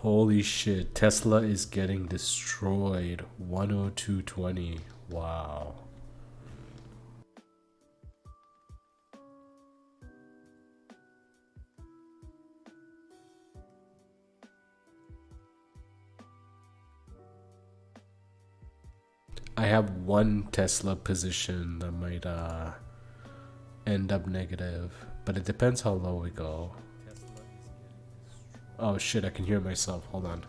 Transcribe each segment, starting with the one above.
Holy shit, Tesla is getting destroyed. 102.20. Wow. I have one Tesla position that might end up negative, but it depends how low we go. Oh shit, I can hear myself. Hold on.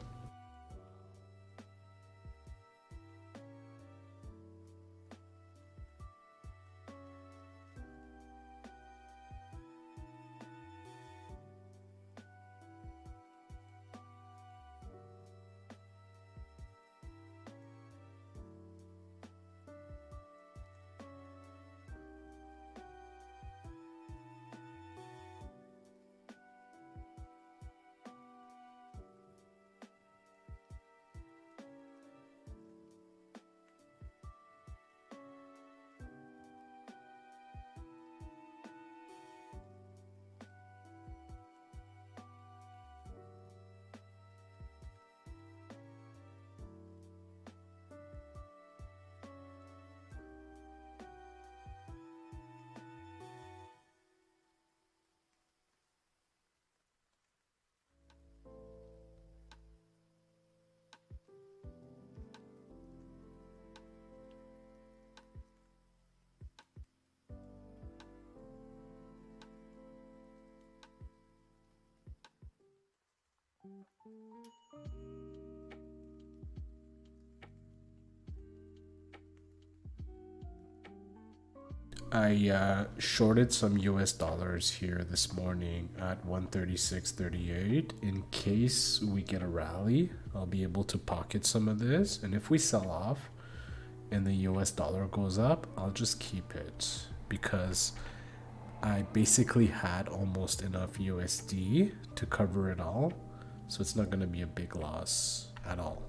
I shorted some US dollars here this morning at 136.38. In case we get a rally, I'll be able to pocket some of this. And if we sell off and the US dollar goes up, I'll just keep it because I basically had almost enough USD to cover it all. So it's not going to be a big loss at all.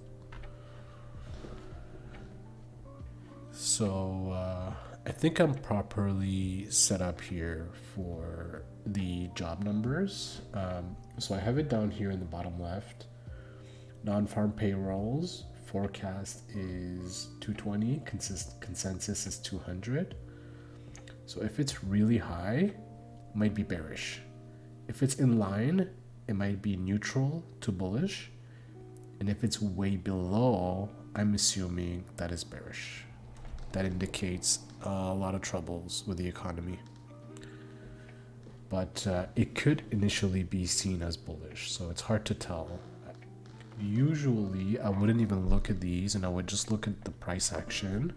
So I think I'm properly set up here for the job numbers. So I have it down here in the bottom left. Non-farm payrolls forecast is 220, consensus is 200. So if it's really high, it might be bearish. If it's in line, it might be neutral to bullish. And if it's way below, I'm assuming that is bearish. That indicates a lot of troubles with the economy. But it could initially be seen as bullish, so it's hard to tell. Usually, I wouldn't even look at these and I would just look at the price action,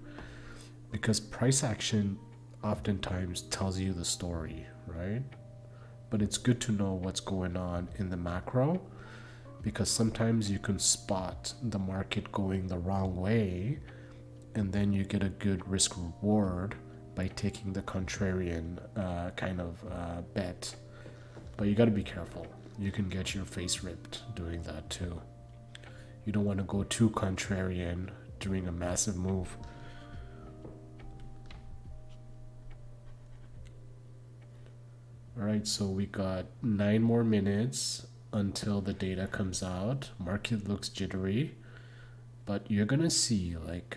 because price action oftentimes tells you the story, right? But it's good to know what's going on in the macro, because sometimes you can spot the market going the wrong way and then you get a good risk reward by taking the contrarian kind of bet. But you got to be careful. You can get your face ripped doing that too. You don't want to go too contrarian during a massive move. All right, so we got 9 more minutes until the data comes out. Market looks jittery, but you're gonna see like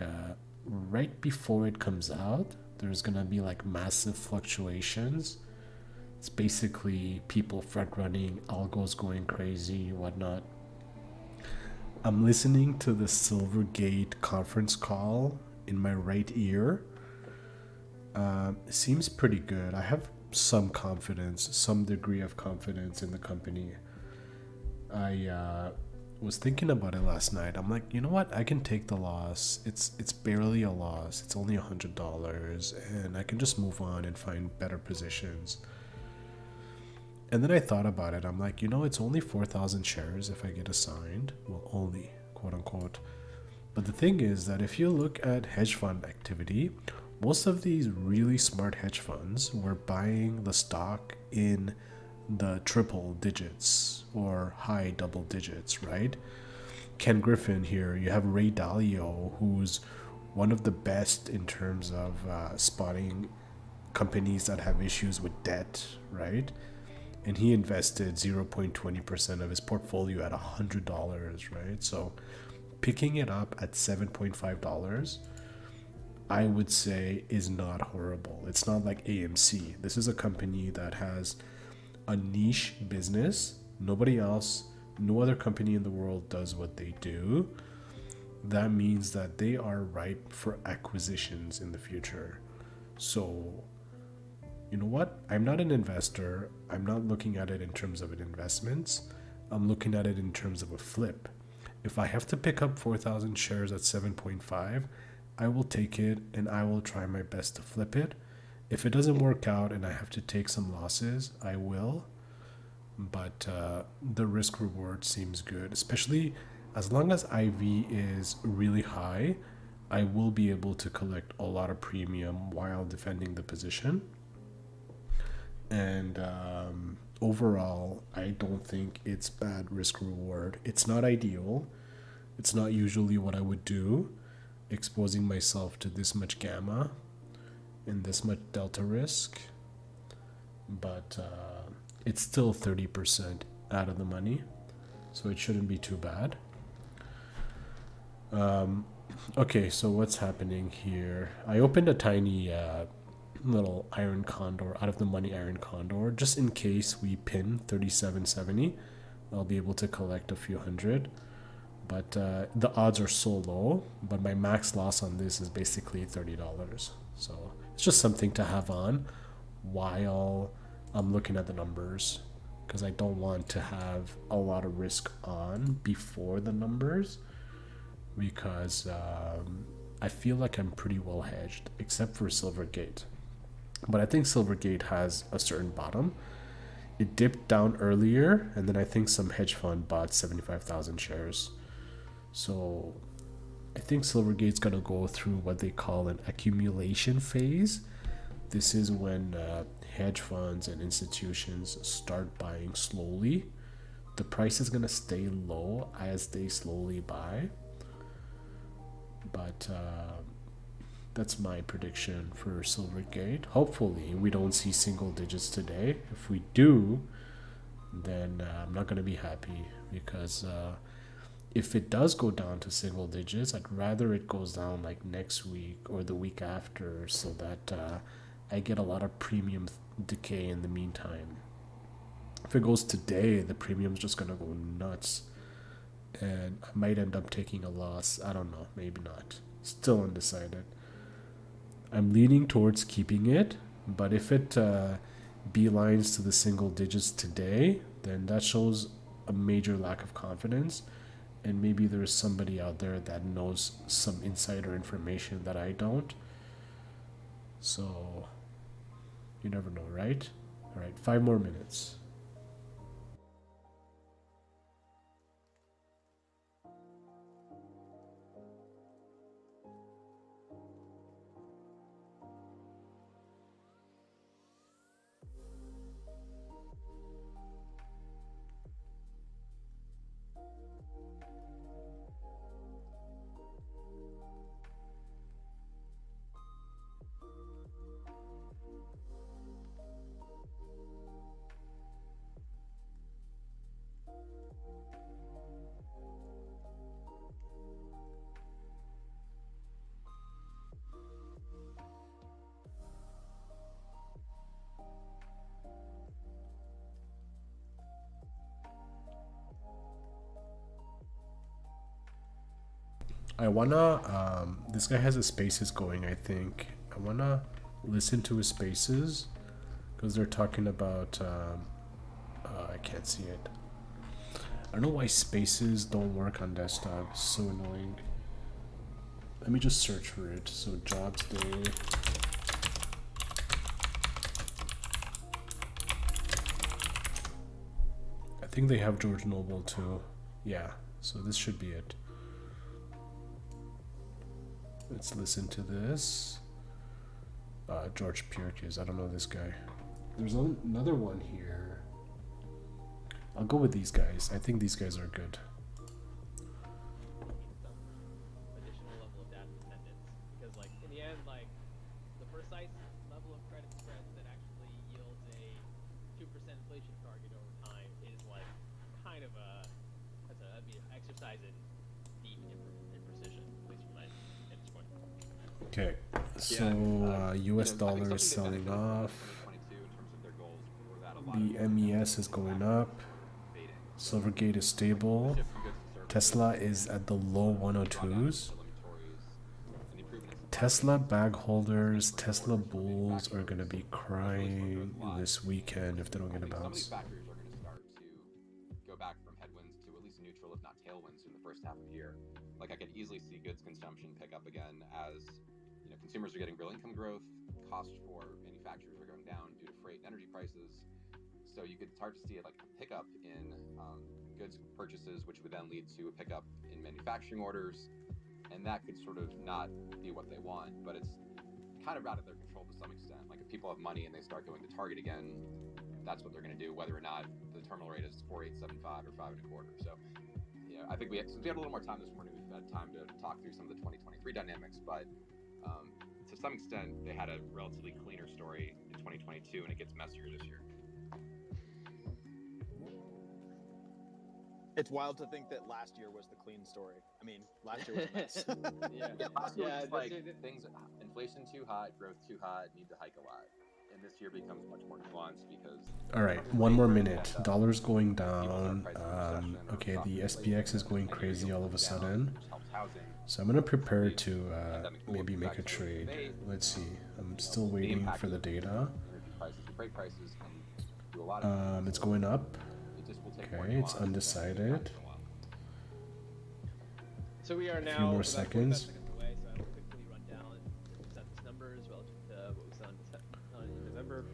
right before it comes out, there's gonna be like massive fluctuations. It's basically people front running, algos going crazy, whatnot. I'm listening to the Silvergate conference call in my right ear. It seems pretty good. I have some confidence, some degree of confidence in the company. I was thinking about it last night. I'm like, you know what? I can take the loss. It's barely a loss. It's only $100, and I can just move on and find better positions. And then I thought about it. I'm like, you know, it's only 4,000 shares if I get assigned. Well, only, quote unquote. But the thing is that if you look at hedge fund activity, most of these really smart hedge funds were buying the stock in the triple digits or high double digits, right? Ken Griffin here, you have Ray Dalio, who's one of the best in terms of spotting companies that have issues with debt, right? and he invested 0.20% of his portfolio at $100, right? So picking it up at $7.5, I would say, is not horrible. It's not like AMC. This is a company that has a niche business. Nobody else, no other company in the world does what they do. That means that they are ripe for acquisitions in the future. So, you know what? I'm not an investor. I'm not looking at it in terms of an investment. I'm looking at it in terms of a flip. If I have to pick up 4,000 shares at 7.5, I will take it and I will try my best to flip it. If it doesn't work out and I have to take some losses, I will. But the risk reward seems good, especially as long as IV is really high. I will be able to collect a lot of premium while defending the position. And overall, I don't think it's bad risk reward. It's not ideal. It's not usually what I would do, exposing myself to this much gamma and this much delta risk. But it's still 30% out of the money, so it shouldn't be too bad. Okay, so what's happening here? I opened a tiny little iron condor, out of the money iron condor, just in case we pin 3770. I'll be able to collect a few hundred, but the odds are so low. But my max loss on this is basically $30, so it's just something to have on while I'm looking at the numbers, because I don't want to have a lot of risk on before the numbers, because I feel like I'm pretty well hedged, except for Silvergate. But I think Silvergate has a certain bottom. It dipped down earlier, and then I think some hedge fund bought 75,000 shares. So I think Silvergate's going to go through what they call an accumulation phase. This is when hedge funds and institutions start buying slowly. The price is going to stay low as they slowly buy. But that's my prediction for Silvergate. Hopefully we don't see single digits today. If we do, then I'm not going to be happy, because if it does go down to single digits, I'd rather it goes down like next week or the week after, so that I get a lot of premium decay in the meantime. If it goes today, the premium's just going to go nuts, and I might end up taking a loss. I don't know, maybe not. Still undecided. I'm leaning towards keeping it, but if it beelines to the single digits today, then that shows a major lack of confidence, and maybe there's somebody out there that knows some insider information that I don't. So you never know, right? All right, 5 more minutes. I wanna, this guy has his spaces going, I think. I wanna listen to his spaces, because they're talking about, I can't see it. I don't know why spaces don't work on desktop. It's so annoying. Let me just search for it. So jobs day. I think they have George Noble too. Yeah, so this should be it. Let's listen to this. George Pierkes. I don't know this guy. There's another one here. I'll go with these guys. I think these guys are good. Additional level of data dependence, because like in the end, like the precise level of credit spreads that actually yields a 2% inflation target over time is like kind of that'd be an exercise in deep imprecision, at least from my vantage point. Okay, so US dollar is selling off. The MES is going up. Silvergate is stable. Tesla is at the low 102s. Tesla bag holders, Tesla bulls are gonna be crying this weekend if they don't get a bounce. Factors are going to start to go back from headwinds to at least neutral, if not tailwinds, in the first half of the year. Like I could easily see goods consumption pick up again as consumers are getting real income growth, costs for manufacturers are going down due to freight and energy prices. So you could start to see like a pickup in goods purchases, which would then lead to a pickup in manufacturing orders, and that could sort of not be what they want, but it's kind of out of their control to some extent. Like if people have money and they start going to Target again, that's what they're going to do, whether or not the terminal rate is 4.875 or 5.25. So, I think since we had a little more time this morning, we've had time to talk through some of the 2023 dynamics, but to some extent, they had a relatively cleaner story in 2022, and it gets messier this year. It's wild to think that last year was the clean story. I mean, last year was a mess. Last year was like things, inflation too hot, growth too hot, need to hike a lot. And this year becomes much more nuanced because... All right, one more minute. Dollar's going down. Okay, the SPX is going crazy all of a sudden. So I'm going to prepare to maybe make a trade. Let's see. I'm still waiting for the data. It's going up. Okay, it's undecided. So we are now a few more seconds. Away, so I will quickly run down census numbers relative to what we saw in November.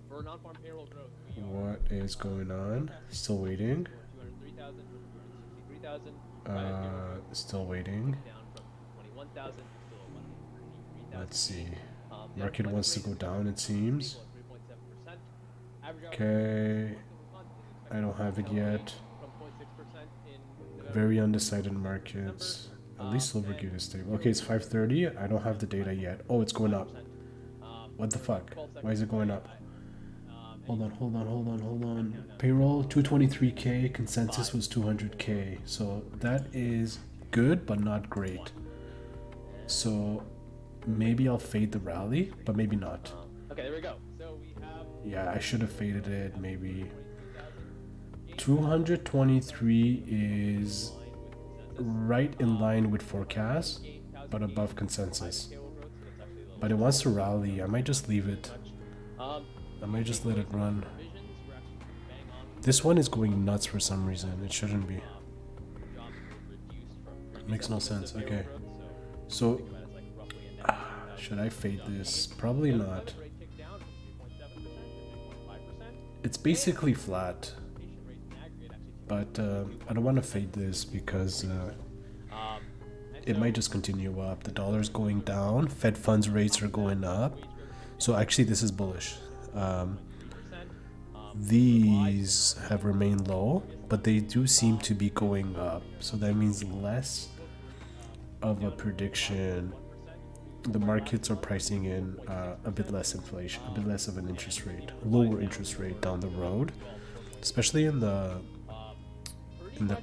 For non-farm payroll growth, what is going on? Still waiting. 203,000 from 263,000. Still waiting. Down from 21,000 to still 133,000. Let's see. Market wants to go down, it seems. 3.7%. Okay. I don't have it yet. Very undecided markets. At least Silvergate is stable. Okay, it's 5:30. I don't have the data yet. Oh, it's going up. What the fuck? Why is it going up? Hold on. Payroll 223K. Consensus was 200K. So that is good, but not great. So maybe I'll fade the rally, but maybe not. Okay, there we go. So we have. Yeah, I should have faded it. Maybe. 223 is right in line with forecast, but above consensus. But it wants to rally. I might just leave it. I might just let it run. This one is going nuts for some reason. It shouldn't be. It makes no sense. Okay. So, should I fade this? Probably not. It's basically flat. But I don't want to fade this because it might just continue up. The dollar's going down. Fed funds rates are going up. So actually this is bullish. These have remained low, but they do seem to be going up. So that means less of a prediction. The markets are pricing in a bit less inflation, a bit less of an interest rate, lower interest rate down the road, especially in the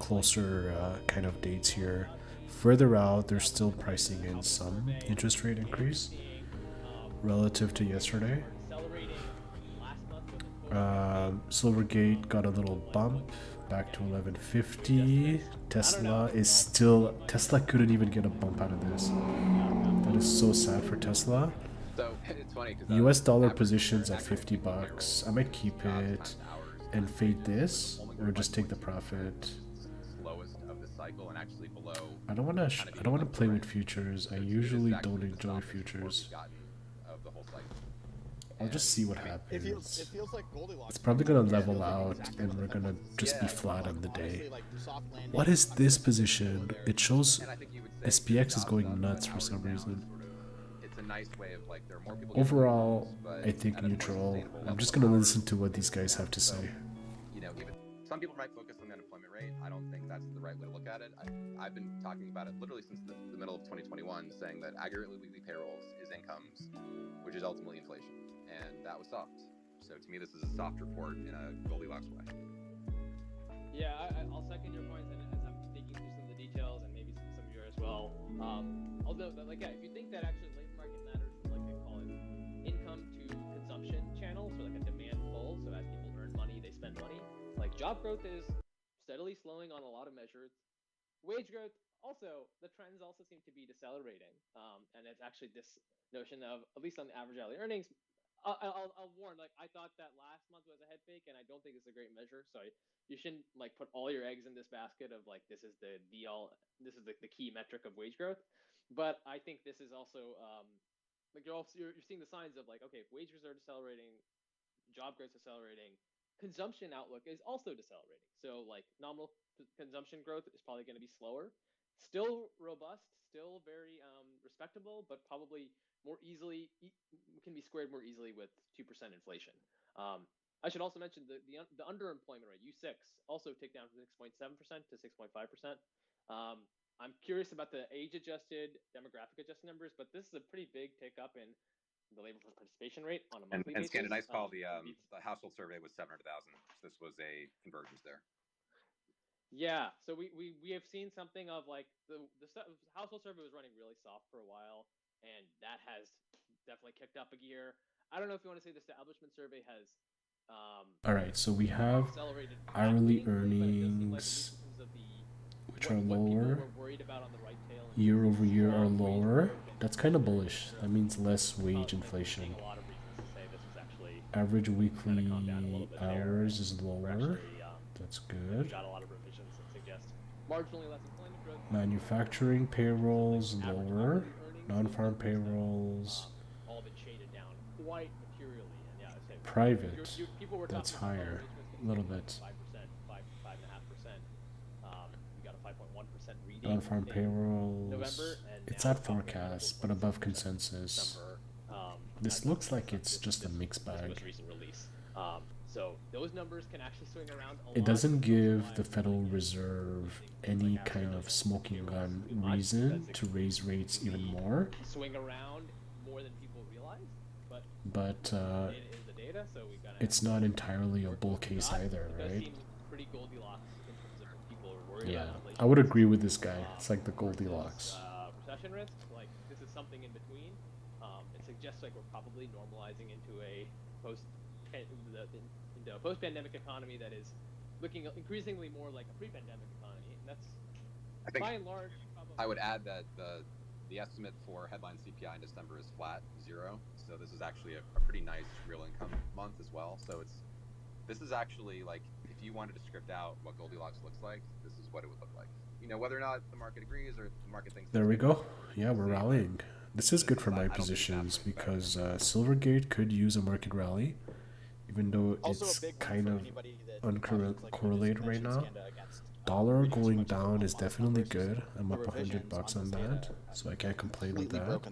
closer kind of dates here. Further out, they're still pricing in some interest rate increase relative to yesterday. Silvergate got a little bump back to 1150. Tesla couldn't even get a bump out of this. That is so sad for Tesla. So it's funny because US dollar positions at $50. I might keep it and fade this, or just take the profit. And actually below. I don't want to play with futures. I usually don't enjoy futures. I'll just see what happens. It feels like Goldilocks. It's probably gonna level out, and we're gonna just be flat on the day. What is this position? It shows SPX is going nuts for some reason. It's a nice way of like there are more people. Overall, I think neutral. I'm just gonna listen to what these guys have to say. Even some people might focus on the unemployment rate. I don't think that's the right way to look at it. I've been talking about it literally since the middle of 2021, saying that aggregate weekly payrolls is incomes, which is ultimately inflation, and that was soft. So to me, this is a soft report in a Goldilocks way. Yeah, I'll second your points, and as I'm thinking through some of the details, and maybe some of yours as well. Although, like, yeah, if you think that actually labor market matters, like they call it, income to consumption channel, so like a demand pull. So as people earn money, they spend money. Like job growth is steadily slowing on a lot of measures. Wage growth also, the trends also seem to be decelerating, and it's actually this notion of, at least on the average hourly earnings. I'll warn, like, I thought that last month was a head fake, and I don't think it's a great measure. So you shouldn't like put all your eggs in this basket of like this is the this is the key metric of wage growth. But I think this is also like you're seeing the signs of like, okay, if wages are decelerating, job growth is decelerating, consumption outlook is also decelerating. So like nominal consumption growth is probably going to be slower, still robust, still very respectable, but probably more easily can be squared more easily with 2% inflation. I should also mention the underemployment rate, U6, also ticked down from 6.7% to 6.5%. I'm curious about the age-adjusted, demographic-adjusted numbers, but this is a pretty big tick up in the labor force participation rate on a monthly basis. And Scan, a nice call. The household survey was 700,000. So this was a convergence there. Yeah, so we have seen something of like the household survey was running really soft for a while, and that has definitely kicked up a gear. I don't know if you want to say the establishment survey has. All right, so we have hourly earnings, which are lower, year over year are lower. That's kind of bullish. That means less wage inflation. Average weekly hours is lower. That's good. Manufacturing payrolls lower. Non-farm payrolls. All been shaded down quite materially. And yeah, I say private. That's higher. A little bit. 5%, 5.5%. We got a 5.1% reading. Non-farm payrolls. November, and it's at forecast, but above consensus. This looks like it's just a mixed bag. Most recent release. So those numbers can actually swing around a lot. It doesn't give the Federal Reserve any kind of smoking gun reason to raise rates even more. Swing around more than people realize, but it's not entirely a bull case either, right? Yeah, I would agree with this guy. It's like the Goldilocks. Recession risk, like this is something in between. It suggests like we're probably normalizing into a post-pandemic economy that is looking increasingly more like a pre-pandemic economy, and that's by and large. I would add that the estimate for headline CPI in December is flat, 0. So this is actually a pretty nice real income month as well. So this is actually like, if you wanted to script out what Goldilocks looks like, this is what it would look like. You know, whether or not the market agrees or the market thinks. There we go. Yeah, we're rallying. This is good for my positions because Silvergate could use a market rally, even though it's kind of uncorrelated right now. Dollar going down is definitely good. I'm up $100 on that, so I can't complain with that.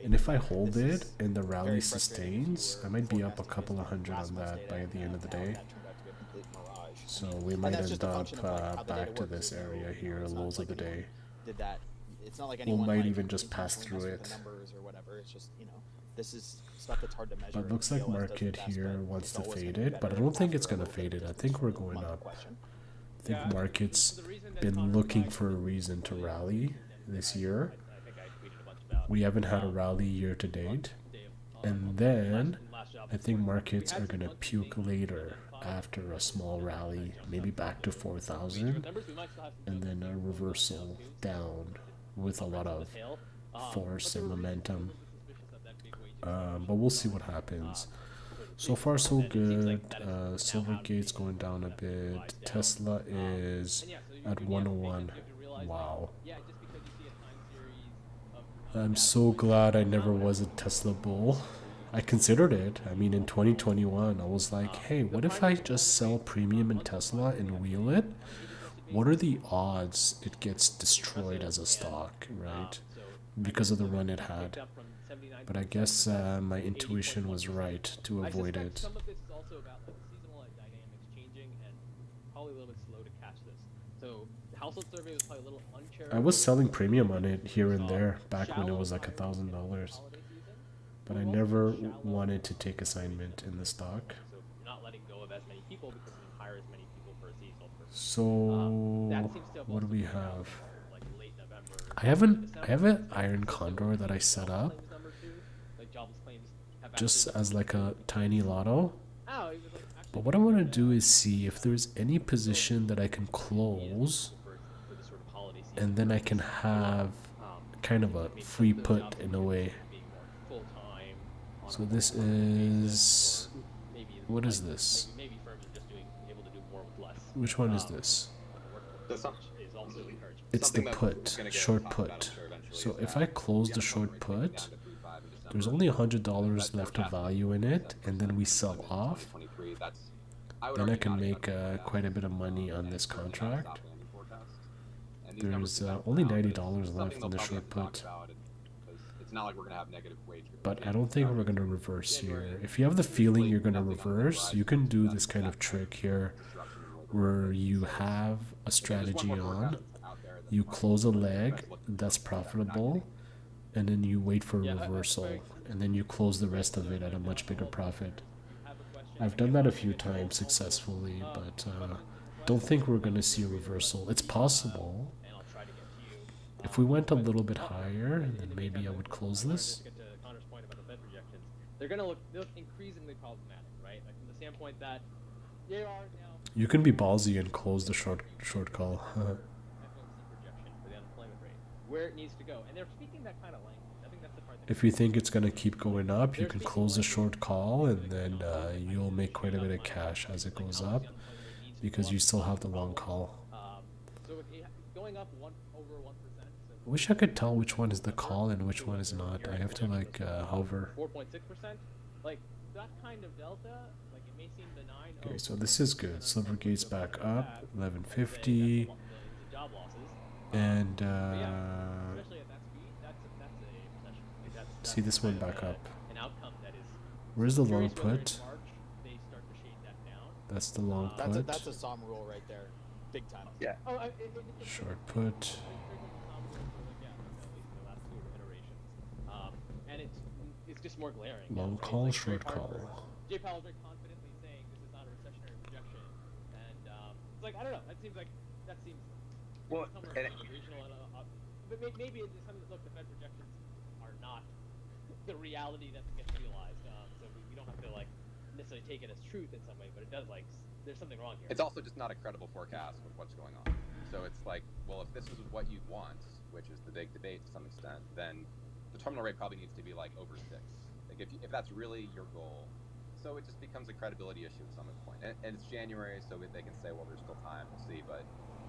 And if I hold it and the rally sustains, I might be up a couple of hundred on that by the end of the day. So we might end up back to this area here, lows of the day. It's not like we might even just pass through it. It's just, you know, this is stuff that's hard to measure. But looks like market here wants to fade it, but I don't think it's going to fade it. I think we're going up. I think market's been looking for a reason to rally this year. We haven't had a rally year to date. And then I think markets are going to puke later after a small rally, maybe back to 4,000, and then a reversal down with a lot of force and momentum. But we'll see what happens. So far so good. Silvergate's going down a bit. Tesla is at 101. Wow. I'm so glad I never was a Tesla bull. I considered it. I mean, in 2021, I was like, hey, what if I just sell premium in Tesla and wheel it? What are the odds it gets destroyed as a stock, right? Because of the run it had. But I guess my intuition was right to avoid it. Some of this is also about like seasonal dynamics changing and probably a little bit slow to catch this. So the household survey was probably a little uncharitable. I was selling premium on it here and there back when it was like $1,000. But I we're also never in shallow wanted to take assignment in the stock. So you're not letting go of as many people because you didn't hire as many people for a seasonal purpose. That So seems to have what do also we played out have? in like late November, I early have December. an iron condor that I set Jobless up claims number two, like jobless claims have just actually as like a tiny lotto. oh, it was like actually But what I want to do is see if there's any position that I can close, for the sort of holiday season. and then I can have kind of a free put in a way. So this is, what is this? Maybe firms are just able to do more with less. Which one is this? That's some- Is also encouraged. It's the Something that's put, gonna get short talked about, put. I'm sure, eventually, So is if that I close the the short unemployment rate put, came down to 3.5 in December. there's only $100 That's left of forecasted value in it, and then we sell in off. 2023. That's, I would Then I argue, can not a make credible forecast. quite a bit of money on And this it's certainly not a contract. soft landing forecast. And these numbers There's could bounce only around, but $90 it's left something in the they'll short probably have put. to talk about it, 'cause it's not like we're gonna have negative wage growth. But I don't think we're going to reverse here. If you have the feeling you're going to reverse, you can do this kind of trick here where you have a strategy on, you close a leg that's profitable, and then you wait for a reversal, and then you close the rest of it at a much bigger profit. I've done that a few times successfully, but don't think we're going to see a reversal. It's possible. If we went a little bit higher, then maybe I would close this. Get to Connor's point about the Fed projections. They're going to look increasingly problematic, right? Like from the standpoint that they are now You can be ballsy and close the short call. FOMC projection for the unemployment rate, where it needs to go, and they're speaking that kind of language. I think that's the part. If you think it's going to keep going up, you can close the short call, and then you'll make quite a bit of cash as it goes up because you still have the long call. So going up over 1%. I wish I could tell which one is the call and which one is not. I have to like hover. 4.6%, like that kind of delta, like it may seem benign. Okay, so this is good. Silvergate's back up, 1150, Job losses. and Especially at that speed, that's a recession. Like that's see this one back up. An outcome that is. Where's the long curious whether in put? March they start to shade that down. That's the long That's a put. SOM rule right there, big time. Yeah. Oh, Short put. And it's just more glaring. Long It's call, like short Jay call. Jay Powell's very confidently saying this is not a recessionary projection, and it's like I don't know. That seems Well, somewhere and between regional and but maybe it's something that look the Fed projections are not the reality that gets realized. So we don't have to like necessarily take it as truth in some way, but it does like there's something wrong here. it's also just not a credible forecast with what's going on. So it's like, well, if this is what you want, which is the big debate to some extent, then the terminal rate probably needs to be like over 6. Like if that's really your goal, so it just becomes a credibility issue at some point. And it's January, so they can say, well, there's still time, we'll see. But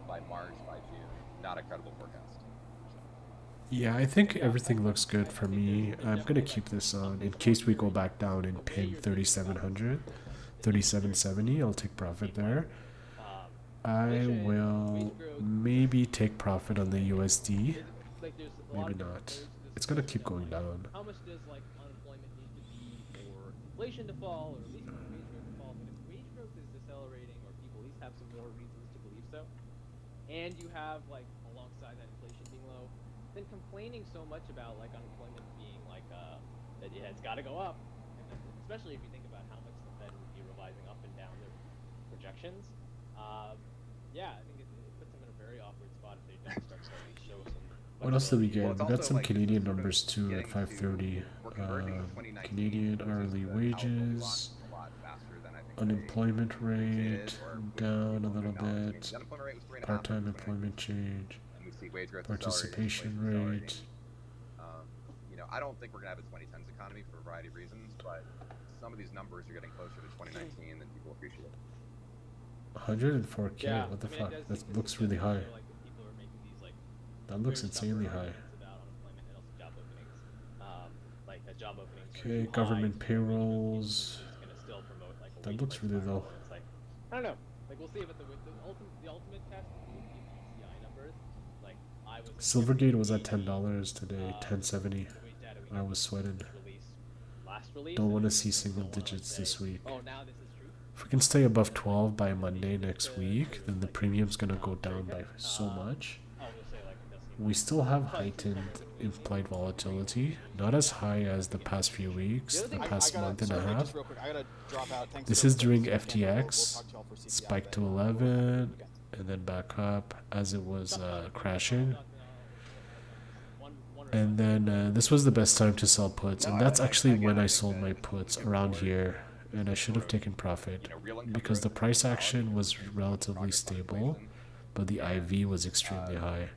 by March, by June, not a credible forecast. Yeah, I think everything looks good for me. I'm gonna keep this on in case we go back down and pin 3700, 3770. I'll take profit there. I will maybe take profit on the USD. Maybe not. It's gonna keep going down. How much does like unemployment need to be for inflation to fall, or at least for wage growth to fall? But if wage growth is decelerating, or people at least have some more reasons to believe so, and you have like alongside that inflation being low, then complaining so much about like unemployment being like that it's got to go up, and then, especially if you think about how much the Fed would be revising up and down their projections. Yeah, I think it puts them in a very awkward spot if they don't start to show some. What else did we get? Well, it's We got also, some like, Canadian sort of numbers too at getting 5:30. we're converging to 2019, Canadian which is hourly the outlook we wages, launched a lot faster than I think unemployment they rate did, or down a people little acknowledge. bit, The unemployment rate was 3.5 part-time in 2019, employment change, and we see wage growth participation accelerating, rate. You know, I don't think we're gonna have a 2010s economy for a variety of reasons, but some of these numbers are getting closer to 2019 than people appreciate. 104K. Yeah, What the I mean, fuck? it does That seem looks consistent, really high. like that people are making these like That looks very tough insanely high. arguments about unemployment and also job openings. Like job openings. are Okay, too government high, so payrolls. it's gonna still promote like a That wage looks price really spiral, low. and it's like I don't know. Like we'll see, but the ultimate test will be the CI numbers. Like I was. Silvergate was at $10 today, uh, 1070. the wage data we I got was sweating. last release. Don't and want to then see we single don't wanna, like, digits say, this week. Oh, now this is true. If we can stay above 12 by Monday next week, then the premium's gonna go down by so much. Oh, we'll say like it does seem we still have heightened implied volatility, not as high as the past few weeks, the past month and a half. Just real quick, I gotta drop out. Thanks This for is the during feedback, and we'll FTX, talk to y'all for CPI, spiked to but, 11, okay. and then back up as it was crashing. And then this was the best time to sell puts, and that's actually when I sold my puts, around here, and I should have taken profit because the price action was relatively stable, but the IV was extremely high.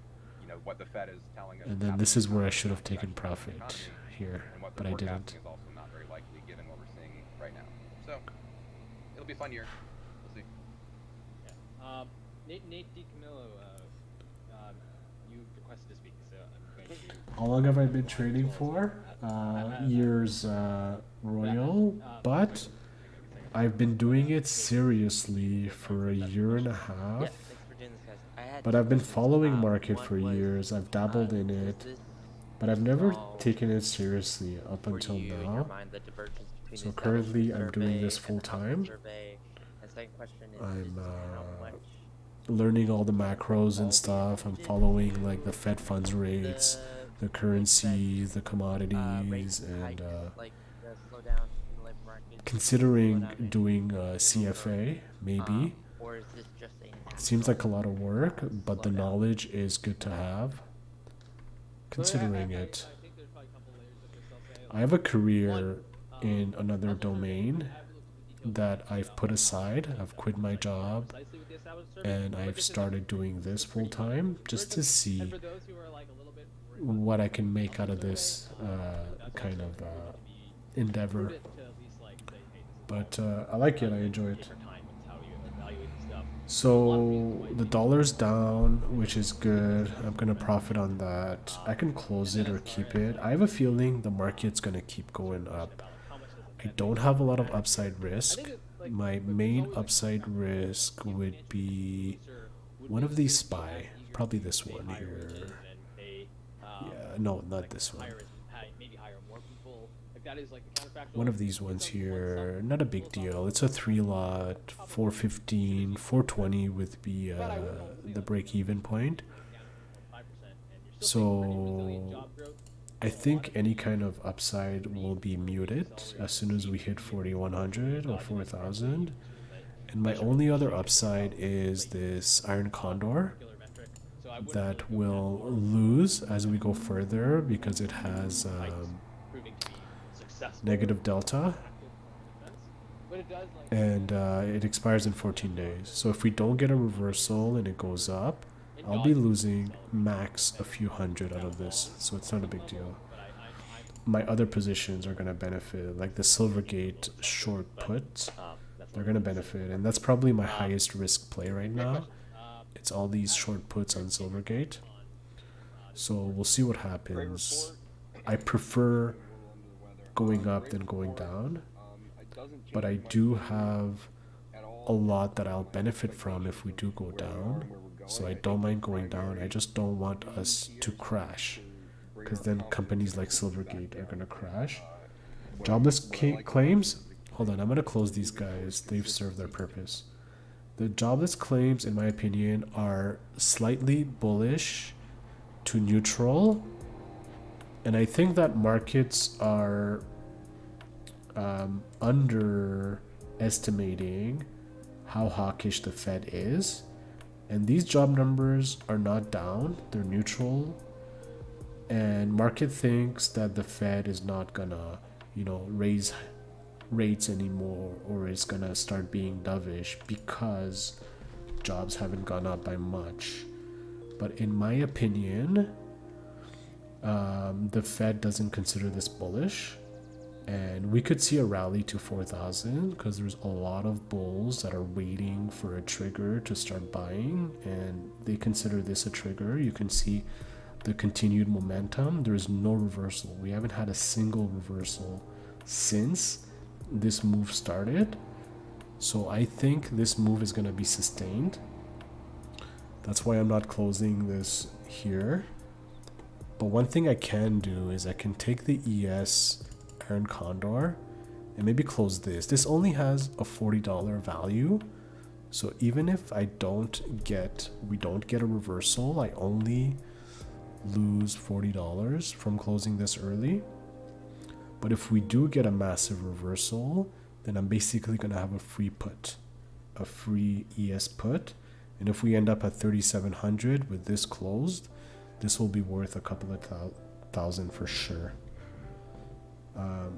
What the Fed is telling us. And then this is where I should have taken profit here, but I didn't. Is also not very likely given what we're seeing right now. So it'll be a fun year. We'll see. Yeah. Nate DiCamillo, you requested to speak, so I'm going to. How long have I been trading for? Years, Royal, but I've been doing it seriously for a year and a half. But I've been following market for years. I've dabbled in it, but I've never taken it seriously up until now. So currently I'm doing this full time. I'm learning all the macros and stuff. I'm following like the Fed funds rates, the currencies, the commodities, and considering doing CFA maybe. Seems like a lot of work, but the knowledge is good to have. Considering it, I have a career in another domain that I've put aside. I've quit my job and I've started doing this full time just to see what I can make out of this kind of endeavor. But I like it, I enjoy it. So the dollar's down, which is good. I'm gonna profit on that. I can close it or keep it. I have a feeling the market's gonna keep going up. I don't have a lot of upside risk. My main upside risk would be one of these SPY, probably this one here. Yeah, no, not this one. One of these ones here, not a big deal. It's a 3 lot, 415, 420 with the break-even point. So I think any kind of upside will be muted as soon as we hit 4100 or 4000. And my only other upside is this Iron Condor that will lose as we go further because it has negative delta, and it expires in 14 days. So if we don't get a reversal and it goes up, I'll be losing max a few hundred out of this, so it's not a big deal. My other positions are going to benefit, like the Silvergate short put, they're going to benefit, and that's probably my highest risk play right now. It's all these short puts on Silvergate, so we'll see what happens. I prefer going up than going down, but I do have a lot that I'll benefit from if we do go down, so I don't mind going down. I just don't want us to crash, because then companies like Silvergate are gonna crash. Jobless claims, hold on, I'm gonna close these guys. They've served their purpose. The jobless claims, in my opinion, are slightly bullish to neutral, and I think that markets are underestimating how hawkish the Fed is. And these job numbers are not down, they're neutral. And market thinks that the Fed is not gonna, raise rates anymore, or is gonna start being dovish because jobs haven't gone up by much. But in my opinion, the Fed doesn't consider this bullish, and we could see a rally to 4,000 because there's a lot of bulls that are waiting for a trigger to start buying, and they consider this a trigger. You can see the continued momentum. There's no reversal. We haven't had a single reversal since this move started, so I think this move is going to be sustained. That's why I'm not closing this here. But one thing I can do is I can take the ES Iron Condor and maybe close this. This only has a $40 value, so even if we don't get a reversal, I only lose $40 from closing this early. But if we do get a massive reversal, then I'm basically going to have a free put, a free ES put. And if we end up at 3,700 with this closed, this will be worth a couple of thousand for sure.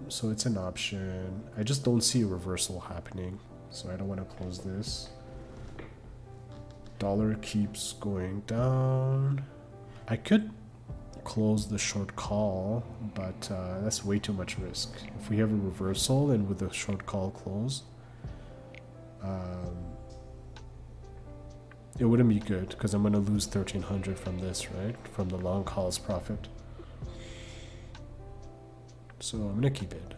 So it's an option. I just don't see a reversal happening, so I don't want to close this. Dollar keeps going down. I could close the short call, but that's way too much risk. If we have a reversal and with the short call close, it wouldn't be good because I'm going to lose 1,300 from this, right? From the long call's profit. So I'm going to keep it.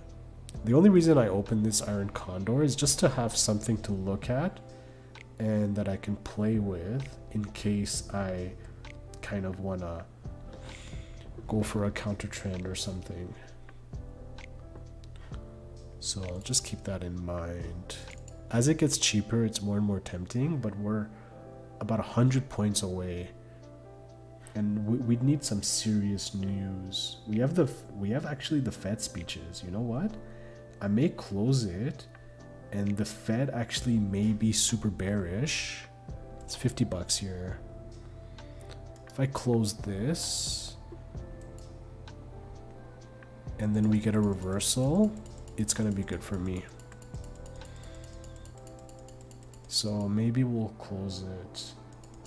The only reason I opened this Iron Condor is just to have something to look at and that I can play with in case I kind of want to go for a counter trend or something. So I'll just keep that in mind. As it gets cheaper, it's more and more tempting, but we're about 100 points away, and we'd need some serious news. We have actually the Fed speeches. You know what? I may close it, and the Fed actually may be super bearish. It's $50 here. If I close this, and then we get a reversal, it's gonna be good for me. So maybe we'll close it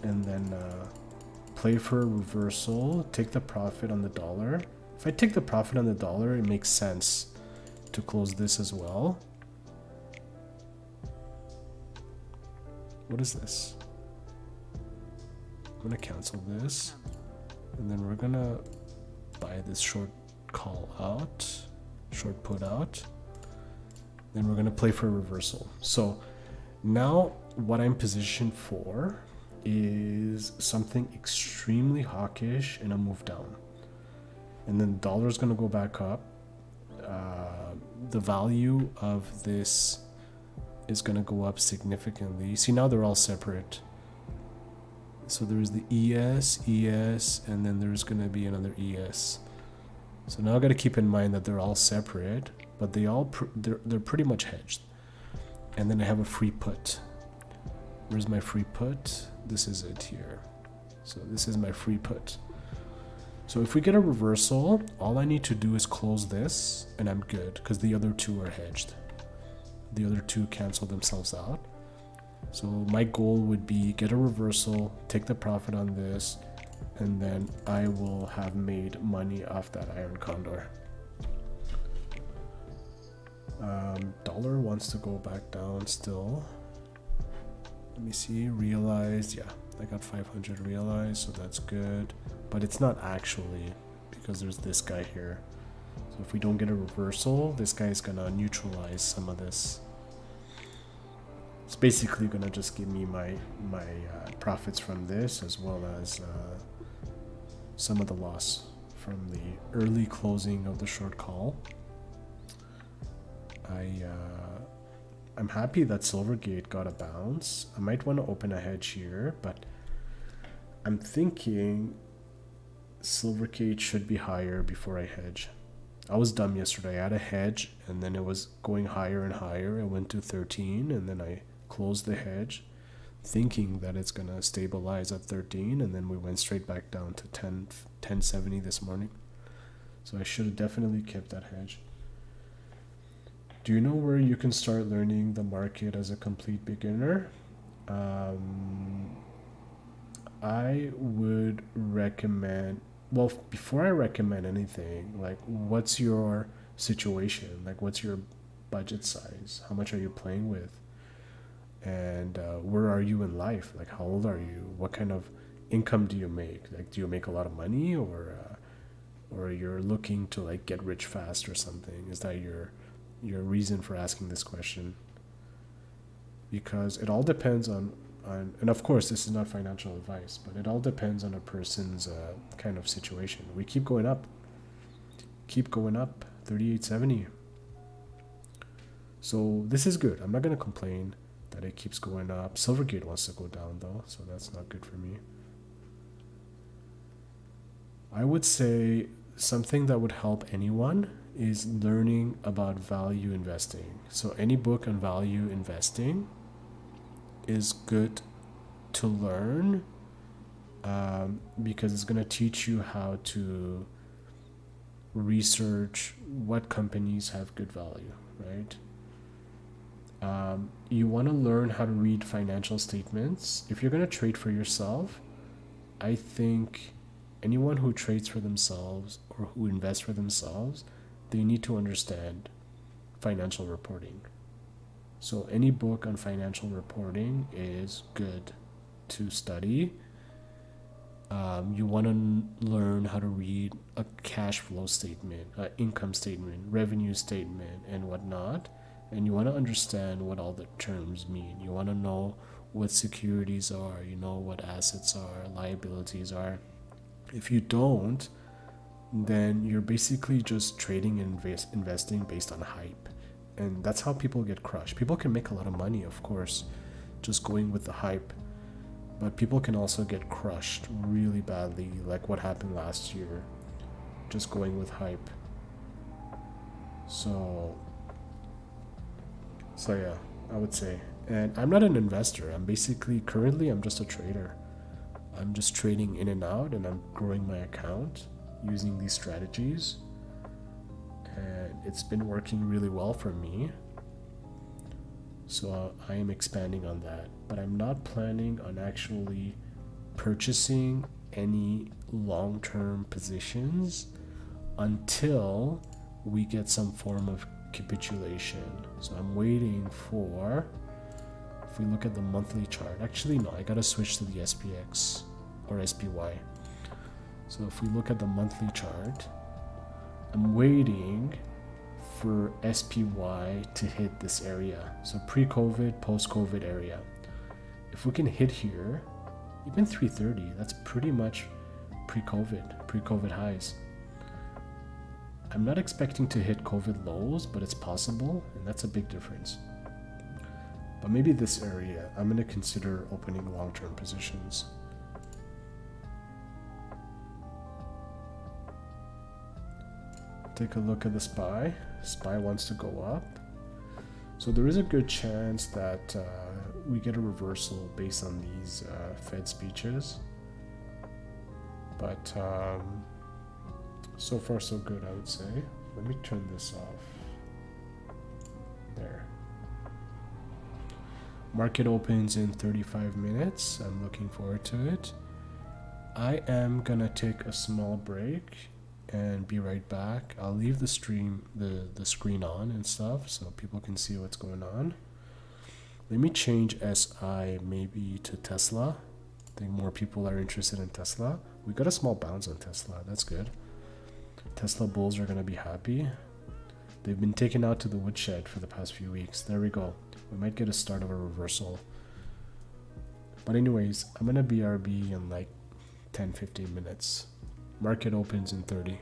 and then play for a reversal, take the profit on the dollar. If I take the profit on the dollar, it makes sense to close this as well. What is this? I'm gonna cancel this, and then we're gonna buy this short call out, short put out. Then we're gonna play for a reversal. So now what I'm positioned for is something extremely hawkish and a move down. And then the dollar is going to go back up. The value of this is going to go up significantly. See, now they're all separate. So there's the ES, and then there's going to be another ES. So now I got to keep in mind that they're all separate, but they're pretty much hedged. And then I have a free put. Where's my free put? This is it here. So this is my free put. So if we get a reversal, all I need to do is close this and I'm good because the other two are hedged. The other two cancel themselves out. So my goal would be get a reversal, take the profit on this, and then I will have made money off that Iron Condor. Dollar wants to go back down still. Let me see, realized. Yeah, I got 500 realized, so that's good. But it's not actually, because there's this guy here. So if we don't get a reversal, this guy is gonna neutralize some of this. It's basically gonna just give me my profits from this, as well as some of the loss from the early closing of the short call. I'm happy that Silvergate got a bounce. I might want to open a hedge here, but I'm thinking Silvergate should be higher before I hedge. I was dumb yesterday. I had a hedge and then it was going higher and higher. It went to 13 and then I closed the hedge thinking that it's going to stabilize at 13, and then we went straight back down to 1070 this morning. So I should have definitely kept that hedge. Do you know where you can start learning the market as a complete beginner? I would recommend, well, before I recommend anything, like, what's your situation? Like, what's your budget size? How much are you playing with? And where are you in life? Like, how old are you? What kind of income do you make? Like, do you make a lot of money, or you're looking to like get rich fast or something? Is that your reason for asking this question? Because it all depends on, and of course this is not financial advice, but it all depends on a person's kind of situation. We keep going up, 3870. So this is good. I'm not going to complain that it keeps going up. Silvergate wants to go down though, so that's not good for me. I would say something that would help anyone is learning about value investing. So any book on value investing is good to learn, because it's going to teach you how to research what companies have good value, right? You want to learn how to read financial statements. If you're going to trade for yourself, I think anyone who trades for themselves or who invests for themselves, they need to understand financial reporting. So any book on financial reporting is good to study. You want to learn how to read a cash flow statement, an income statement, revenue statement, and whatnot. And you want to understand what all the terms mean. You want to know what securities are, you know what assets are, liabilities are. If you don't, then you're basically just trading and investing based on hype. And that's how people get crushed. People can make a lot of money, of course, just going with the hype. But people can also get crushed really badly, like what happened last year, just going with hype. So yeah, I would say. And I'm not an investor. I'm basically, currently, I'm just a trader. I'm just trading in and out, and I'm growing my account using these strategies. And it's been working really well for me. So I am expanding on that. But I'm not planning on actually purchasing any long-term positions until we get some form of capitulation. So I'm waiting for, if we look at the monthly chart, actually no, I gotta switch to the SPX or SPY. So if we look at the monthly chart, I'm waiting for SPY to hit this area. So pre-COVID, post-COVID area. If we can hit here, even 330, that's pretty much pre-COVID highs. I'm not expecting to hit COVID lows, but it's possible, and that's a big difference. But maybe this area, I'm going to consider opening long-term positions. Take a look at the SPY. SPY wants to go up. So there is a good chance that we get a reversal based on these Fed speeches. But so far so good, I would say. Let me turn this off. There. Market opens in 35 minutes. I'm looking forward to it. I am gonna take a small break and be right back. I'll leave the stream, the screen on and stuff so people can see what's going on. Let me change SI maybe to Tesla. I think more people are interested in Tesla. We got a small bounce on Tesla. That's good. Tesla bulls are going to be happy. They've been taken out to the woodshed for the past few weeks. There we go. We might get a start of a reversal. But anyways, I'm going to BRB in like 10-15 minutes. Market opens in 30.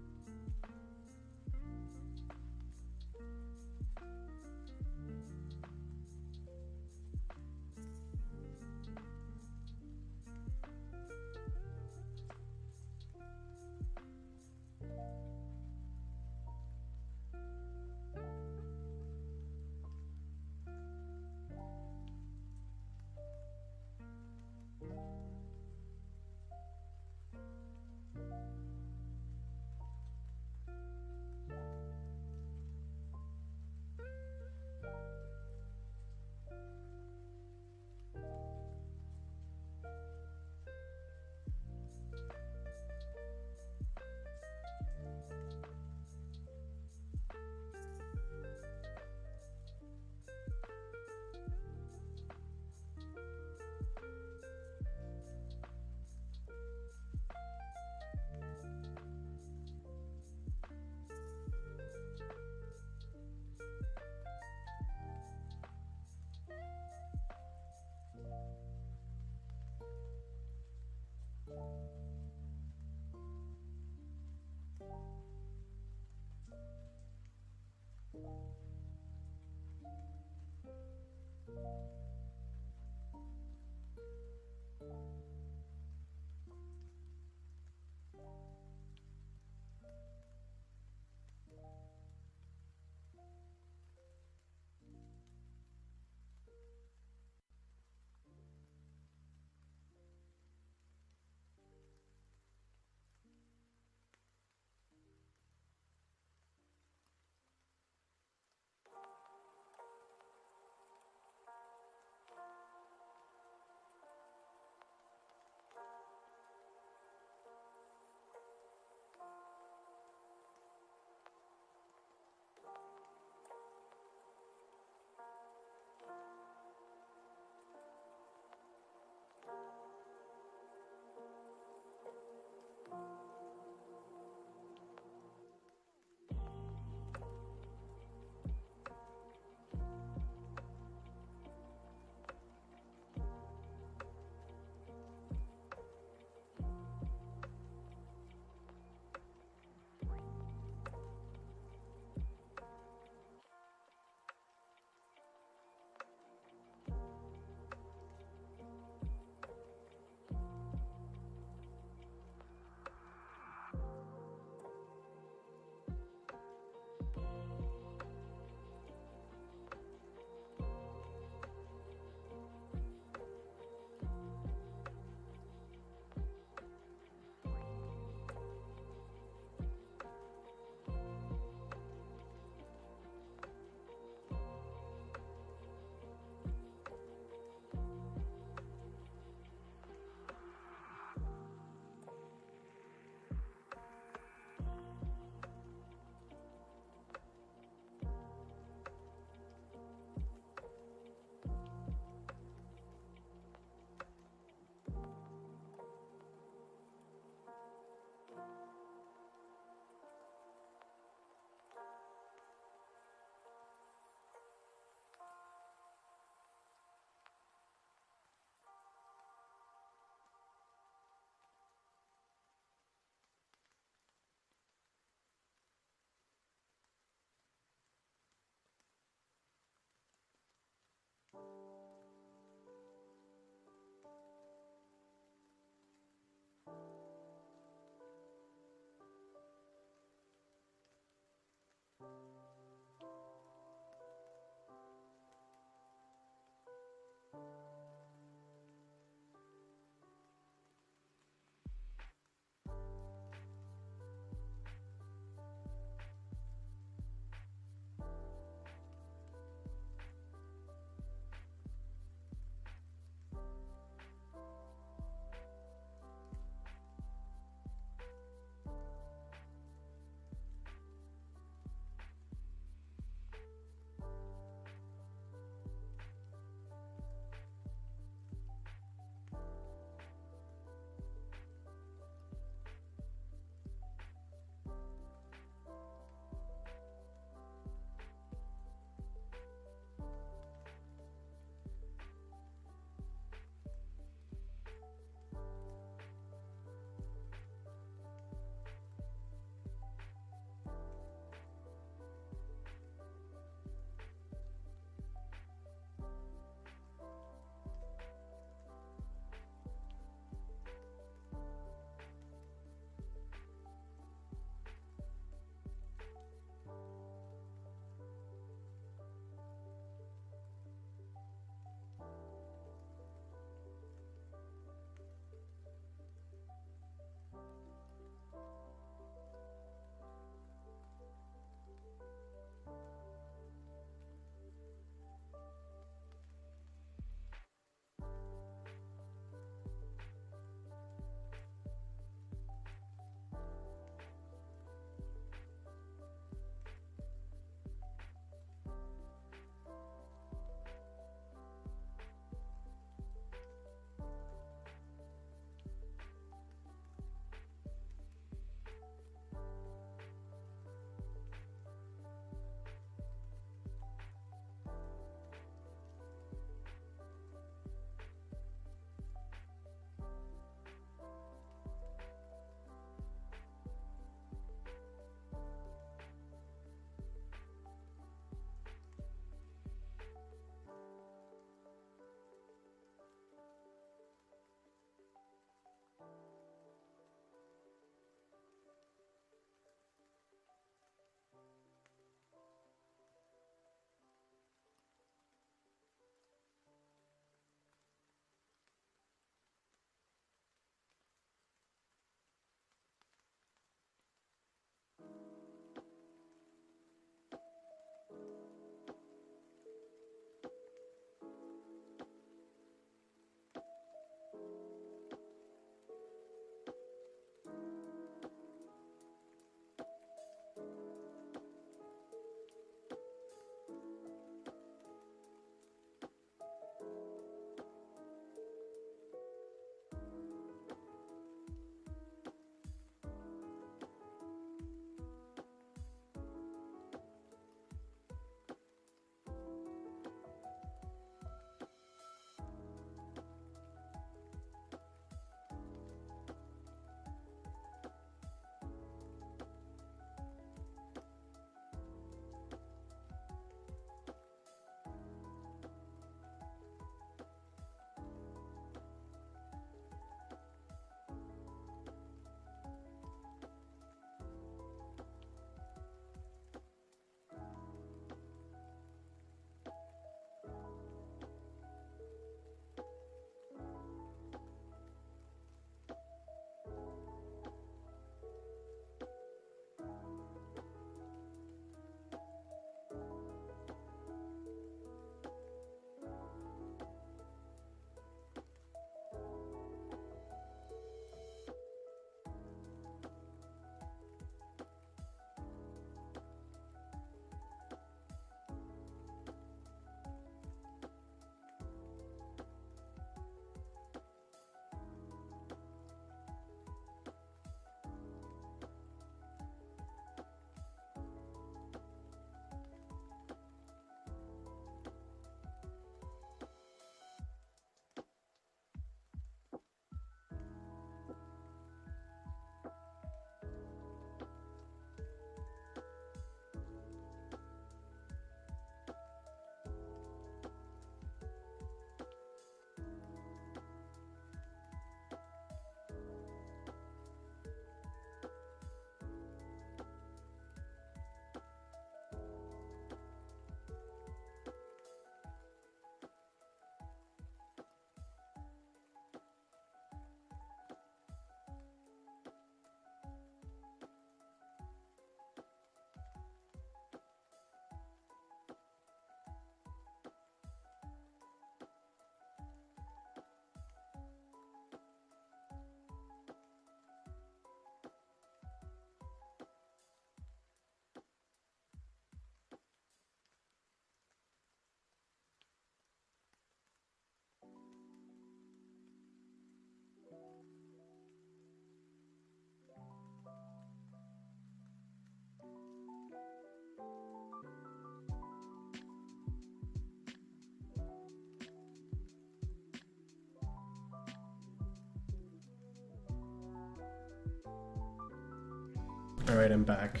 All right, I'm back.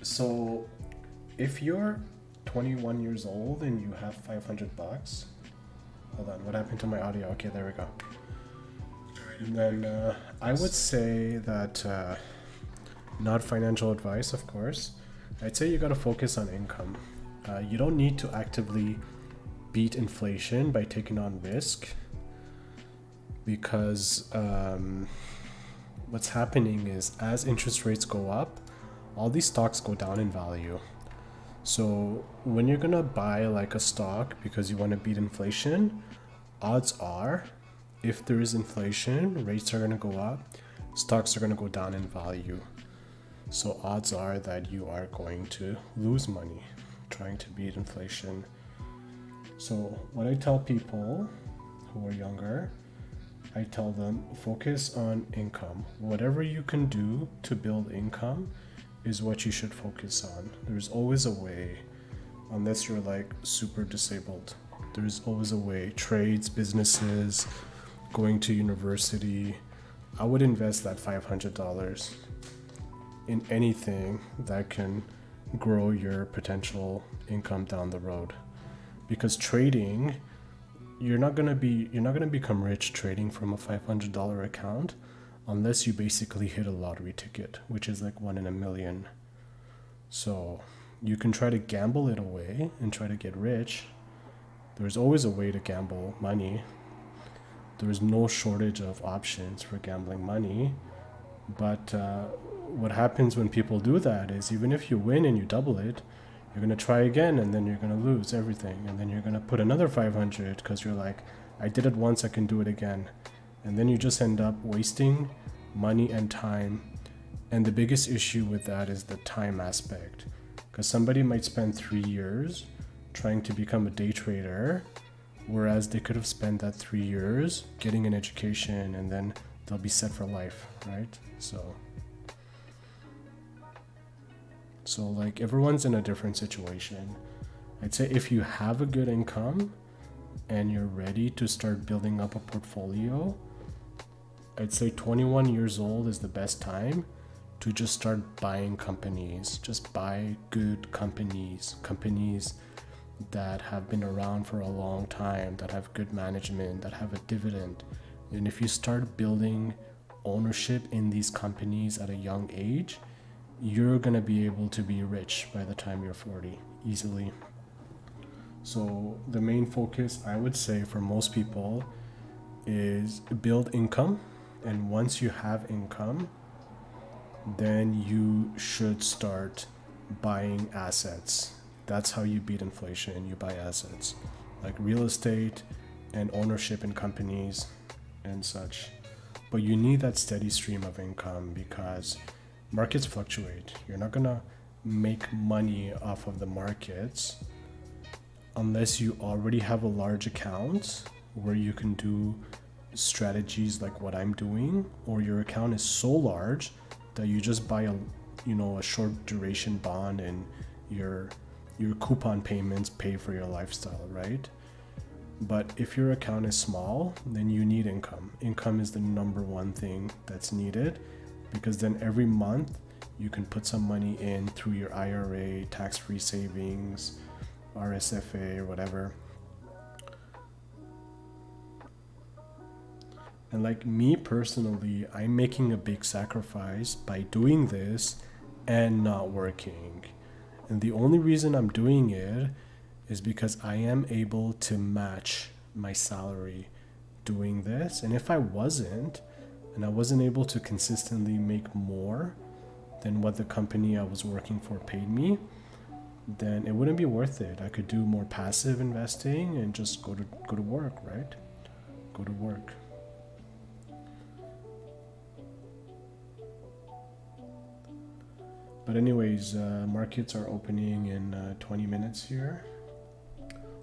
So if you're 21 years old and you have 500 bucks, hold on, what happened to my audio? Okay, there we go. And then I would say that, not financial advice, of course, I'd say you got to focus on income. You don't need to actively beat inflation by taking on risk, because what's happening is as interest rates go up, all these stocks go down in value. So when you're gonna buy like a stock because you want to beat inflation, odds are if there is inflation, rates are gonna go up, stocks are gonna go down in value. So odds are that you are going to lose money trying to beat inflation. So what I tell people who are younger, I tell them focus on income. Whatever you can do to build income is what you should focus on. There's always a way, unless you're like super disabled. There's always a way. Trades, businesses, going to university. I would invest that $500 in anything that can grow your potential income down the road. Because trading, you're not gonna become rich trading from a $500 account unless you basically hit a lottery ticket, which is like 1 in a million. So you can try to gamble it away and try to get rich. There's always a way to gamble money. There's no shortage of options for gambling money. But what happens when people do that is even if you win and you double it, you're going to try again and then you're going to lose everything. And then you're going to put another 500 because you're like, I did it once, I can do it again. And then you just end up wasting money and time. And the biggest issue with that is the time aspect. Because somebody might spend 3 years trying to become a day trader, whereas they could have spent that 3 years getting an education and then they'll be set for life, right? So like everyone's in a different situation. I'd say if you have a good income and you're ready to start building up a portfolio, I'd say 21 years old is the best time to just start buying companies. Just buy good companies that have been around for a long time, that have good management, that have a dividend. And if you start building ownership in these companies at a young age, you're gonna be able to be rich by the time you're 40 easily. So the main focus, I would say, for most people is build income. And once you have income, then you should start buying assets. That's how you beat inflation. You buy assets like real estate and ownership in companies and such. But you need that steady stream of income because markets fluctuate. You're not gonna make money off of the markets unless you already have a large account where you can do strategies like what I'm doing, or your account is so large that you just buy a short duration bond and your coupon payments pay for your lifestyle, right? But if your account is small, then you need income. Income is the number one thing that's needed, because then every month you can put some money in through your IRA, tax-free savings, RSFA, or whatever. And like me personally, I'm making a big sacrifice by doing this and not working. And the only reason I'm doing it is because I am able to match my salary doing this. And if I wasn't, and I wasn't able to consistently make more than what the company I was working for paid me, then it wouldn't be worth it. I could do more passive investing and just go to work, right? Go to work. But anyways, markets are opening in 20 minutes here.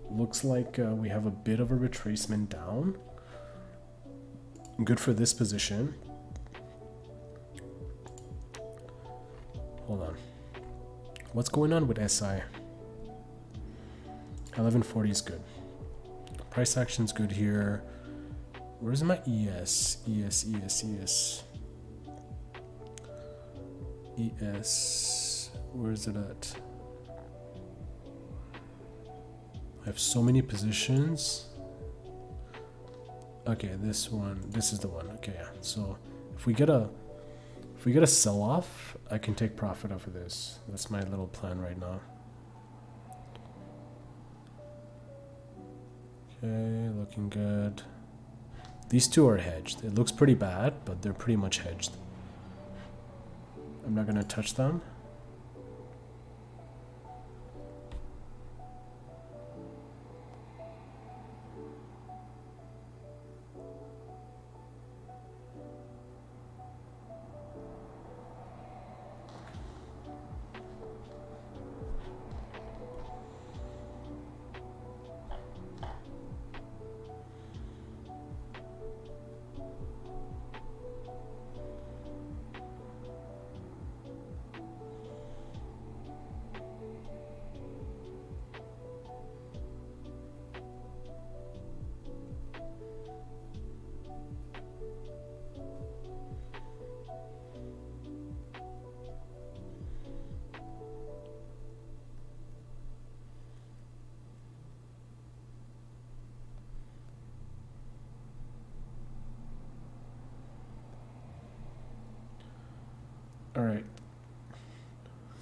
Looks like we have a bit of a retracement down. Good for this position. Hold on. What's going on with SI? 1140 is good. Price action's good here. Where's my ES? ES. ES, where is it at? I have so many positions. Okay, this is the one. Okay, yeah. So if we get a sell off, I can take profit off of this. That's my little plan right now. Okay, looking good. These two are hedged. It looks pretty bad, but they're pretty much hedged. I'm not gonna touch them. All right.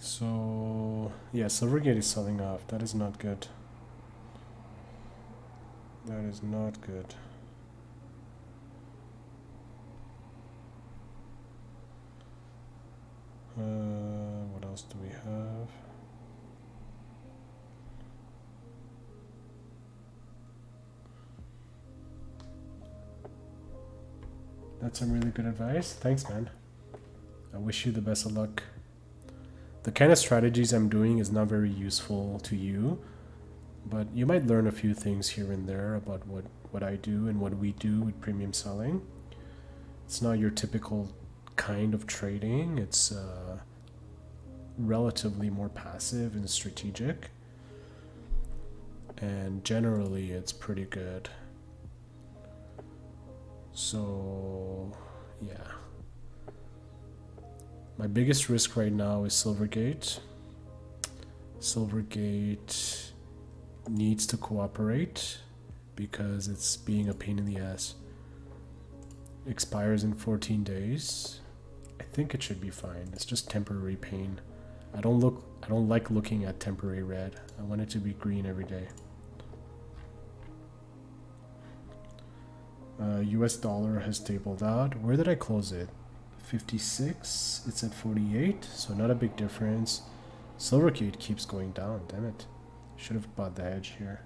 So yeah, Silvergate is selling off. That is not good. That is not good. What else do we have? That's some really good advice. Thanks, man. I wish you the best of luck. The kind of strategies I'm doing is not very useful to you, but you might learn a few things here and there about what I do and what we do with premium selling. It's not your typical kind of trading. It's relatively more passive and strategic. And generally, it's pretty good. So, yeah. My biggest risk right now is Silvergate. Silvergate needs to cooperate because it's being a pain in the ass. Expires in 14 days. I think it should be fine. It's just temporary pain. I don't like looking at temporary red. I want it to be green every day. US dollar has stabilized out. Where did I close it? 56. It's at 48, so not a big difference. Silvergate keeps going down. Damn it! Should have bought the edge here.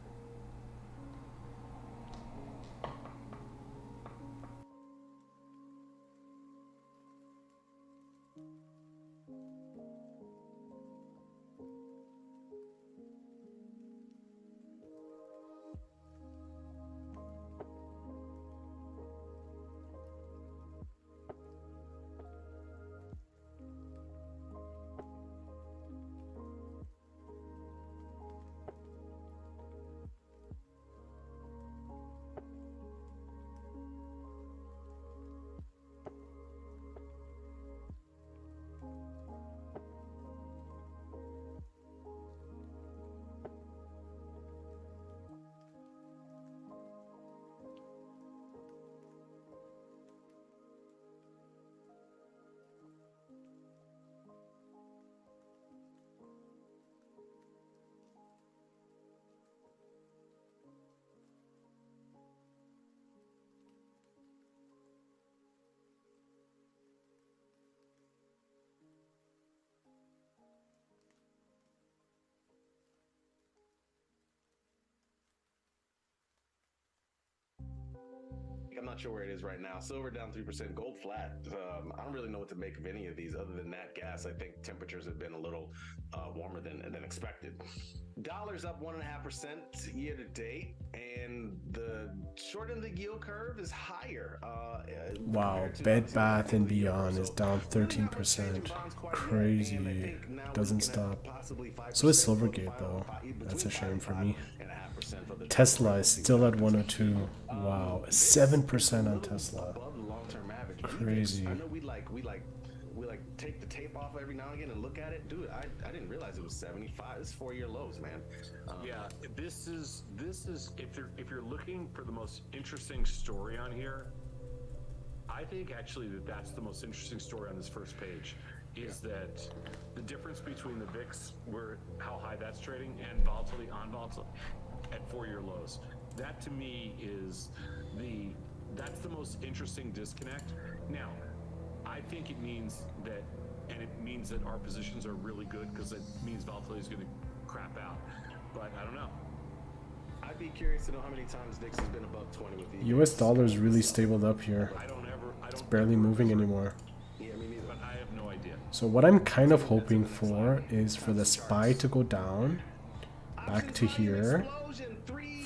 I'm not sure where it is right now. Silver down 3%, gold flat. I don't really know what to make of any of these other than nat gas. I think temperatures have been a little warmer than expected. Dollars up 1.5% year to date, and the short end of the yield curve is higher. Wow, Bed Bath and Beyond is down 13%. Crazy. Doesn't stop. So is Silvergate though. That's a shame for me. Tesla is still at 102. Wow, 7% on Tesla. Crazy. I know we like take the tape off every now and again and look at it, dude, I didn't realize it was 75. It's 4-year lows, man. Yeah, this is if you're looking for the most interesting story on here, I think actually that's the most interesting story on this first page, is that the difference between the VIX, where how high that's trading, and volatility on volatility at 4-year lows. That to me is that's the most interesting disconnect. Now, I think it means that, and it means that our positions are really good because it means volatility is going to crap out. But I don't know. I'd be curious to know how many times VIX has been above 20 with the US dollar's really stabled up here. It's barely moving anymore. Yeah, me neither. But I have no idea. So what I'm kind of hoping for is for the SPY to go down back to here,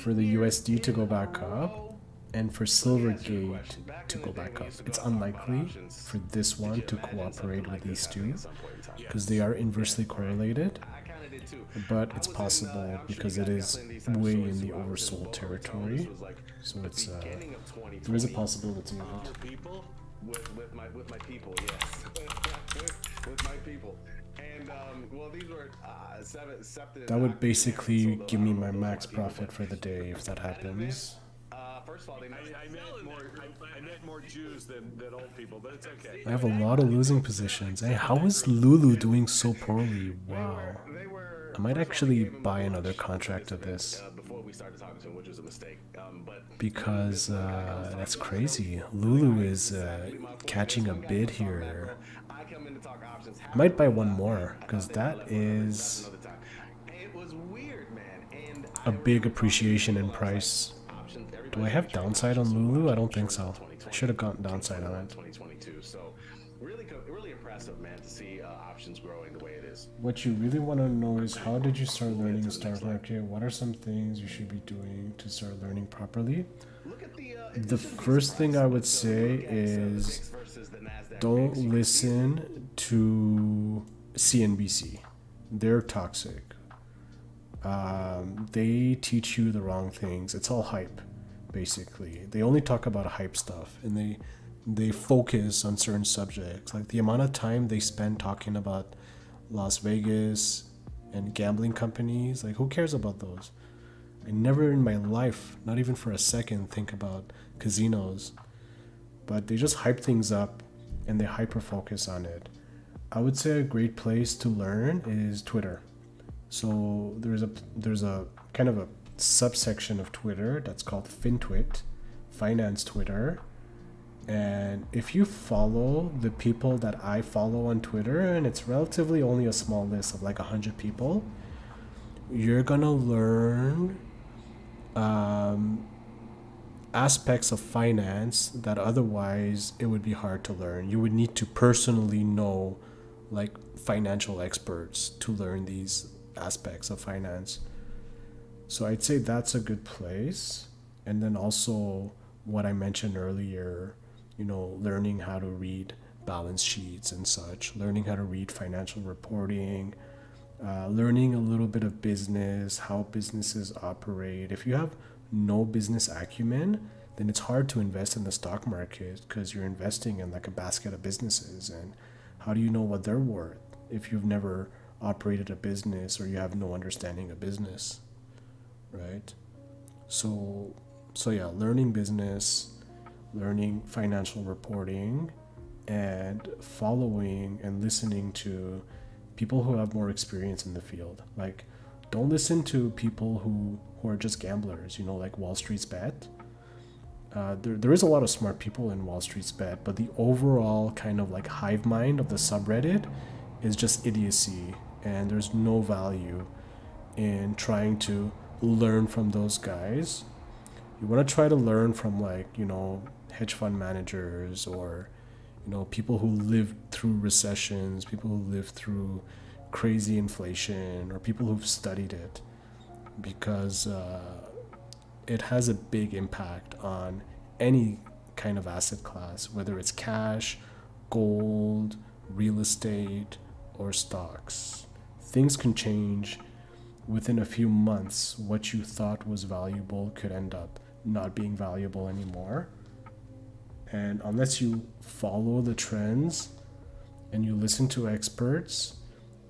for the USD to go back up, and for Silvergate to go back up. It's unlikely for this one to cooperate with these two because they are inversely correlated, but it's possible because it is way in the oversold territory. So it's there is a possibility of it. People with my people, yes. with my people. And well, these were That would basically give me my max profit for the day if that happens. First of all, I meant more Jews than old people, but it's okay. I have a lot of losing positions. Hey, how is Lulu doing so poorly? Wow. I might actually buy another contract of this. Before we started talking to him, which was a mistake. Because that's crazy. Lulu is catching a bid here. I might buy one more because that is a big appreciation in price. Do I have downside on Lulu? I don't think so. I should have gotten downside on it. 2022. So really impressive, man, to see options growing the way it is. What you really want to know is how did you start learning the stock market? What are some things you should be doing to start learning properly? The first thing I would say is don't listen to CNBC. They're toxic. They teach you the wrong things. It's all hype, basically. They only talk about hype stuff, and they focus on certain subjects. Like the amount of time they spend talking about Las Vegas and gambling companies. Like, who cares about those? I never in my life, not even for a second, think about casinos. But they just hype things up and they hyper focus on it. I would say a great place to learn is Twitter. So there's a kind of a subsection of Twitter that's called FinTwit, Finance Twitter. And if you follow the people that I follow on Twitter, and it's relatively only a small list of like 100 people, you're gonna learn aspects of finance that otherwise it would be hard to learn. You would need to personally know like financial experts to learn these aspects of finance. So I'd say that's a good place. And then also what I mentioned earlier, learning how to read balance sheets and such, learning how to read financial reporting, learning a little bit of business, how businesses operate. If you have no business acumen, then it's hard to invest in the stock market because you're investing in like a basket of businesses. And how do you know what they're worth if you've never operated a business or you have no understanding of business, right? So yeah, learning business, learning financial reporting, and following and listening to people who have more experience in the field. Like, don't listen to people who are just gamblers, like Wall Street's Bet. There is a lot of smart people in Wall Street's Bet, but the overall kind of like hive mind of the subreddit is just idiocy, and there's no value in trying to learn from those guys. You want to try to learn from hedge fund managers or people who lived through recessions, people who lived through crazy inflation, or people who've studied it, because it has a big impact on any kind of asset class, whether it's cash, gold, real estate, or stocks. Things can change within a few months. What you thought was valuable could end up not being valuable anymore. And unless you follow the trends and you listen to experts,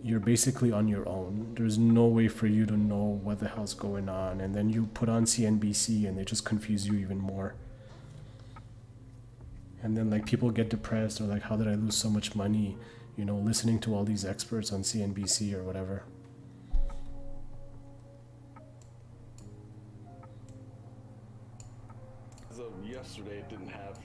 you're basically on your own. There's no way for you to know what the hell's going on. And then you put on CNBC and they just confuse you even more. And then like people get depressed or like, how did I lose so much money, you know, listening to all these experts on CNBC or whatever. As of yesterday, it didn't have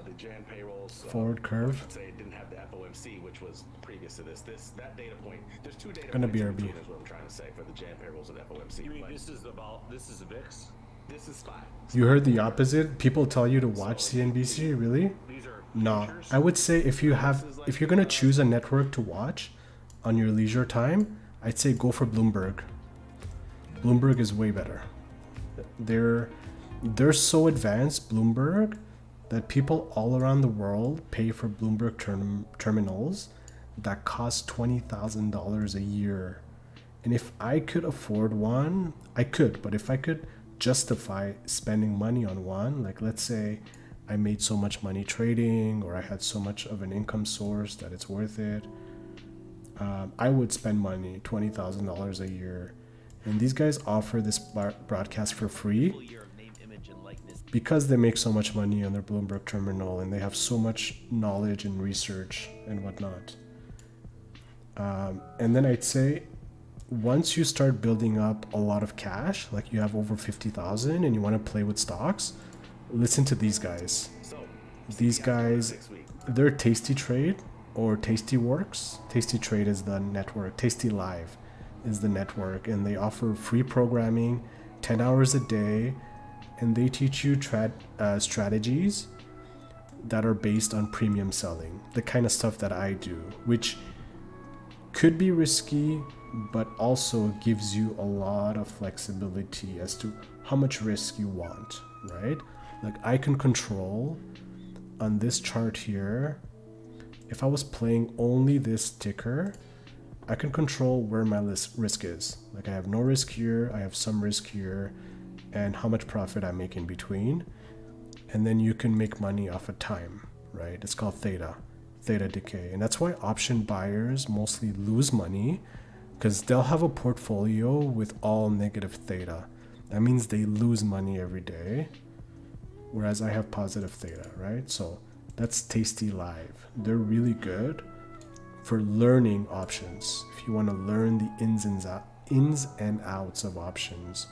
the Jan payrolls Forward curve. I should say it didn't have the FOMC, which was previous to that data point. There's two data Gonna points in BRB. between is what I'm trying to say for the Jan payrolls and FOMC. You mean But this is the VIX? this is SPY. You heard the opposite? People tell you to watch CNBC, really? These are No, futures? I would say if you're gonna choose a network to watch on your leisure time, I'd say go for Bloomberg. Bloomberg is way better. They're so advanced, Bloomberg, that people all around the world pay for Bloomberg terminals that cost $20,000 a year. And if I could afford one, I could, but if I could justify spending money on one, like let's say I made so much money trading or I had so much of an income source that it's worth it, I would spend money, $20,000 a year. And these guys offer this broadcast for free because they make so much money on their Bloomberg terminal and they have so much knowledge and research and whatnot. And then I'd say once you start building up a lot of cash, like you have over 50,000 and you want to play with stocks, listen to these guys. So These guys, next week. they're Tasty Trade or Tasty Works. Tasty Trade is the network. Tasty Live is the network, and they offer free programming, 10 hours a day, and they teach you strategies that are based on premium selling, the kind of stuff that I do, which could be risky, but also gives you a lot of flexibility as to how much risk you want, right? Like I can control on this chart here, if I was playing only this ticker, I can control where my risk is. Like I have no risk here, I have some risk here, and how much profit I make in between. And then you can make money off of time, right? It's called theta decay. And that's why option buyers mostly lose money, because they'll have a portfolio with all negative theta. That means they lose money every day, whereas I have positive theta, right? So that's Tasty Live. They're really good for learning options. If you want to learn the ins and outs of options,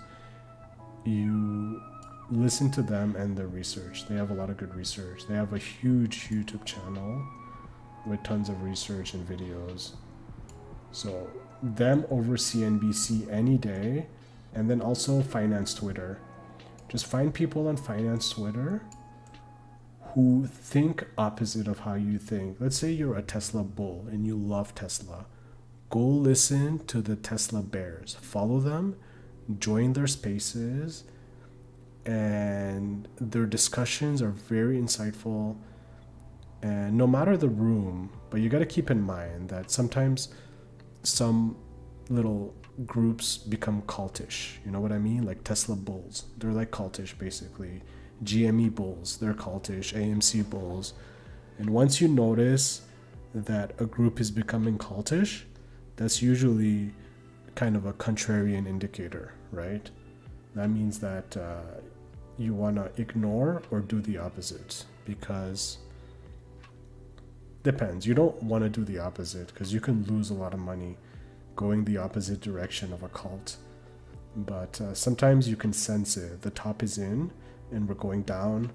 you listen to them and their research. They have a lot of good research. They have a huge YouTube channel with tons of research and videos. So them over CNBC any day. And then also finance Twitter. Just find people on finance Twitter who think opposite of how you think. Let's say you're a Tesla bull and you love Tesla. Go listen to the Tesla bears. Follow them, join their spaces, and their discussions are very insightful. And no matter the room, but you got to keep in mind that sometimes some little groups become cultish. You know what I mean? Like Tesla bulls. They're like cultish basically. GME bulls, they're cultish. AMC bulls. And once you notice that a group is becoming cultish, that's usually kind of a contrarian indicator, right? That means that you want to ignore or do the opposite, because depends. You don't want to do the opposite because you can lose a lot of money going the opposite direction of a cult. But sometimes you can sense it. The top is in and we're going down,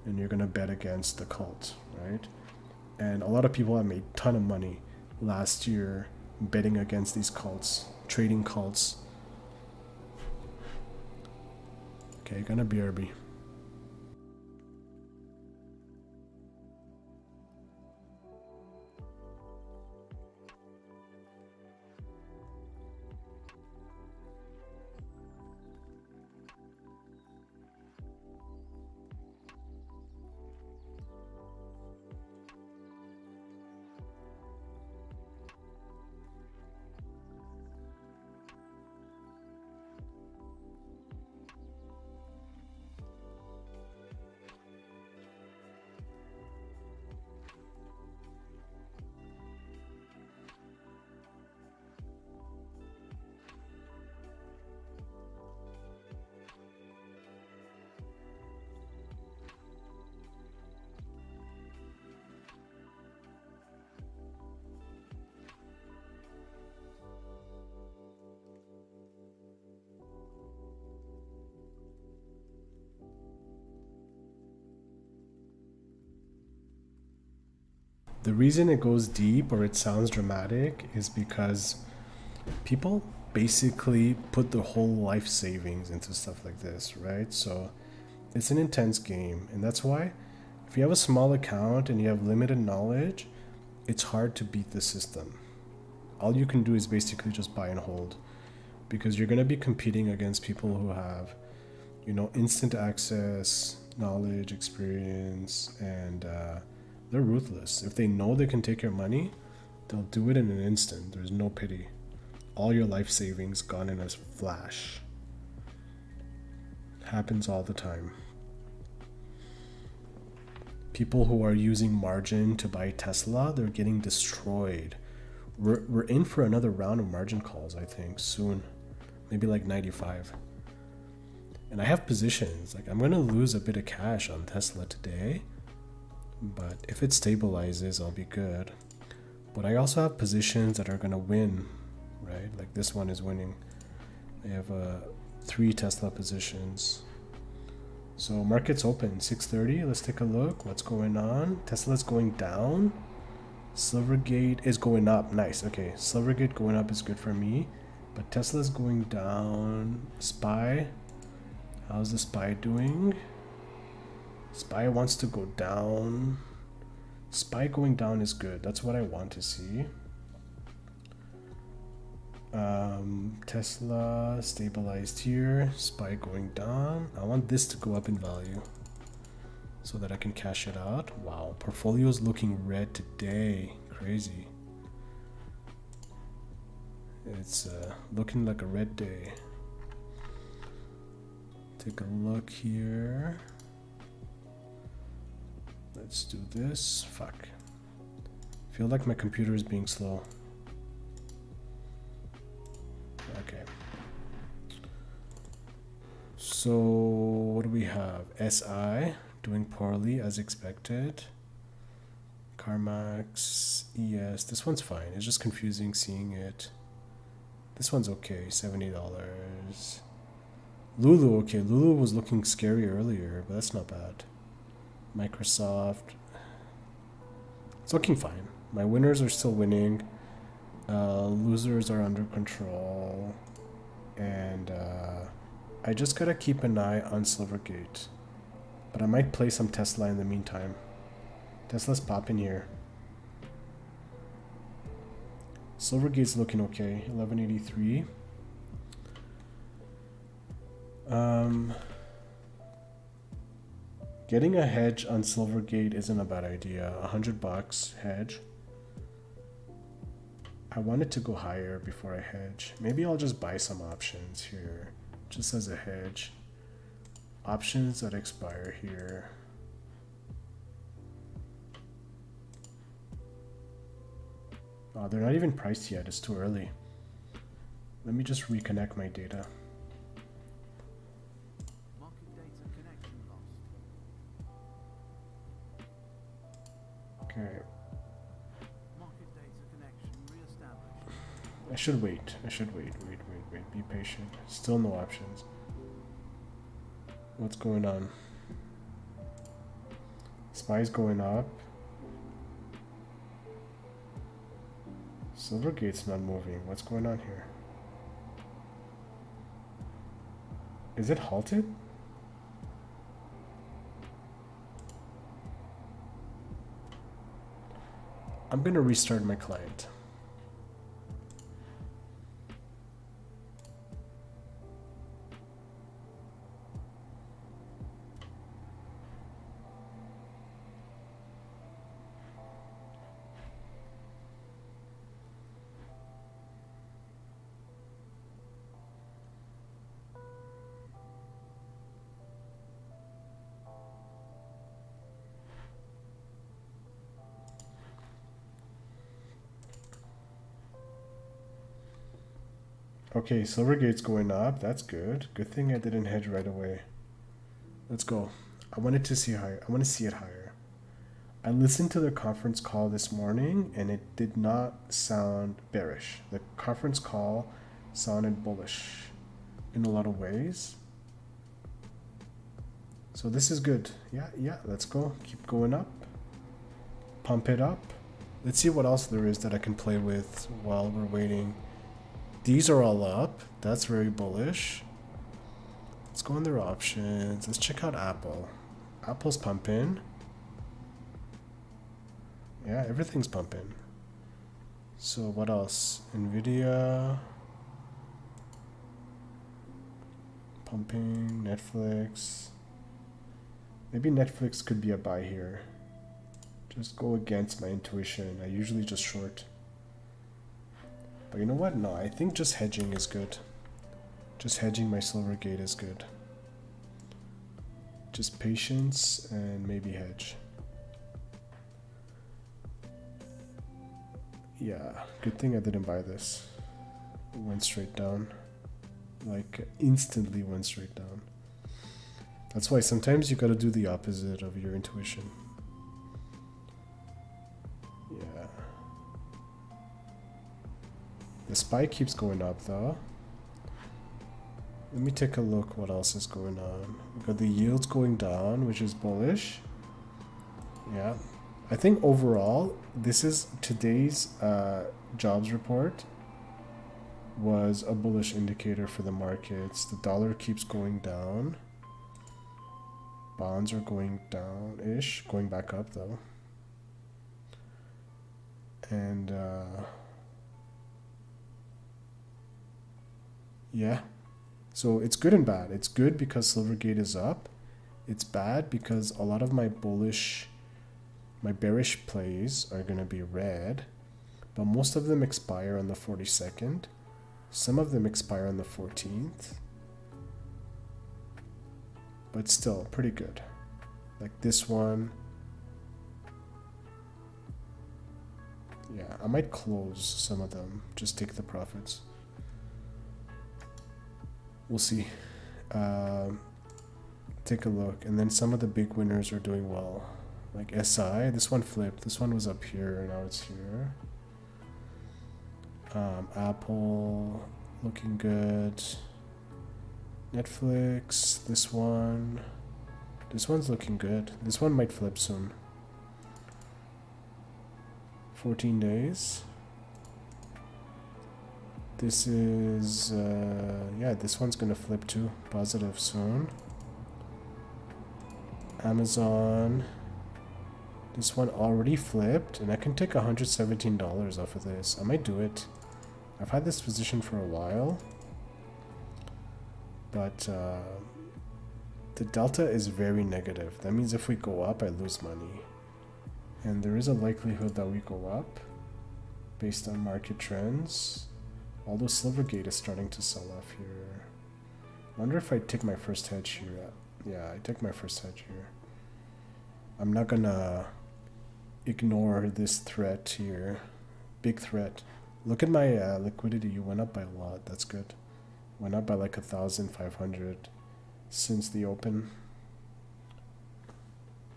and you're going to bet against the cult, right? And a lot of people have made a ton of money last year betting against these cults, trading cults. Okay, gonna BRB. The reason it goes deep or it sounds dramatic is because people basically put their whole life savings into stuff like this, right? So it's an intense game, and that's why if you have a small account and you have limited knowledge, it's hard to beat the system. All you can do is basically just buy and hold, because you're going to be competing against people who have, you know, instant access, knowledge, experience, and they're ruthless. If they know they can take your money, they'll do it in an instant. There's no pity. All your life savings gone in a flash. Happens all the time. People who are using margin to buy Tesla, they're getting destroyed. We're in for another round of margin calls, I think, soon. Maybe like 95. And I have positions. Like, I'm gonna lose a bit of cash on Tesla today, but if it stabilizes, I'll be good. But I also have positions that are gonna win, right? Like this one is winning. I have 3 Tesla positions. So market's open, 6:30. Let's take a look. What's going on? Tesla's going down. Silvergate is going up. Nice. Okay, Silvergate going up is good for me. But Tesla's going down. SPY. How's the SPY doing? SPY wants to go down. SPY going down is good. That's what I want to see. Tesla stabilized here. SPY going down. I want this to go up in value so that I can cash it out. Wow, portfolio's looking red today. Crazy. It's looking like a red day. Take a look here. Let's do this. Fuck. Feel like my computer is being slow. Okay. So what do we have? SI doing poorly as expected. CarMax, ES. This one's fine. It's just confusing seeing it. This one's okay. $70. Lulu, okay. Lulu was looking scary earlier, but that's not bad. Microsoft. It's looking fine. My winners are still winning. Losers are under control. And I just gotta keep an eye on Silvergate. But I might play some Tesla in the meantime. Tesla's popping here. Silvergate's looking okay. 1183. Getting a hedge on Silvergate isn't a bad idea. $100 hedge. I want it to go higher before I hedge. Maybe I'll just buy some options here, just as a hedge. Options that expire here. Oh, they're not even priced yet. It's too early. Let me just reconnect my data. Okay. I should wait. Wait. Be patient. Still no options. What's going on? SPY's going up. Silvergate's not moving. What's going on here? Is it halted? I'm gonna restart my client. Okay, Silvergate's going up. That's good. Good thing I didn't hedge right away. Let's go. I wanted to see higher. I want to see it higher. I listened to the conference call this morning and it did not sound bearish. The conference call sounded bullish in a lot of ways. So this is good. Yeah, let's go. Keep going up. Pump it up. Let's see what else there is that I can play with while we're waiting. These are all up. That's very bullish. Let's go on their options. Let's check out Apple. Apple's pumping. Yeah, everything's pumping. So what else? Nvidia. Pumping. Netflix. Maybe Netflix could be a buy here. Just go against my intuition. I usually just short. But you know what? No, I think just hedging is good. Just hedging my Silvergate is good. Just patience and maybe hedge. Yeah, good thing I didn't buy this. It went straight down. Like, instantly went straight down. That's why sometimes you gotta do the opposite of your intuition. Yeah. The SPY keeps going up though. Let me take a look what else is going on. We've got the yields going down, which is bullish. Yeah. I think overall, this is today's jobs report was a bullish indicator for the markets. The dollar keeps going down. Bonds are going down-ish, going back up though. And yeah. So it's good and bad. It's good because Silvergate is up. It's bad because a lot of my bearish plays are going to be red, but most of them expire on the 42nd. Some of them expire on the 14th. But still, pretty good. Like this one. Yeah, I might close some of them. Just take the profits. We'll see. Take a look. And then some of the big winners are doing well. Like SI, this one flipped. This one was up here, now it's here. Apple, looking good. Netflix, this one. This one's looking good. This one might flip soon. 14 days. This is, yeah, this one's gonna flip too. Positive soon. Amazon. This one already flipped, and I can take $117 off of this. I might do it. I've had this position for a while. But the delta is very negative. That means if we go up, I lose money. And there is a likelihood that we go up based on market trends. Although Silvergate is starting to sell off here. I wonder if I take my first hedge here. Yeah, I take my first hedge here. I'm not gonna ignore this threat here. Big threat. Look at my liquidity. You went up by a lot. That's good. Went up by like 1,500 since the open.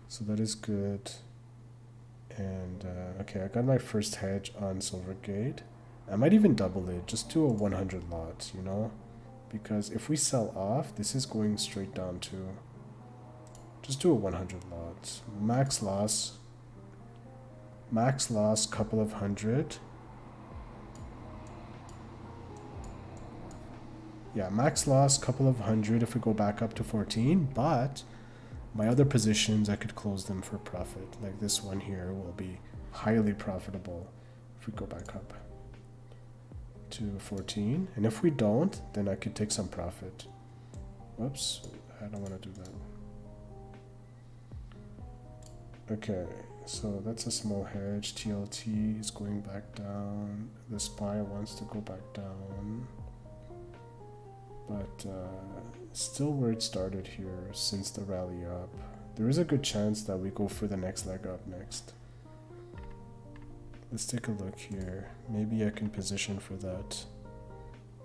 So that is good. And okay, I got my first hedge on Silvergate. I might even double it. Just do a 100 lot, you know? Because if we sell off, this is going straight down too. Just do a 100 lot. Max loss, couple of hundred. Yeah, max loss, couple of hundred if we go back up to 14, but my other positions, I could close them for profit. Like this one here will be highly profitable if we go back up to 14. And if we don't, then I could take some profit. Whoops, I don't want to do that. Okay, so that's a small hedge. TLT is going back down. The SPY wants to go back down. But still where it started here since the rally up. There is a good chance that we go for the next leg up next. Let's take a look here. Maybe I can position for that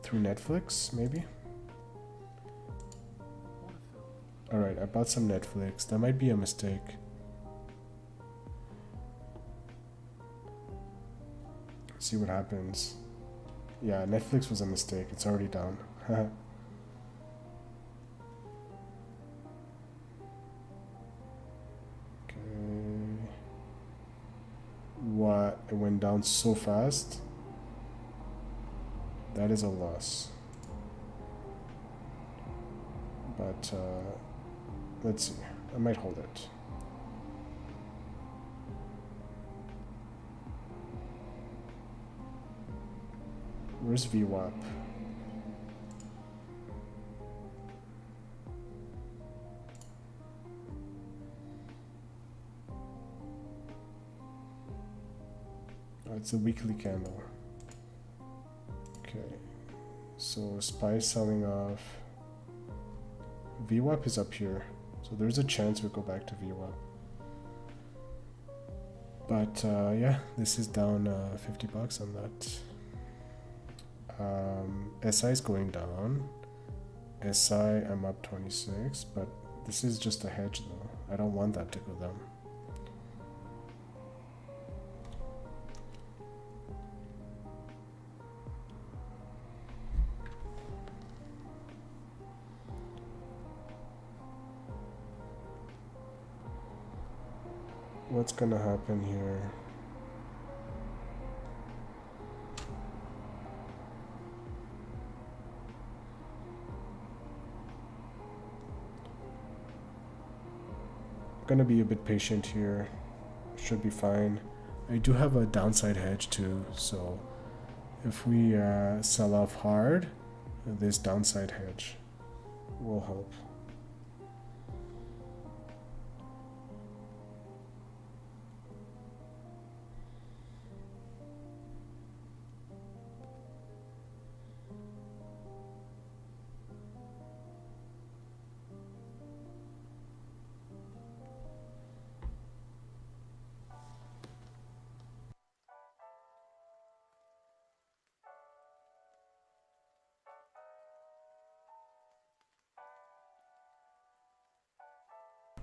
through Netflix, maybe? Alright, I bought some Netflix. That might be a mistake. See what happens. Yeah, Netflix was a mistake. It's already down. What? It going down so fast. That is a loss. But let's see. I might hold it. Where's VWAP? Oh, it's a weekly candle. Okay, so SPY selling off. VWAP is up here, so there's a chance we go back to VWAP. But yeah, this is down 50 bucks on that. SI is going down. SI, I'm up 26, but this is just a hedge though. I don't want that to go down. What's gonna happen here? Gonna be a bit patient here. Should be fine. I do have a downside hedge too, so if we sell off hard, this downside hedge will help.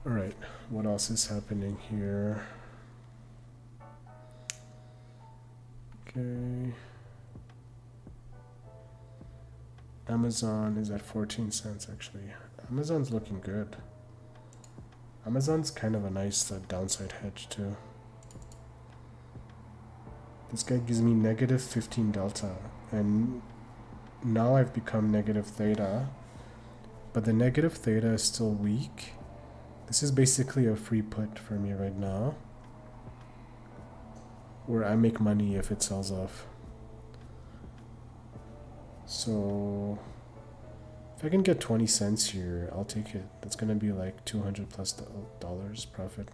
Alright, what else is happening here? Okay. Amazon is at 14 cents actually. Amazon's looking good. Amazon's kind of a nice downside hedge too. This guy gives me negative 15 delta, and now I've become negative theta, but the negative theta is still weak. This is basically a free put for me right now, where I make money if it sells off. So if I can get 20 cents here, I'll take it. That's gonna be like $200 plus profit.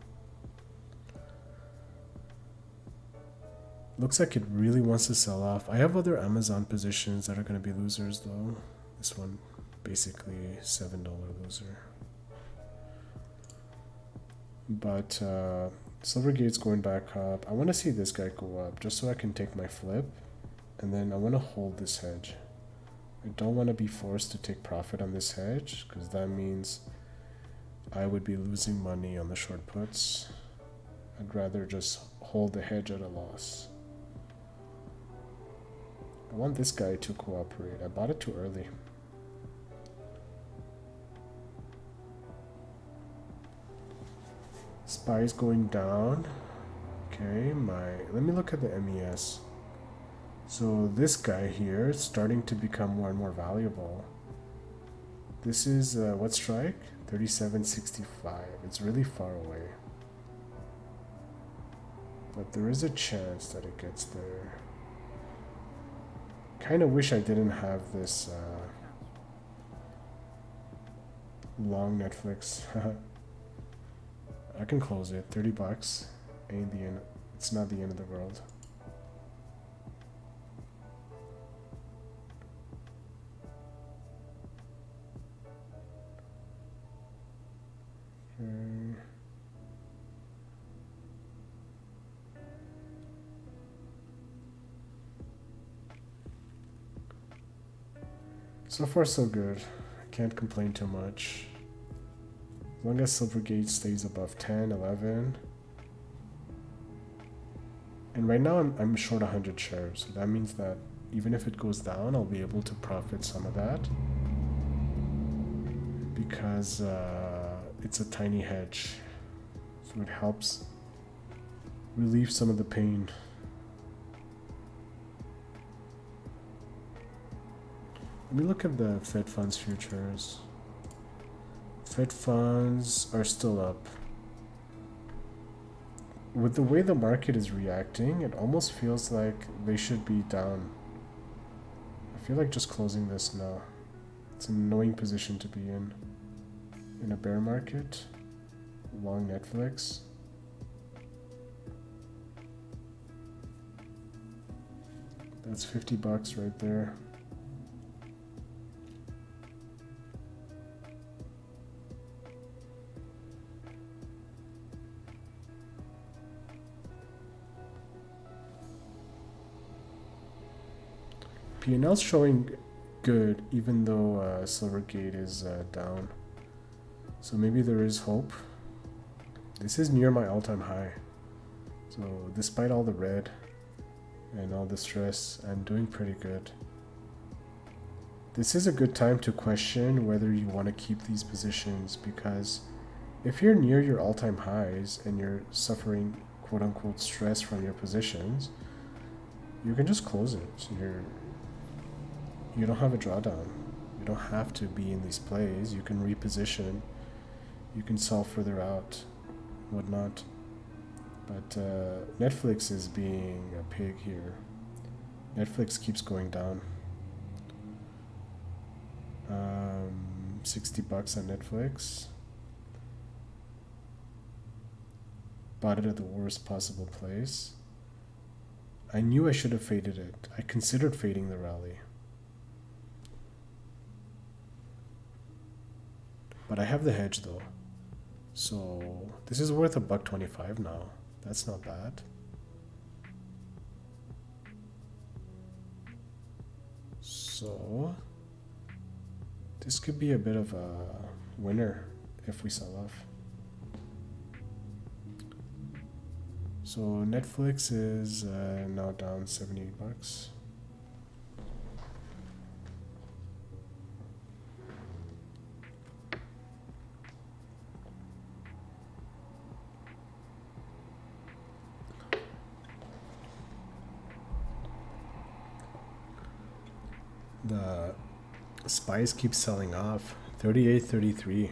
Looks like it really wants to sell off. I have other Amazon positions that are gonna be losers though. This one, basically $7 loser. But Silvergate's going back up. I want to see this guy go up just so I can take my flip, and then I want to hold this hedge. I don't want to be forced to take profit on this hedge because that means I would be losing money on the short puts. I'd rather just hold the hedge at a loss. I want this guy to cooperate. I bought it too early. SPY is going down. Okay, let me look at the MES. So this guy here is starting to become more and more valuable. This is what strike? 37.65. It's really far away. But there is a chance that it gets there. Kind of wish I didn't have this long Netflix. I can close it. 30 bucks. Ain't the end. It's not the end of the world. Okay. So far so good. I can't complain too much. As long as Silvergate stays above 10, 11. And right now I'm short 100 shares. So that means that even if it goes down, I'll be able to profit some of that. Because it's a tiny hedge. So it helps relieve some of the pain. Let me look at the Fed funds futures. Fed funds are still up. With the way the market is reacting, it almost feels like they should be down. I feel like just closing this now. It's an annoying position to be in a bear market. Long Netflix. That's $50 right there. P&L's showing good, even though Silvergate is down. So maybe there is hope. This is near my all-time high. So despite all the red and all the stress, I'm doing pretty good. This is a good time to question whether you want to keep these positions, because if you're near your all-time highs and you're suffering quote-unquote stress from your positions, you can just close it. You don't have a drawdown. You don't have to be in these plays. You can reposition. You can sell further out, whatnot. But Netflix is being a pig here. Netflix keeps going down. $60 on Netflix. Bought it at the worst possible place. I knew I should have faded it. I considered fading the rally. But I have the hedge though. So this is worth $1.25 now. That's not bad. So this could be a bit of a winner if we sell off. So Netflix is now down $78. The spies keep selling off. 38.33.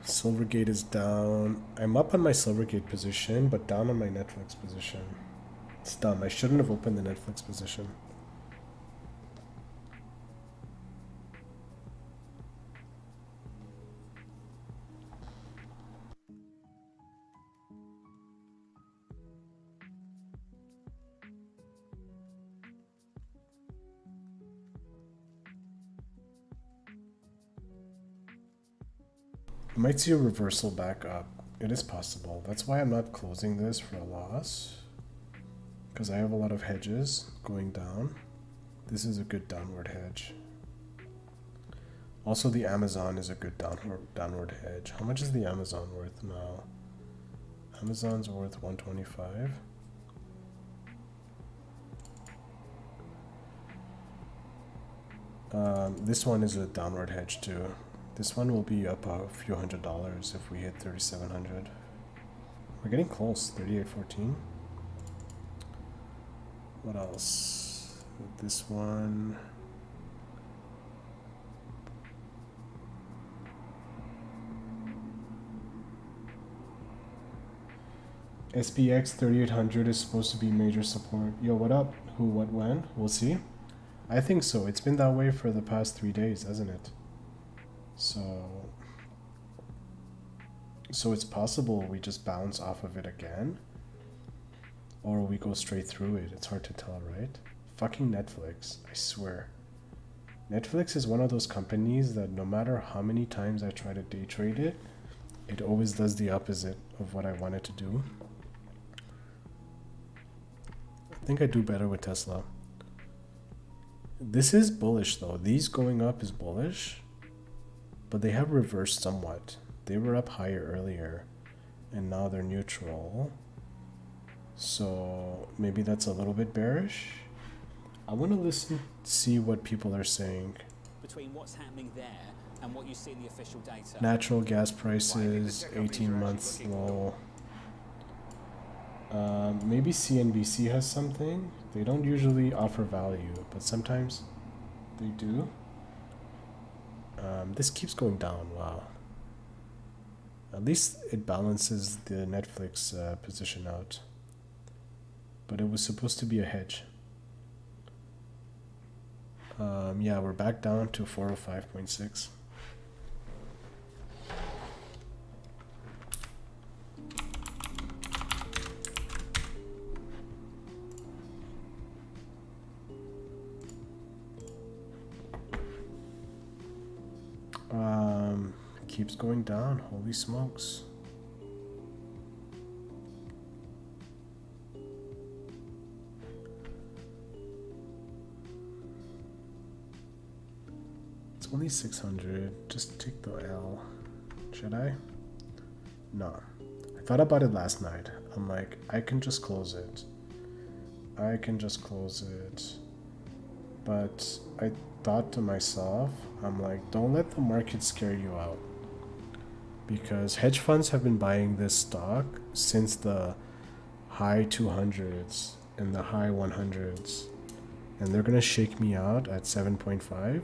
Silvergate is down. I'm up on my Silvergate position, but down on my Netflix position. It's dumb. I shouldn't have opened the Netflix position. I might see a reversal back up. It is possible. That's why I'm not closing this for a loss, because I have a lot of hedges going down. This is a good downward hedge. Also, the Amazon is a good downward hedge. How much is the Amazon worth now? Amazon's worth 125. This one is a downward hedge too. This one will be up a few $100s if we hit 3,700. We're getting close. 38.14. What else? This one. SPX 3800 is supposed to be major support. Yo, what up? Who, what, when? We'll see. I think so. It's been that way for the past 3 days, hasn't it? So it's possible we just bounce off of it again, or we go straight through it. It's hard to tell, right? Fucking Netflix, I swear. Netflix is one of those companies that no matter how many times I try to day trade it, it always does the opposite of what I want it to do. I think I do better with Tesla. This is bullish though. These going up is bullish. But they have reversed somewhat. They were up higher earlier, and now they're neutral. So maybe that's a little bit bearish. I want to see what people are saying. Between what's happening there and what you see in the official data. Natural gas prices, 18 months low. Maybe CNBC has something. They don't usually offer value, but sometimes they do. This keeps going down. Wow. At least it balances the Netflix position out. But it was supposed to be a hedge. Yeah, we're back down to 405.6. Keeps going down. Holy smokes. It's only 600. Just take the L. Should I? No. I thought about it last night. I'm like, I can just close it. I can just close it. But I thought to myself, I'm like, don't let the market scare you out. Because hedge funds have been buying this stock since the high 200s and the high 100s. And they're going to shake me out at 7.5.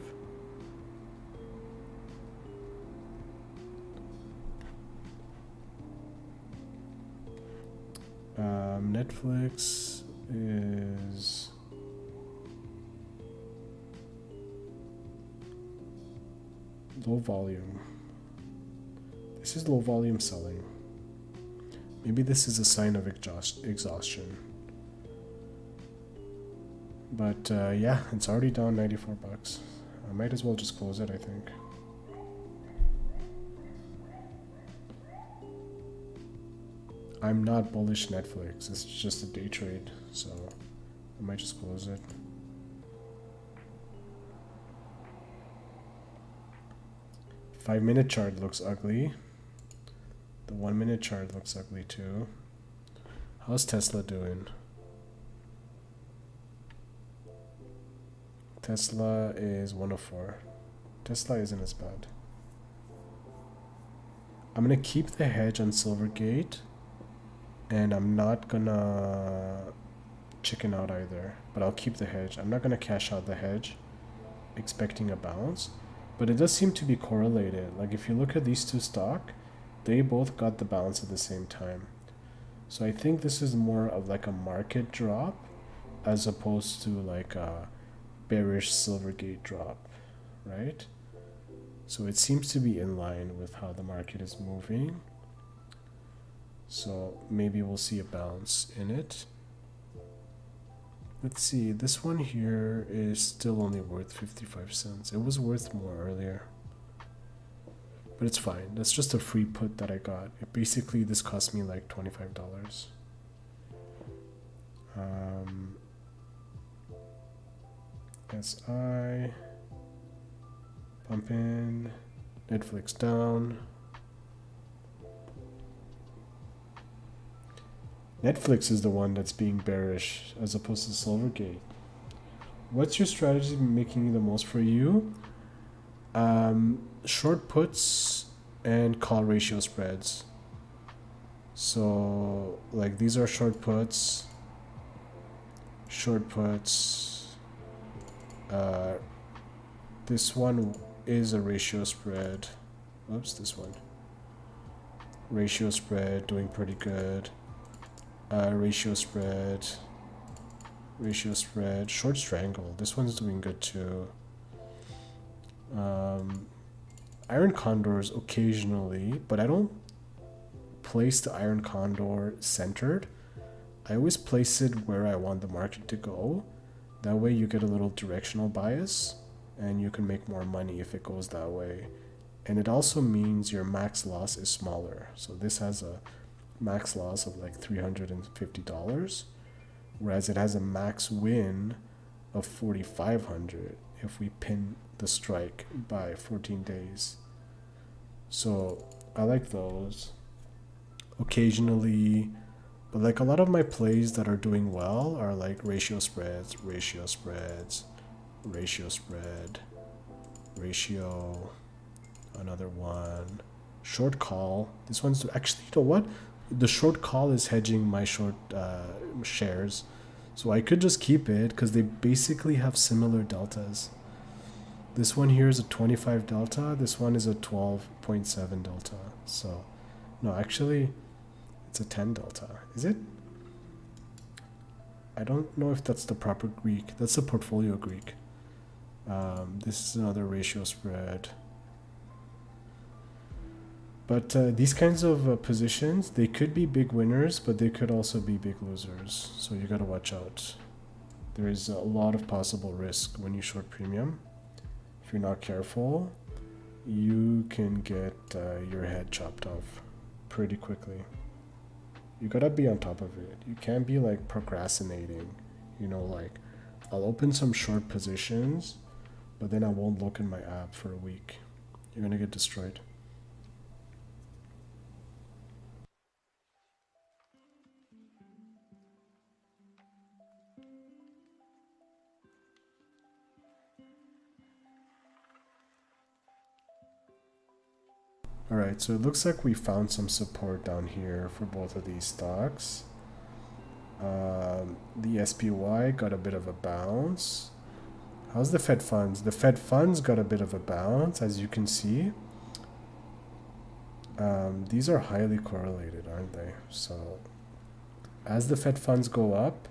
Netflix is... low volume. This is low volume selling. Maybe this is a sign of exhaustion. But yeah, it's already down 94 bucks. I might as well just close it, I think. I'm not bullish Netflix. It's just a day trade, so I might just close it. Five-minute chart looks ugly. The 1 minute chart looks ugly too. How's Tesla doing? Tesla is 104. Tesla isn't as bad. I'm gonna keep the hedge on Silvergate, and I'm not gonna chicken out either, but I'll keep the hedge. I'm not gonna cash out the hedge expecting a bounce, but it does seem to be correlated. Like if you look at these two stock, they both got the bounce at the same time. So I think this is more of like a market drop as opposed to like a bearish Silvergate drop, right? So it seems to be in line with how the market is moving. So maybe we'll see a bounce in it. Let's see, this one here is still only worth 55 cents. It was worth more earlier. But it's fine. That's just a free put that I got. Basically, this cost me like $25. SI. Pump in. Netflix down. Netflix is the one that's being bearish as opposed to Silvergate. What's your strategy making the most for you? Short puts and call ratio spreads. So like these are short puts. This one is a ratio spread. Oops, this one. Ratio spread doing pretty good. Ratio spread, short strangle. This one's doing good too. Iron condors occasionally, but I don't place the iron condor centered. I always place it where I want the market to go. That way you get a little directional bias and you can make more money if it goes that way. And it also means your max loss is smaller. So this has a max loss of like $350, whereas it has a max win of $4,500 if we pin the strike by 14 days. So I like those occasionally, but like a lot of my plays that are doing well are like ratio spreads, another one, short call. This one's actually, you know what? the short call is hedging my short shares. So I could just keep it because they basically have similar deltas. This one here is a 25 delta. This one is a 12.7 delta. So, no, actually, it's a 10 delta. Is it? I don't know if that's the proper Greek. That's the portfolio Greek. This is another ratio spread. But these kinds of positions, they could be big winners, but they could also be big losers. So you gotta watch out. There is a lot of possible risk when you short premium. If you're not careful, you can get your head chopped off pretty quickly. You gotta be on top of it. You can't be like procrastinating. You know, like I'll open some short positions, but then I won't look in my app for a week. You're gonna get destroyed. Alright, so it looks like we found some support down here for both of these stocks. The SPY got a bit of a bounce. How's the Fed funds? The Fed funds got a bit of a bounce, as you can see. These are highly correlated, aren't they? So as the Fed funds go up,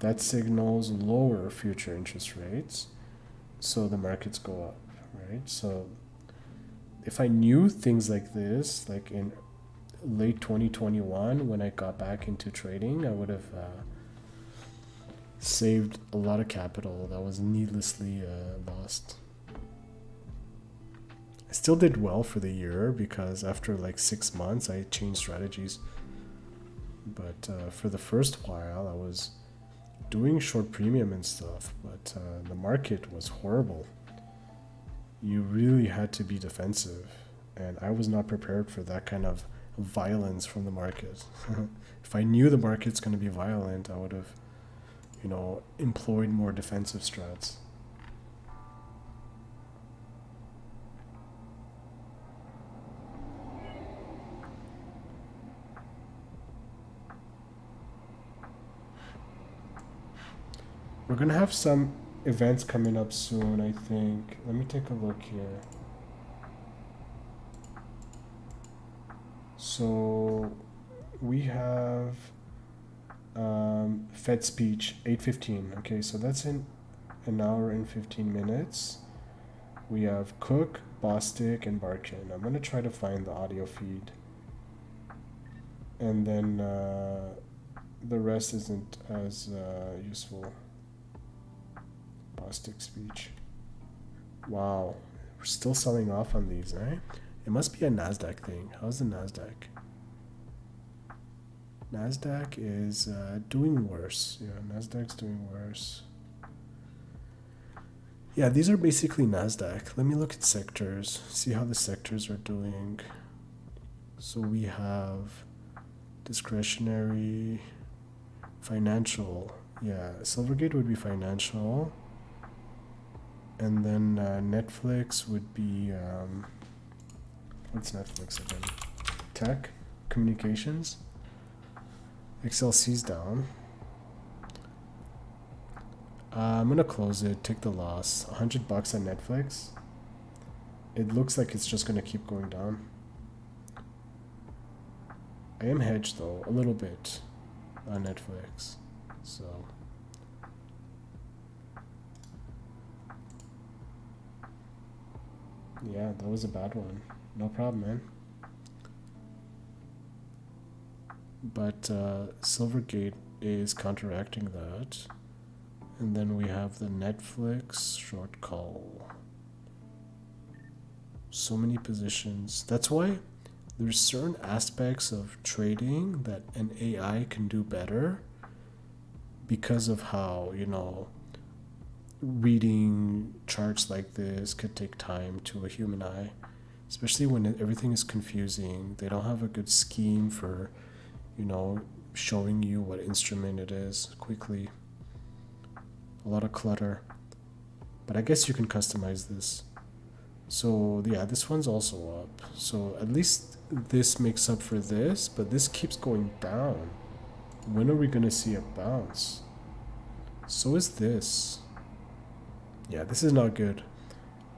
that signals lower future interest rates. So the markets go up, right? So if I knew things like this, like in late 2021, when I got back into trading, I would have saved a lot of capital that was needlessly lost. I still did well for the year because after like 6 months, I changed strategies. But for the first while, I was doing short premium and stuff, but the market was horrible. You really had to be defensive, and I was not prepared for that kind of violence from the market. If I knew the market's going to be violent, I would have, you know, employed more defensive strats. We're going to have some events coming up soon, I think. Let me take a look here. So we have Fed speech 8:15. Okay, so that's in an hour and 15 minutes. We have Cook, Bostic, and Barkin. I'm gonna try to find the audio feed, and then the rest isn't as useful. Bostic speech. Wow, we're still selling off on these, right? It must be a NASDAQ thing. How's the NASDAQ? NASDAQ is doing worse. Yeah, NASDAQ's doing worse. Yeah, these are basically NASDAQ. Let me look at sectors, see how the sectors are doing. So we have discretionary, financial. Yeah, Silvergate would be financial. And then Netflix would be, what's Netflix again? Tech, communications. XLC's down. I'm gonna close it, take the loss. $100 on Netflix. It looks like it's just gonna keep going down. I am hedged though, a little bit on Netflix. So yeah, that was a bad one. No problem, man. But Silvergate is counteracting that. And then we have the Netflix short call. So many positions. That's why there's certain aspects of trading that an AI can do better because of how, you know, reading charts like this could take time to a human eye, especially when everything is confusing. They don't have a good scheme for, you know, showing you what instrument it is quickly. A lot of clutter. But I guess you can customize this. So yeah, this one's also up. So at least this makes up for this, but this keeps going down. When are we gonna see a bounce? So is this. Yeah, this is not good.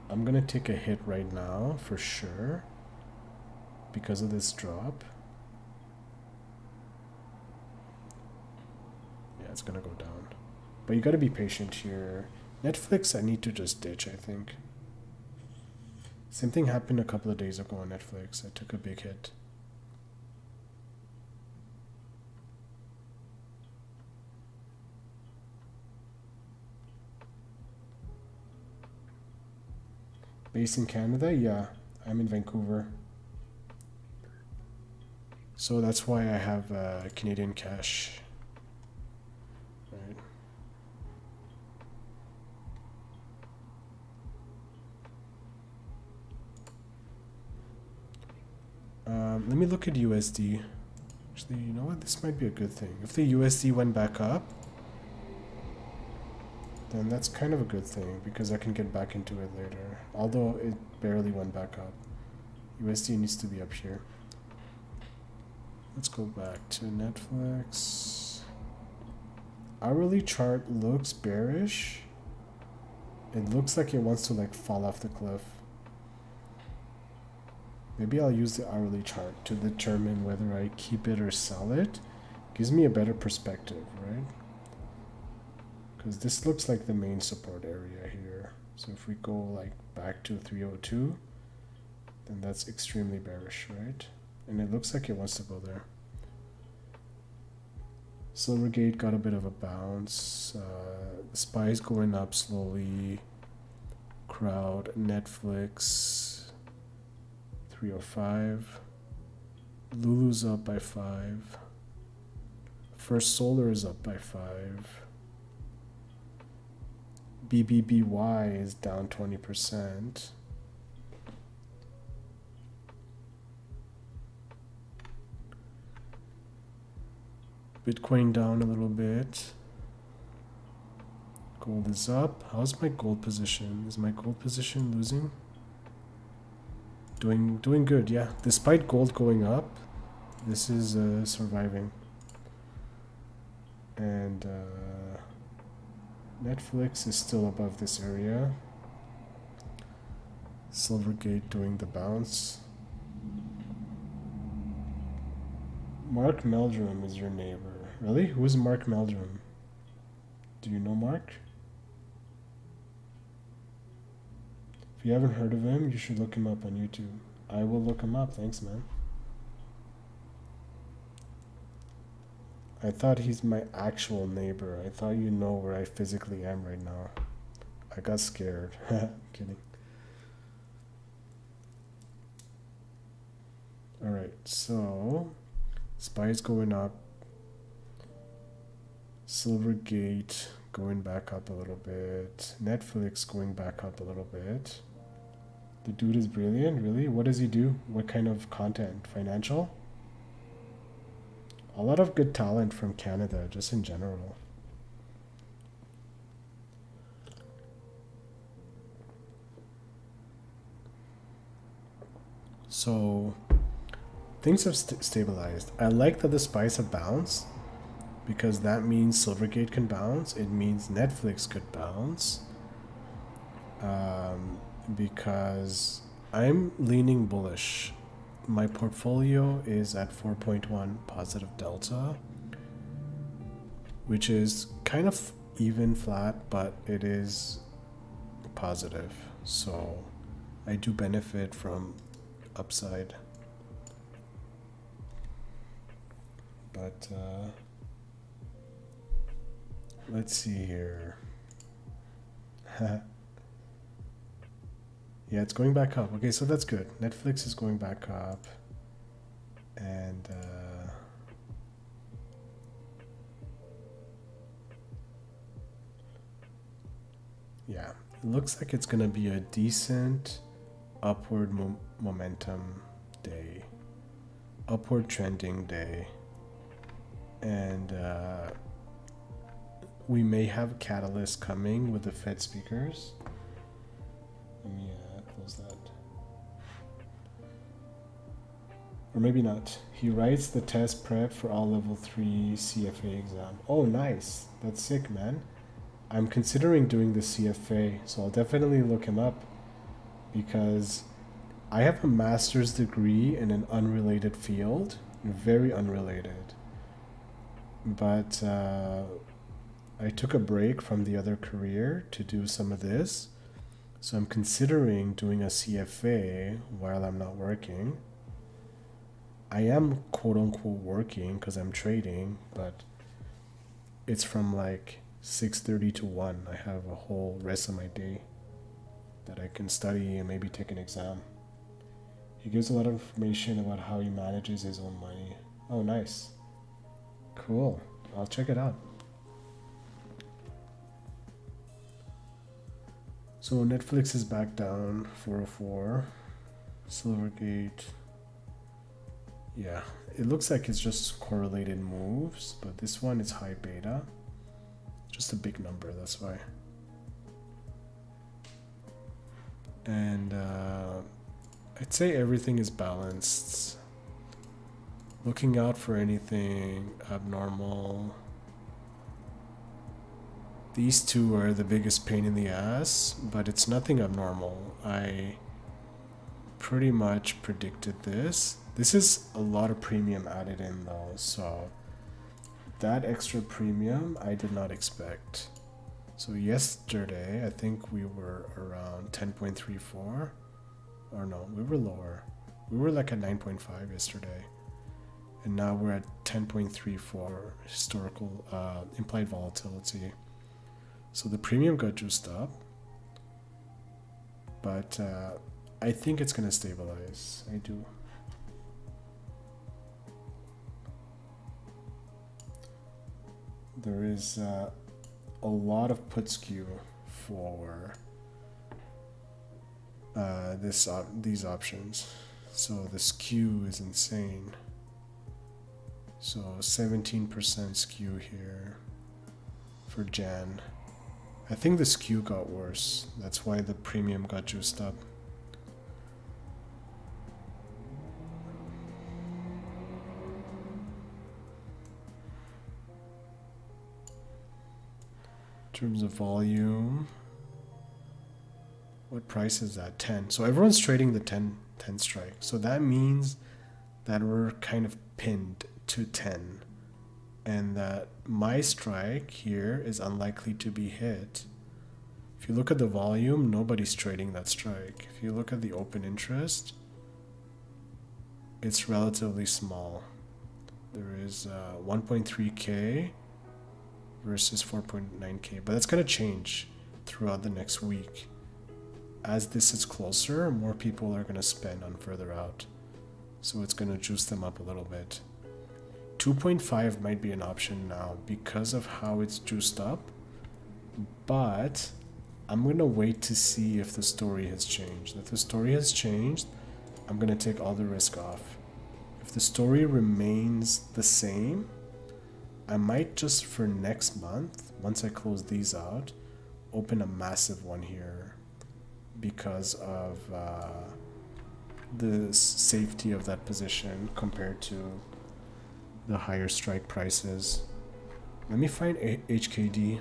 I'm gonna take a hit right now for sure because of this drop. Yeah, it's gonna go down. But you gotta be patient here. Netflix, I need to just ditch, I think. Same thing happened a couple of days ago on Netflix. I took a big hit. Based in Canada? Yeah, I'm in Vancouver. So that's why I have Canadian cash. Right. Let me look at USD. Actually, you know what? This might be a good thing. If the USD went back up, then that's kind of a good thing because I can get back into it later. Although it barely went back up. USD needs to be up here. Let's go back to Netflix. Hourly chart looks bearish. It looks like it wants to like fall off the cliff. Maybe I'll use the hourly chart to determine whether I keep it or sell it. Gives me a better perspective, right? Because this looks like the main support area here. So if we go like back to 302, then that's extremely bearish, right? And it looks like it wants to go there. Silvergate got a bit of a bounce. The SPY's going up slowly. Crowd, Netflix, 305. Lulu's up by 5. First Solar is up by 5. BBBY is down 20%. Bitcoin down a little bit. Gold is up. How's my gold position? Is my gold position losing? Doing good, yeah. Despite gold going up, this is surviving. And Netflix is still above this area. Silvergate doing the bounce. Mark Meldrum is your neighbor. Really? Who is Mark Meldrum? Do you know Mark? If you haven't heard of him, you should look him up on YouTube. I will look him up. Thanks, man. I thought he's my actual neighbor. I thought you know where I physically am right now. I got scared. Kidding. Alright, so SPY is going up. Silvergate going back up a little bit. Netflix going back up a little bit. The dude is brilliant, really? What does he do? What kind of content? Financial? A lot of good talent from Canada, just in general. So things have stabilized. I like that the SPYs have bounced because that means Silvergate can bounce. It means Netflix could bounce. Because I'm leaning bullish. My portfolio is at 4.1 positive delta, which is kind of even flat, but it is positive. So I do benefit from upside. But let's see here. Yeah, it's going back up. Okay, so that's good. Netflix is going back up. And yeah, it looks like it's going to be a decent upward momentum day. Upward trending day. And we may have a catalyst coming with the Fed speakers. Let me close that. Or maybe not. He writes the test prep for all level 3 CFA exam. Oh, nice. That's sick, man. I'm considering doing the CFA, so I'll definitely look him up because I have a master's degree in an unrelated field, very unrelated. But I took a break from the other career to do some of this. So I'm considering doing a CFA while I'm not working. I am quote unquote working because I'm trading, but it's from like 6:30 to 1. I have a whole rest of my day that I can study and maybe take an exam. He gives a lot of information about how he manages his own money. Oh, nice. Cool. I'll check it out. So Netflix is back down 404. Silvergate. Yeah, it looks like it's just correlated moves, but this one is high beta. Just a big number, that's why. And I'd say everything is balanced. Looking out for anything abnormal. These two are the biggest pain in the ass, but it's nothing abnormal. I pretty much predicted this. This is a lot of premium added in though, so that extra premium I did not expect. So yesterday, I think we were around 10.34, or no, we were lower. We were like at 9.5 yesterday, and now we're at 10.34 historical implied volatility. So the premium got juiced up, but I think it's gonna stabilize. I do. There is a lot of put skew for these options, so the skew is insane. So 17% skew here for Jan. I think the skew got worse. That's why the premium got juiced up. In terms of volume, what price is that? 10. So everyone's trading the 10 strike. So that means that we're kind of pinned to 10. And that my strike here is unlikely to be hit. If you look at the volume, nobody's trading that strike. If you look at the open interest, it's relatively small. There is 1.3k versus 4.9k, but that's going to change throughout the next week. As this is closer, more people are going to spend on further out. So it's going to juice them up a little bit. 2.5 might be an option now because of how it's juiced up, but I'm going to wait to see if the story has changed. If the story has changed, I'm going to take all the risk off. If the story remains the same, I might just for next month, once I close these out, open a massive one here because of the safety of that position compared to the higher strike prices. Let me find HKD.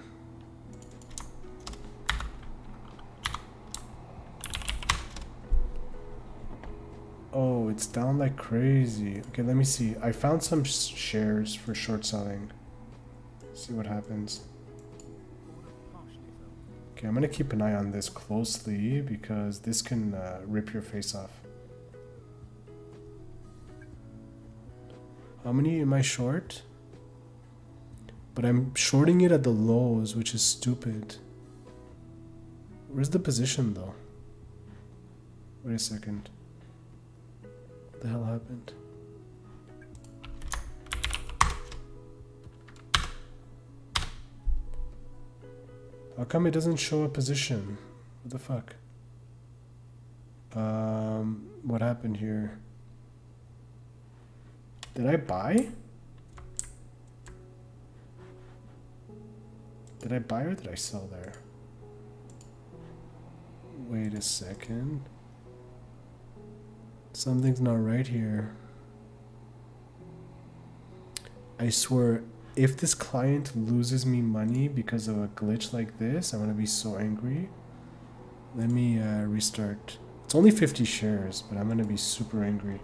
Oh, it's down like crazy. Okay, let me see. I found some shares for short selling. See what happens. Okay, I'm gonna keep an eye on this closely because this can rip your face off. How many am I short? But I'm shorting it at the lows, which is stupid. Where's the position though? Wait a second. What the hell happened? How come it doesn't show a position? What the fuck? What happened here? Did I buy? Did I buy or did I sell there? Wait a second. Something's not right here. I swear, if this client loses me money because of a glitch like this, I'm gonna be so angry. Let me restart. It's only 50 shares, but I'm gonna be super angry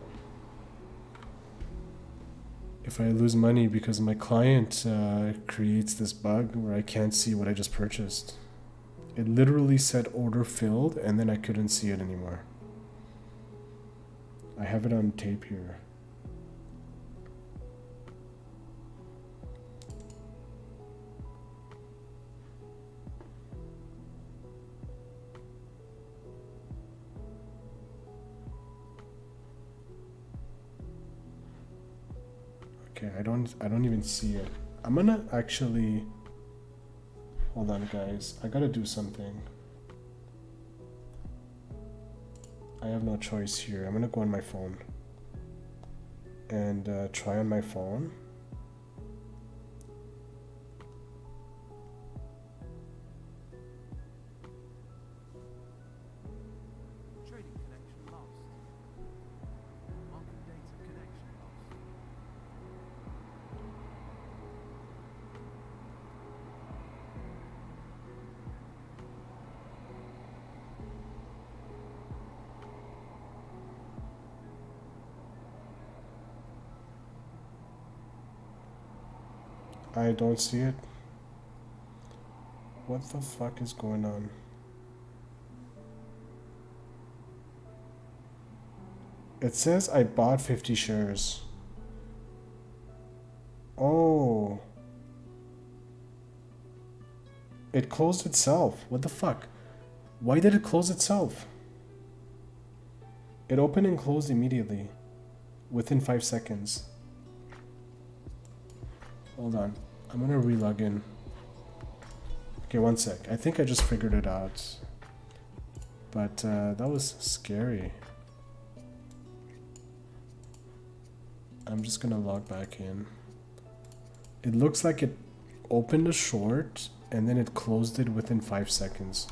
if I lose money because my client creates this bug where I can't see what I just purchased. It literally said order filled and then I couldn't see it anymore. I have it on tape here. Okay, I don't even see it. I'm gonna actually hold on guys. I gotta do something. I have no choice here. I'm gonna go on my phone and try on my phone. Trading connection lost. Market data connection lost. I don't see it. What the fuck is going on? It says I bought 50 shares. Oh. It closed itself. What the fuck? Why did it close itself? It opened and closed immediately. Within 5 seconds. Hold on. I'm gonna re-log in. Okay, one sec. I think I just figured it out. But that was scary. I'm just gonna log back in. It looks like it opened a short and then it closed it within 5 seconds.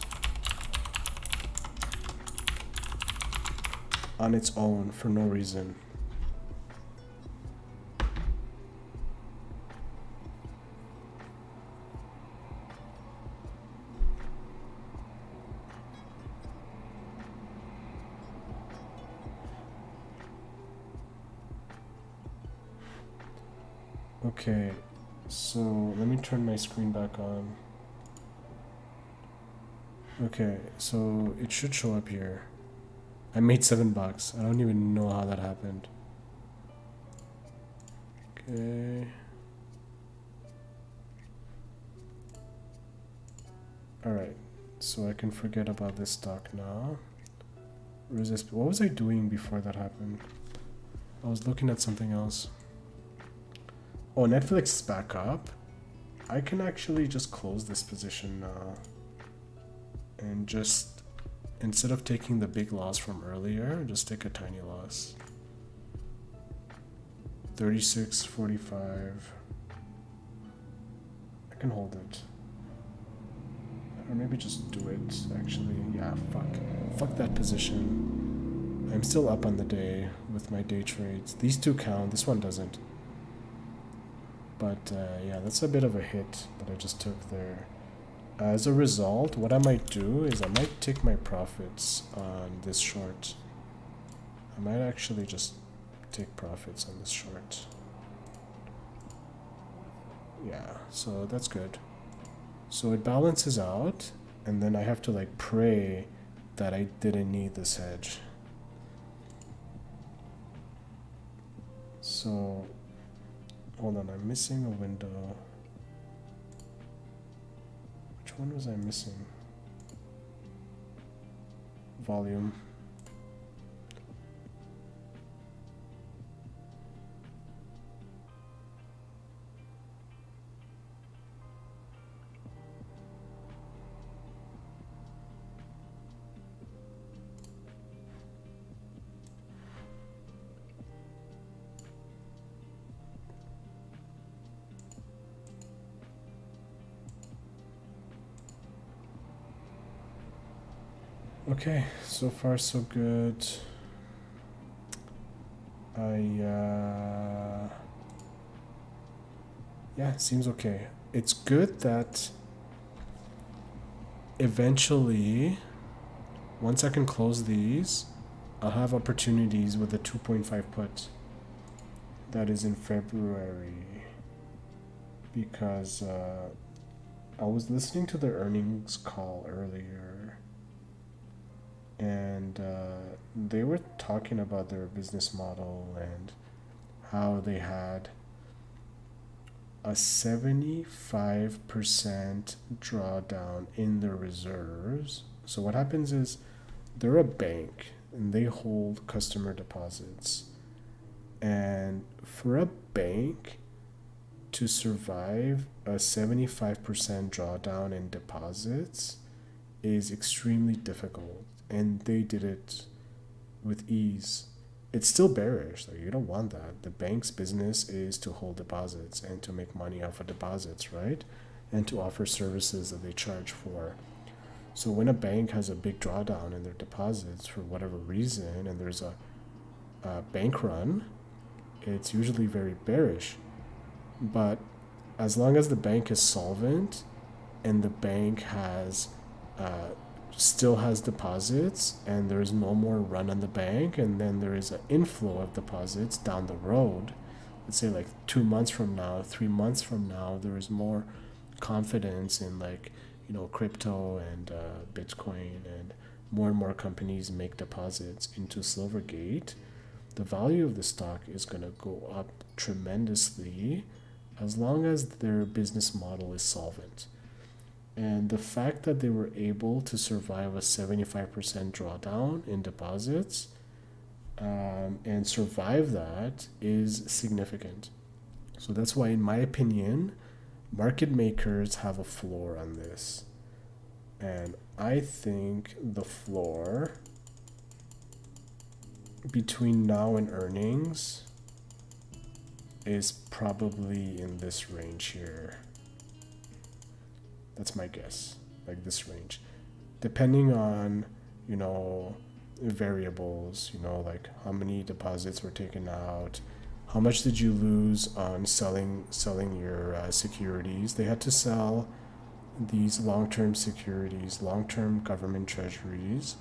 On its own for no reason. Okay, so let me turn my screen back on. Okay, so it should show up here. I made $7. I don't even know how that happened. Okay. Alright, so I can forget about this stock now. Resist. What was I doing before that happened? I was looking at something else. Oh, Netflix is back up. I can actually just close this position now. And just, instead of taking the big loss from earlier, just take a tiny loss. 36.45. I can hold it. Or maybe just do it, actually. Yeah, fuck. Fuck that position. I'm still up on the day with my day trades. These two count, this one doesn't. But yeah, that's a bit of a hit that I just took there. As a result, what I might do is I might take my profits on this short. I might actually just take profits on this short. Yeah, so that's good. So it balances out, and then I have to like pray that I didn't need this hedge. So hold on, I'm missing a window. Which one was I missing? Volume. Okay, so far so good. Yeah, it seems okay. It's good that eventually, once I can close these, I'll have opportunities with the 2.5 put. That is in February. Because I was listening to the earnings call earlier, and they were talking about their business model and how they had a 75% drawdown in their reserves. So what happens is they're a bank and they hold customer deposits. And for a bank to survive a 75% drawdown in deposits is extremely difficult. And they did it with ease. It's still bearish. Like, you don't want that. The bank's business is to hold deposits and to make money off of deposits, right? And to offer services that they charge for. So when a bank has a big drawdown in their deposits for whatever reason, and there's a bank run, it's usually very bearish. But as long as the bank is solvent and the bank has still has deposits and there is no more run on the bank, and then there is an inflow of deposits down the road, let's say like 2 months from now, 3 months from now, there is more confidence in, like, you know, crypto and Bitcoin, and more companies make deposits into Silvergate, the value of the stock is going to go up tremendously as long as their business model is solvent. And the fact that they were able to survive a 75% drawdown in deposits and survive that is significant. So that's why, in my opinion, market makers have a floor on this. And I think the floor between now and earnings is probably in this range here. That's my guess, like this range. Depending on, you know, variables, you know, like how many deposits were taken out, how much did you lose on selling your securities. They had to sell these long-term securities, long-term government treasuries,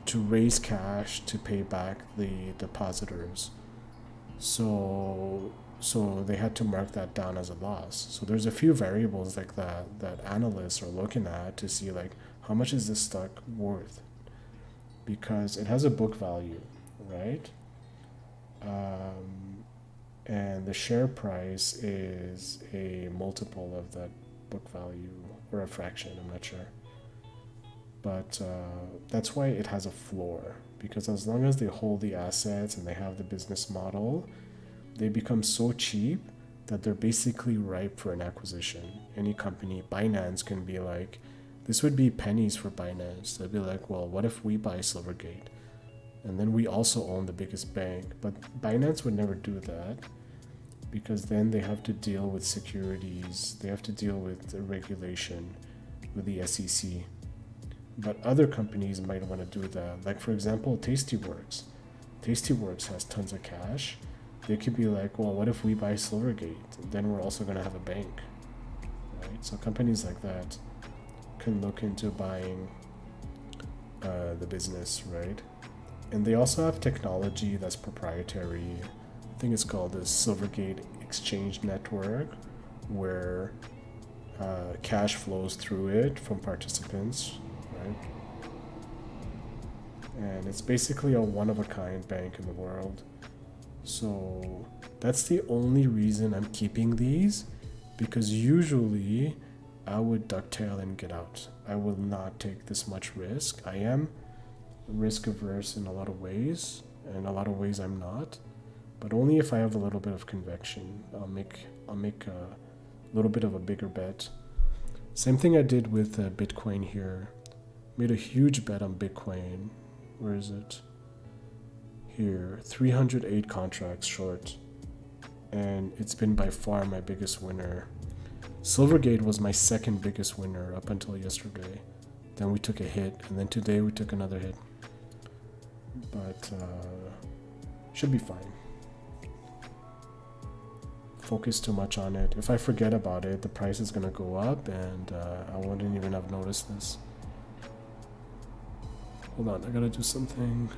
to raise cash to pay back the depositors. So they had to mark that down as a loss. So there's a few variables like that analysts are looking at to see, like, how much is this stock worth, because it has a book value, right? And the share price is a multiple of that book value, or a fraction, I'm not sure. But that's why it has a floor, because as long as they hold the assets and they have the business model, they become so cheap that they're basically ripe for an acquisition. Any company, Binance can be like, this would be pennies for Binance. They'd be like, well, what if we buy Silvergate? And then we also own the biggest bank. But Binance would never do that, because then they have to deal with securities. They have to deal with the regulation with the SEC. But other companies might want to do that. Like, for example, Tastyworks. Tastyworks has tons of cash. They could be like, well, what if we buy Silvergate? Then we're also going to have a bank, right? So companies like that can look into buying the business, right? And they also have technology that's proprietary. I think it's called the Silvergate Exchange Network, where cash flows through it from participants, right? And it's basically a one-of-a-kind bank in the world. So that's the only reason I'm keeping these, because usually I would ducktail and get out. I will not take this much risk. I am risk averse in a lot of ways, and in a lot of ways I'm not, but only if I have a little bit of conviction. I'll make a little bit of a bigger bet. Same thing I did with Bitcoin here. Made a huge bet on Bitcoin. Where is it? Here, 308 contracts short, and it's been by far my biggest winner. Silvergate was my second biggest winner up until yesterday. Then we took a hit, and then today we took another hit. But should be fine. focus too much on it. If I forget about it, the price is gonna go up, and I wouldn't even have noticed this. Hold on, I gotta do something.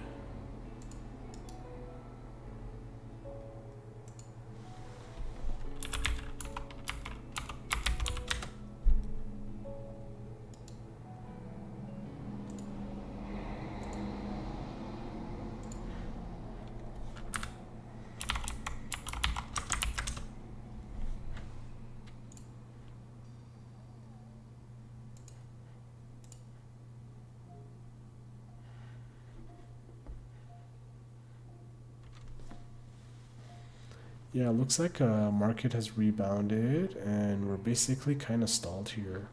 Yeah, it looks like market has rebounded and we're basically kind of stalled here.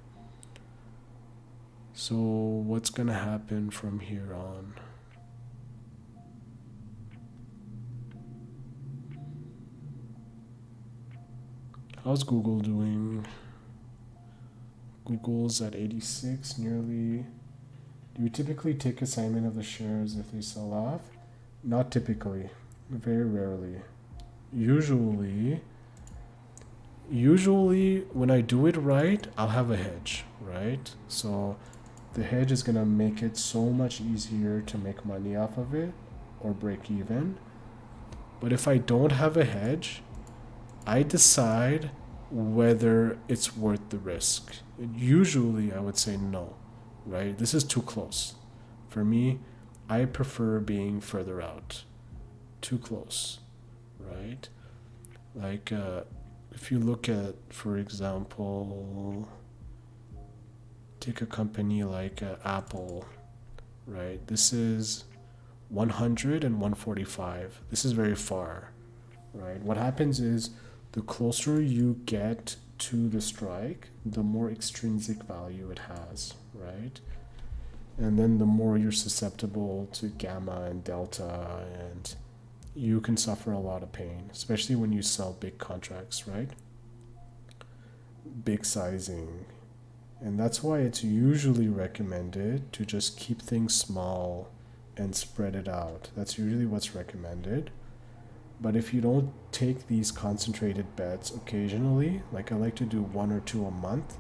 So what's gonna happen from here on? How's Google doing? Google's at 86 nearly. Do you typically take assignment of the shares if they sell off? Not typically, very rarely. Usually when I do it right, I'll have a hedge, right? So the hedge is gonna make it so much easier to make money off of it or break even. But if I don't have a hedge, I decide whether it's worth the risk. Usually I would say no, right? This is too close. For me, I prefer being further out. Too close, right? Like if you look at, for example, take a company like Apple, right? This is 100 and 145. This is very far, right? What happens is the closer you get to the strike, the more extrinsic value it has, right? And then the more you're susceptible to gamma and delta, and you can suffer a lot of pain, especially when you sell big contracts, right? Big sizing. And that's why it's usually recommended to just keep things small and spread it out. That's usually what's recommended. But if you don't take these concentrated bets occasionally, like I like to do 1 or 2 a month,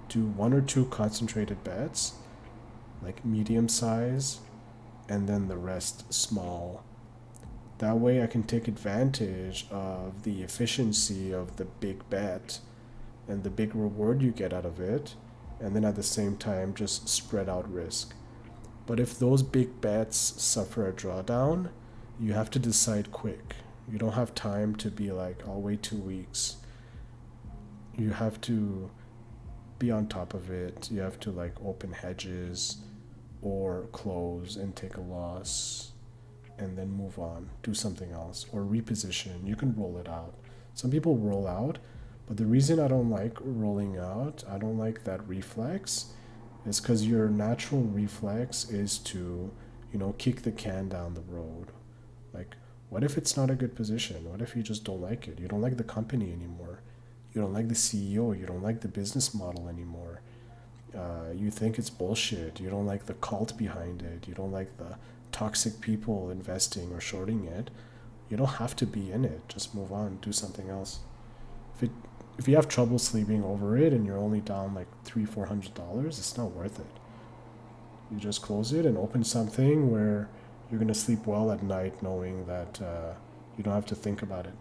do 1 or 2 concentrated bets, like medium size, and then the rest small. That way I can take advantage of the efficiency of the big bet and the big reward you get out of it, and then at the same time just spread out risk. But if those big bets suffer a drawdown, you have to decide quick. You don't have time to be like, I'll wait 2 weeks. You have to be on top of it. You have to like open hedges or close and take a loss and then move on, do something else, or reposition. You can roll it out. Some people roll out, but the reason I don't like rolling out, I don't like that reflex, is because your natural reflex is to, kick the can down the road. Like, what if it's not a good position? What if you just don't like it? You don't like the company anymore. You don't like the CEO. You don't like the business model anymore. You think it's bullshit. You don't like the cult behind it. You don't like the toxic people investing or shorting it. You don't have to be in it. Just move on. Do something else. If you have trouble sleeping over it and you're only down like $300-400, it's not worth it. You just close it and open something where you're going to sleep well at night knowing that you don't have to think about it.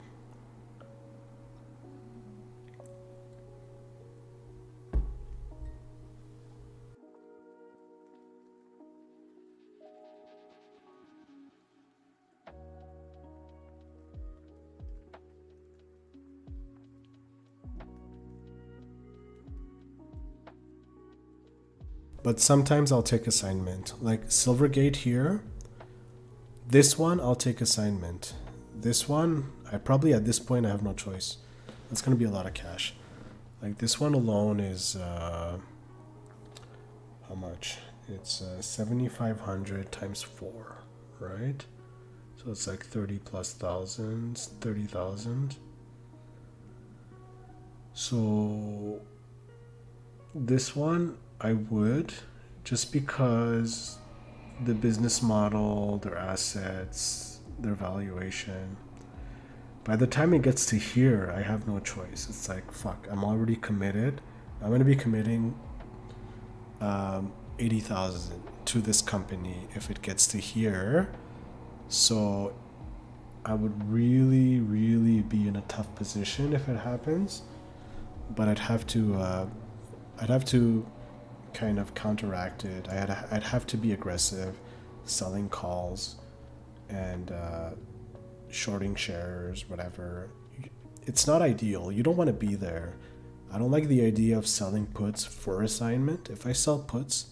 But sometimes I'll take assignment. Like Silvergate here, this one I'll take assignment. This one, I probably at this point I have no choice. That's gonna be a lot of cash. Like this one alone is how much? It's 7,500 times 4, right? So it's like 30,000. So this one I would, just because the business model, their assets, their valuation. By the time it gets to here, I have no choice. It's like, fuck, I'm already committed. I'm going to be committing 80,000 to this company if it gets to here. So I would really, really be in a tough position if it happens. But I'd have to kind of counteract it. I'd have to be aggressive, selling calls and shorting shares, whatever. It's not ideal. You don't want to be there. I don't like the idea of selling puts for assignment. If I sell puts,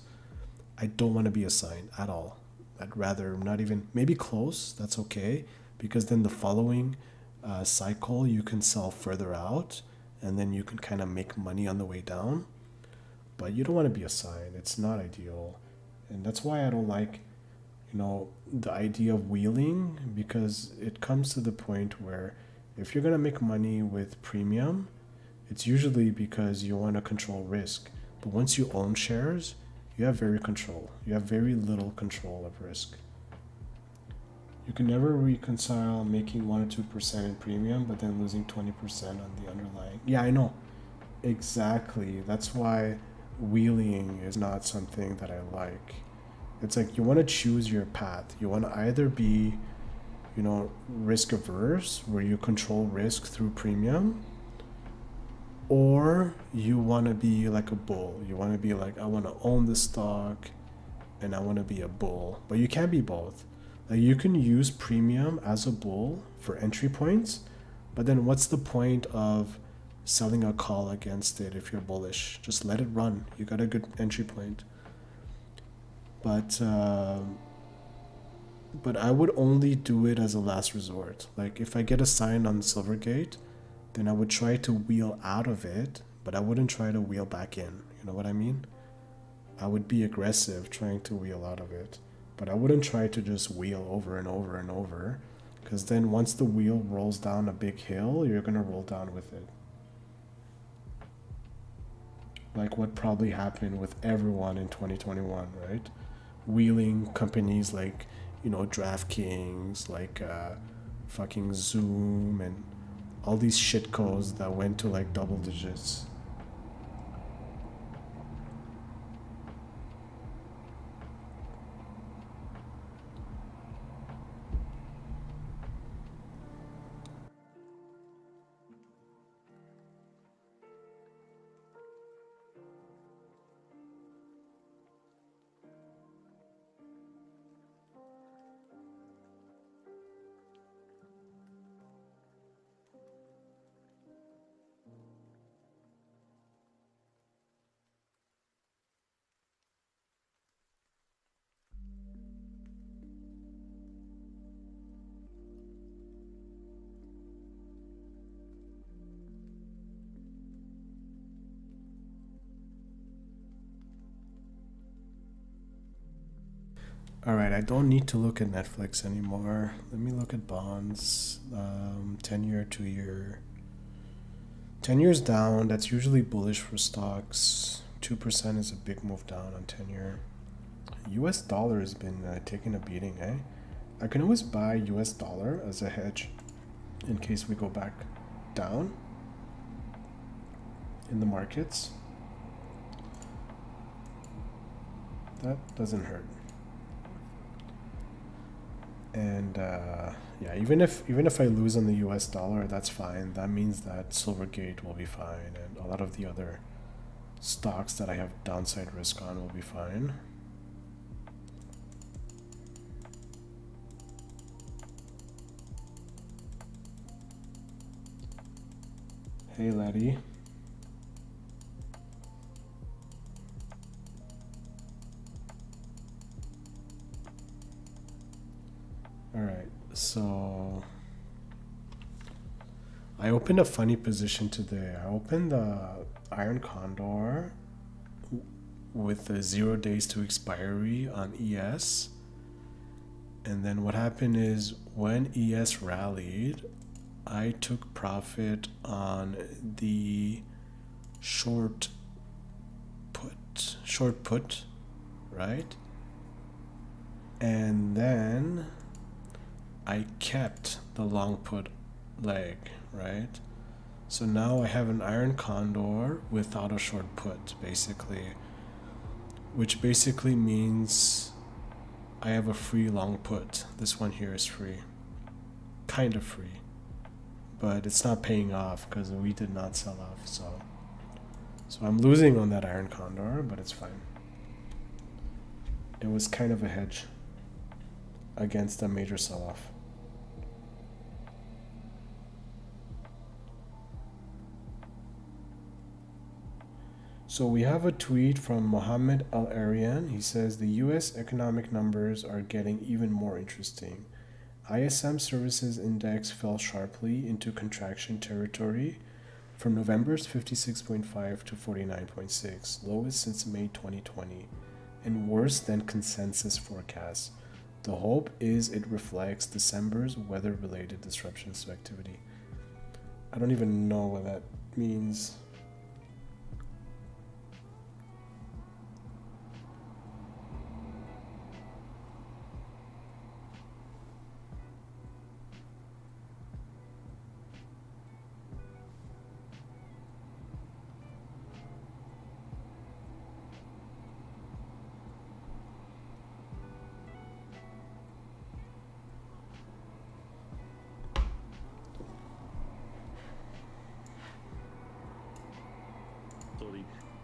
I don't want to be assigned at all. I'd rather not even, maybe close, that's okay, because then the following cycle you can sell further out and then you can kind of make money on the way down. But you don't want to be assigned. It's not ideal. And that's why I don't like, the idea of wheeling, because it comes to the point where if you're going to make money with premium, it's usually because you want to control risk. But once you own shares, you have very little control of risk. You can never reconcile making 1 or 2% in premium, but then losing 20% on the underlying. Yeah, I know. Exactly. That's why wheeling is not something that I like. It's like you want to choose your path. You want to either be, risk averse, where you control risk through premium, or you want to be like a bull. You want to be like, I want to own the stock and I want to be a bull. But you can't be both. Like, you can use premium as a bull for entry points, but then what's the point of selling a call against it if you're bullish? Just let it run. You got a good entry point. But I would only do it as a last resort. Like, if I get assigned on Silvergate, then I would try to wheel out of it, but I wouldn't try to wheel back in. You know what I mean? I would be aggressive trying to wheel out of it, but I wouldn't try to just wheel over and over and over, because then once the wheel rolls down a big hill, you're going to roll down with it. Like what probably happened with everyone in 2021, right? Wheeling companies like, DraftKings, like fucking Zoom, and all these shitcos that went to like double digits. All right, I don't need to look at Netflix anymore. Let me look at bonds. 10-year, 2-year. 10 years down, that's usually bullish for stocks. 2% is a big move down on 10-year. US dollar has been taking a beating, eh? I can always buy US dollar as a hedge in case we go back down in the markets. That doesn't hurt. And yeah, even if I lose on the US dollar, that's fine. That means that Silvergate will be fine, and a lot of the other stocks that I have downside risk on will be fine. Hey, laddie. Alright, so I opened a funny position today. I opened the Iron Condor with the 0 days to expiry on ES. And then what happened is when ES rallied, I took profit on the short put, right? And then I kept the long put leg, right? So now I have an iron condor without a short put, basically, which basically means I have a free long put. This one here is free, kind of free, but it's not paying off because we did not sell off. So I'm losing on that iron condor, but it's fine. It was kind of a hedge against a major sell-off. So we have a tweet from Mohammed Al Arian. He says the US economic numbers are getting even more interesting. ISM Services Index fell sharply into contraction territory from November's 56.5 to 49.6, lowest since May 2020, and worse than consensus forecasts. The hope is it reflects December's weather-related disruptions to activity. I don't even know what that means.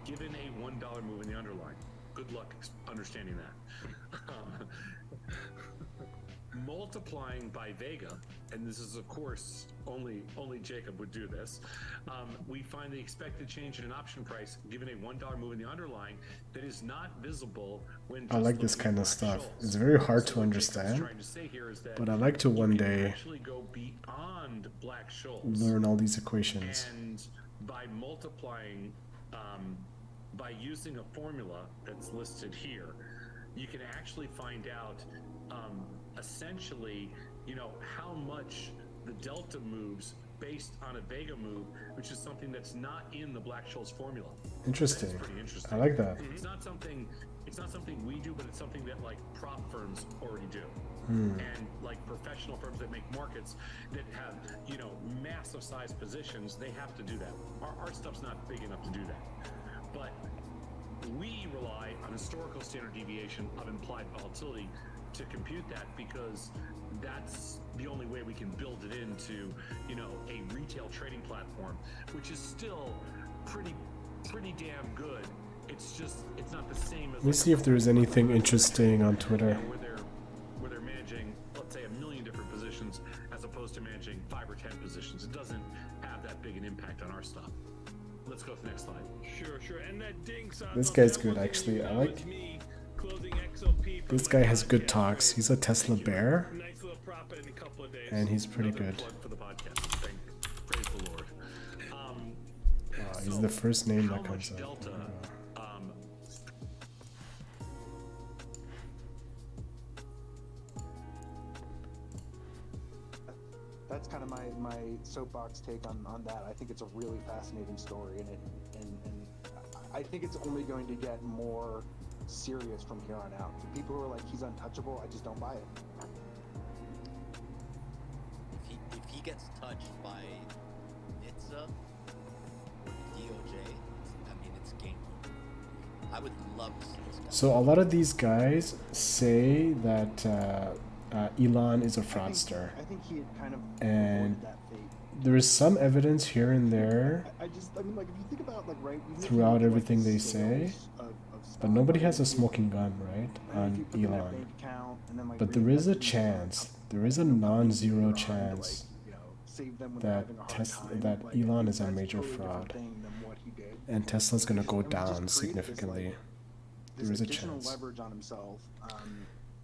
Given a $1 move in the underlying. Good luck understanding that. Multiplying by Vega, and this is of course only Jacob would do this. We find the expected change in an option price given a $1 move in the underlying that is not visible when. I like this kind of stuff. It's very hard to understand, but I like to one day actually go beyond Black Scholes, learn all these equations. And by multiplying. By using a formula that's listed here, you can actually find out essentially, how much the delta moves based on a Vega move, which is something that's not in the Black Scholes formula. Interesting. That's pretty interesting. I like that. It's not something we do, but it's something that like prop firms already do. Hmm. And like professional firms that make markets that have, massive size positions, they have to do that. Our stuff's not big enough to do that. But we rely on historical standard deviation of implied volatility to compute that, because that's the only way we can build it into, a retail trading platform, which is still pretty damn good. It's not the same as. Let me see if there's anything interesting on Twitter. Where they're managing, let's say, 1 million different positions as opposed to managing 5 or 10 positions. It doesn't have that big an impact on our stuff. Let's go to the next slide. Sure. And that ding sound. This guy's good, actually. I like. This guy has good talks. He's a Tesla bear, Nice little profit in a couple of days. and he's pretty good. Plug for the podcast. Praise the Lord. He's the first name how that comes much up. Delta, That's kind of my soapbox take on that. I think it's a really fascinating story, and I think it's only going to get more serious from here on out. The people who are like, he's untouchable, I just don't buy it. If he gets touched by NHTSA or DOJ, it's game over. I would love to see this guy. So a lot of these guys say that Elon is a fraudster. I think he had kind of And avoided that fate. there is some evidence here and there Like, if you think about, like, right, even if you throughout look at, like, everything the they say, sales of but stock, nobody right, has a if you- smoking gun, right, and if you on put them in a Elon. bank account and then, like, But there is a reinvest in chance, companies there is a that are non-zero around to, chance save them when they're having a hard time. that Like, Elon I is a think major that's totally different fraud, thing than what he did. and Tesla's going to go And we just down create this, significantly. like, There this is a additional chance. leverage on himself.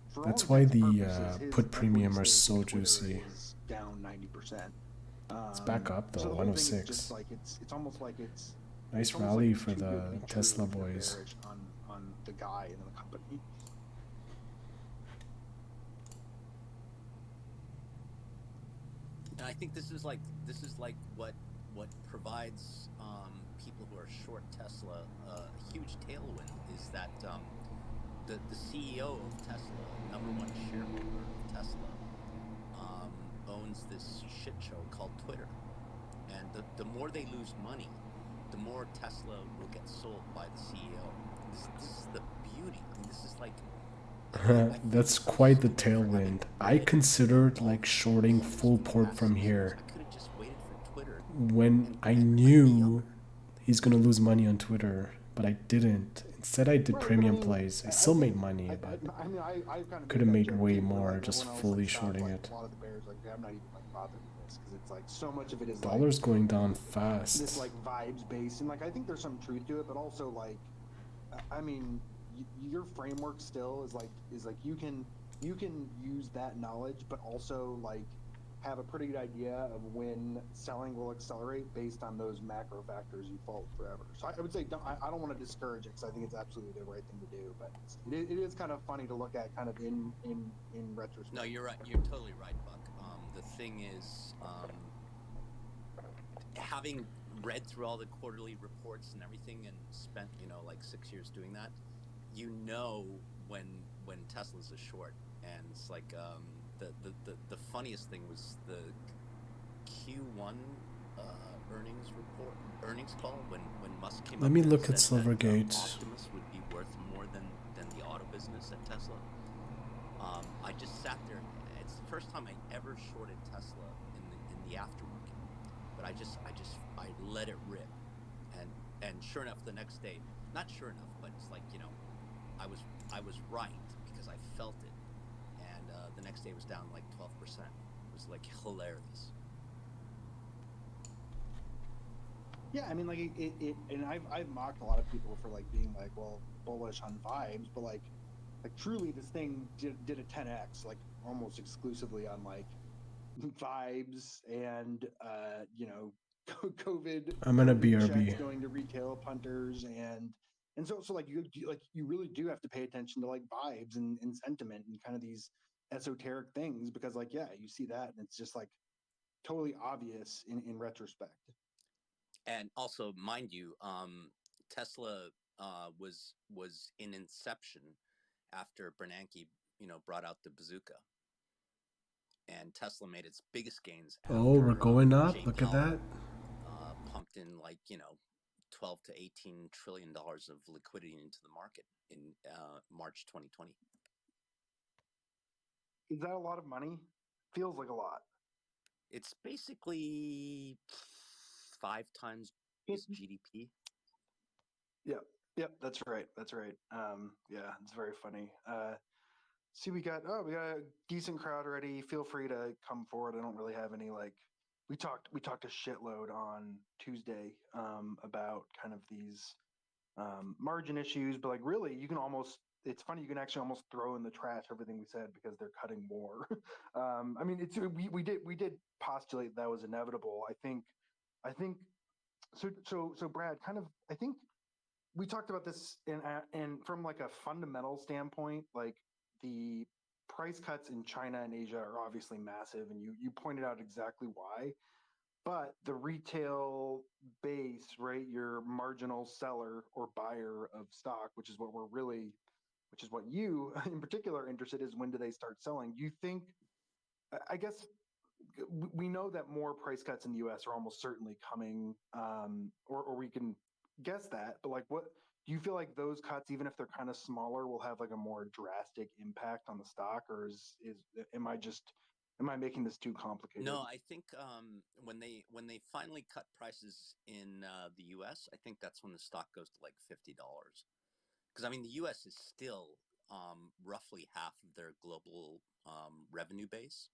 For That's all why intents and the purposes, his put premium equity are stake so in Twitter juicy. is down 90%. It's back up though, So the whole thing is 106. just like it's almost like it's Nice almost rally like for too the good to be true Tesla if they're boys. bearish on the guy and the company. And I think this is like what provides people who are short Tesla a huge tailwind is that the CEO of Tesla, #1 shareholder of Tesla, owns this shit show called Twitter. And the more they lose money, the more Tesla will get sold by the CEO. This is the beauty. I mean, this is like That's quite the tailwind. I considered like shorting full port from here I could have just waited for Twitter when I and knew he's gonna lose money on Twitter, but I didn't. Instead, I did Right, but premium I mean, plays. I I still made think money, I but mean I kind of could have that made joke way too, where, more like, just everyone else, fully like, stopped, shorting like, it. a lot of the bears, like, I'm not even like bothered with this because it's like so much of it is like Dollar's going down this fast. like vibes based, and like I think there's some truth to it, but also like I mean your framework still is like you can use that knowledge, but also like have a pretty good idea of when selling will accelerate based on those macro factors you followed forever. So I would say I don't want to discourage it because I think it's absolutely the right thing to do, but it is kind of funny to look at kind of in retrospect. No, you're right. You're totally right, Buck. The thing is, having read through all the quarterly reports and everything, and spent like 6 years doing that, when Tesla's a short, and it's like the funniest thing was the Q1 earnings call when Musk came. Let up me and look at said that, Silvergate. Optimus would be worth more than the auto business at Tesla. I just sat there. It's the first time I ever shorted Tesla in the aftermarket, but I let it rip, and sure enough, the next day, not sure enough, but it's like I was right because I felt it, and the next day it was down like 12%. It was like hilarious. Yeah, I mean, like it and I've mocked a lot of people for like being like, well, bullish on vibes, but like truly this thing did a 10x like almost exclusively on like vibes and COVID. I'm gonna COVID checks BRB. going to retail punters and so like you really do have to pay attention to like vibes and sentiment and kind of these esoteric things because like yeah, you see that and it's just like totally obvious in retrospect. And also, mind you, Tesla was in inception after Bernanke, brought out the bazooka, and Tesla made its biggest gains after. Oh, we're going up. Jay Look at Powell, that. pumped in like 12 to 18 trillion dollars of liquidity into the market in March 2020. Is that a lot of money? Feels like a lot. It's basically 5 times GDP. Yep, that's right. Yeah, it's very funny. See, we got a decent crowd already. Feel free to come forward. I don't really have any like we talked a shitload on Tuesday about kind of these margin issues, but like really you can almost it's funny you can actually almost throw in the trash everything we said because they're cutting more. I mean it's we did postulate that was inevitable. I think so Brad, kind of I think we talked about this and from like a fundamental standpoint, like the price cuts in China and Asia are obviously massive, and you pointed out exactly why. But the retail base, right, your marginal seller or buyer of stock, which is what you in particular are interested is when do they start selling? Do you think? I guess we know that more price cuts in the U.S. are almost certainly coming, or we can guess that. But like, what do you feel like those cuts, even if they're kind of smaller, will have like a more drastic impact on the stock, or am I making this too complicated? No, I think when they finally cut prices in the U.S., I think that's when the stock goes to like $50. Because I mean, the U.S. is still roughly half of their global revenue base,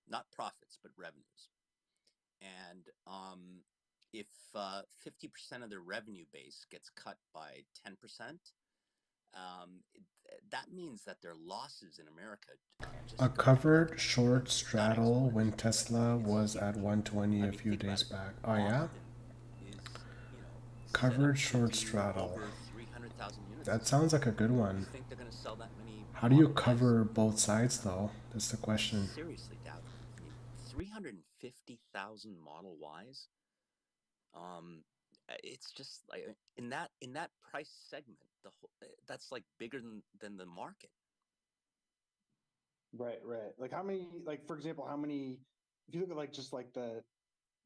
not profits but revenues. And if 50% of their revenue base gets cut by 10%, that means that their losses in America A covered short straddle when Tesla was at 120 a few days back. Oh yeah? Covered short straddle. That sounds like a good one. Think they're going to sell that many? How do you cover both sides though? That's the question. Seriously, doubt it. I mean, 350,000 Model Ys. It's just like in that price segment, that's like bigger than the market. Right. Like how many? Like for example, how many if you look at like just like the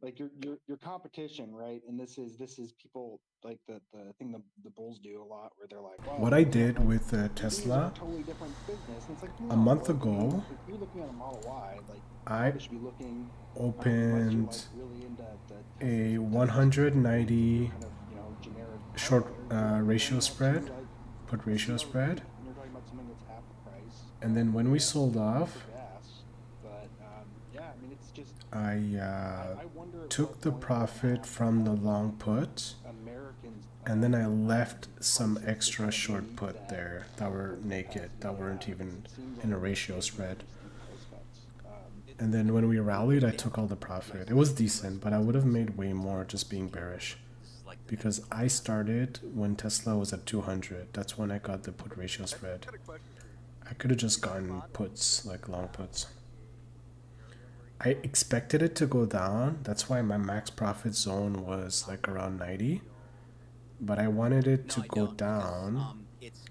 like your competition, right? And this is people like the thing the bulls do a lot, where they're like, well, What I you know, did like with EVs are a Tesla totally different business, and it's like, a no, month like, I mean, ago, if you're looking at a Model Y, like you I probably should be looking, unless you're like opened really into the a Tesla specific things, if you're 190 kind of, you know, generic car short buyer, you're ratio comparing that to spread, like put a ratio spread, CR-V, and you're talking about something that's half the price. and then when we Yes, sold you pay for off, gas, but yeah, I mean, it's just I I wonder at took what the point we're gonna profit have to from the have long put, Americans and then I left some prices to extra kind of short meet put that there that were naked, capacity that we weren't have. even It seems in like a we're ratio just getting spread. really steep price cuts. And then when we rallied, I took all the profit. It was decent, but I would have made way more just being bearish. Because I started when Tesla was at 200. That's when I got the put ratio spread. I could have just gotten puts, like long puts. I expected it to go down. That's why my max profit zone was like around 90. But I wanted it to go down it's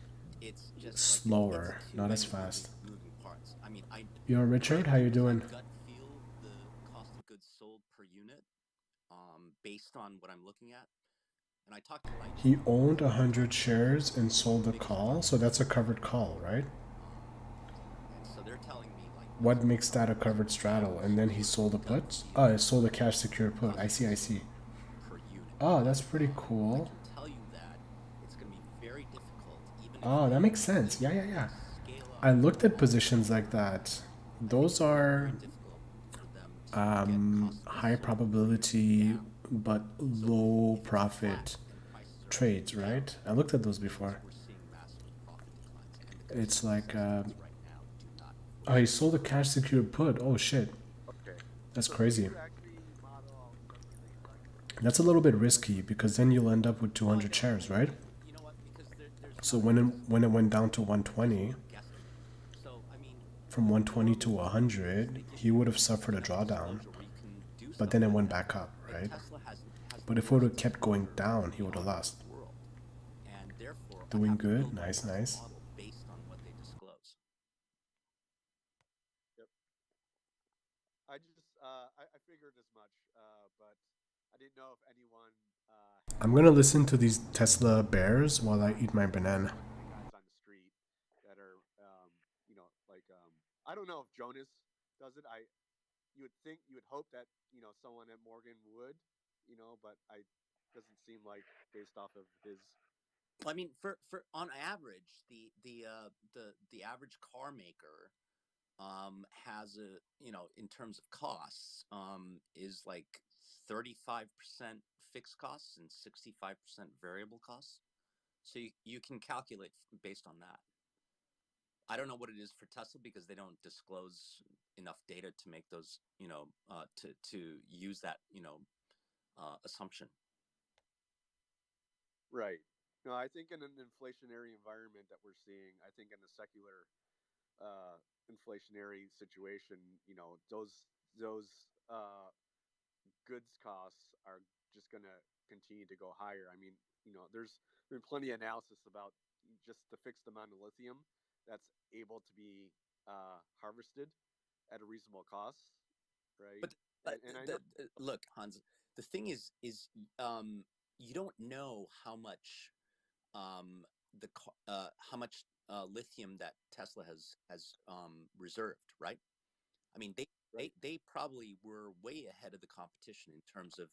just slower, it's too not as many fast. moving parts. I mean, Yo, Richard, how you doing? gut feel the cost of goods sold per unit, based on what I'm looking at. And I talked to He owned 100 shares and sold a call, so that's a covered call, right? and so they're telling me like What makes that a covered straddle? And then he sold a put? Oh, he sold a cash secured put. I see, I see. per unit. Oh, that's pretty cool. I can tell you that it's going to be very difficult, even Oh, that makes sense. Yeah, yeah, yeah. I looked at positions like that. Those are high probability but low profit trades, right? I looked at those before. It's like, oh, he sold a cash secured put. Oh shit, that's crazy. That's a little bit risky because then you'll end up with 200 shares, right? So when it went down to 120, from 120 to 100, he would have suffered a drawdown, but then it went back up, right? But if it would have kept going down, he would have lost. Doing good, nice, nice. Based on what they disclose. Yep. I just I figured as much, but I didn't know if anyone. I'm gonna listen to these Tesla bears while I eat my banana. Guys on the street that are, you know, like, I don't know if Jonas does it. You would think, you would hope that, you know, someone at Morgan would, you know, but doesn't seem like, based off of his. I mean, for on average, the average car maker has a, you know, in terms of costs, is like 35% fixed costs and 65% variable costs. So you can calculate based on that. I don't know what it is for Tesla because they don't disclose enough data to make those, you know, to use that, you know, assumption. Right. No, I think in an inflationary environment that we're seeing, I think in a secular inflationary situation, you know, those goods costs are just going to continue to go higher. I mean, you know, there's been plenty of analysis about just the fixed amount of lithium that's able to be harvested at a reasonable cost, right? But and I know, look, Hans, the thing is you don't know how much how much lithium that Tesla has reserved, right? I mean, they probably were way ahead of the competition in terms of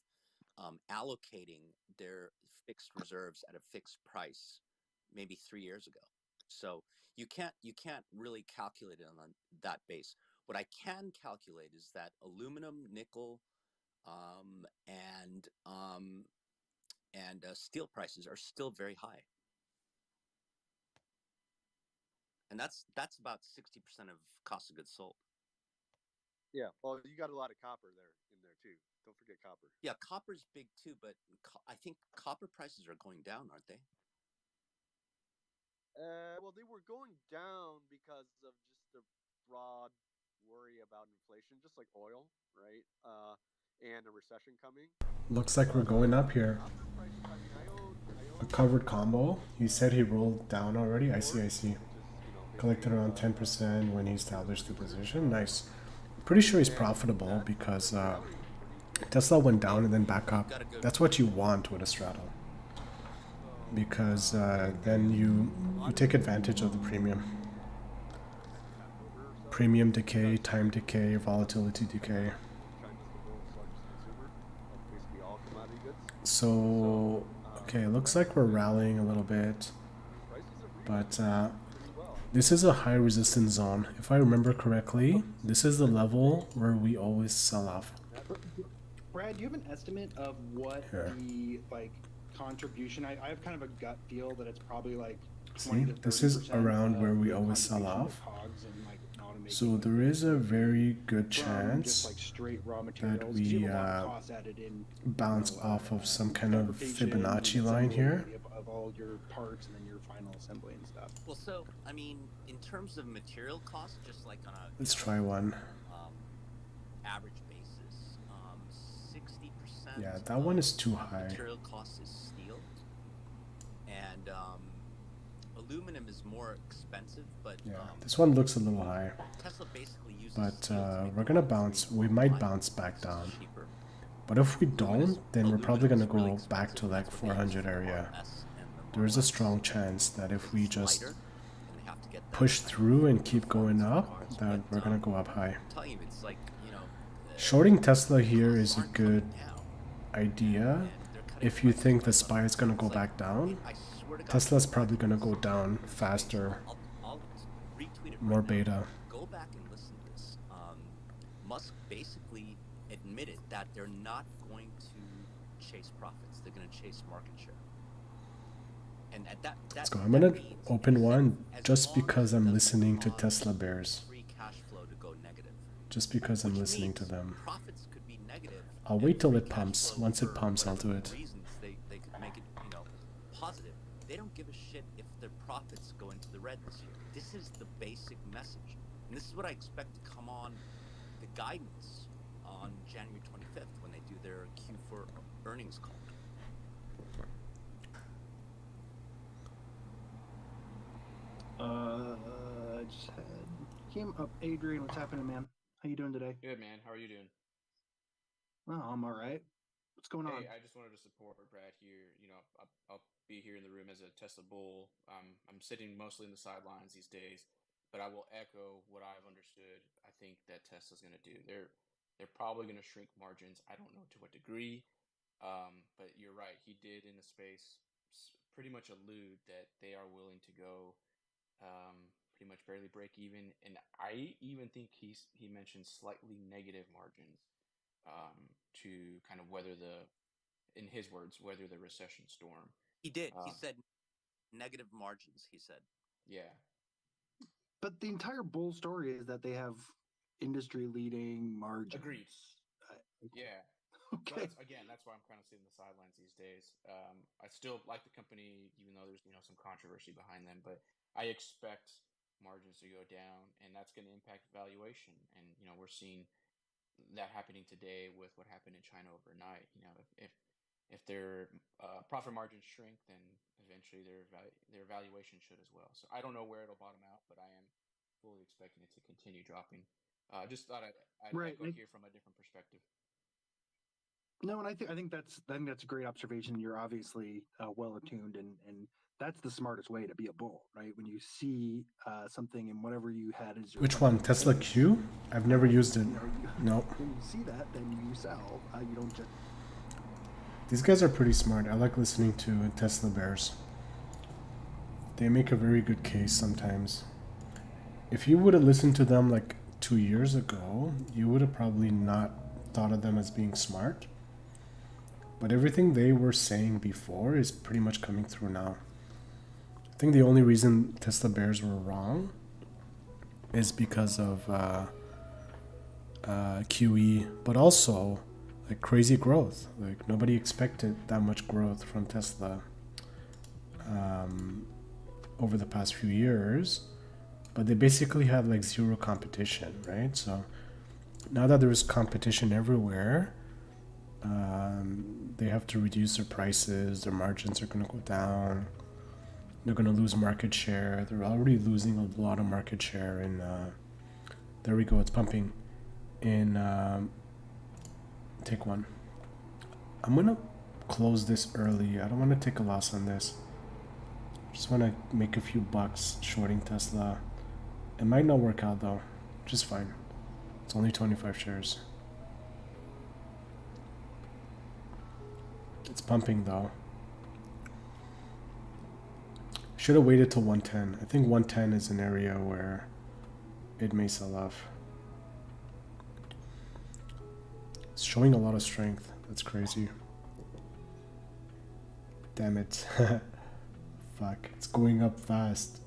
allocating their fixed reserves at a fixed price maybe 3 years ago. So you can't really calculate it on that base. What I can calculate is that aluminum, nickel, and steel prices are still very high, and that's about 60% of cost of goods sold. yeah. Well, you got a lot of copper there in there too. Don't forget copper. Yeah, copper's big too, but I think copper prices are going down, aren't they? Well, they were going down because of just the broad worry about inflation, just like oil, right? And a recession coming. Looks like we're going up here. A covered combo. He said he rolled down already. I see, I see. Collected around 10% when he established the position. Nice. Pretty sure he's profitable because Tesla went down and then back up. That's what you want with a straddle, because then you take advantage of the premium decay, time decay, volatility decay. China's the world's largest consumer of basically all commodity goods. So okay, looks like we're rallying a little bit, Prices have but pretty well. this is a high resistance zone. If I remember correctly, this is the level where we always sell off. Brad, do you have an estimate of what the contribution? I have kind of a gut feel that it's probably like 20 See, to 30% this is around where we always sell off. So there is a very good chance that we bounce off of some kind of Fibonacci line here. Of all your parts and then your final assembly and stuff. Well, so I mean, in terms of material costs, just like on a Let's try one. Average basis, 60%. Yeah, that one is too high. Material cost is steel, and aluminum is more expensive, but yeah, this one looks a little high. Tesla basically uses but we're gonna bounce. We might bounce back down. But if we don't, then we're probably gonna go back to like 400 area. There is a strong chance that if we just push through and keep going up, that we're gonna go up high. Shorting Tesla here is a good idea. If you think the SPY is gonna go back down, Tesla's probably gonna go down faster, more beta. Go back and listen to this. Musk basically admitted that they're not going to chase profits; they're going to chase market share. And at that, Let's go. I'm gonna open one just because I'm listening to Tesla bears. Free cash flow to go negative. Just because I'm listening to them. Profits could be negative. I'll wait till it pumps. Once it pumps, I'll do it. Reasons they could make it, positive. They don't give a shit if their profits go into the red this year. This is the basic message, and this is what I expect to come on the guidance on January 25th when they do their Q4 earnings call. I just came up. Adrian, what's happening, man? How you doing today? Good, man. How are you doing? Oh, I'm all right. What's going on? Hey, I just wanted to support Brad here. I'll be here in the room as a Tesla bull. I'm sitting mostly in the sidelines these days, but I will echo what I've understood. I think that Tesla's going to do. They're probably going to shrink margins. I don't know to what degree, but you're right. He did in the space pretty much allude that they are willing to go pretty much barely break even, and I even think he mentioned slightly negative margins to kind of weather in his words, weather the recession storm. He did. He said negative margins, he said. Yeah. But the entire bull story is that they have industry-leading margins. Agreed. Yeah. Okay. That's why I'm kind of sitting in the sidelines these days. I still like the company, even though there's some controversy behind them. But I expect margins to go down, and that's going to impact valuation. And we're seeing that happening today with what happened in China overnight. If their profit margins shrink, then eventually their valuation should as well. So I don't know where it'll bottom out, but I am fully expecting it to continue dropping. Just thought I'd echo here from a different perspective. No, and I think that's a great observation. You're obviously well attuned, and that's the smartest way to be a bull, right? When you see something and whatever you had is which one? Tesla Q? I've never used it. Nope. When you see that, then you sell. You don't just. These guys are pretty smart. I like listening to Tesla bears. They make a very good case sometimes. If you would have listened to them like 2 years ago, you would have probably not thought of them as being smart. But everything they were saying before is pretty much coming through now. I think the only reason Tesla bears were wrong is because of QE, but also like crazy growth. Like nobody expected that much growth from Tesla over the past few years, but they basically have like zero competition, right? So now that there is competition everywhere, they have to reduce their prices, their margins are going to go down, they're going to lose market share. They're already losing a lot of market share, and there we go, it's pumping. in take one. I'm gonna close this early. I don't want to take a loss on this. Just want to make a few bucks shorting Tesla. It might not work out though, which is fine. It's only 25 shares. It's pumping though. Should have waited till 110. I think 110 is an area where it may sell off. It's showing a lot of strength. That's crazy. Damn it. Fuck. It's going up fast.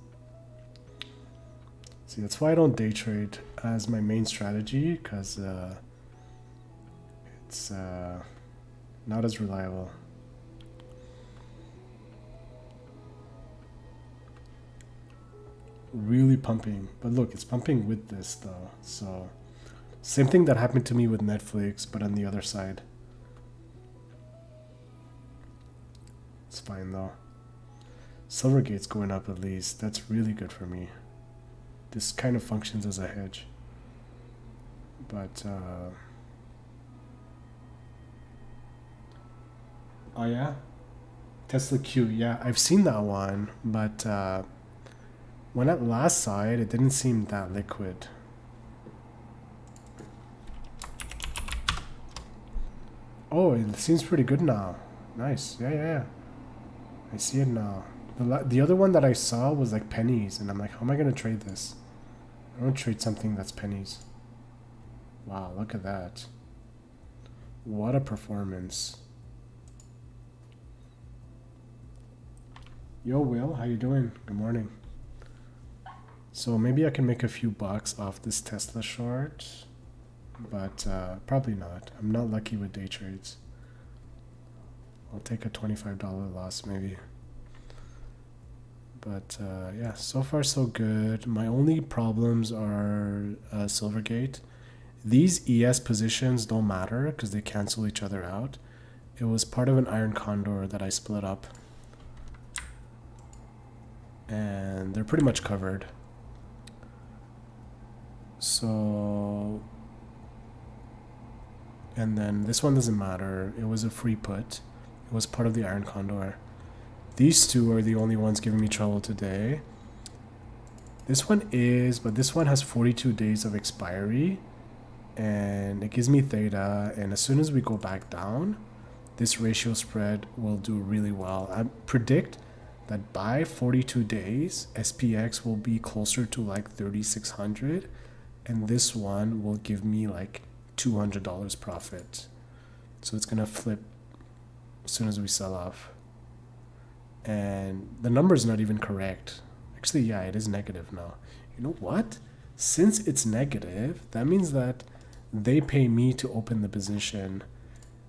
See, that's why I don't day trade as my main strategy, because it's not as reliable. Really pumping, but look, it's pumping with this though, so same thing that happened to me with Netflix, but on the other side. It's fine though. Silvergate's going up at least. That's really good for me. This kind of functions as a hedge, but oh yeah, Tesla Q, yeah, I've seen that one, but when at last saw it, it didn't seem that liquid. Oh, it seems pretty good now. Nice. Yeah, yeah, yeah. I see it now. The other one that I saw was like pennies, and I'm like, how am I going to trade this? I don't trade something that's pennies. Wow, look at that. What a performance. Yo, Will, how you doing? Good morning. So maybe I can make a few bucks off this Tesla short, but probably not. I'm not lucky with day trades. I'll take a $25 loss maybe. But yeah, so far so good. My only problems are Silvergate. These ES positions don't matter because they cancel each other out. It was part of an iron condor that I split up. And they're pretty much covered. So, and then this one doesn't matter. It was a free put. It was part of the iron condor. These two are the only ones giving me trouble today. This one is, but this one has 42 days of expiry, and it gives me theta, and as soon as we go back down, this ratio spread will do really well. I predict that by 42 days, SPX will be closer to like 3,600, and this one will give me like $200 profit. So it's gonna flip as soon as we sell off. And the number is not even correct. Actually, yeah, it is negative now. You know what? Since it's negative, that means that they pay me to open the position.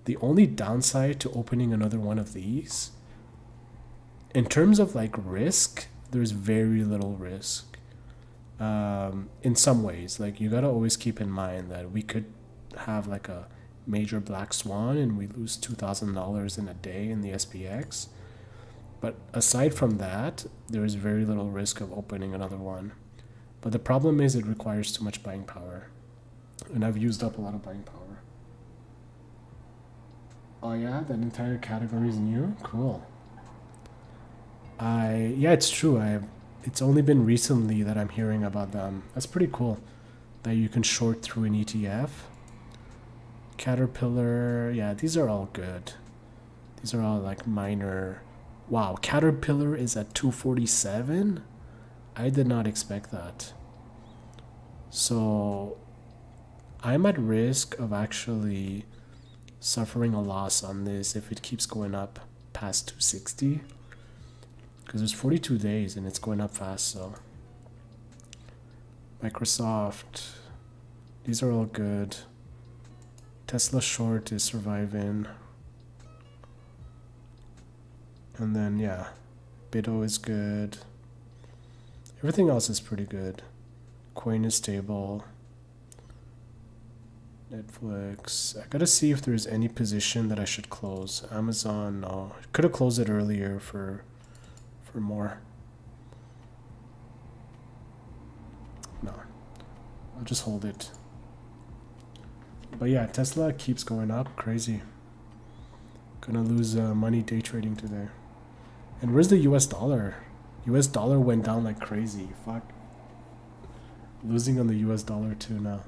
The only downside to opening another one of these, in terms of like risk, there's very little risk. In some ways, like you gotta always keep in mind that we could have like a major black swan and we lose $2,000 in a day in the SPX. But aside from that, there is very little risk of opening another one. But the problem is it requires too much buying power. And I've used up a lot of buying power. Oh yeah, that entire category is new? Cool. Yeah, it's true. It's only been recently that I'm hearing about them. That's pretty cool that you can short through an ETF. Caterpillar, yeah, these are all good. These are all like minor. Wow, Caterpillar is at 247? I did not expect that. So I'm at risk of actually suffering a loss on this if it keeps going up past 260. Because there's 42 days and it's going up fast, so. Microsoft, these are all good. Tesla short is surviving. And then, yeah, Bitto is good. Everything else is pretty good. Coin is stable. Netflix. I gotta see if there's any position that I should close. Amazon, no. Could have closed it earlier for more. No. I'll just hold it. But yeah, Tesla keeps going up. Crazy. Gonna lose money day trading today. And where's the US dollar? US dollar went down like crazy. Fuck. Losing on the US dollar too now.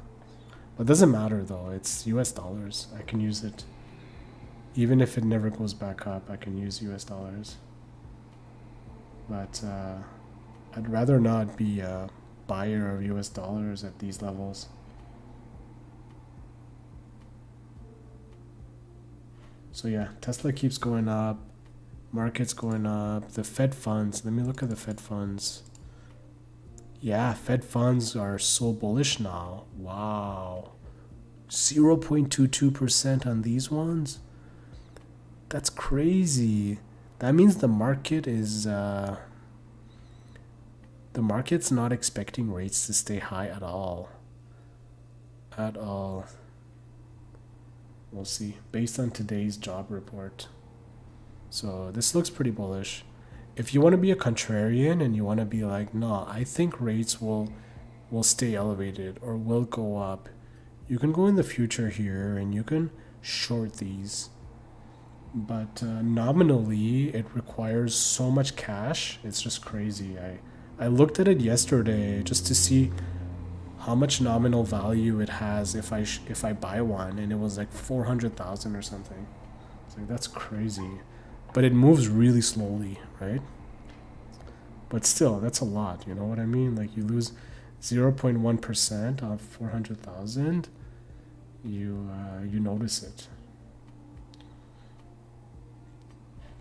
But it doesn't matter though. It's US dollars. I can use it. Even if it never goes back up, I can use US dollars. But I'd rather not be a buyer of US dollars at these levels. So yeah, Tesla keeps going up. Market's going up. The Fed funds. Let me look at the Fed funds. Yeah, Fed funds are so bullish now. Wow. 0.22% on these ones? That's crazy. That means the market is the market's not expecting rates to stay high at all. At all. We'll see. Based on today's job report. So this looks pretty bullish. If you want to be a contrarian and you want to be like, no, I think rates will stay elevated or will go up, you can go in the future here and you can short these. But nominally, it requires so much cash. It's just crazy. I looked at it yesterday just to see how much nominal value it has if I buy one, and it was like 400,000 or something. It's like, that's crazy. But it moves really slowly, right? But still, that's a lot. You know what I mean? Like you lose 0.1% of 400,000. You notice it.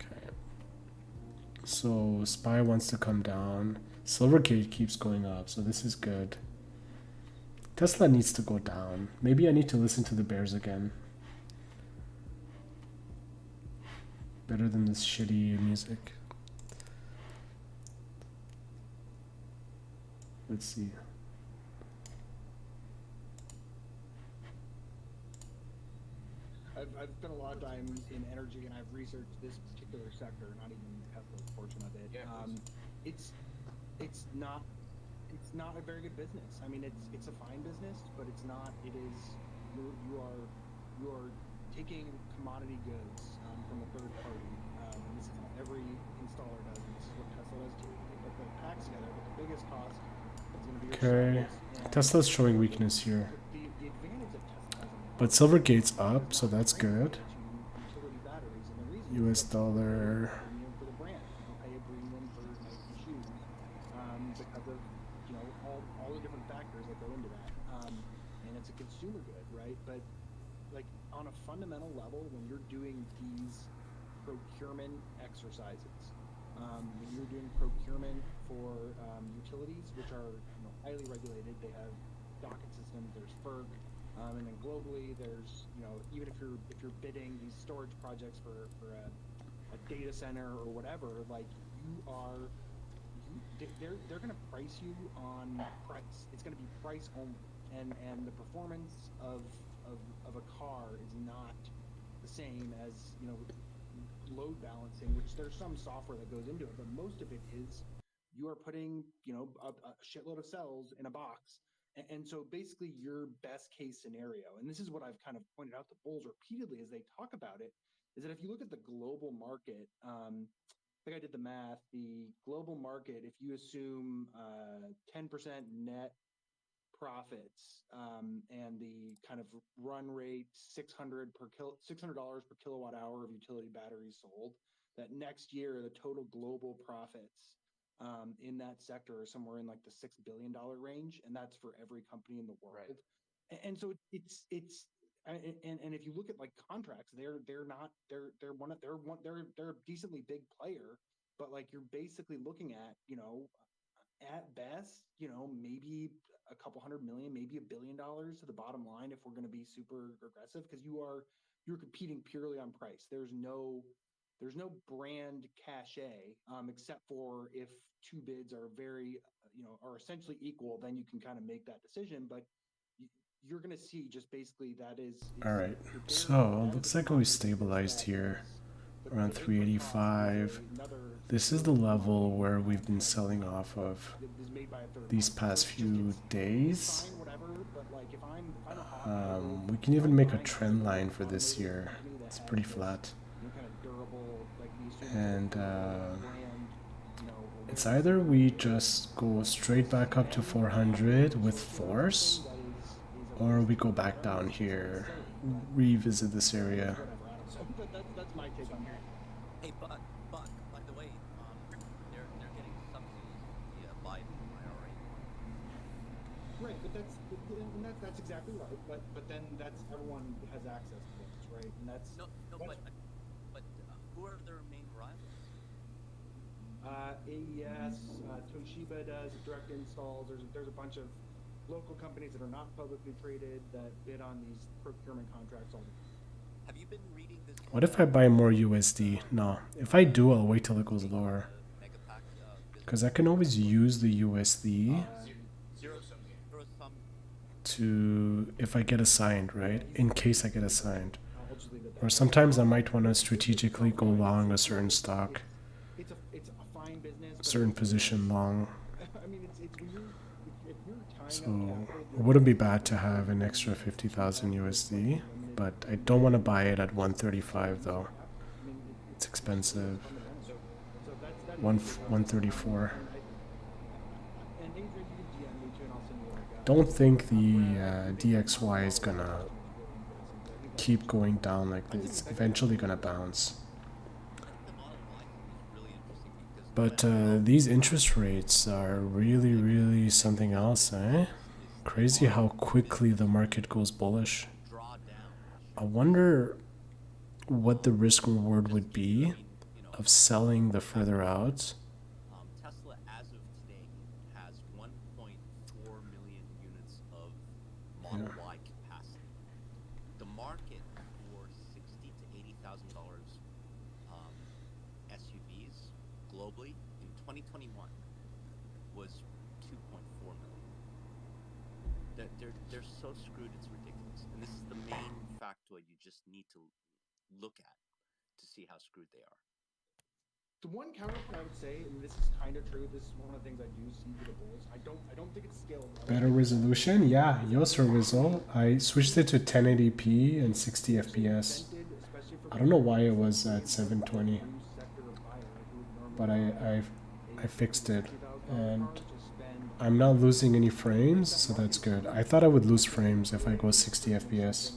Okay. So SPY wants to come down. Silvergate keeps going up, so this is good. Tesla needs to go down. Maybe I need to listen to the bears again. Better than this shitty music. Let's see. I've spent a lot of time in energy, and I've researched this particular sector, not even Tesla's portion of it. Yeah, It's not a very good business. I mean, it's a fine business, but it's not. It is you are taking commodity goods from a third party. And this is what every installer does, and this is what Tesla does too. They put the packs together, but the biggest cost is going to be your Okay, Tesla's showing weakness here. The advantage that Tesla has, But Silvergate's up, so that's good. US dollar. for the brand. People pay a premium for Nike shoes because of all the different factors that go into that. And it's a consumer good, right? But like on a fundamental level, when you're doing these procurement exercises, when you're doing procurement for utilities, which are highly regulated, they have docket systems. There's FERC. And then globally, there's even if you're bidding these storage projects for a data center or whatever, like they're going to price you on price. It's going to be price only, and the performance of a car is not the same as load balancing, which there's some software that goes into it, but most of it is you are putting a shitload of cells in a box. And so basically your best case scenario, and this is what I've kind of pointed out to bulls repeatedly as they talk about it, is that if you look at the global market, I think I did the math, the global market, if you assume 10% net profits and the kind of run rate $600 per kilowatt hour of utility batteries sold, that next year the total global profits in that sector are somewhere in like the $6 billion range, and that's for every company in the world. Right. And so it's and if you look at like contracts, they're a decently big player, but like you're basically looking at at best maybe a couple $100 million, maybe $1 billion to the bottom line if we're going to be super aggressive, because you're competing purely on price. There's no brand cachet except for if two bids are very are essentially equal, then you can kind of make that decision. But you're going to see just basically that is all right. So looks like we stabilized here around 385. This is the level where we've been selling off of these past few days. We can even make a trend line for this year. It's pretty flat. And it's either we just go straight back up to 400 with force, or we go back down here, revisit this area. That's my take on that. Hey, Buck, by the way, they're getting subsidies via Biden IRA. Right, but that's exactly right. But then that's everyone has access to those, right? And that's No, but who are their main rivals? AES, Toshiba does direct installs. There's a bunch of local companies that are not publicly traded that bid on these procurement contracts all the time. Have you been reading this? What if I buy more USD? No. If I do, I'll wait till it goes lower. Because I can always use the USD to, if I get assigned, right? In case I get assigned. Or sometimes I might want to strategically go long a certain stock. It's a fine business. Certain position long. I mean, it's if you're tying So up capital, it wouldn't be bad to have an extra 50,000 USD, but I don't want to buy it at 135 though. It's expensive. 134. Don't think the DXY is gonna keep going down like this. It's eventually gonna bounce. But these interest rates are really, really something else, eh? Crazy how quickly the market goes bullish. I wonder what the risk reward would be of selling the further out. Tesla, as of today, has 1.4 million units of Model Y capacity. The market for $60,000 to $80,000 SUVs globally in 2021 was 2.4 million. They're so screwed, it's ridiculous. And this is the main factoid you just need to look at to see how screwed they are. The one counterpoint I would say, and this is kind of true, this is one of the things I do see with the bulls. I don't think it's scalable. Better resolution? Yeah, Yoser Rizzle. I switched it to 1080p and 60 FPS. I don't know why it was at 720, but I fixed it, and I'm not losing any frames, so that's good. I thought I would lose frames if I go 60 FPS.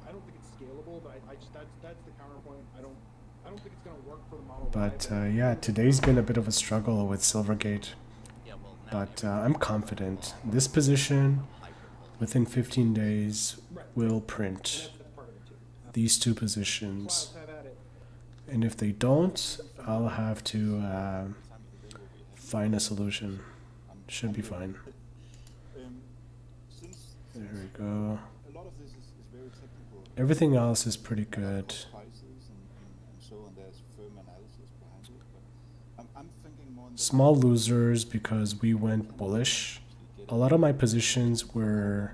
I don't think it's scalable, but I just that's the counterpoint. I don't think it's going to work for the Model Y. But yeah, today's been a bit of a struggle with Silvergate. But I'm confident. This position, within 15 days, will print these two positions. And if they don't, I'll have to find a solution. Should be fine. There we go. Everything else is pretty good. Small losers because we went bullish. A lot of my positions were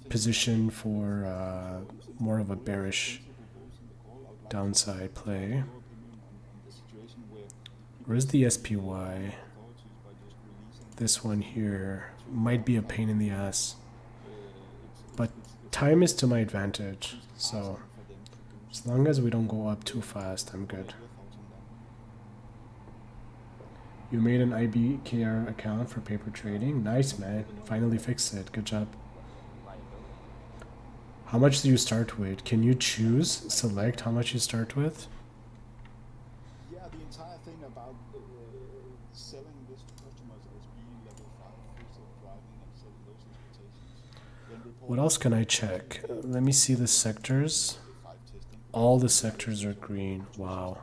positioned for more of a bearish downside play. Where's the SPY? This one here might be a pain in the ass. But time is to my advantage, so as long as we don't go up too fast, I'm good. You made an IBKR account for paper trading? Nice, man. Finally fixed it. Good job. How much do you start with? Can you choose, select how much you start with? Yeah, the entire thing about selling this to customers as being level 5 is driving and setting those expectations. What else can I check? Let me see the sectors. All the sectors are green. Wow.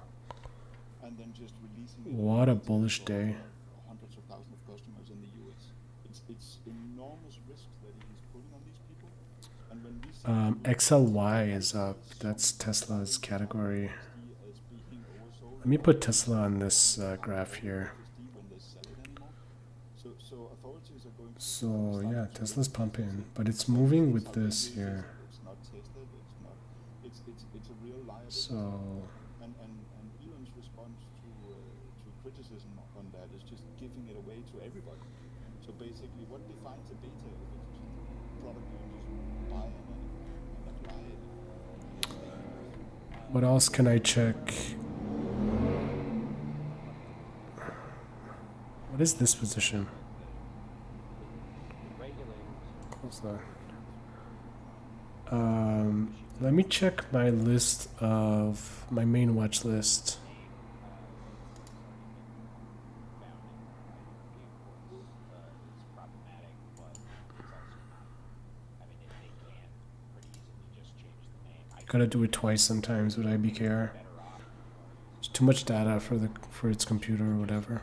What a bullish day. Hundreds of thousands of customers in the US. It's enormous risks that he's putting on these people. And when we XLY is up. That's Tesla's category. Let me put Tesla on this graph here. So yeah, Tesla's pumping, but it's moving with this here. So criticism on that is just giving it away to everybody. So basically, what defines a beta? If it's just a product you can just buy and apply it and it's dangerous. What else can I check? What is this position? Close that. Let me check my list of my main watch list. Gotta do it twice sometimes with IBKR. It's too much data for its computer or whatever.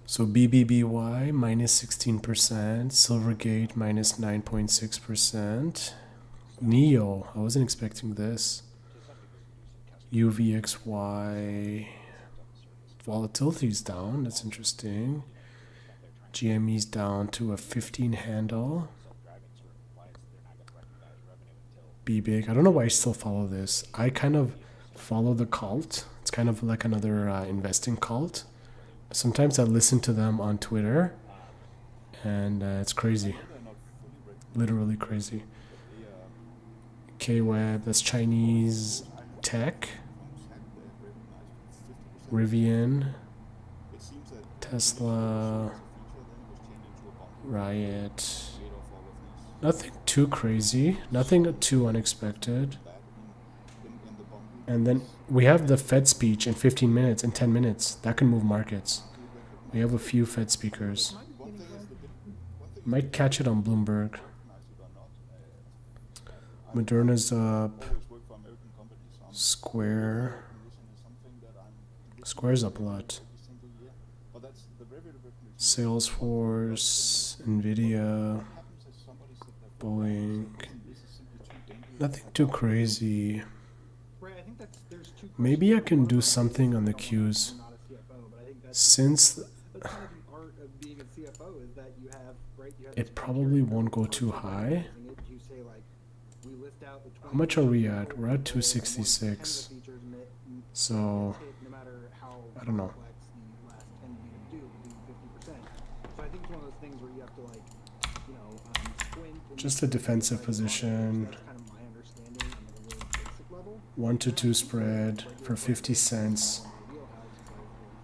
So BBBY minus 16%, Silvergate minus 9.6%, Neo, I wasn't expecting this. UVXY, volatility's down, that's interesting. GME's down to a 15 handle. BBIG, I don't know why I still follow this. I kind of follow the cult. It's kind of like another investing cult. Sometimes I listen to them on Twitter, and it's crazy. Literally crazy. K-Web, that's Chinese tech. Rivian, Tesla, Riot. Nothing too crazy, nothing too unexpected. And then we have the Fed speech in 15 minutes and 10 minutes. That can move markets. We have a few Fed speakers. Might catch it on Bloomberg. Moderna's up. Square. Square's up a lot. Salesforce, Nvidia, Boeing. Nothing too crazy. Maybe I can do something on the Qs. Since it probably won't go too high. How much are we at? We're at 266. So I don't know. Just a defensive position. 1 to 2 spread for 50 cents.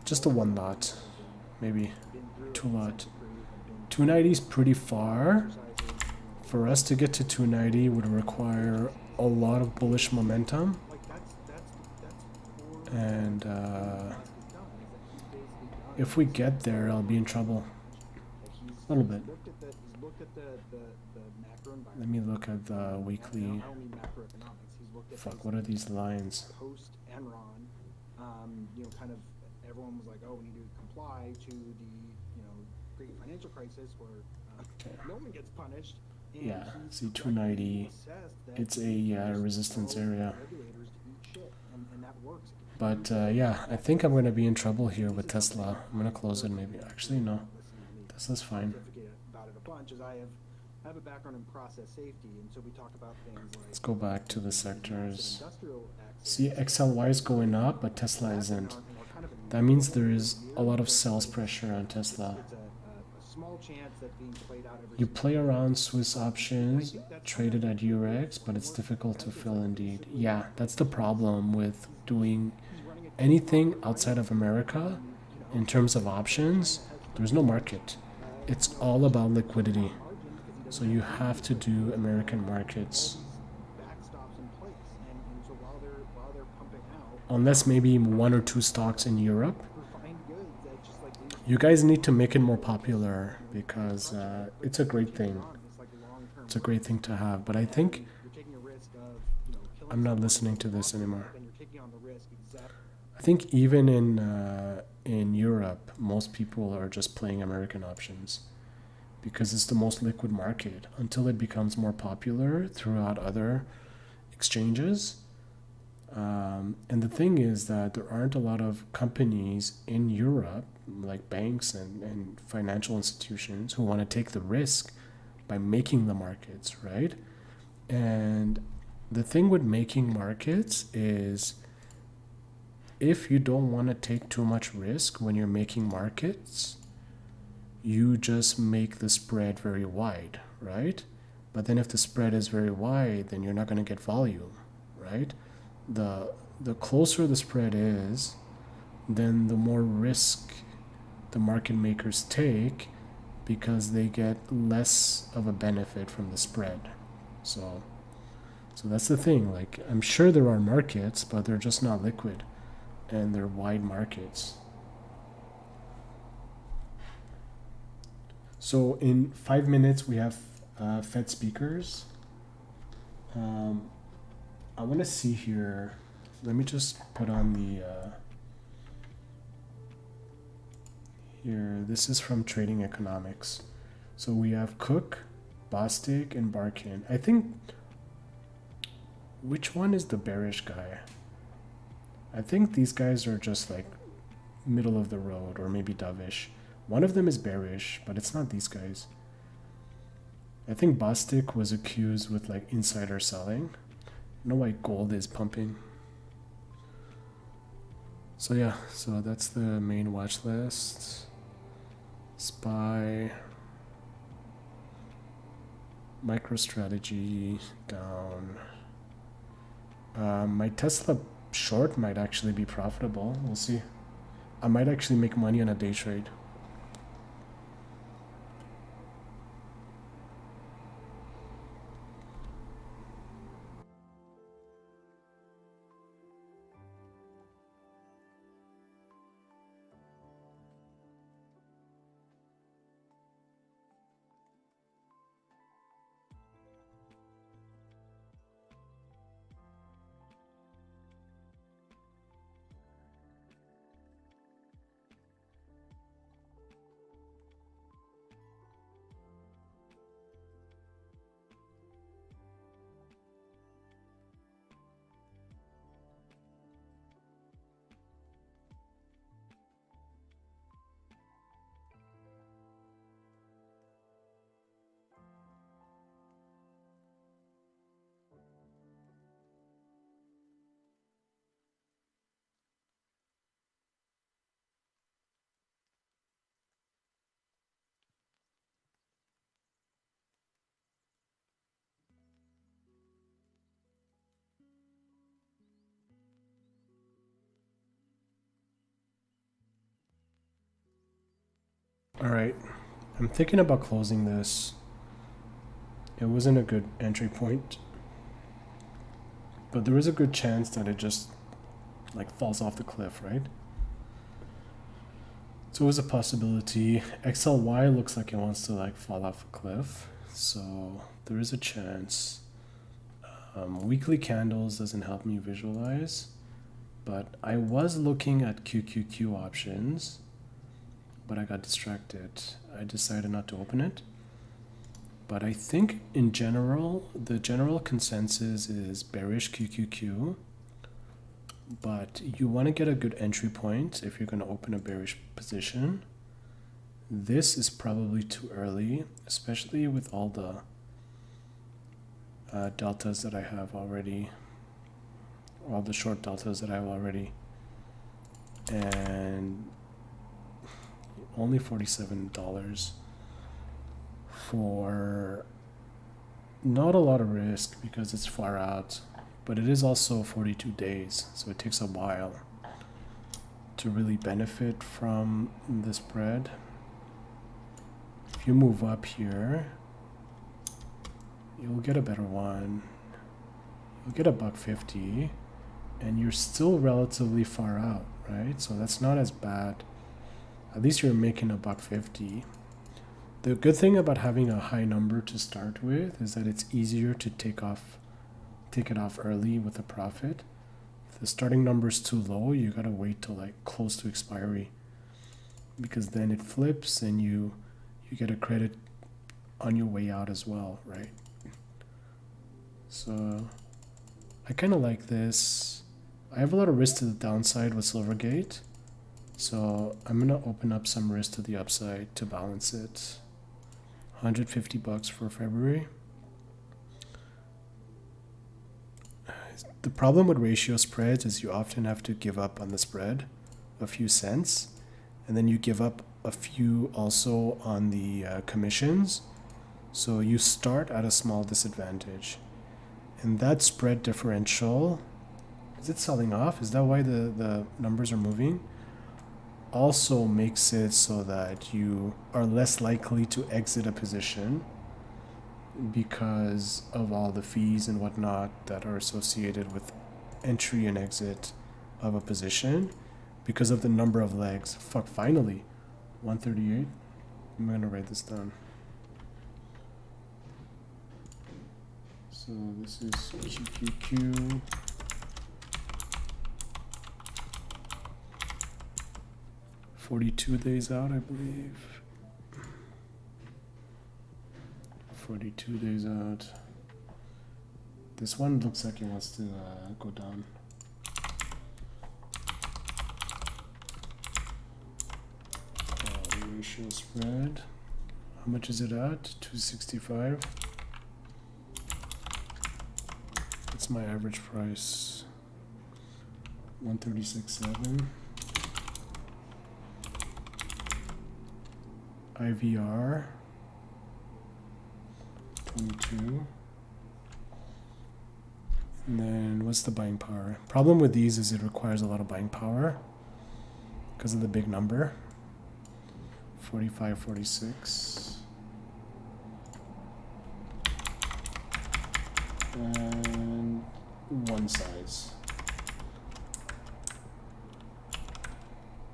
Just a 1 lot, maybe 2 lot. 290 is pretty far. For us to get to 290 would require a lot of bullish momentum. And if we get there, I'll be in trouble. A little bit. Let me look at the weekly. Fuck, what are these lines? Post Enron, kind of everyone was like, oh, we need to comply to the, great financial crisis where no one gets punished. And yeah, see 290. It's a resistance area. But yeah, I think I'm going to be in trouble here with Tesla. I'm going to close it maybe. Actually, no. Tesla's fine. I have a background in process safety, and so we talk about things like... Let's go back to the sectors. See, XLY is going up, but Tesla isn't. That means there is a lot of sales pressure on Tesla. You play around Swiss options, traded at Eurex, but it's difficult to fill indeed. Yeah, that's the problem with doing anything outside of America in terms of options. There's no market. It's all about liquidity. So you have to do American markets. Unless maybe 1 or 2 stocks in Europe. You guys need to make it more popular because it's a great thing. It's a great thing to have. But I think I'm not listening to this anymore. I think even in Europe, most people are just playing American options. Because it's the most liquid market until it becomes more popular throughout other exchanges. And the thing is that there aren't a lot of companies in Europe, like banks and financial institutions, who want to take the risk by making the markets, right? And the thing with making markets is if you don't want to take too much risk when you're making markets, you just make the spread very wide, right? But then if the spread is very wide, then you're not going to get volume, right? The closer the spread is, then the more risk the market makers take because they get less of a benefit from the spread. So that's the thing. Like, I'm sure there are markets, but they're just not liquid, and they're wide markets. So in 5 minutes, we have Fed speakers. I want to see here. Let me just put on the here. This is from Trading Economics. So we have Cook, Bostic, and Barkin. I think, which one is the bearish guy? I think these guys are just like middle of the road, or maybe dovish. One of them is bearish, but it's not these guys. I think Bostic was accused with like insider selling. I don't know why gold is pumping. So yeah, so that's the main watch list. SPY, MicroStrategy down. My Tesla short might actually be profitable. We'll see. I might actually make money on a day trade. All right, I'm thinking about closing this. It wasn't a good entry point, but there is a good chance that it just like falls off the cliff, right? It's always a possibility. XLY looks like it wants to like fall off a cliff, so there is a chance. Weekly candles doesn't help me visualize, but I was looking at QQQ options, but I got distracted. I decided not to open it. But I think in general, the general consensus is bearish QQQ, but you want to get a good entry point if you're going to open a bearish position. This is probably too early, especially with all the deltas that I have already, all the short deltas that I have already, and only $47 for not a lot of risk because it's far out, but it is also 42 days, so it takes a while to really benefit from the spread. If you move up here, you'll get a better one. You'll get $1.50, and you're still relatively far out, right? So that's not as bad. At least you're making $1.50. The good thing about having a high number to start with is that it's easier to take it off early with a profit. If the starting number is too low, you gotta wait till like close to expiry, because then it flips and you get a credit on your way out as well, right? So I kind of like this. I have a lot of risk to the downside with Silvergate, so I'm gonna open up some risk to the upside to balance it. $150 for February. the problem with ratio spreads is you often have to give up on the spread a few cents, and then you give up a few also on the commissions. So you start at a small disadvantage. And that spread differential, is it selling off? Is that why the numbers are moving? Also makes it so that you are less likely to exit a position because of all the fees and whatnot that are associated with entry and exit of a position because of the number of legs. Fuck, finally. 138. I'm gonna write this down. So this is QQQ. $42 days out, I believe. 42 days out. This one looks like it wants to go down. Ratio spread. How much is it at? 265. That's my average price. 136.7. IVR 22. And then what's the buying power? Problem with these is it requires a lot of buying power because of the big number. 45, 46. And one size.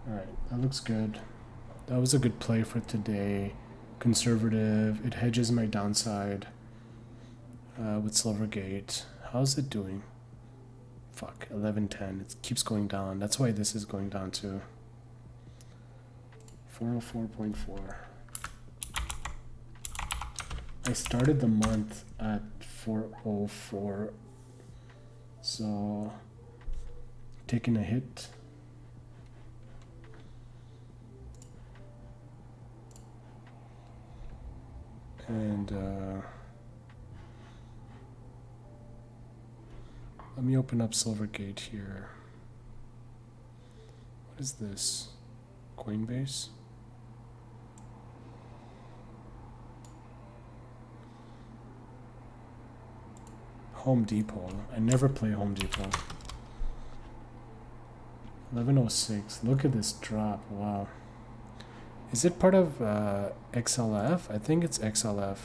Alright, that looks good. That was a good play for today. Conservative. It hedges my downside with Silvergate. How's it doing? Fuck, 1110. It keeps going down. That's why this is going down too. 404.4. I started the month at 404. So, taking a hit. And let me open up Silvergate here. What is this? Coinbase? Home Depot. I never play Home Depot. 1106. Look at this drop. Wow. Is it part of XLF? I think it's XLF.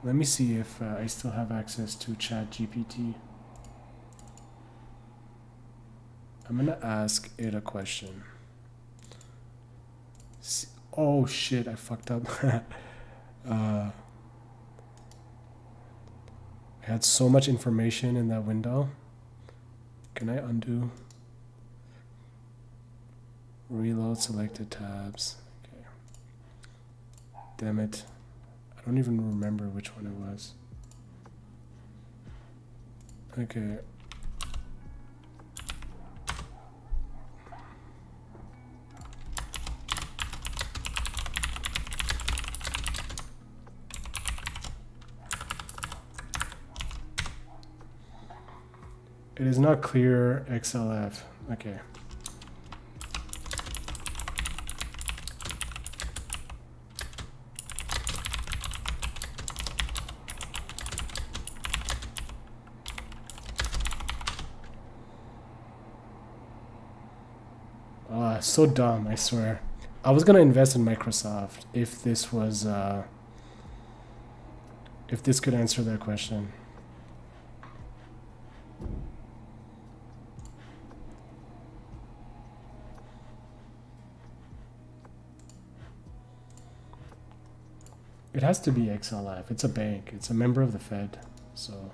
Let me see if I still have access to ChatGPT. I'm gonna ask it a question. Oh shit, I fucked up. I had so much information in that window. Can I undo? Reload selected tabs. Okay. Damn it. I don't even remember which one it was. Okay. It is not clear XLF. Okay. So dumb, I swear. I was gonna invest in Microsoft if this was if this could answer that question. It has to be XLF. It's a bank. It's a member of the Fed. So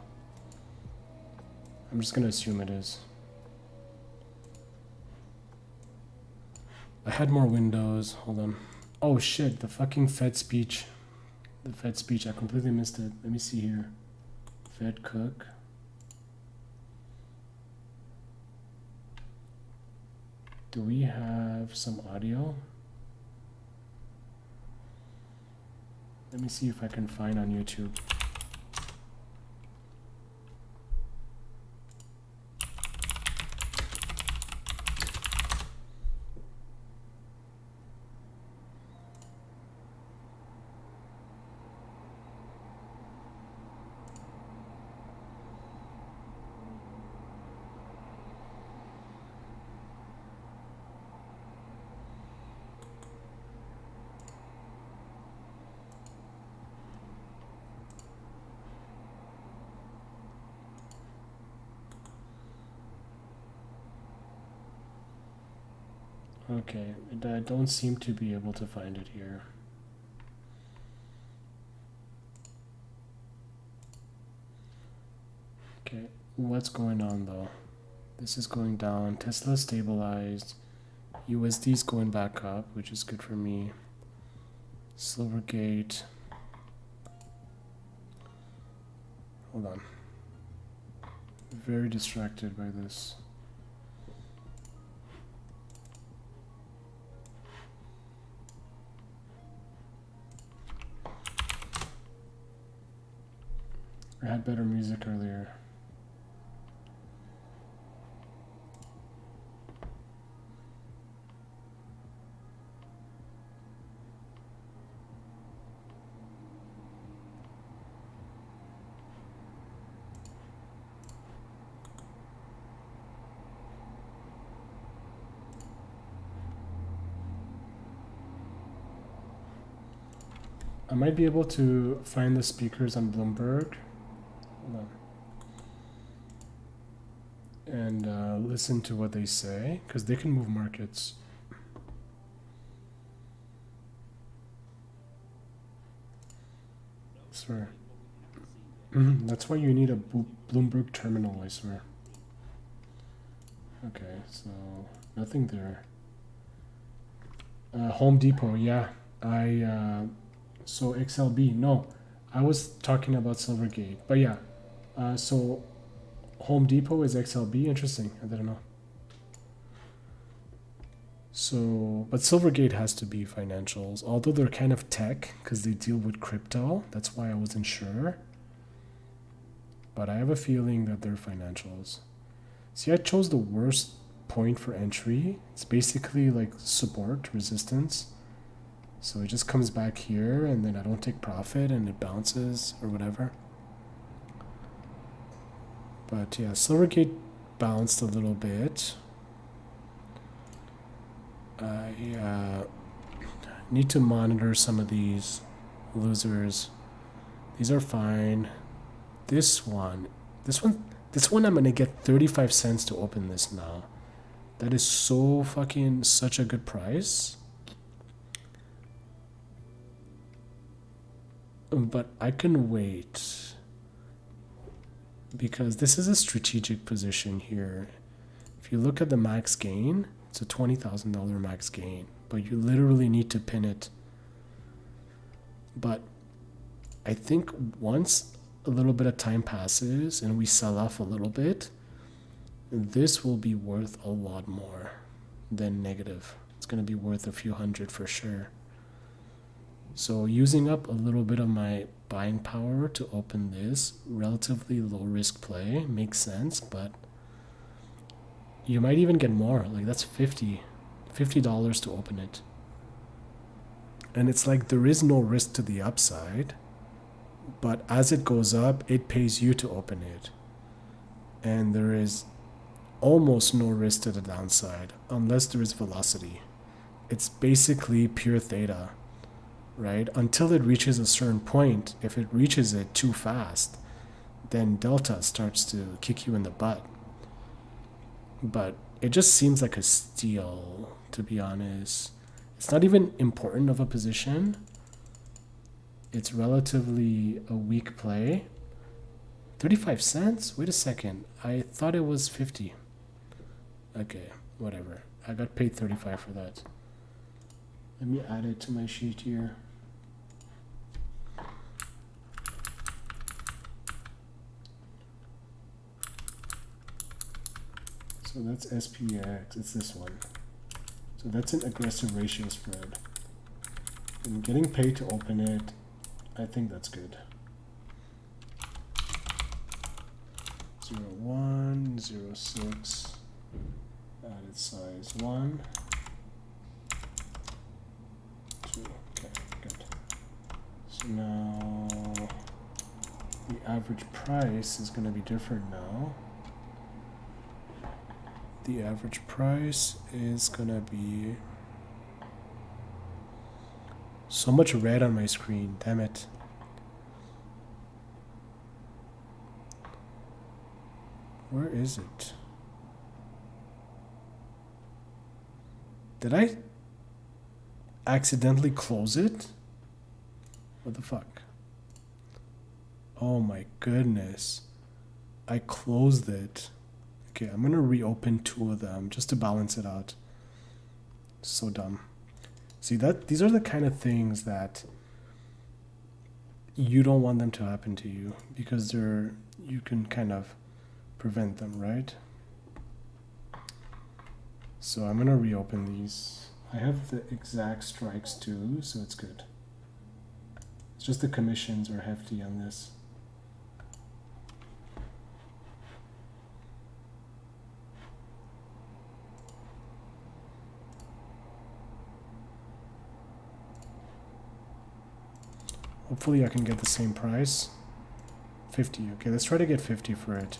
I'm just gonna assume it is. I had more windows. Hold on. Oh shit, the fucking Fed speech. The Fed speech, I completely missed it. Let me see here. Fed Cook. Do we have some audio? Let me see if I can find on YouTube. Okay, I don't seem to be able to find it here. Okay, what's going on though? This is going down. Tesla stabilized. USD's going back up, which is good for me. Silvergate. Hold on. Very distracted by this. I had better music earlier. I might be able to find the speakers on Bloomberg. Hold on. And listen to what they say, because they can move markets. I swear. That's why you need a Bloomberg terminal, I swear. Okay, so nothing there. Home Depot, yeah. So XLB, no. I was talking about Silvergate, but yeah. So Home Depot is XLB, interesting, I didn't know. So, but Silvergate has to be financials, although they're kind of tech because they deal with crypto. That's why I wasn't sure. But I have a feeling that they're financials. See, I chose the worst point for entry. It's basically like support, resistance. So it just comes back here and then I don't take profit and it bounces or whatever. But yeah, Silvergate bounced a little bit. I need to monitor some of these losers. These are fine. This one I'm gonna get 35 cents to open this now. That is so fucking such a good price. But I can wait because this is a strategic position here. If you look at the max gain, it's a $20,000 max gain, but you literally need to pin it. But I think once a little bit of time passes and we sell off a little bit, this will be worth a lot more than negative. It's going to be worth a few hundred for sure. So using up a little bit of my buying power to open this relatively low risk play makes sense, but you might even get more. Like that's $50 to open it. And it's like there is no risk to the upside, but as it goes up, it pays you to open it. And there is almost no risk to the downside unless there is velocity. It's basically pure theta. Right? Until it reaches a certain point, if it reaches it too fast, then delta starts to kick you in the butt. But it just seems like a steal, to be honest. It's not even important of a position. It's relatively a weak play. 35 cents? Wait a second. I thought it was 50. Okay, whatever. I got paid 35 for that. Let me add it to my sheet here. So that's SPX, it's this one. So that's an aggressive ratio spread. I'm getting paid to open it. I think that's good. 0.1, 0.6, added size 1, 2, okay, good. So now the average price is going to be different now. The average price is going to be so much red on my screen, damn it. Where is it? Did I accidentally close it? What the fuck? Oh my goodness. I closed it. Okay, I'm gonna reopen 2 of them just to balance it out. So dumb. See, these are the kind of things that you don't want them to happen to you because you can kind of prevent them, right? So I'm gonna reopen these. I have the exact strikes too, so it's good. It's just the commissions are hefty on this. Hopefully I can get the same price. 50, okay, let's try to get 50 for it.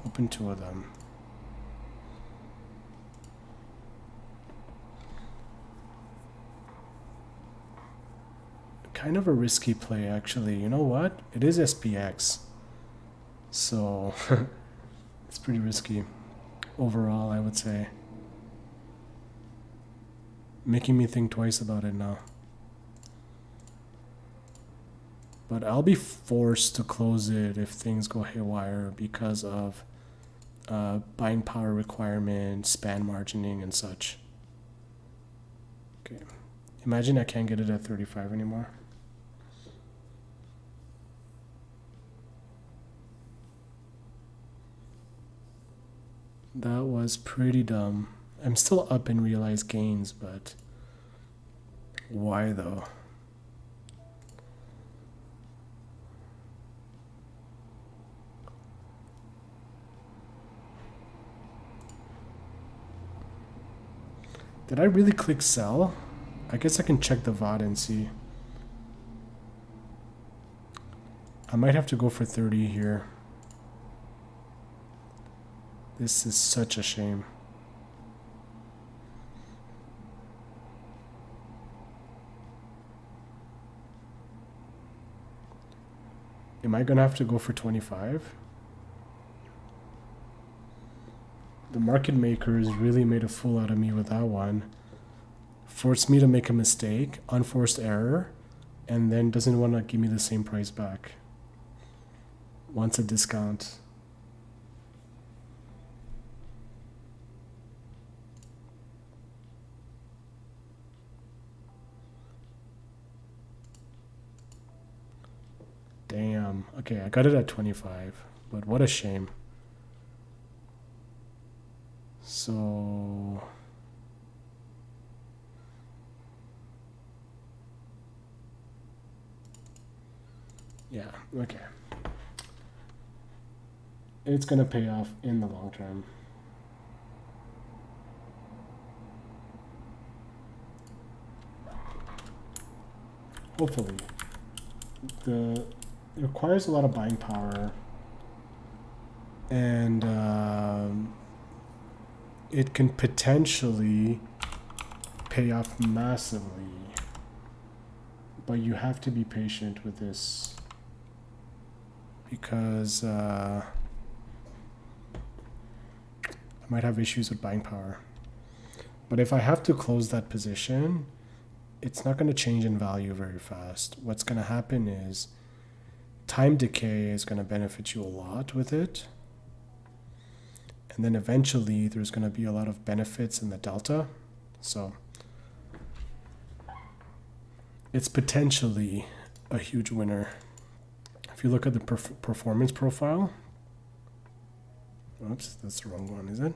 Open 2 of them. Kind of a risky play, actually. You know what? It is SPX. So, it's pretty risky. Overall, I would say. Making me think twice about it now. But I'll be forced to close it if things go haywire because of buying power requirements, span margining, and such. Okay. Imagine I can't get it at 35 anymore. That was pretty dumb. I'm still up in realized gains, but why though? Did I really click sell? I guess I can check the VOD and see. I might have to go for 30 here. This is such a shame. Am I gonna have to go for 25? The market makers really made a fool out of me with that one. Forced me to make a mistake, unforced error, and then doesn't want to give me the same price back. Wants a discount. Damn. Okay, I got it at 25, but what a shame. So yeah, okay. It's gonna pay off in the long term. Hopefully. It requires a lot of buying power, and it can potentially pay off massively, but you have to be patient with this because I might have issues with buying power. But if I have to close that position, it's not going to change in value very fast. What's going to happen is time decay is going to benefit you a lot with it. And then eventually there's going to be a lot of benefits in the delta. So it's potentially a huge winner. If you look at the performance profile, oops, that's the wrong one, is it?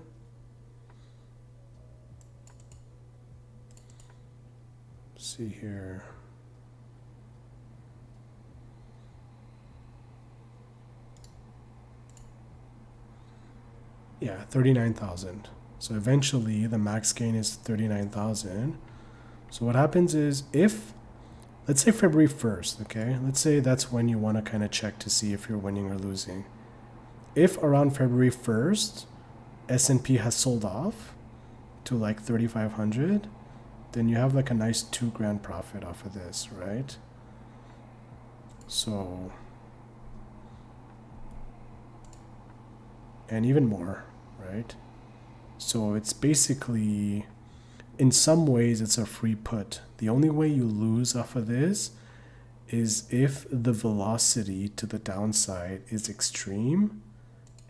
Let's see here. Yeah, 39,000. So eventually the max gain is 39,000. So what happens is if, let's say February 1st, okay? Let's say that's when you want to kind of check to see if you're winning or losing. If around February 1st, S&P has sold off to like 3,500, then you have like a nice $2,000 profit off of this, right? So, and even more, right? So it's basically, in some ways, it's a free put. The only way you lose off of this is if the velocity to the downside is extreme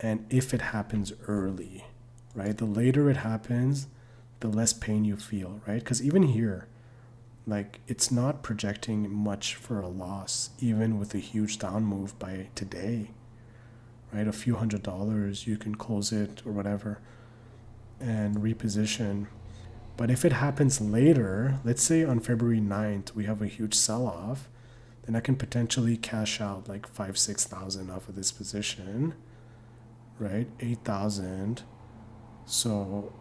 and if it happens early, right? The later it happens, the less pain you feel, right? Because even here, like, it's not projecting much for a loss, even with a huge down move by today, right? A few $100s, you can close it or whatever and reposition. But if it happens later, let's say on February 9th, we have a huge sell-off, then I can potentially cash out like 5,000-6,000 off of this position, right? 8,000. So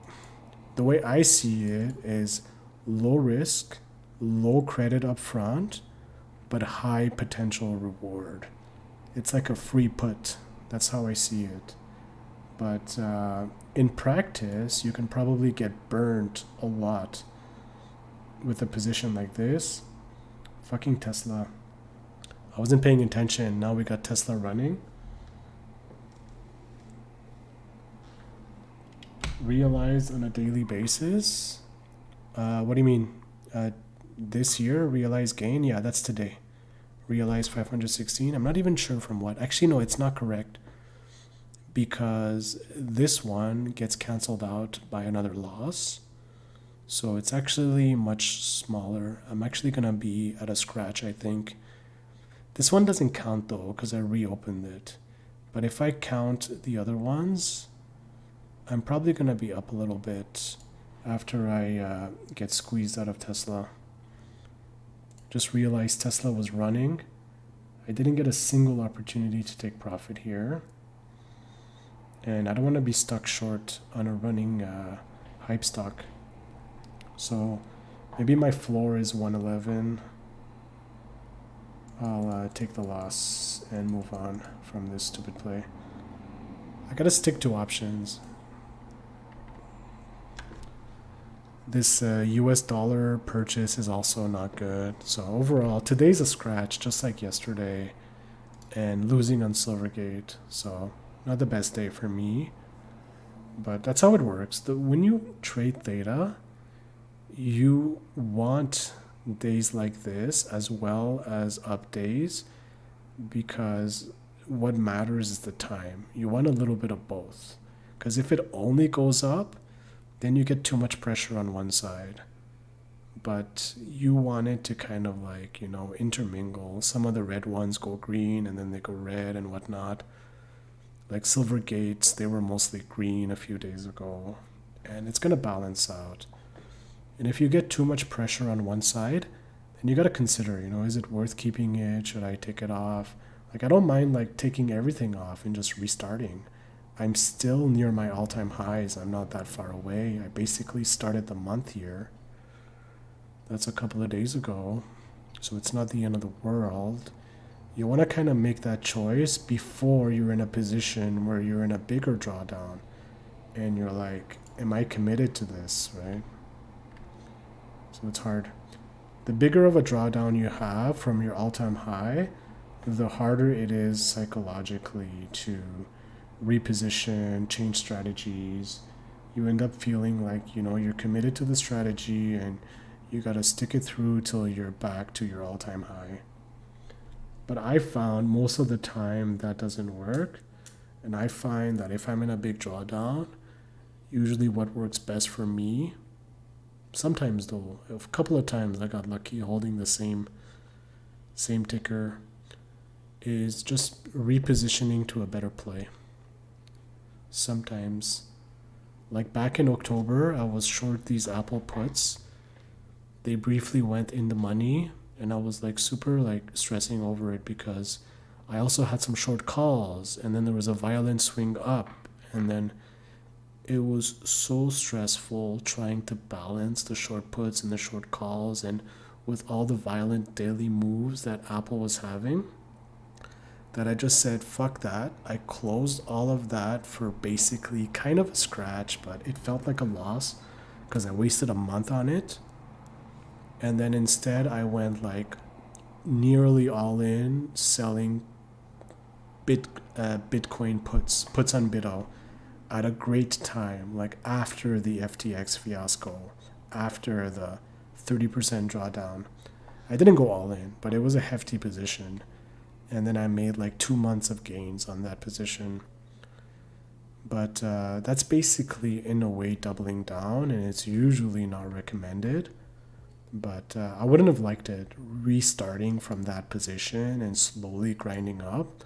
the way I see it is low risk, low credit up front, but high potential reward. It's like a free put. That's how I see it. But in practice, you can probably get burnt a lot with a position like this. Fucking Tesla. I wasn't paying attention. Now we got Tesla running. Realized on a daily basis. What do you mean? This year, realized gain? Yeah, that's today. Realized 516. I'm not even sure from what. Actually, no, it's not correct. Because this one gets canceled out by another loss. So it's actually much smaller. I'm actually going to be at a scratch, I think. This one doesn't count though, because I reopened it. But if I count the other ones, I'm probably going to be up a little bit after I get squeezed out of Tesla. Just realized Tesla was running. I didn't get a single opportunity to take profit here. And I don't want to be stuck short on a running hype stock. So maybe my floor is 111. I'll take the loss and move on from this stupid play. I gotta stick to options. This US dollar purchase is also not good. So overall, today's a scratch, just like yesterday. And losing on Silvergate. So not the best day for me, but that's how it works. When you trade Theta, you want days like this as well as up days, because what matters is the time. You want a little bit of both, because if it only goes up, then you get too much pressure on one side. But you want it to kind of like, you know, intermingle. Some of the red ones go green and then they go red and whatnot. Like Silvergates, they were mostly green a few days ago, and it's going to balance out. And if you get too much pressure on one side, then you got to consider, you know, is it worth keeping it? Should I take it off? Like, I don't mind like taking everything off and just restarting. I'm still near my all-time highs. I'm not that far away. I basically started the month here. That's a couple of days ago. So it's not the end of the world. You want to kind of make that choice before you're in a position where you're in a bigger drawdown and you're like, am I committed to this, right? So it's hard. The bigger of a drawdown you have from your all-time high, the harder it is psychologically to reposition, change strategies. You end up feeling like, you know, you're committed to the strategy and you got to stick it through till you're back to your all-time high. But I found most of the time that doesn't work. And I find that if I'm in a big drawdown, usually what works best for me, sometimes though, a couple of times I got lucky holding the same ticker, is just repositioning to a better play. Sometimes, like back in October, I was short these Apple puts. They briefly went in the money, and I was like super like stressing over it because I also had some short calls, and then there was a violent swing up, and then it was so stressful trying to balance the short puts and the short calls, and with all the violent daily moves that Apple was having, that I just said, fuck that. I closed all of that for basically kind of a scratch, but it felt like a loss because I wasted a month on it. And then instead I went like nearly all in selling Bitcoin puts on BitO at a great time, like after the FTX fiasco, after the 30% drawdown. I didn't go all in, but it was a hefty position. And then I made like 2 months of gains on that position. But that's basically in a way doubling down, and it's usually not recommended. But I wouldn't have liked it restarting from that position and slowly grinding up.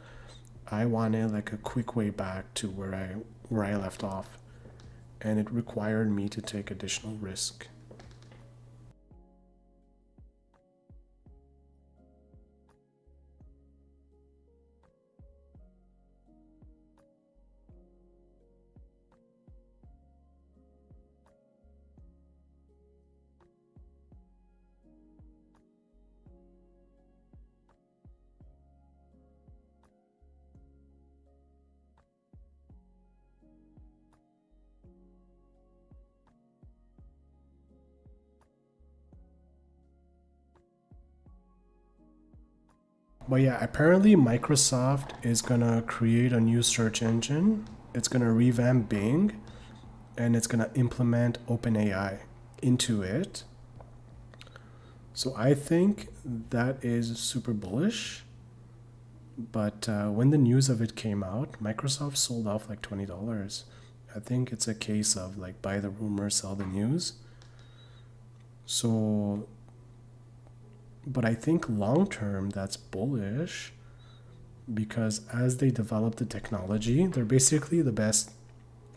I wanted like a quick way back to where I left off, and it required me to take additional risk. But yeah, apparently Microsoft is gonna create a new search engine. It's gonna revamp Bing, and it's gonna implement OpenAI into it. So I think that is super bullish. But when the news of it came out, Microsoft sold off like $20. I think it's a case of like buy the rumor, sell the news. So, but I think long term that's bullish, because as they develop the technology, they're basically the best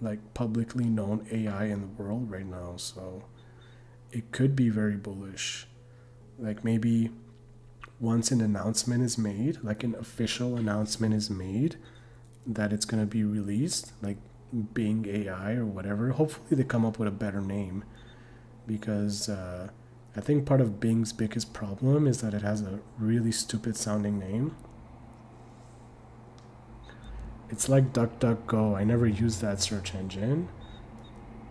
like publicly known AI in the world right now. So it could be very bullish. Like maybe once an announcement is made, like an official announcement is made that it's going to be released, like Bing AI or whatever, hopefully they come up with a better name, because I think part of Bing's biggest problem is that it has a really stupid sounding name. It's like DuckDuckGo. I never used that search engine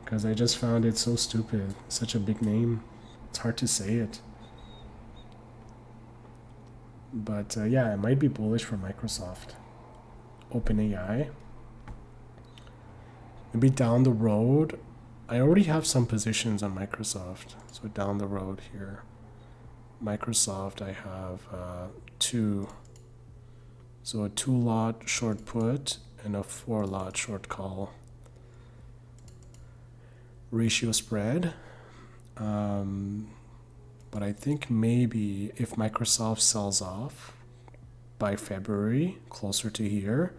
because I just found it so stupid. Such a big name. It's hard to say it. But yeah, it might be bullish for Microsoft. OpenAI. Maybe down the road. I already have some positions on Microsoft. So down the road here, Microsoft, I have 2. So a 2-lot short put and a 4-lot short call. Ratio spread. But I think maybe if Microsoft sells off by February, closer to here,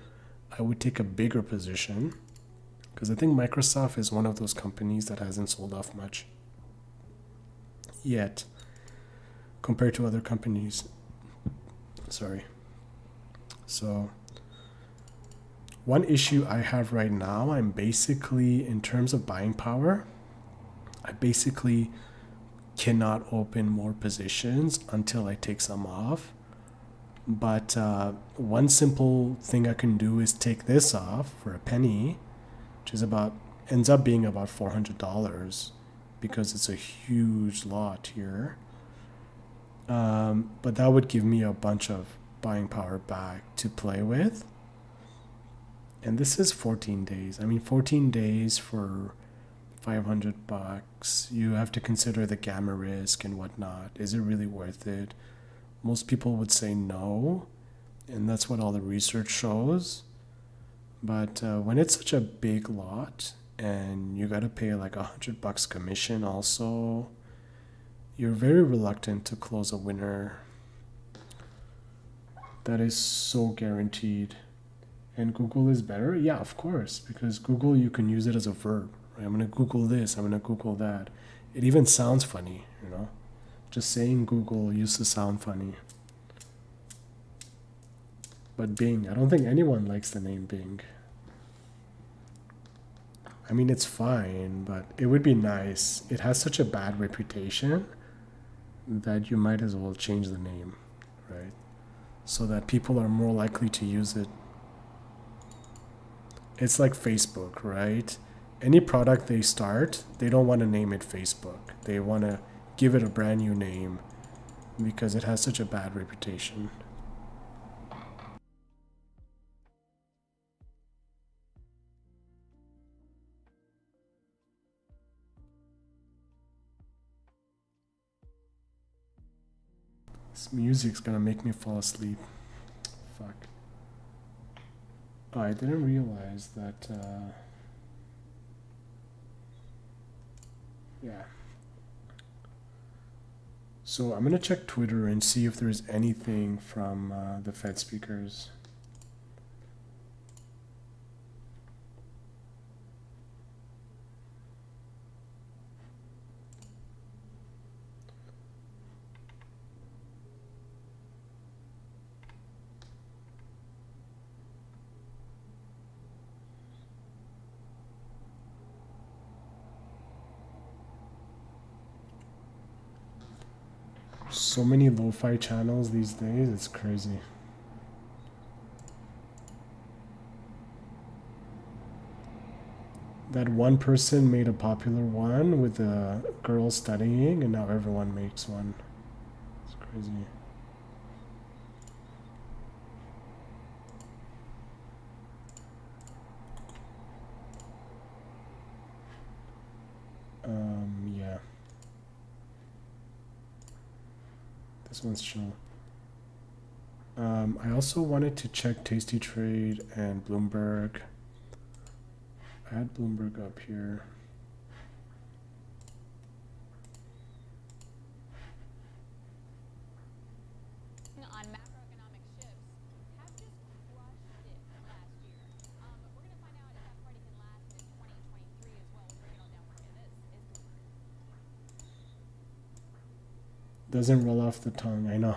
I would take a bigger position, because I think Microsoft is one of those companies that hasn't sold off much yet compared to other companies. Sorry. So one issue I have right now, I'm basically, in terms of buying power, I basically cannot open more positions until I take some off. But one simple thing I can do is take this off for a penny, which is ends up being about $400, because it's a huge lot here. But that would give me a bunch of buying power back to play with. And this is 14 days. I mean, 14 days for $500. You have to consider the gamma risk and whatnot. Is it really worth it? Most people would say no, and that's what all the research shows. But when it's such a big lot and you gotta pay like $100 commission also, you're very reluctant to close a winner that is so guaranteed. And Google is better? Yeah, of course, because Google, you can use it as a verb. Right? I'm gonna Google this, I'm gonna Google that. It even sounds funny, you know? Just saying Google used to sound funny. But Bing, I don't think anyone likes the name Bing. I mean, it's fine, but it would be nice. It has such a bad reputation that you might as well change the name, right? So that people are more likely to use it. It's like Facebook, right? Any product they start, they don't want to name it Facebook. They want to give it a brand new name because it has such a bad reputation. This music's gonna make me fall asleep. Fuck. Oh, I didn't realize that. Yeah. So I'm gonna check Twitter and see if there's anything from the Fed speakers. So many lo-fi channels these days, it's crazy. That one person made a popular one with a girl studying, and now everyone makes one. It's crazy. Yeah. This one's chill. I also wanted to check Tasty Trade and Bloomberg. I had Bloomberg up here. On macroeconomic shifts have just crushed it last year. We're going to find out if that party can last in 2023 as well. We'll break it all down for you. This is Bloomberg. Doesn't roll off the tongue, I know.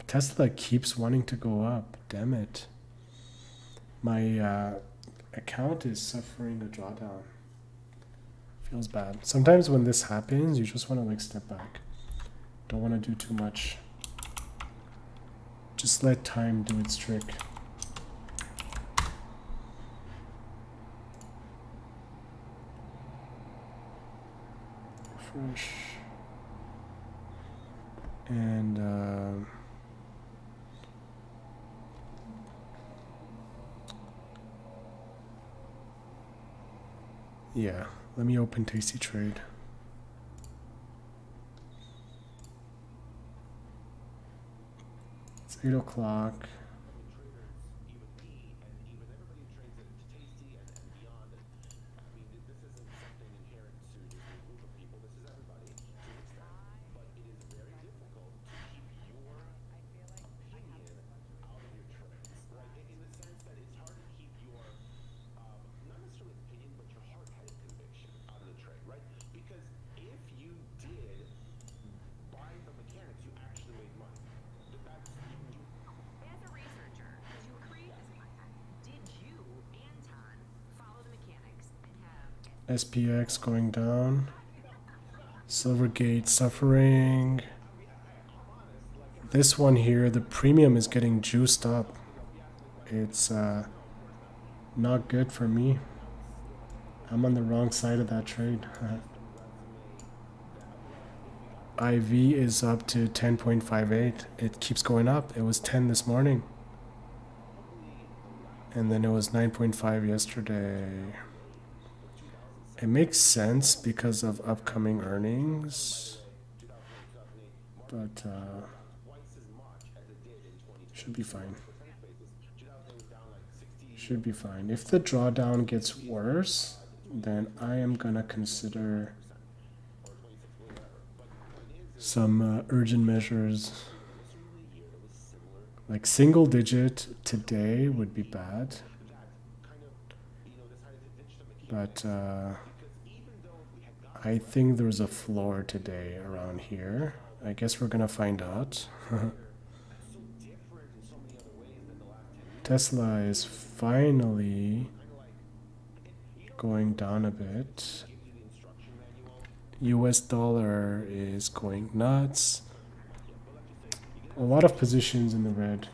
Tesla keeps wanting to go up. Damn it. My account is suffering a drawdown. Feels bad. Sometimes when this happens, you just want to like step back. Don't want to do too much. Just let time do its trick. Refresh. And yeah, let me open Tasty Trade. It's 8 o'clock. SPX going down. Silvergate suffering. This one here, the premium is getting juiced up. It's not good for me. I'm on the wrong side of that trade. IV is up to 10.58. It keeps going up. It was 10 this morning. And then it was 9.5 yesterday. It makes sense because of upcoming earnings, but should be fine. Should be fine. If the drawdown gets worse, then I am gonna consider some urgent measures. Like single digit today would be bad, but I think there's a floor today around here. I guess we're gonna find out. Tesla is finally going down a bit. US dollar is going nuts. A lot of positions in the red.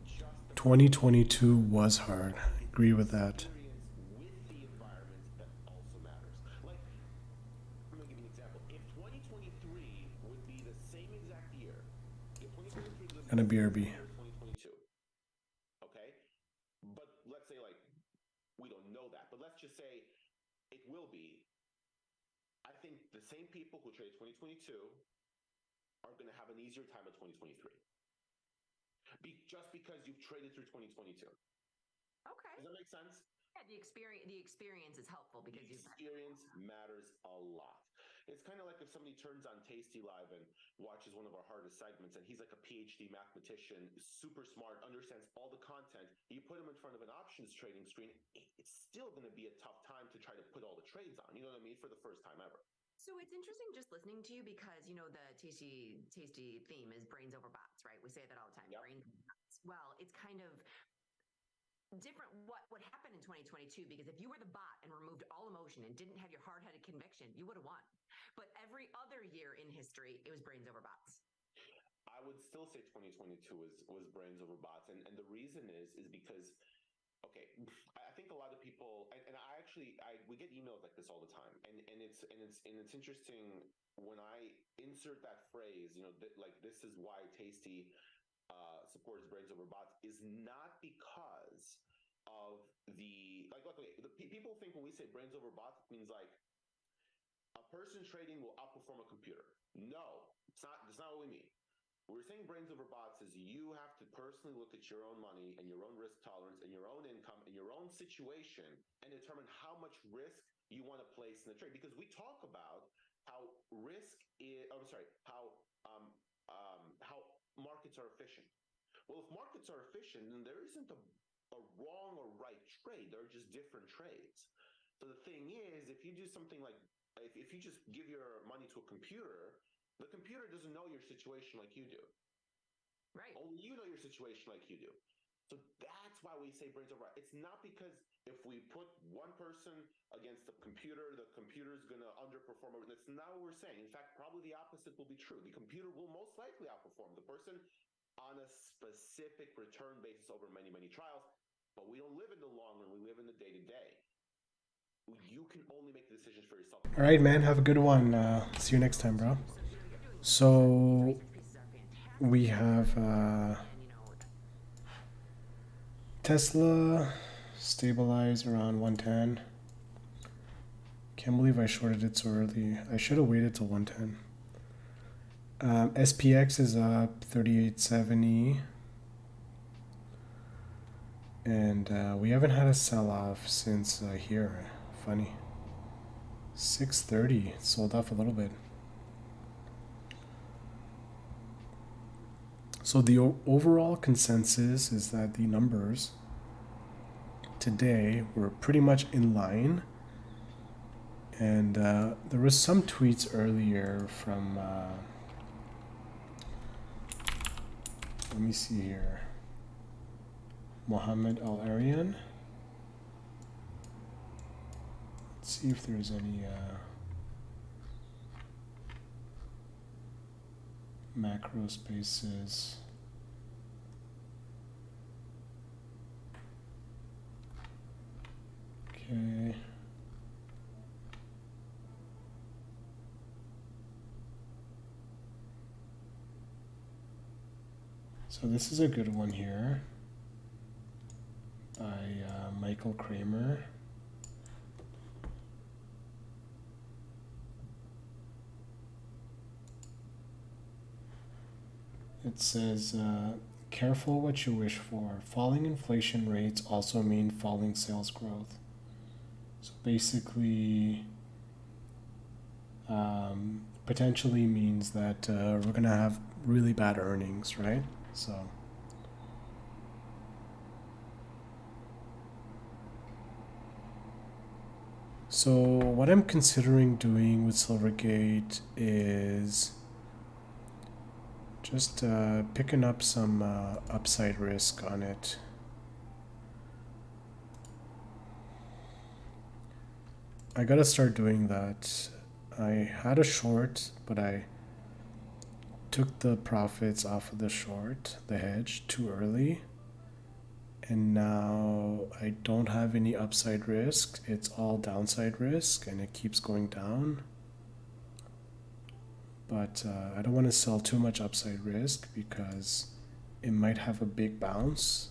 Just 2022 was hard. I agree with that. With the environment that also matters. Like, I'm gonna give you an example. If 2023 would be the same exact year, if 2023 was And a the same BRB. year as 2022, okay? But let's say like we don't know that, but let's just say it will be. I think the same people who traded 2022 are going to have an easier time at 2023. Just because you've traded through 2022. Okay. Does that make sense? Yeah, the experience is helpful because the experience matters a lot. It's kind of like if somebody turns on Tasty Live and watches one of our hardest segments, and he's like a PhD mathematician, super smart, understands all the content. You put him in front of an options trading screen, it's still going to be a tough time to try to put all the trades on. You know what I mean? For the first time ever. So it's interesting just listening to you because, you know, the tasty theme is brains over bots, right? We say that all the time. Yep. Brains over bots. Well, it's kind of different what happened in 2022, because if you were the bot and removed all emotion and didn't have your hard-headed conviction, you would have won. But every other year in history, it was brains over bots. I would still say 2022 was brains over bots, and the reason is because, okay, I think a lot of people, and we get emails like this all the time, and it's interesting when I insert that phrase, you know, like this is why Tasty supports brains over bots, is not because of the people think when we say brains over bots, it means like a person trading will outperform a computer. No, it's not. That's not what we mean. We're saying brains over bots is you have to personally look at your own money and your own risk tolerance and your own income and your own situation and determine how much risk you want to place in the trade. Because we talk about how how markets are efficient. Well, if markets are efficient, then there isn't a wrong or right trade. There are just different trades. So the thing is, if you do something like, if you just give your money to a computer, the computer doesn't know your situation like you do. Right. Only you know your situation like you do. So that's why we say brains over. It's not because if we put one person against the computer's going to underperform. That's not what we're saying. In fact, probably the opposite will be true. The computer will most likely outperform the person on a specific return basis over many, many trials. But we don't live in the long run. We live in the day-to-day. You can only make the decisions for yourself. All right, man. Have a good one. See you next time, bro. So we have Tesla stabilized around 110. Can't believe I shorted it so early. I should have waited till 110. SPX is up 38.70. And we haven't had a sell-off since here. Funny. 6:30. Sold off a little bit. So the overall consensus is that the numbers today were pretty much in line. And there was some tweets earlier from, let me see here, Mohammed Al-Arian. Let's see if there's any macro spaces. Okay. So this is a good one here by Michael Kramer. It says, careful what you wish for. Falling inflation rates also mean falling sales growth. So basically, potentially means that we're gonna have really bad earnings, right? So what I'm considering doing with Silvergate is just picking up some upside risk on it. I gotta start doing that. I had a short, but I took the profits off of the short, the hedge, too early. And now I don't have any upside risk. It's all downside risk and it keeps going down. But I don't want to sell too much upside risk because it might have a big bounce.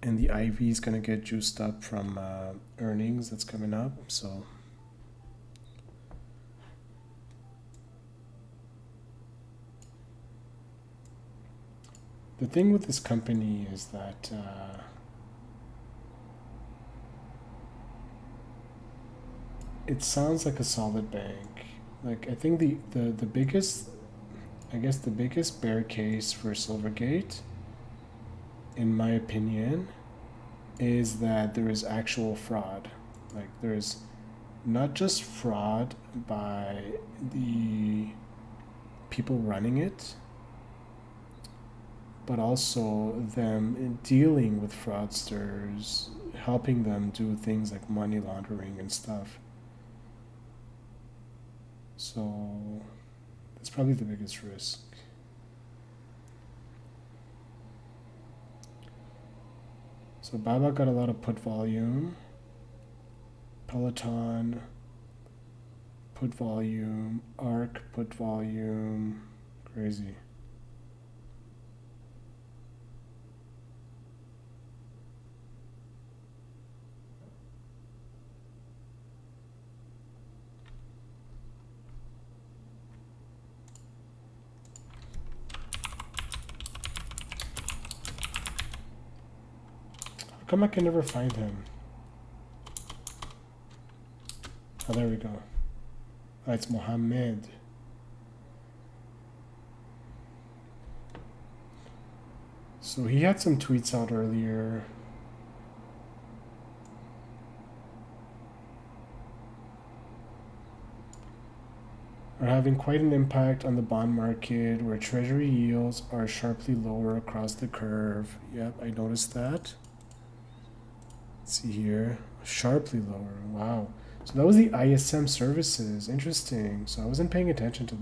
And the IV is going to get juiced up from earnings that's coming up. So the thing with this company is that it sounds like a solid bank. Like I think the biggest, I guess the biggest bear case for Silvergate, in my opinion, is that there is actual fraud. Like there is not just fraud by the people running it, but also them dealing with fraudsters, helping them do things like money laundering and stuff. So that's probably the biggest risk. So Baba got a lot of put volume. Peloton, put volume. ARC, put volume. Crazy. How come I can never find him? Oh, there we go. Oh, it's Mohammed. So he had some tweets out earlier. Are having quite an impact on the bond market where treasury yields are sharply lower across the curve. Yep, I noticed that. Let's see here. Sharply lower. Wow. So that was the ISM services. Interesting. So I wasn't paying attention to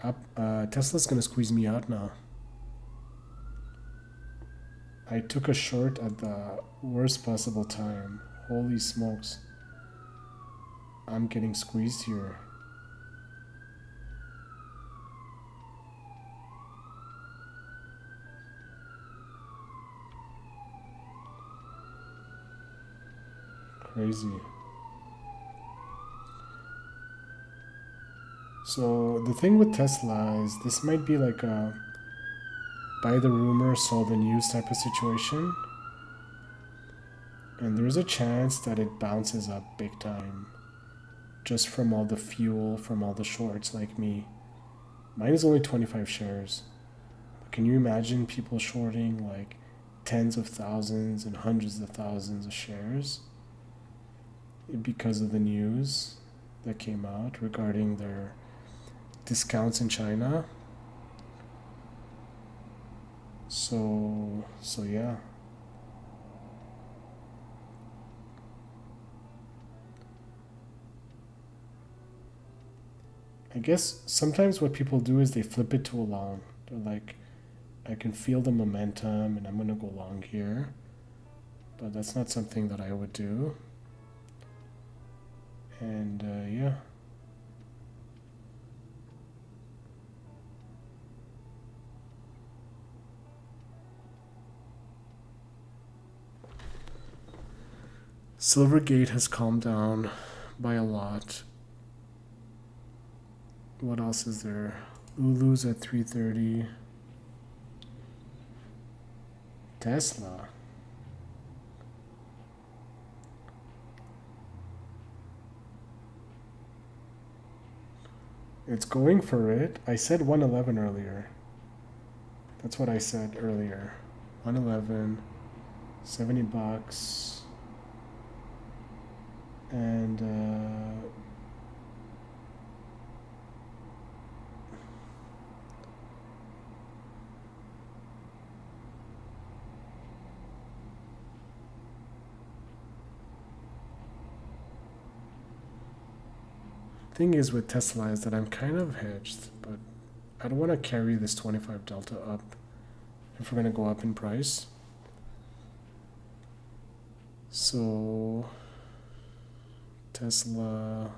that. Tesla's gonna squeeze me out now. I took a short at the worst possible time. Holy smokes. I'm getting squeezed here. Crazy. So the thing with Tesla is this might be like a buy the rumor, sell the news type of situation. And there's a chance that it bounces up big time just from all the fuel, from all the shorts like me. Mine is only 25 shares. But can you imagine people shorting like tens of thousands and hundreds of thousands of shares because of the news that came out regarding their discounts in China? So yeah. I guess sometimes what people do is they flip it to a long. They're like, I can feel the momentum and I'm gonna go long here. But that's not something that I would do. And yeah. Silvergate has calmed down by a lot. What else is there? Lulu's at 330. Tesla. It's going for it. I said 111 earlier. That's what I said earlier. 111, 70 bucks. And thing is with Tesla is that I'm kind of hedged, but I don't want to carry this 25 delta up if we're going to go up in price. So Tesla,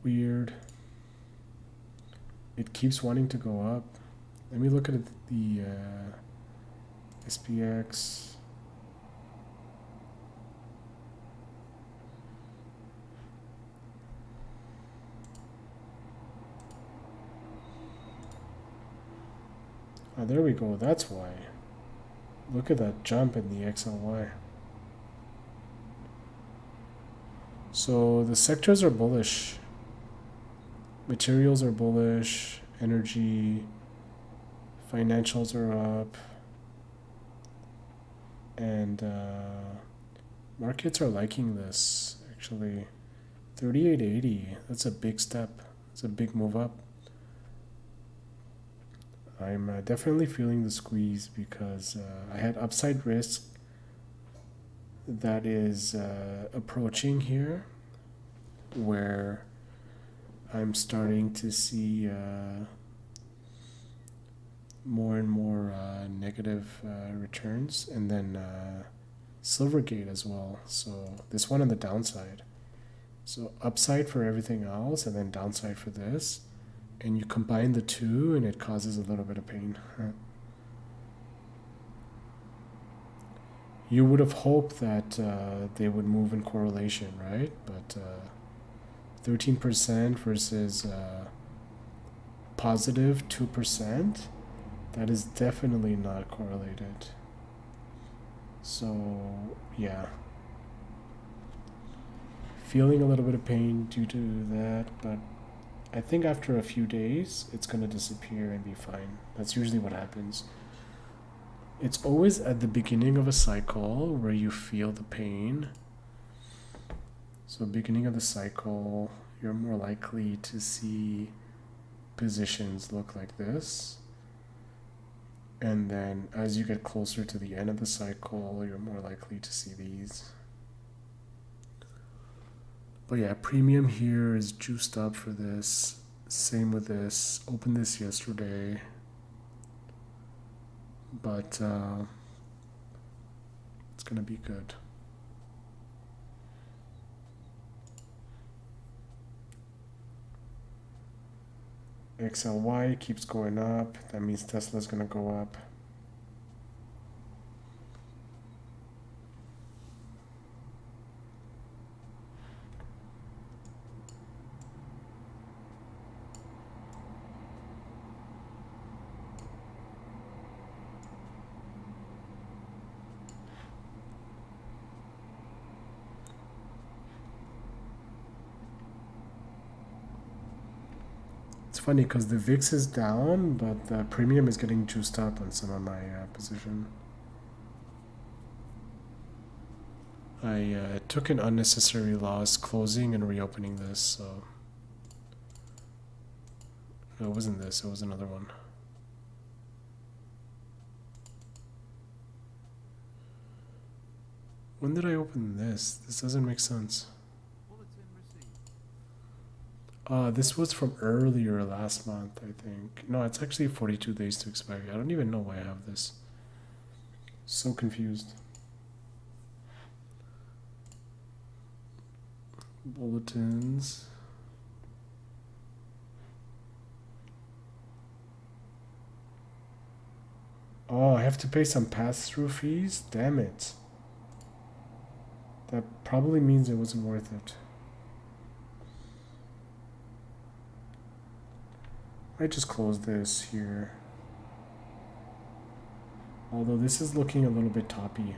weird. It keeps wanting to go up. Let me look at the SPX. Oh, there we go. That's why. Look at that jump in the XLY. So the sectors are bullish. Materials are bullish. Energy. Financials are up. And markets are liking this, actually. 38.80. That's a big step. It's a big move up. I'm definitely feeling the squeeze because I had upside risk that is approaching here, where I'm starting to see more and more negative returns, and then Silvergate as well. So this one on the downside. So upside for everything else, and then downside for this. And you combine the two, and it causes a little bit of pain. You would have hoped that they would move in correlation, right? But 13% versus positive 2%, that is definitely not correlated. So, yeah. Feeling a little bit of pain due to that, but I think after a few days, it's going to disappear and be fine. That's usually what happens. It's always at the beginning of a cycle where you feel the pain. So beginning of the cycle, you're more likely to see positions look like this. And then as you get closer to the end of the cycle, you're more likely to see these. But yeah, premium here is juiced up for this. Same with this. Opened this yesterday. But it's going to be good. XLY keeps going up. That means Tesla's going to go up. It's funny because the VIX is down, but the premium is getting juiced up on some of my position. I took an unnecessary loss closing and reopening this, so no, it wasn't this, it was another one. When did I open this? This doesn't make sense. This was from earlier last month, I think. No, it's actually 42 days to expiry. I don't even know why I have this. So confused. Bulletins. Oh, I have to pay some pass-through fees? Damn it. That probably means it wasn't worth it. I just close this here. Although this is looking a little bit toppy.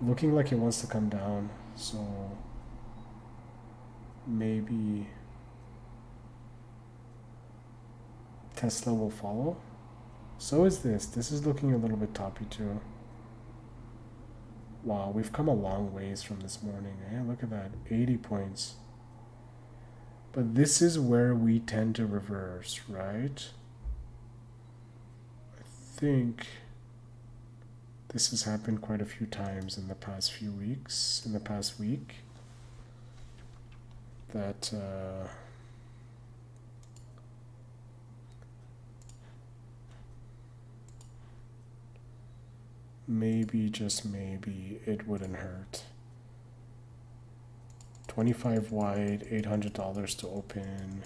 Looking like it wants to come down, so maybe Tesla will follow. So is this. This is looking a little bit toppy too. Wow, we've come a long ways from this morning. Eh? Look at that, 80 points. But this is where we tend to reverse, right? I think this has happened quite a few times in the past few weeks, in the past week. That maybe, just maybe, it wouldn't hurt. 25 wide, $800 to open.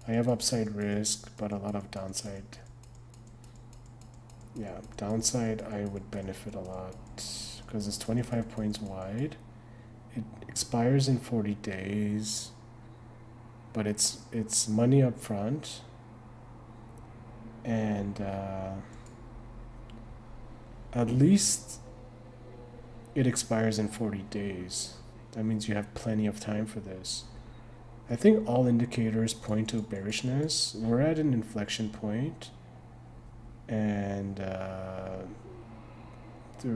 I have upside risk, but a lot of downside. Yeah, downside I would benefit a lot because it's 25 points wide. It expires in 40 days, but it's money up front, and at least it expires in 40 days. That means you have plenty of time for this. I think all indicators point to bearishness. We're at an inflection point, and there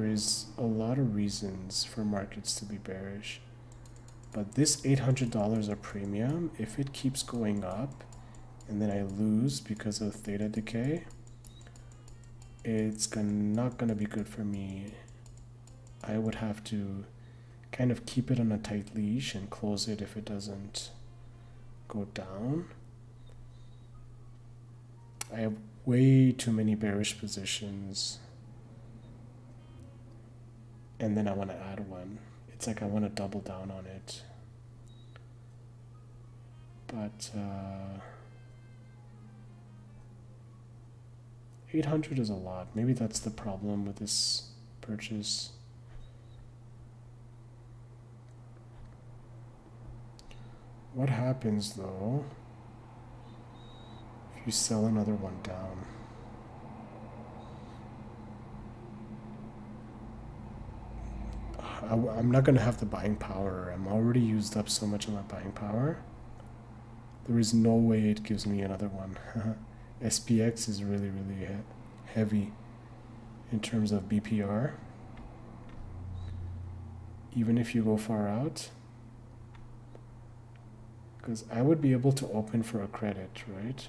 is a lot of reasons for markets to be bearish. But this $800 of premium, if it keeps going up, and then I lose because of theta decay, it's not gonna be good for me. I would have to kind of keep it on a tight leash and close it if it doesn't go down. I have way too many bearish positions, and then I want to add one. It's like I want to double down on it, but 800 is a lot. Maybe that's the problem with this purchase. What happens though if you sell another one down? I'm not going to have the buying power. I'm already used up so much of my buying power. There is no way it gives me another one. SPX is really, really heavy in terms of BPR. Even if you go far out. Because I would be able to open for a credit, right?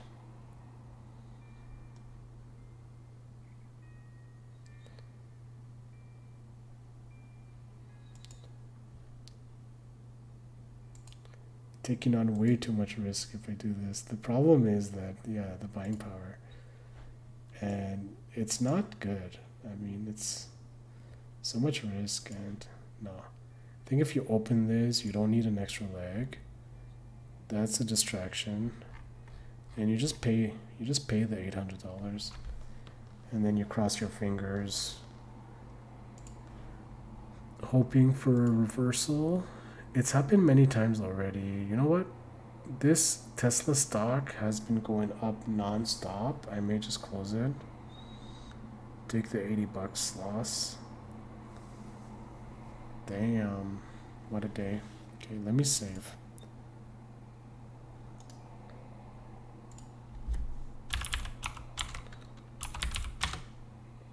Taking on way too much risk if I do this. The problem is that, yeah, the buying power. And it's not good. I mean, it's so much risk, and no. I think if you open this, you don't need an extra leg. That's a distraction. And you just pay the $800. And then you cross your fingers, hoping for a reversal. It's happened many times already. You know what? This Tesla stock has been going up non-stop. I may just close it. Take the $80 loss. Damn. What a day. Okay, let me save.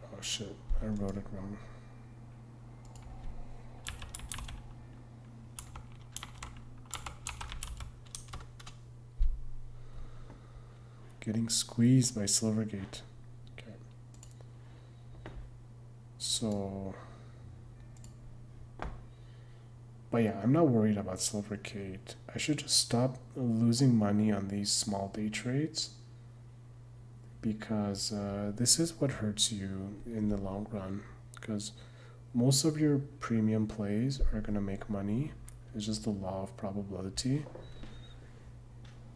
Oh shit, I wrote it wrong. Getting squeezed by Silvergate. Okay. So, but yeah, I'm not worried about Silvergate. I should just stop losing money on these small day trades, because this is what hurts you in the long run, because most of your premium plays are going to make money. It's just the law of probability.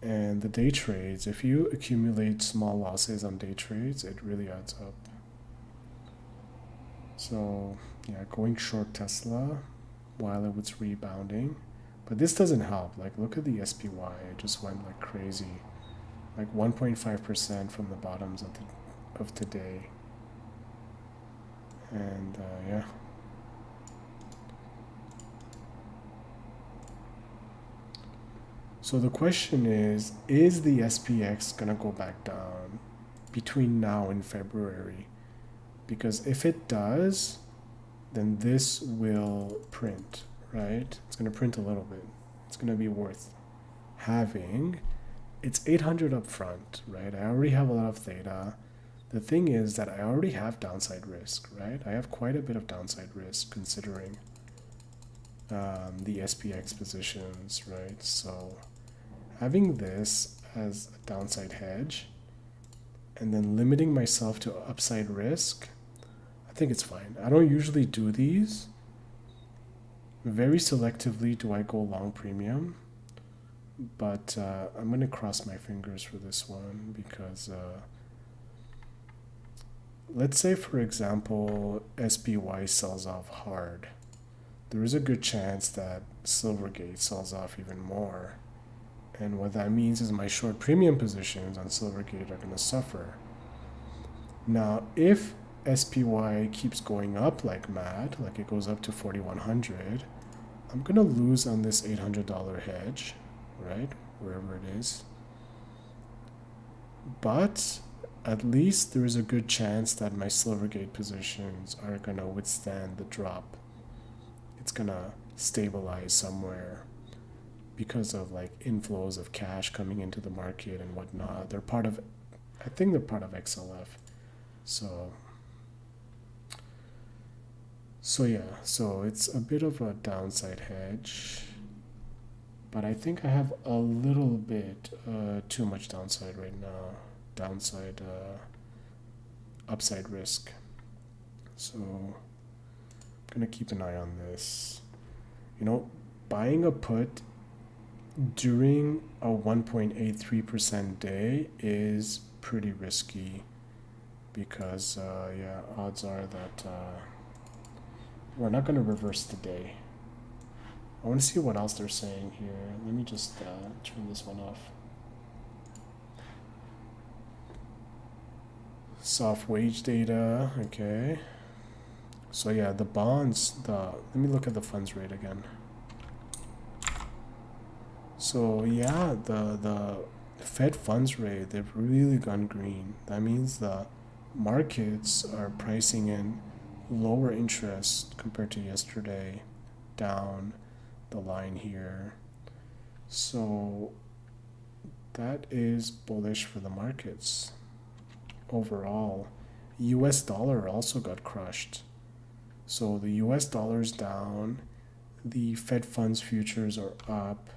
And the day trades, if you accumulate small losses on day trades, it really adds up. So yeah, going short Tesla while it was rebounding. But this doesn't help. Like, look at the SPY. It just went like crazy. Like 1.5% from the bottoms of today. And yeah. So the question is the SPX gonna go back down between now and February? Because if it does, then this will print, right? It's gonna print a little bit. It's gonna be worth having. It's 800 up front, right? I already have a lot of theta. The thing is that I already have downside risk, right? I have quite a bit of downside risk considering the SPX positions, right? So having this as a downside hedge and then limiting myself to upside risk, I think it's fine. I don't usually do these. Very selectively do I go long premium, but I'm going to cross my fingers for this one because let's say, for example, SPY sells off hard. There is a good chance that Silvergate sells off even more. And what that means is my short premium positions on Silvergate are going to suffer. Now, if SPY keeps going up like mad, like it goes up to 4,100, I'm going to lose on this $800 hedge, right? Wherever it is. But at least there is a good chance that my Silvergate positions are going to withstand the drop. It's going to stabilize somewhere because of like inflows of cash coming into the market and whatnot. They're part of, I think they're part of XLF. So yeah, so it's a bit of a downside hedge, but I think I have a little bit too much downside right now. Downside, upside risk. So I'm gonna keep an eye on this. You know, buying a put during a 1.83% day is pretty risky because yeah, odds are that we're not going to reverse the day. I want to see what else they're saying here. Let me just turn this one off. Soft wage data, okay. So yeah, the bonds, let me look at the funds rate again. So yeah, the Fed funds rate, they've really gone green. That means the markets are pricing in lower interest compared to yesterday down the line here. So that is bullish for the markets overall. US dollar also got crushed. So the US dollar is down, the Fed funds futures are up.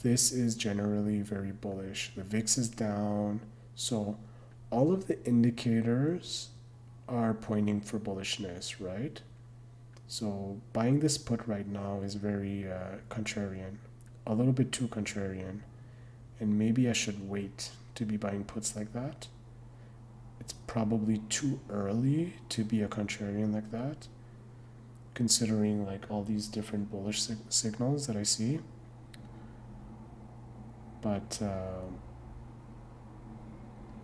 This is generally very bullish. The VIX is down. So all of the indicators are pointing for bullishness, right? So buying this put right now is very contrarian, a little bit too contrarian. And maybe I should wait to be buying puts like that. It's probably too early to be a contrarian like that, considering like all these different bullish signals that I see. But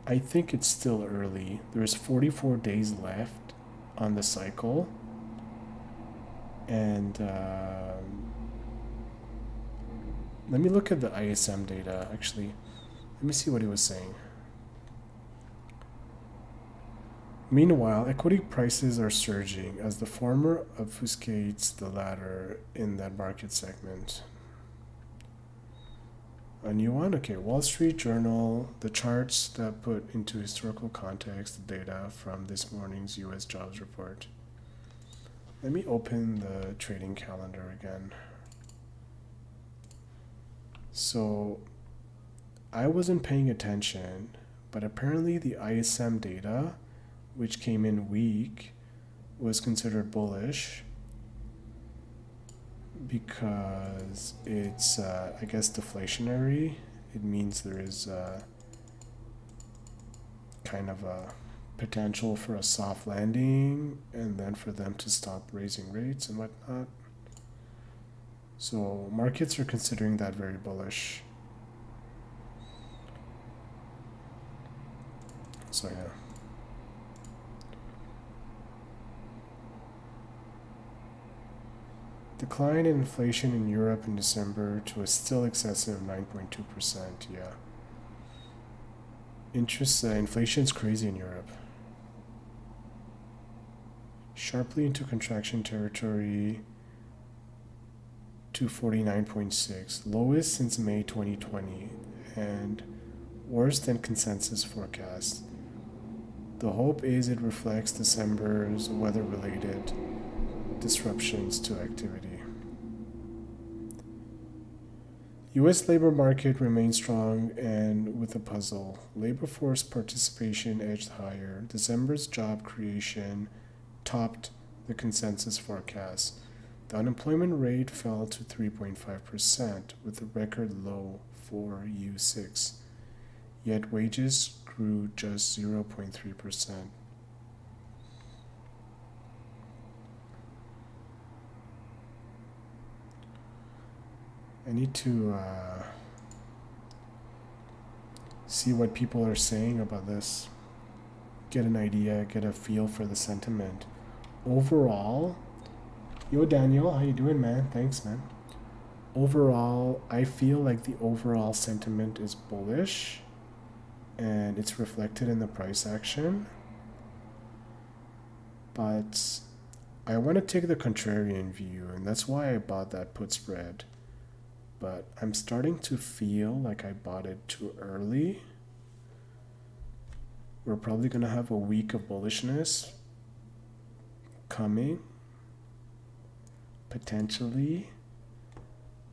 I think it's still early. There's 44 days left on the cycle. And let me look at the ISM data, actually. Let me see what he was saying. Meanwhile, equity prices are surging as the former obfuscates the latter in that market segment. A new one? Okay, Wall Street Journal, the charts that put into historical context the data from this morning's US jobs report. Let me open the trading calendar again. So I wasn't paying attention, but apparently the ISM data, which came in weak, was considered bullish because it's, I guess, deflationary. It means there is kind of a potential for a soft landing and then for them to stop raising rates and whatnot. So markets are considering that very bullish. So yeah. Decline in inflation in Europe in December to a still excessive 9.2%. Yeah. Inflation's crazy in Europe. Sharply into contraction territory to 49.6, lowest since May 2020, and worse than consensus forecast. The hope is it reflects December's weather-related disruptions to activity. U.S. labor market remains strong and with a puzzle. Labor force participation edged higher. December's job creation topped the consensus forecast. The unemployment rate fell to 3.5% with a record low for U6. Yet wages grew just 0.3%. I need to see what people are saying about this, get an idea, get a feel for the sentiment. Overall, yo Daniel, how you doing, man? Thanks, man. Overall, I feel like the overall sentiment is bullish and it's reflected in the price action. But I want to take the contrarian view, and that's why I bought that put spread. But I'm starting to feel like I bought it too early. We're probably going to have a week of bullishness coming, potentially.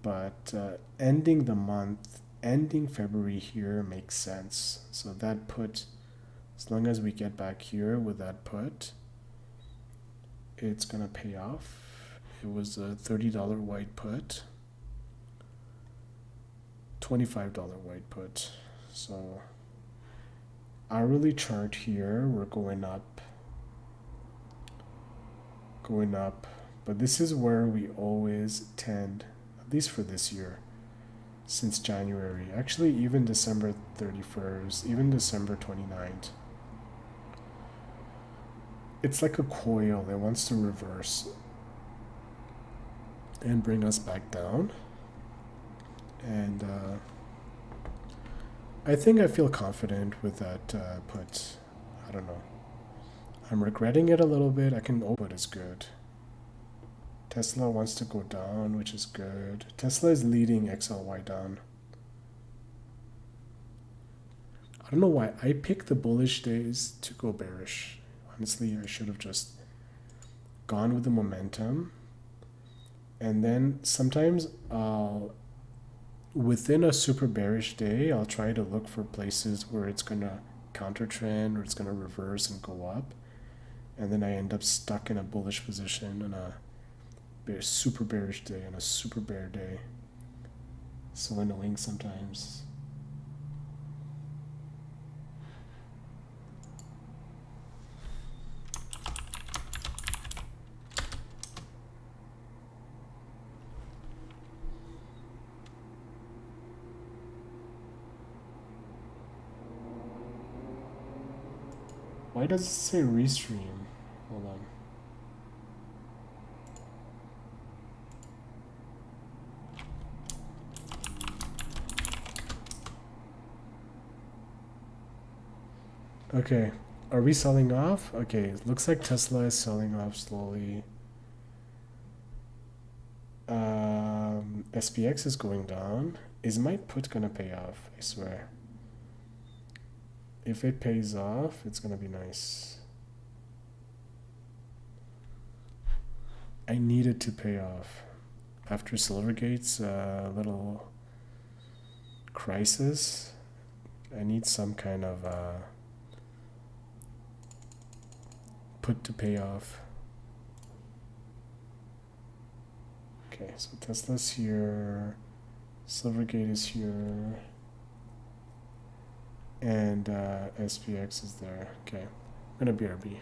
But ending the month, ending February here makes sense. So that put, as long as we get back here with that put, it's going to pay off. It was a $30 white put. $25 white put. So hourly chart here, we're going up, but this is where we always tend, at least for this year, since January, actually even December 31st, even December 29th. It's like a coil that wants to reverse and bring us back down. And I think I feel confident with that put. I don't know. I'm regretting it a little bit. I can open it is good. Tesla wants to go down, which is good. Tesla is leading XLY down. I don't know why I picked the bullish days to go bearish. Honestly, I should have just gone with the momentum. And then sometimes within a super bearish day, I'll try to look for places where it's going to counter trend or it's going to reverse and go up. And then I end up stuck in a bullish position on a super bearish day and a super bear day. So annoying sometimes. Why does it say restream? Hold on. Okay, are we selling off? Okay, it looks like Tesla is selling off slowly. SPX is going down. Is my put gonna pay off? I swear. If it pays off, it's gonna be nice. I need it to pay off. After Silvergate's little crisis, I need some kind of put to pay off. Okay, so Tesla's here, Silvergate is here, and SPX is there. Okay, gonna BRB.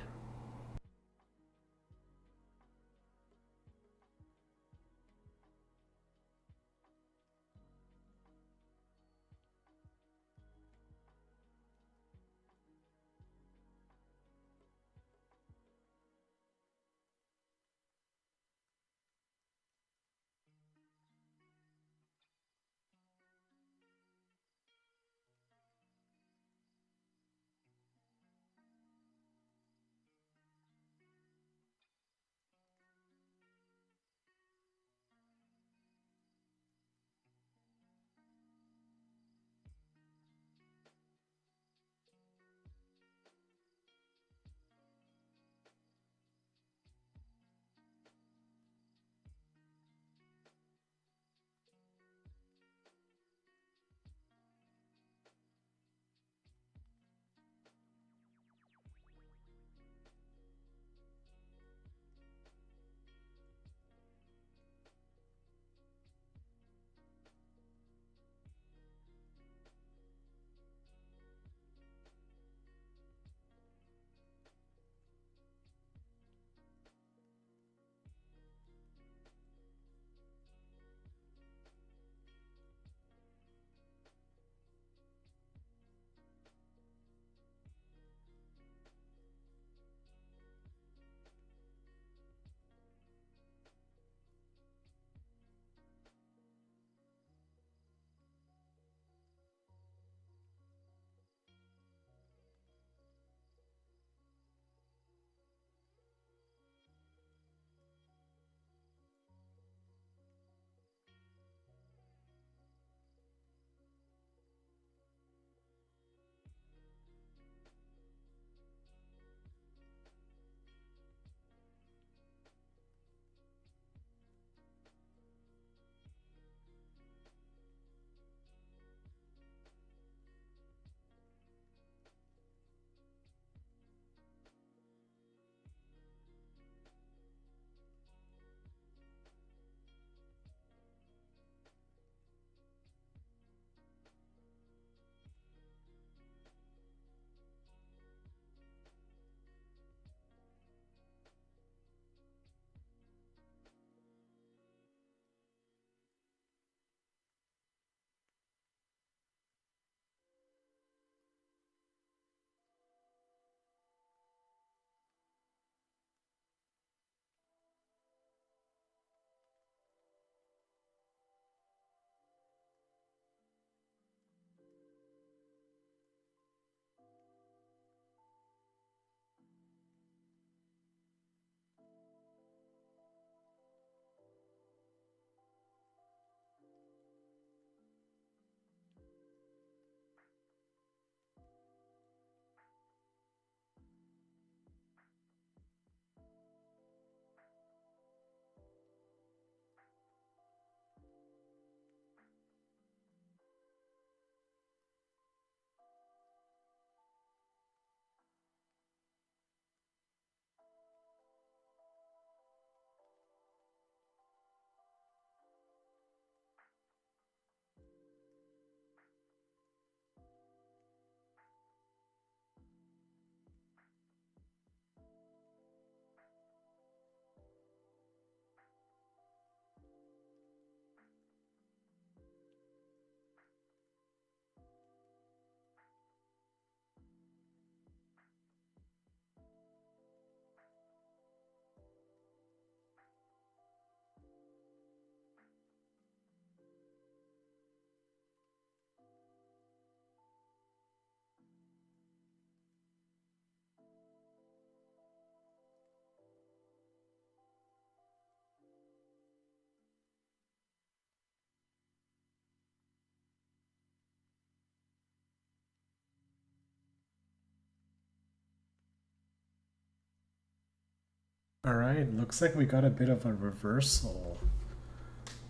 All right, looks like we got a bit of a reversal.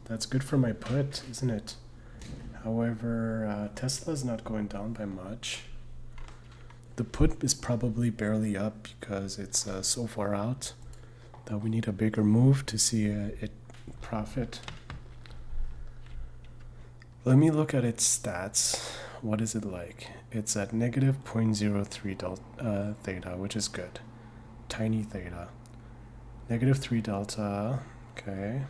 That's good for my put, isn't it? However, Tesla's not going down by much. The put is probably barely up because it's so far out that we need a bigger move to see it profit. Let me look at its stats what is it like? It's at negative 0.03 theta, which is good. Tiny theta. Negative 3 delta. Okay.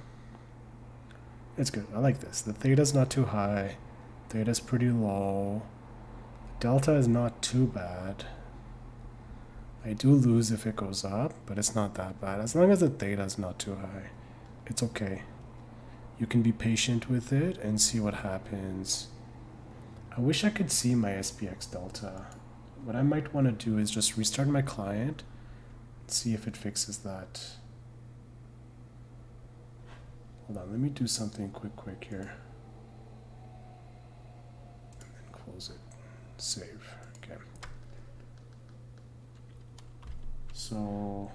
It's good. I like this. The theta's not too high. Theta's pretty low. Delta is not too bad. I do lose if it goes up, but it's not that bad. As long as the theta is not too high, it's okay. You can be patient with it and see what happens. I wish I could see my SPX delta. What I might want to do is just restart my client, see if it fixes that. Hold on, let me do something quick here. And then close it. Save. Okay. So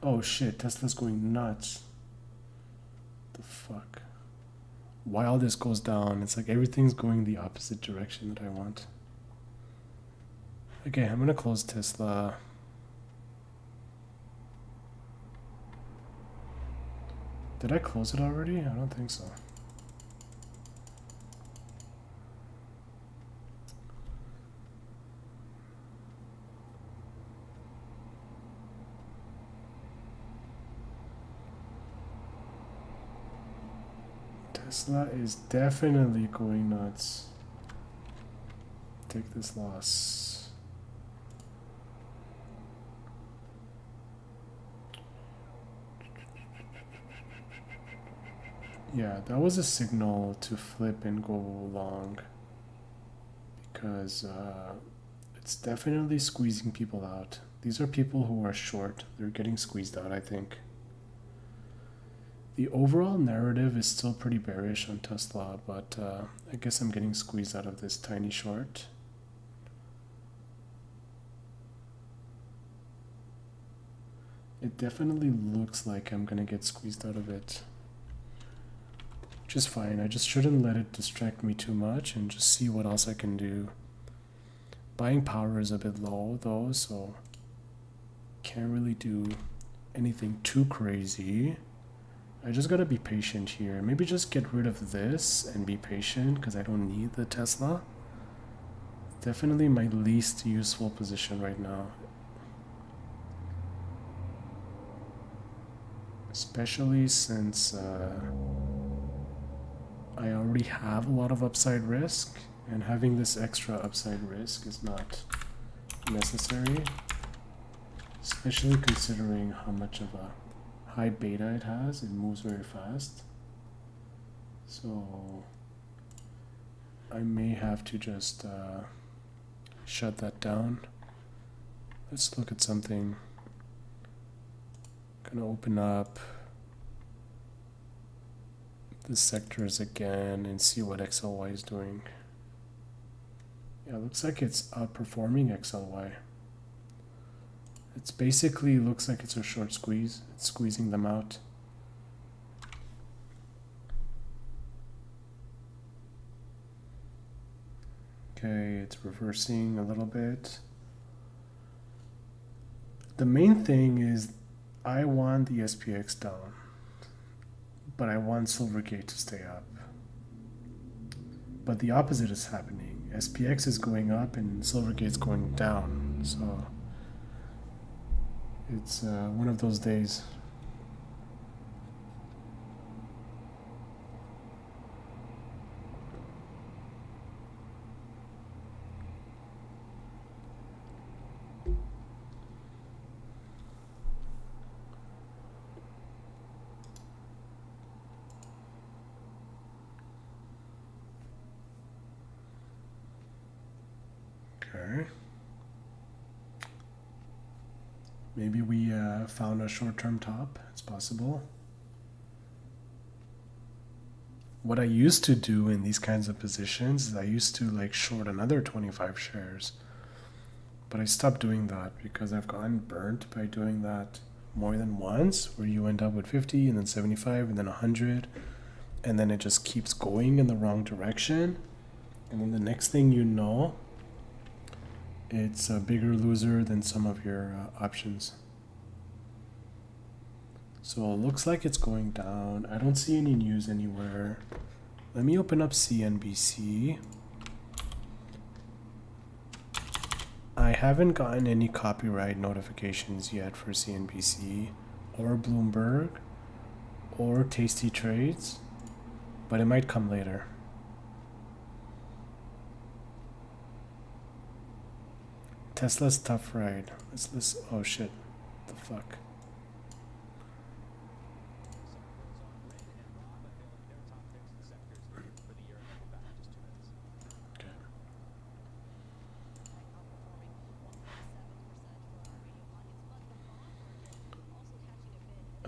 oh shit, Tesla's going nuts. The fuck? While this goes down, it's like everything's going the opposite direction that I want. Okay, I'm gonna close Tesla. Did I close it already? I don't think so. Tesla is definitely going nuts. Take this loss. Yeah, that was a signal to flip and go long because it's definitely squeezing people out. These are people who are short. They're getting squeezed out, I think. The overall narrative is still pretty bearish on Tesla, but I guess I'm getting squeezed out of this tiny short. It definitely looks like I'm gonna get squeezed out of it. Which is fine. I just shouldn't let it distract me too much and just see what else I can do. Buying power is a bit low though, so can't really do anything too crazy. I just gotta be patient here. Maybe just get rid of this and be patient because I don't need the Tesla. Definitely my least useful position right now. Especially since I already have a lot of upside risk, and having this extra upside risk is not necessary. Especially considering how much of a high beta it has. It moves very fast. So I may have to just shut that down. Let's look at something. Gonna open up the sectors again and see what XLY is doing. Yeah, looks like it's outperforming XLY. It's basically looks like it's a short squeeze. It's squeezing them out. Okay, it's reversing a little bit. The main thing is I want the SPX down, but I want Silvergate to stay up. But the opposite is happening. SPX is going up and Silvergate's going down. So it's one of those days. Okay. Maybe we found a short-term top. It's possible. What I used to do in these kinds of positions is I used to like short another 25 shares. But I stopped doing that because I've gotten burnt by doing that more than once, where you end up with 50 and then 75 and then 100, and then it just keeps going in the wrong direction. And then the next thing you know, it's a bigger loser than some of your options. So it looks like it's going down. I don't see any news anywhere. Let me open up CNBC. I haven't gotten any copyright notifications yet for CNBC or Bloomberg or Tasty Trades, but it might come later. Tesla's tough ride. Let's listen. Oh shit. The fuck.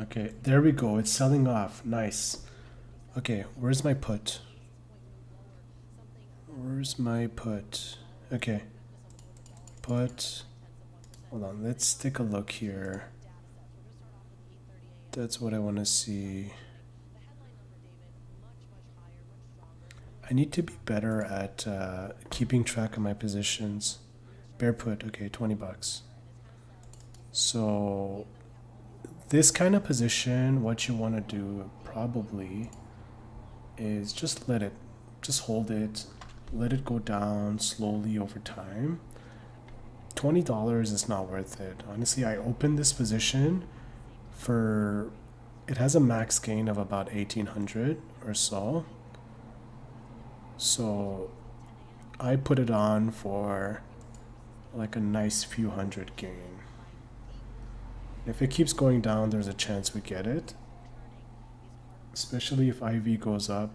Okay, there we go. It's selling off. Nice. Okay, where's my put? Where's my put? Okay. Put. Hold on, let's take a look here. That's what I want to see. I need to be better at keeping track of my positions. Bear put, okay, 20 bucks. So this kind of position, what you want to do probably is just hold it, let it go down slowly over time. $20 is not worth it. Honestly, I opened this position for, it has a max gain of about 1800 or so. So I put it on for like a nice few hundred gain. If it keeps going down, there's a chance we get it. Especially if IV goes up.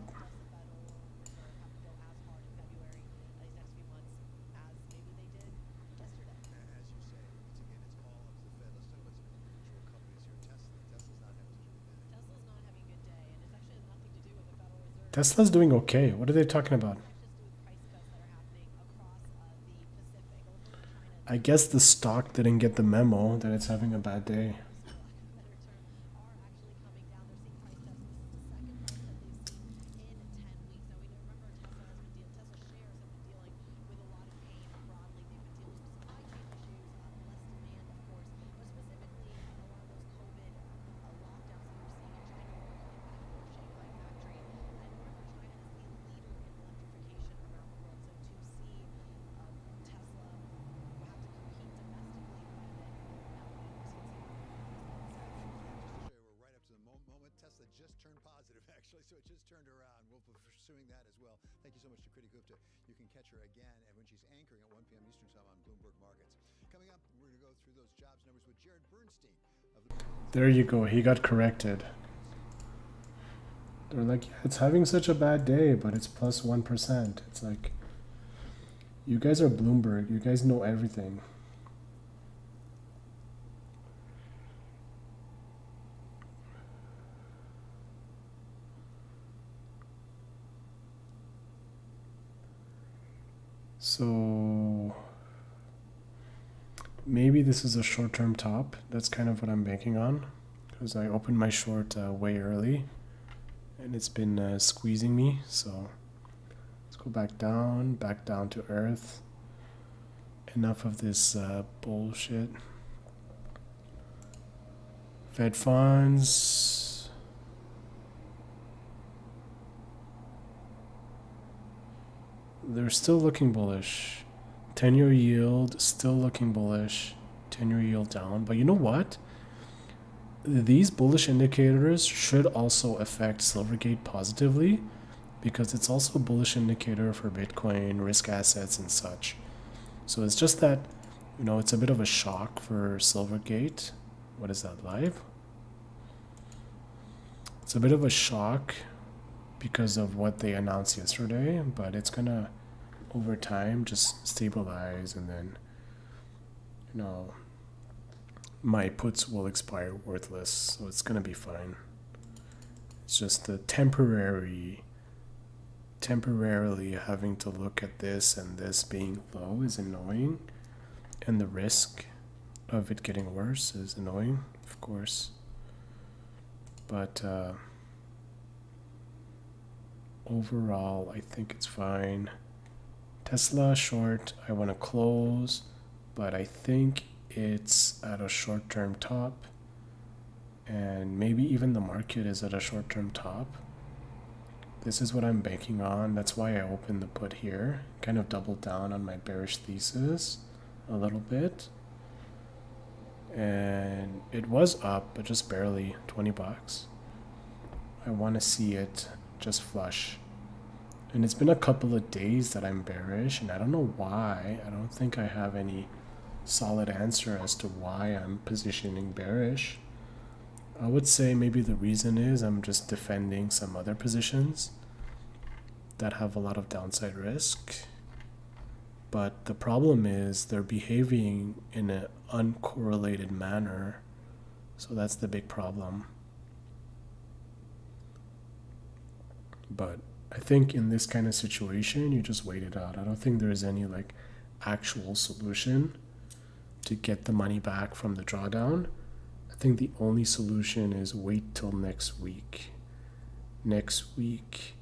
Tesla's doing okay. What are they talking about? I guess the stock didn't get the memo that it's having a bad day. There you go, he got corrected. They're like, yeah, it's having such a bad day, but it's plus 1%. It's like, you guys are Bloomberg, you guys know everything. So maybe this is a short-term top. That's kind of what I'm banking on, because I opened my short way early and it's been squeezing me. So let's go back down to earth. Enough of this bullshit. Fed funds. They're still looking bullish. 10-year yield still looking bullish. 10-year yield down. But you know what? These bullish indicators should also affect Silvergate positively, because it's also a bullish indicator for Bitcoin, risk assets, and such. So it's just that, you know, it's a bit of a shock for Silvergate. What is that, live? It's a bit of a shock because of what they announced yesterday, but it's gonna, over time, just stabilize, and then, you know, my puts will expire worthless, so it's gonna be fine. It's just the temporarily having to look at this and this being low is annoying, and the risk of it getting worse is annoying, of course. But overall, I think it's fine. Tesla short, I want to close, but I think it's at a short-term top. and maybe even the market is at a short-term top. This is what I'm banking on. That's why I opened the put here. Kind of doubled down on my bearish thesis a little bit. And it was up, but just barely, 20 bucks. I want to see it just flush. And it's been a couple of days that I'm bearish, and I don't know why. I don't think I have any solid answer as to why I'm positioning bearish. I would say maybe the reason is I'm just defending some other positions that have a lot of downside risk. But the problem is they're behaving in an uncorrelated manner. So that's the big problem. But I think in this kind of situation, you just wait it out. I don't think there's any like actual solution to get the money back from the drawdown. I think the only solution is wait till next week. Next week,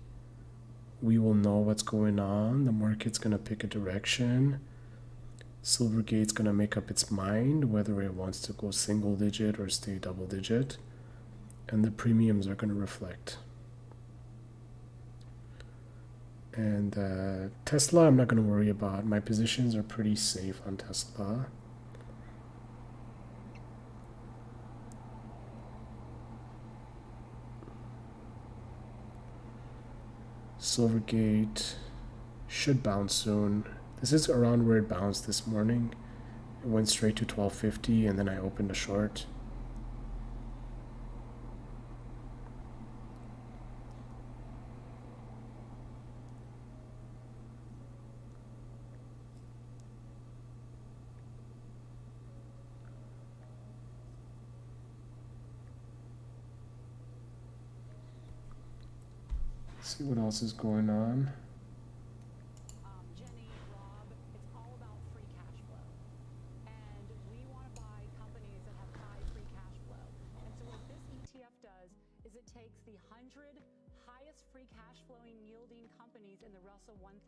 we will know what's going on. The market's going to pick a direction. Silvergate's going to make up its mind whether it wants to go single digit or stay double digit. And the premiums are going to reflect. And Tesla, I'm not going to worry about. My positions are pretty safe on Tesla. Silvergate should bounce soon. This is around where it bounced this morning. It went straight to 1250 and then I opened a short. See what else is going on. Jenny, Rob, it's all about free cash flow. And we want to buy companies that have high free cash flow. And so what this ETF does is it takes the 100 highest free cash flowing yielding companies in the Russell 1000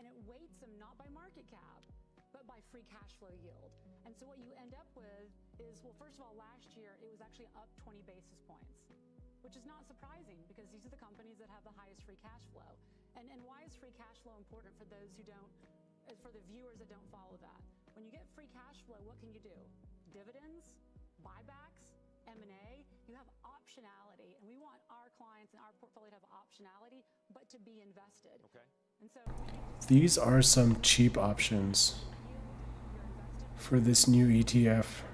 and it weights them not by market cap, but by free cash flow yield. And so what you end up with is, well, first of all, last year it was actually up 20 basis points. Which is not surprising because these are the companies that have the highest free cash flow. And why is free cash flow important for those who don't, for the viewers that don't follow that? When you get free cash flow, what can you do? Dividends, buybacks, M&A, you have optionality. And we want our clients and our portfolio to have optionality, but to be invested. Okay. And so these are some cheap options for this new ETF.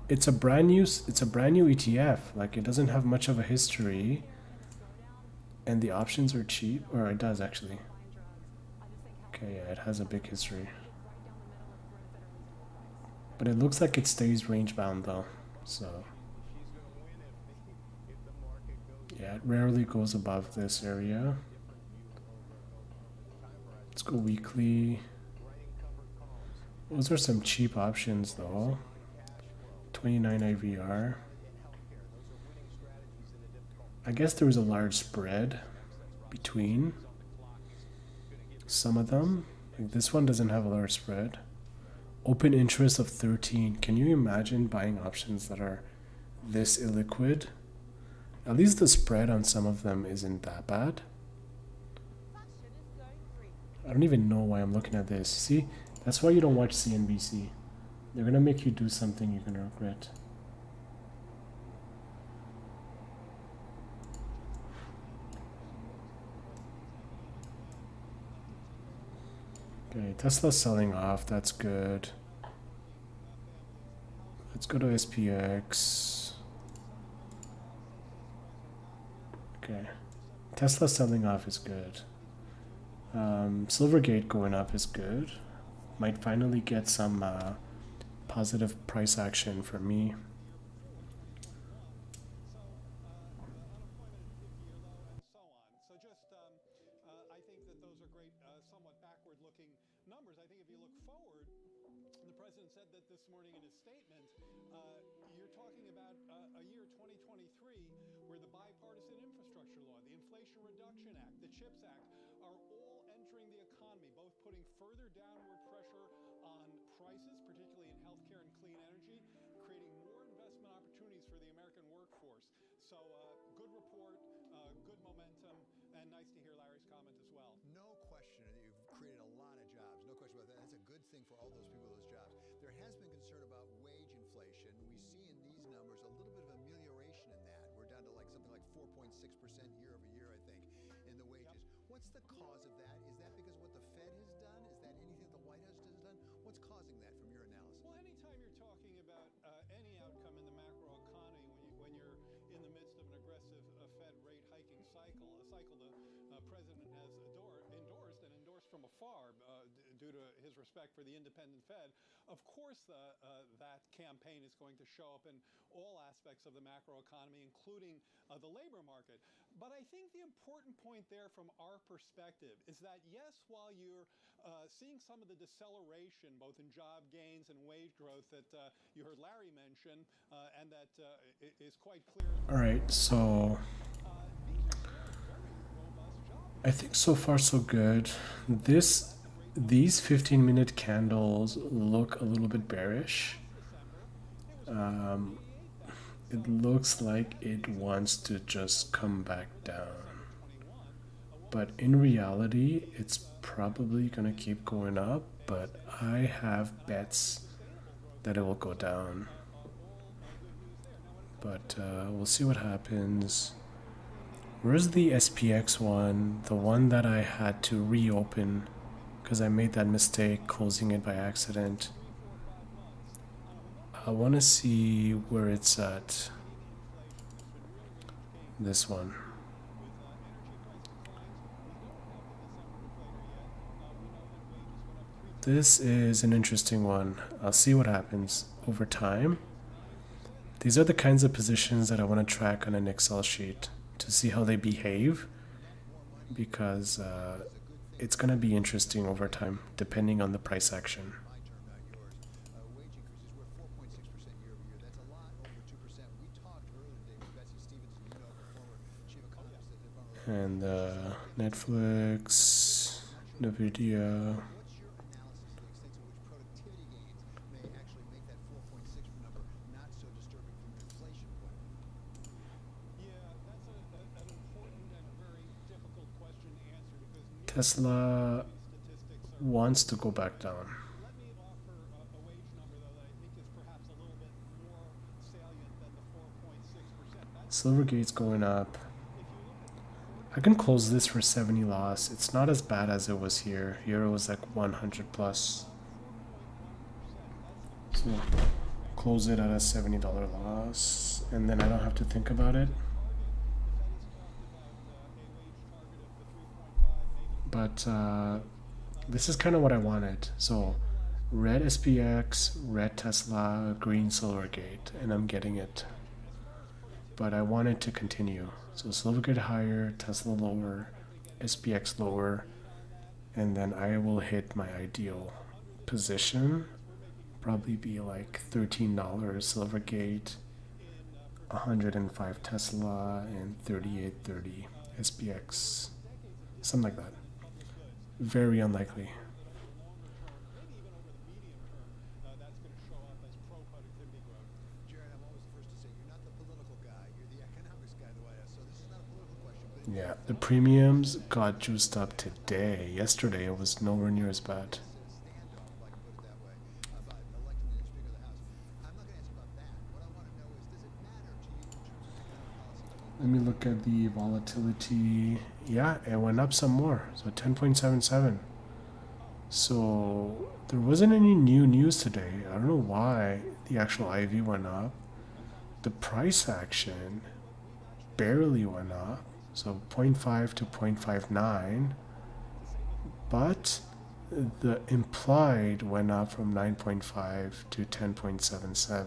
It's a brand new ETF. Like, it doesn't have much of a history, and the options are cheap, or it does actually. Okay, yeah, it has a big history, but it looks like it stays range bound though. So yeah, it rarely goes above this area. Let's go weekly. Those are some cheap options though. 29 IVR. I guess there was a large spread between some of them. Like this one doesn't have a large spread. Open interest of 13. Can you imagine buying options that are this illiquid? At least the spread on some of them isn't that bad. I don't even know why I'm looking at this. See, that's why you don't watch CNBC. They're gonna make you do something you're gonna regret. Okay, Tesla's selling off. That's good. Let's go to SPX. Okay, Tesla selling off is good. Silvergate going up is good. Might finally get some positive price action for me. I think that those are great, somewhat backward-looking numbers. I think if you look forward, the president said that this morning in his statement, you're talking about a year 2023 where the bipartisan infrastructure law, the Inflation Reduction Act, the CHIPS Act are all entering the economy, both putting further downward pressure on prices, particularly in healthcare and clean energy, creating more investment opportunities for the American workforce. So good report, good momentum, and nice to hear Larry's comment as well. No question, you've created a lot of jobs. No question about that. That's a good thing for all those people, those jobs. There has been concern about wage inflation. We see in these numbers a little bit of amelioration in that. We're down to like something like 4.6% year over year, I think, in the wages. What's the cause of that? Is that because of what the Fed has done? Is that anything that the White House has done? What's causing that from your analysis? Well, anytime you're talking about any outcome in the macro economy, when you're in the midst of an aggressive Fed rate hiking cycle, a cycle the president has endorsed and endorsed from afar due to his respect for the independent Fed, of course that campaign is going to show up in all aspects of the macro economy, including the labor market. But I think the important point there from our perspective is that, yes, while you're seeing some of the deceleration, both in job gains and wage growth that you heard Larry mention, and that is quite clear. All right, so I think so far so good. These 15-minute candles look a little bit bearish. It looks like it wants to just come back down. But in reality, it's probably going to keep going up, but I have bets that it will go down. But we'll see what happens. Where's the SPX one? The one that I had to reopen because I made that mistake closing it by accident. I want to see where it's at. This one. This is an interesting one. I'll see what happens over time. These are the kinds of positions that I want to track on an Excel sheet to see how they behave, because it's going to be interesting over time depending on the price action. And Netflix, Nvidia. Tesla wants to go back down. Silvergate's going up. I can close this for 70 loss. It's not as bad as it was here. Here it was like 100 plus. So close it at a $70 loss, and then I don't have to think about it. But this is kind of what I wanted. So red SPX, red Tesla, green Silvergate, and I'm getting it. But I want it to continue. So Silvergate higher, Tesla lower, SPX lower, and then I will hit my ideal position. Probably be like $13 Silvergate, 105 Tesla, and 38.30 SPX. Something like that. Very unlikely. Yeah, the premiums got juiced up today. Yesterday it was nowhere near as bad. Let me look at the volatility. Yeah, it went up some more. So 10.77. So there wasn't any new news today. I don't know why the actual IV went up. The price action barely went up. So 0.5 to 0.59. But the implied went up from 9.5 to 10.77.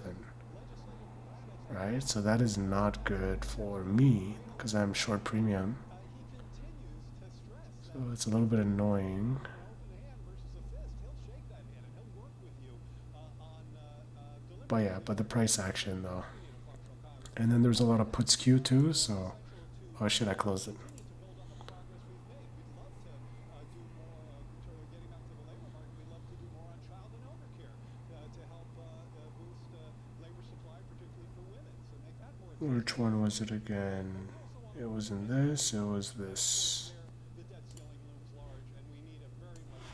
Right, so that is not good for me because I'm short premium. So it's a little bit annoying. But yeah, but the price action though. And then there's a lot of put skew too, so or should I close it? Which one was it again? It wasn't this, it was this. The debt ceiling looms large, and we need a very much,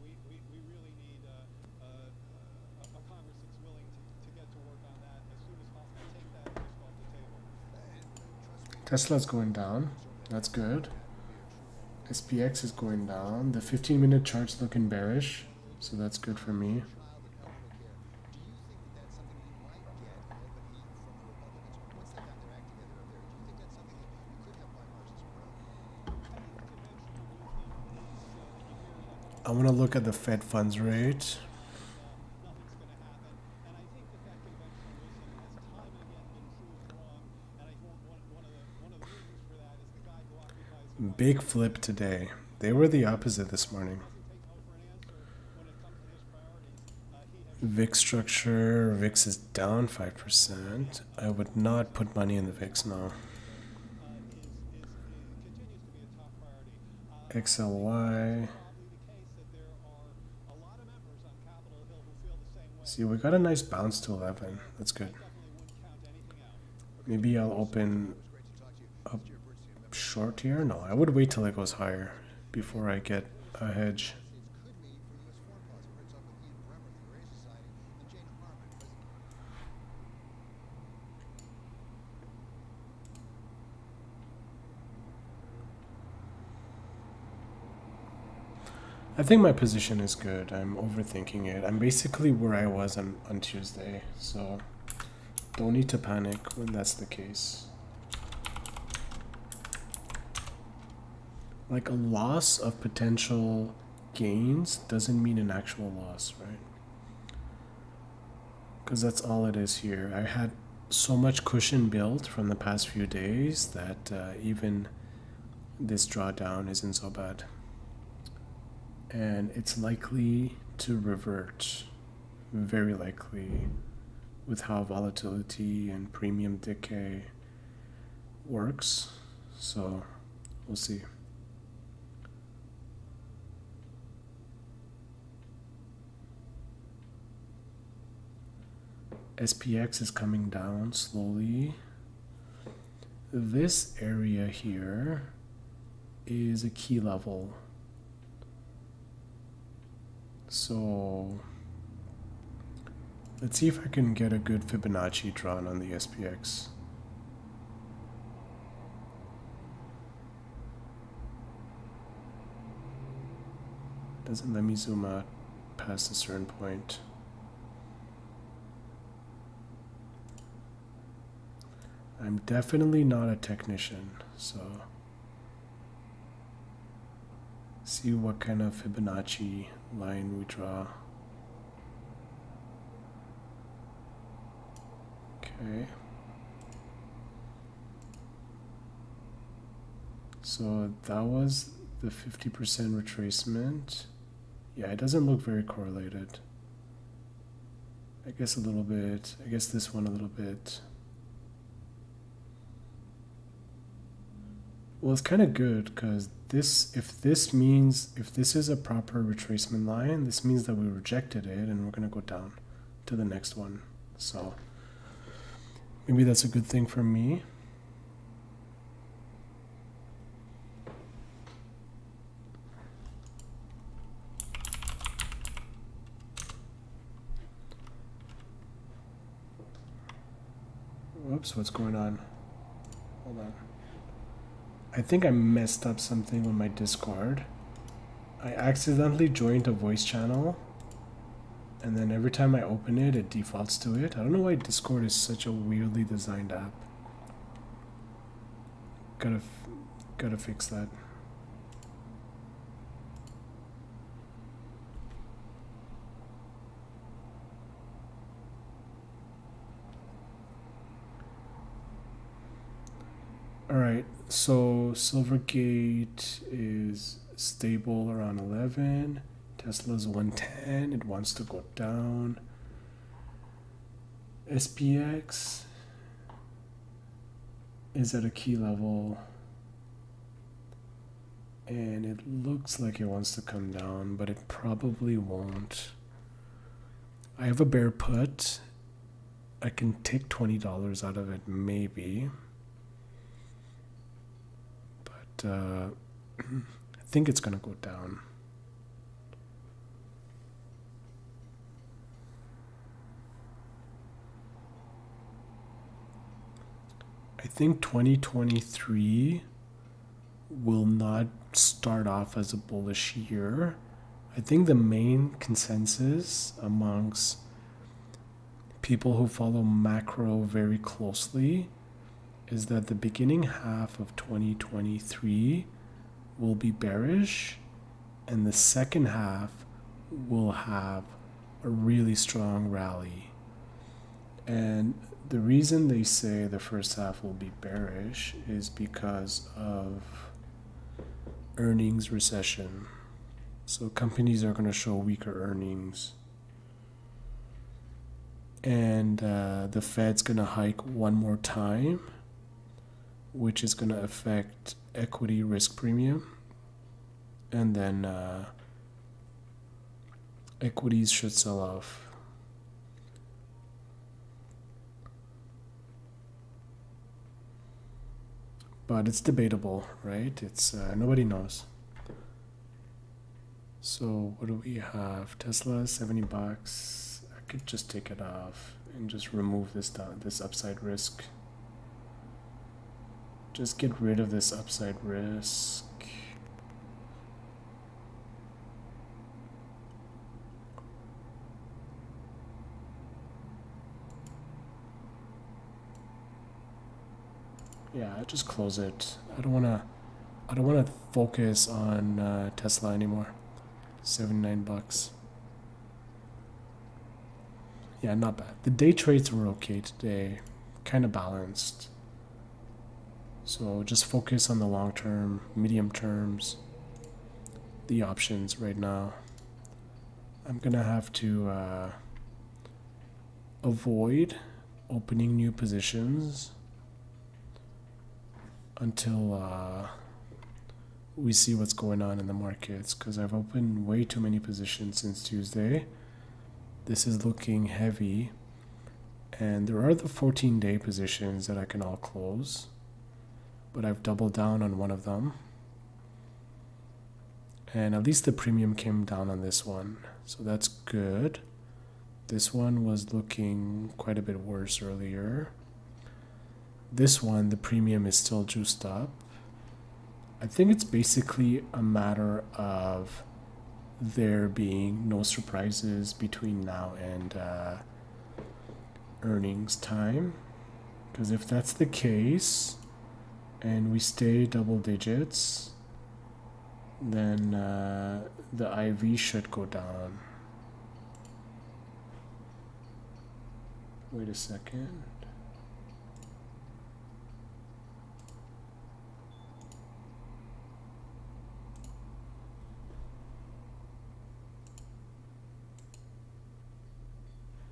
we really need a Congress that's willing to get to work on that as soon as possible. Take that risk off the table. Tesla's going down. That's good. SPX is going down. The 15-minute chart's looking bearish, so that's good for me. I want to look at the Fed funds rate. Big flip today. They were the opposite this morning. VIX structure. VIX is down 5%. I would not put money in the VIX now. XLY. See, we got a nice bounce to 11. That's good. Maybe I'll open up short here. No, I would wait till it goes higher before I get a hedge. I think my position is good. I'm overthinking it. I'm basically where I was on Tuesday, so don't need to panic when that's the case. Like a loss of potential gains doesn't mean an actual loss, right? Because that's all it is here. I had so much cushion built from the past few days that even this drawdown isn't so bad. And it's likely to revert, very likely, with how volatility and premium decay works. So we'll see. SPX is coming down slowly. This area here is a key level. So let's see if I can get a good Fibonacci drawn on the SPX. Doesn't let me zoom out past a certain point. I'm definitely not a technician, so see what kind of Fibonacci line we draw. Okay. So that was the 50% retracement. Yeah, it doesn't look very correlated. I guess a little bit. I guess this one a little bit. Well, it's kind of good because if this is a proper retracement line, this means that we rejected it and we're going to go down to the next one. So maybe that's a good thing for me. Whoops, what's going on? Hold on. I think I messed up something on my Discord. I accidentally joined a voice channel, and then every time I open it, it defaults to it. I don't know why Discord is such a weirdly designed app. Gotta fix that. Alright, so Silvergate is stable around 11. Tesla's 110. It wants to go down. SPX is at a key level. And it looks like it wants to come down, but it probably won't. I have a bear put I can take $20 out of it, maybe. But I think it's going to go down. I think 2023 will not start off as a bullish year. I think the main consensus amongst people who follow macro very closely is that the beginning half of 2023 will be bearish and the second half will have a really strong rally. And the reason they say the first half will be bearish is because of earnings recession. So companies are going to show weaker earnings. And the Fed's going to hike one more time, which is going to affect equity risk premium. And then equities should sell off. But it's debatable, right? It's nobody knows. So what do we have? Tesla, $70. I could just take it off and just remove this upside risk. Just get rid of this upside risk. Yeah, just close it. I don't wanna focus on Tesla anymore. $79. Yeah, not bad. The day trades were okay today, kind of balanced. So just focus on the long term, medium terms, the options right now. I'm gonna have to avoid opening new positions until we see what's going on in the markets, because I've opened way too many positions since Tuesday. This is looking heavy, and there are the 14-day positions that I can all close, but I've doubled down on one of them, and at least the premium came down on this one, so that's good. This one was looking quite a bit worse earlier. This one, the premium is still juiced up. I think it's basically a matter of there being no surprises between now and earnings time. Because if that's the case, and we stay double digits, then the IV should go down. Wait a second.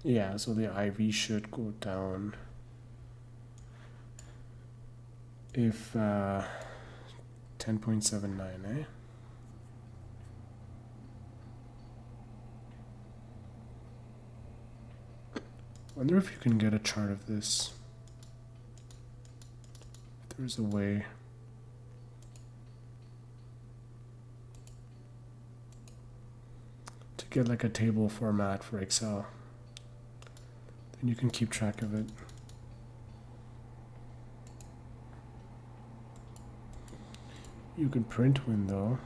Yeah, so the IV should go down if 10.79, eh? Wonder if you can get a chart of this. If there's a way. To get like a table format for Excel. Then you can keep track of it. You can print window.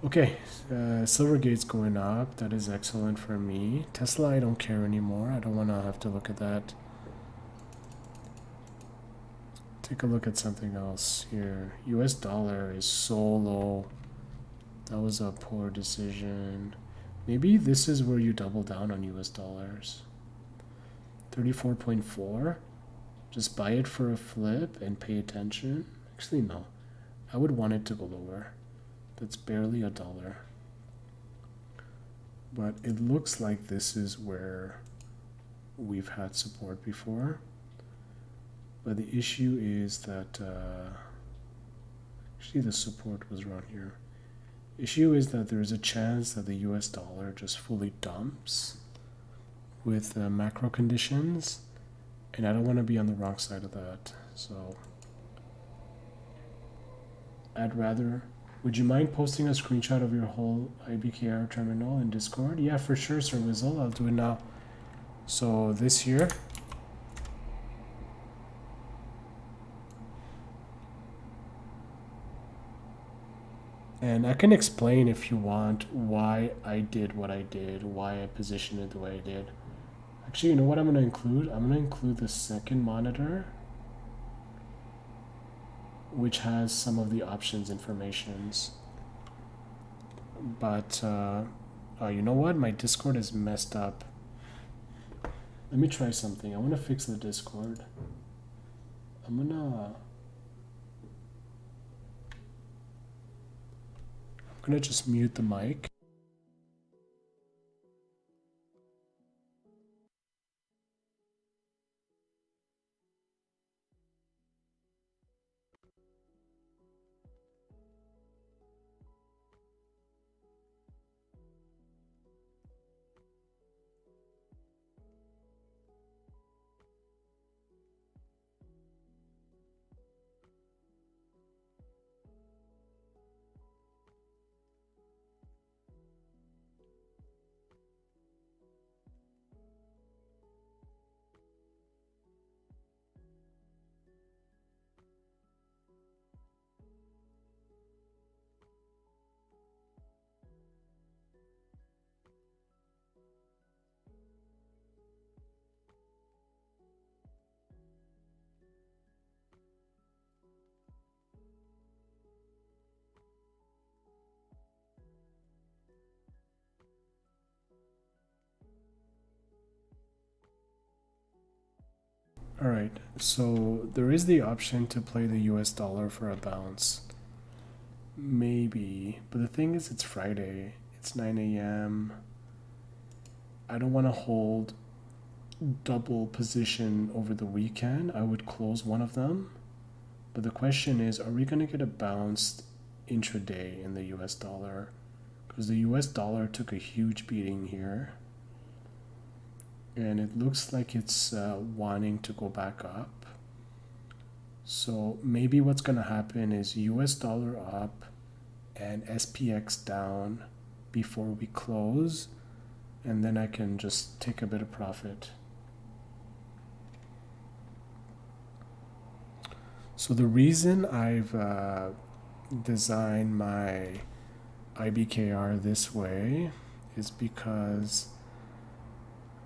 Okay, Silvergate's going up. That is excellent for me. Tesla, I don't care anymore. I don't want to have to look at that. Take a look at something else here. US dollar is so low. That was a poor decision. Maybe this is where you double down on US dollars. 34.4. Just buy it for a flip and pay attention. Actually, no. I would want it to go lower. That's barely $1. But it looks like this is where we've had support before. But the issue is that actually the support was around here. Issue is that there's a chance that the US dollar just fully dumps with macro conditions, and I don't want to be on the wrong side of that. So I'd rather. Would you mind posting a screenshot of your whole IBKR terminal in Discord? Yeah, for sure, Sir Wizzle. I'll do it now. So this here. And I can explain if you want why I did what I did, why I positioned it the way I did. Actually, you know what I'm going to include? I'm going to include the second monitor, which has some of the options informations. But, you know what? My Discord is messed up. Let me try something. I want to fix the Discord. I'm gonna just mute the mic. Alright, so there is the option to play the US dollar for a bounce. Maybe, but the thing is it's Friday, it's 9 a.m. I don't want to hold double position over the weekend. I would close one of them. But the question is, are we going to get a bounce intraday in the US dollar? Because the US dollar took a huge beating here. And it looks like it's wanting to go back up. So maybe what's going to happen is US dollar up and SPX down before we close, and then I can just take a bit of profit. So the reason I've designed my IBKR this way is because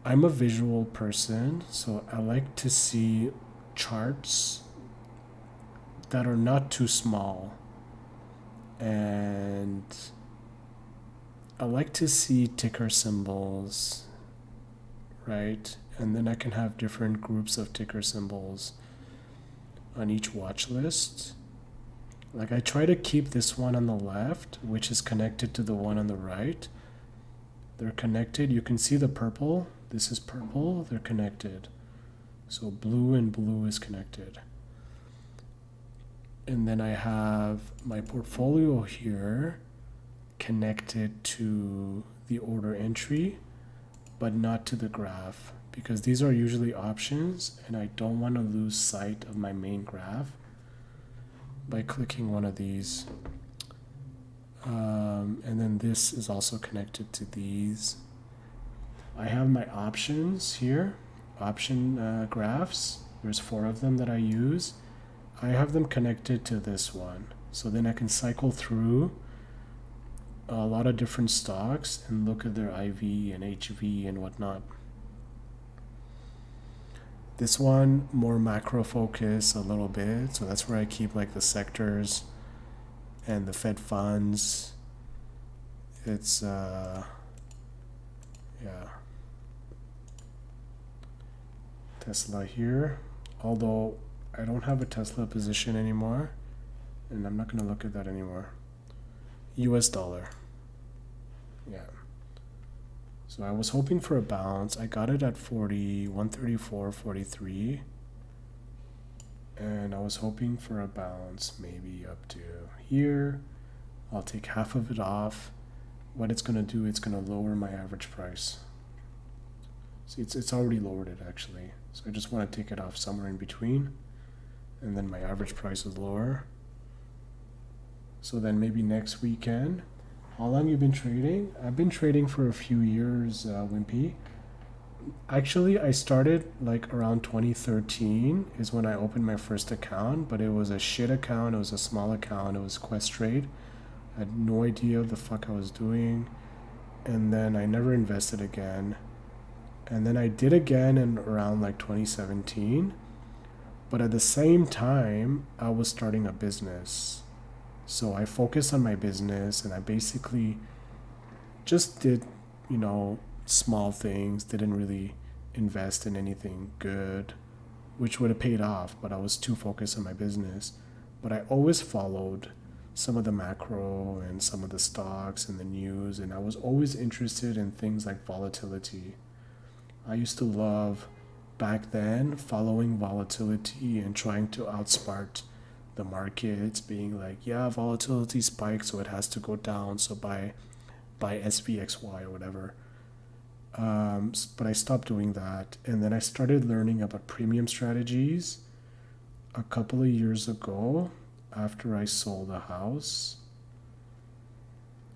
I'm a visual person, so I like to see charts that are not too small. And I like to see ticker symbols, right? And then I can have different groups of ticker symbols on each watch list. Like I try to keep this one on the left, which is connected to the one on the right. They're connected. You can see the purple. This is purple. They're connected. So blue and blue is connected. And then I have my portfolio here connected to the order entry, but not to the graph, because these are usually options and I don't want to lose sight of my main graph by clicking one of these. And then this is also connected to these. I have my options here, option graphs. There's 4 of them that I use. I have them connected to this one. So then I can cycle through a lot of different stocks and look at their IV and HV and whatnot. This one, more macro focus a little bit. So that's where I keep like the sectors and the Fed funds. It's, yeah. Tesla here. Although I don't have a Tesla position anymore, and I'm not going to look at that anymore. US dollar. Yeah. So I was hoping for a bounce. I got it at 134.43. And I was hoping for a bounce maybe up to here. I'll take half of it off. What it's gonna do, it's gonna lower my average price. See, it's already lowered it actually. So I just want to take it off somewhere in between, and then my average price is lower. So then maybe next weekend. How long you been trading? I've been trading for a few years, Wimpy. Actually, I started like around 2013 is when I opened my first account, but it was a shit account. It was a small account. It was Quest Trade. I had no idea what the fuck I was doing. And then I never invested again. And then I did again in around like 2017. But at the same time, I was starting a business. So I focused on my business and I basically just did, you know, small things, didn't really invest in anything good, which would have paid off, but I was too focused on my business. But I always followed some of the macro and some of the stocks and the news, and I was always interested in things like volatility. I used to love back then following volatility and trying to outsmart the markets, being like, yeah, volatility spikes, so it has to go down, so buy SPXY or whatever. But I stopped doing that, and then I started learning about premium strategies a couple of years ago after I sold a house,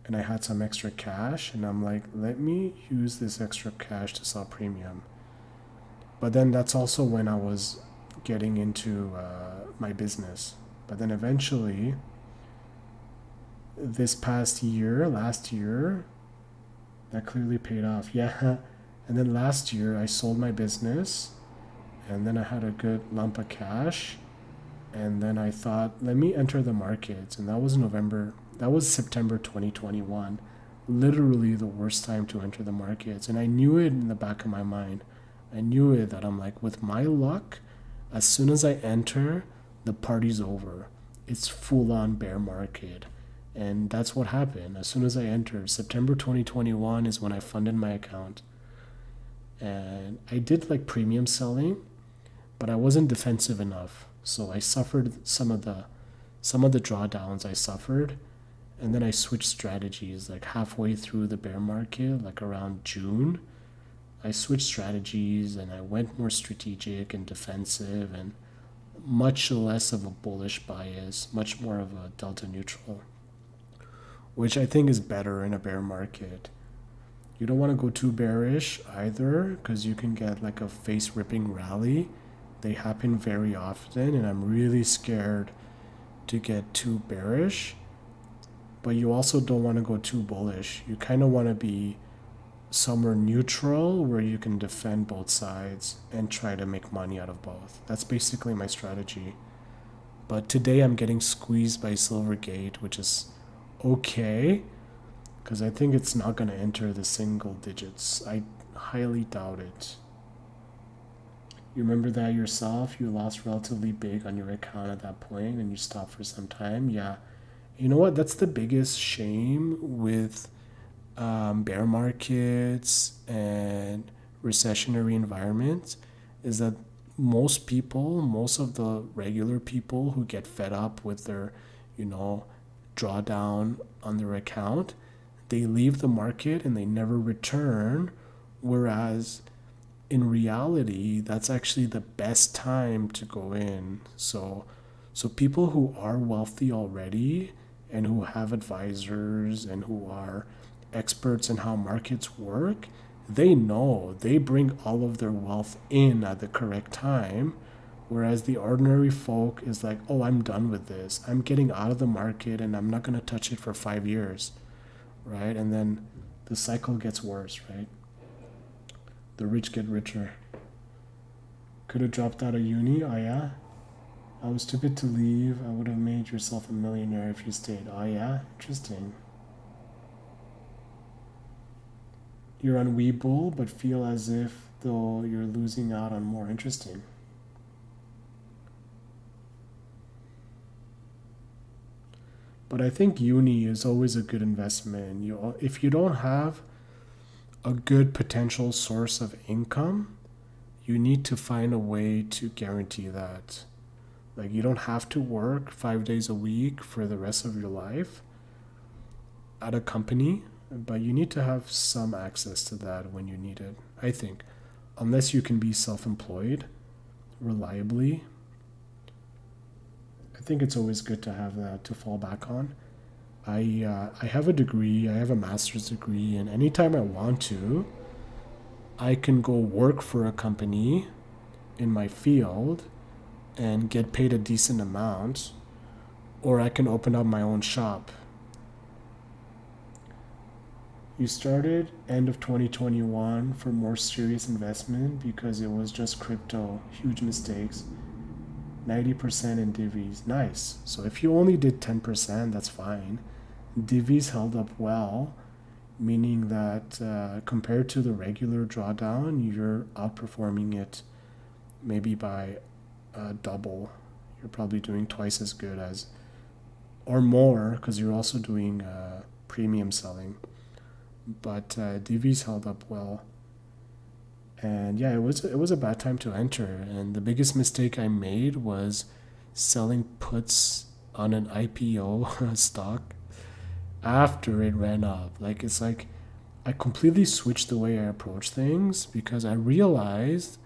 and I had some extra cash, and I'm like, let me use this extra cash to sell premium. But then that's also when I was getting into my business. But then eventually, this past year, last year, that clearly paid off. Yeah. And then last year, I sold my business, and then I had a good lump of cash. And then I thought, let me enter the markets. And that was September 2021. Literally the worst time to enter the markets. And I knew it in the back of my mind. I knew it that I'm like, with my luck, as soon as I enter, the party's over. It's full on bear market. And that's what happened. As soon as I entered, September 2021 is when I funded my account. And I did like premium selling, but I wasn't defensive enough. So I suffered some of the drawdowns I suffered, and then I switched strategies like halfway through the bear market, like around June. I switched strategies and I went more strategic and defensive and much less of a bullish bias, much more of a delta neutral, which I think is better in a bear market. You don't want to go too bearish either, because you can get like a face ripping rally. They happen very often, and I'm really scared to get too bearish. But you also don't want to go too bullish. You kind of want to be somewhere neutral where you can defend both sides and try to make money out of both. That's basically my strategy. But today I'm getting squeezed by Silvergate, which is okay, because I think it's not going to enter the single digits. I highly doubt it. You remember that yourself? You lost relatively big on your account at that point and you stopped for some time. Yeah. You know what? That's the biggest shame with bear markets and recessionary environments, is that most of the regular people who get fed up with their, drawdown on their account, they leave the market and they never return. Whereas in reality, that's actually the best time to go in. So people who are wealthy already and who have advisors and who are experts in how markets work, they know they bring all of their wealth in at the correct time. Whereas the ordinary folk is like, oh, I'm done with this. I'm getting out of the market and I'm not going to touch it for 5 years, right? And then the cycle gets worse, right? The rich get richer. Could have dropped out of uni. Oh, yeah? I was stupid to leave. I would have made yourself a millionaire if you stayed. Oh, yeah? Interesting. You're on Webull, but feel as if though you're losing out on more. Interesting. But I think uni is always a good investment. If you don't have a good potential source of income, you need to find a way to guarantee that. Like, you don't have to work 5 days a week for the rest of your life, at a company, but you need to have some access to that when you need it, I think. Unless you can be self-employed reliably, I think it's always good to have that to fall back on. I have a degree, I have a master's degree, and anytime I want to, I can go work for a company in my field and get paid a decent amount, or I can open up my own shop. You started end of 2021 for more serious investment because it was just crypto, huge mistakes. 90% in divvies, nice. So if you only did 10%, that's fine. Divvies held up well, meaning that compared to the regular drawdown, you're outperforming it maybe by double. You're probably doing twice as good as, or more, because you're also doing premium selling. But divvies held up well. And yeah, it was a bad time to enter. And the biggest mistake I made was selling puts on an IPO stock after it ran up. Like, it's like I completely switched the way I approach things because I realized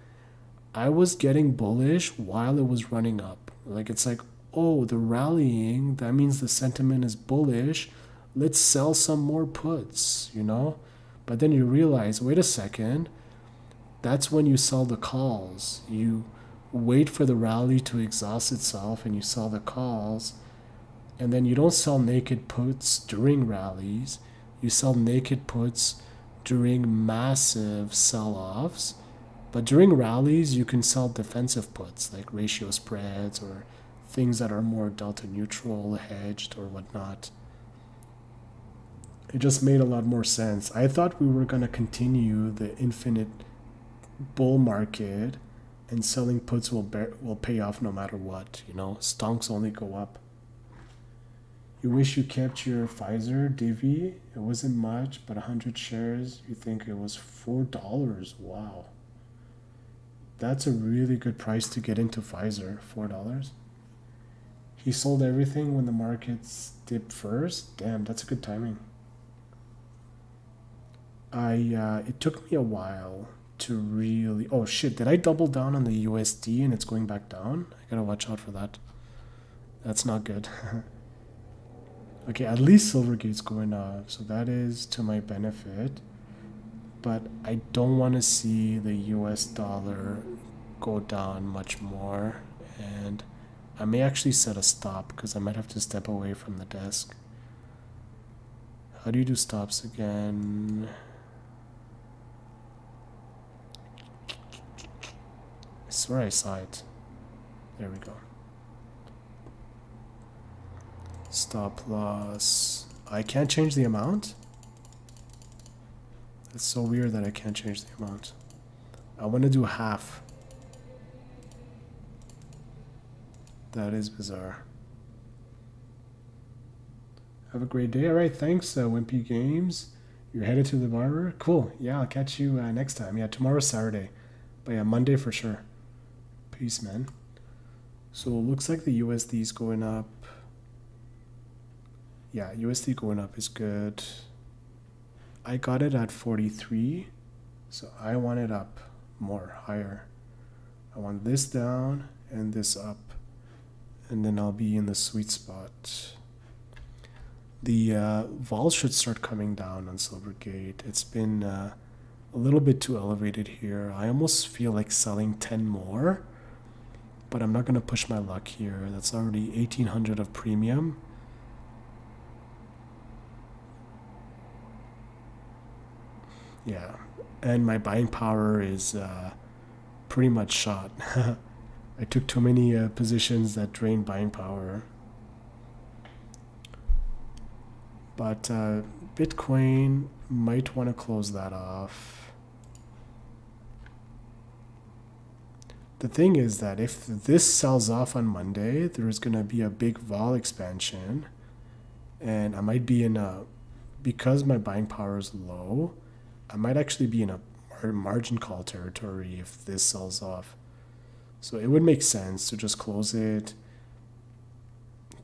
I was getting bullish while it was running up. Like, it's like, oh, the rallying, that means the sentiment is bullish. Let's sell some more puts, you know? But then you realize, wait a second, that's when you sell the calls. You wait for the rally to exhaust itself and you sell the calls. And then you don't sell naked puts during rallies. You sell naked puts during massive sell-offs. But during rallies, you can sell defensive puts like ratio spreads or things that are more delta neutral, hedged, or whatnot. It just made a lot more sense. I thought we were going to continue the infinite bull market and selling puts will pay off no matter what. You know, stonks only go up. You wish you kept your Pfizer divvy. It wasn't much, but 100 shares, you think it was $4. Wow. That's a really good price to get into Pfizer, $4. He sold everything when the markets dipped first. Damn, that's good timing. It took me a while to really... Oh shit, did I double down on the USD and it's going back down? I gotta watch out for that. That's not good. Okay, at least Silvergate's going up, so that is to my benefit. But I don't want to see the US dollar go down much more, and I may actually set a stop because I might have to step away from the desk. How do you do stops again? I swear I saw it. There we go. Stop loss. I can't change the amount? It's so weird that I can't change the amount. I want to do half. That is bizarre. Have a great day. All right, thanks, Wimpy Games. You're headed to the barber? Cool. Yeah, I'll catch you next time. Yeah, tomorrow's Saturday. But yeah, Monday for sure. Peace, man. So it looks like the USD is going up. Yeah, USD going up is good. I got it at 43, so I want it up more, higher. I want this down and this up, and then I'll be in the sweet spot. The vol should start coming down on Silvergate. It's been a little bit too elevated here. I almost feel like selling 10 more, but I'm not going to push my luck here. That's already 1800 of premium. Yeah, and my buying power is pretty much shot. I took too many positions that drained buying power. But Bitcoin might want to close that off. The thing is that if this sells off on Monday, there's going to be a big vol expansion. And I might be in a, because my buying power is low, I might actually be in a margin call territory if this sells off. So it would make sense to just close it.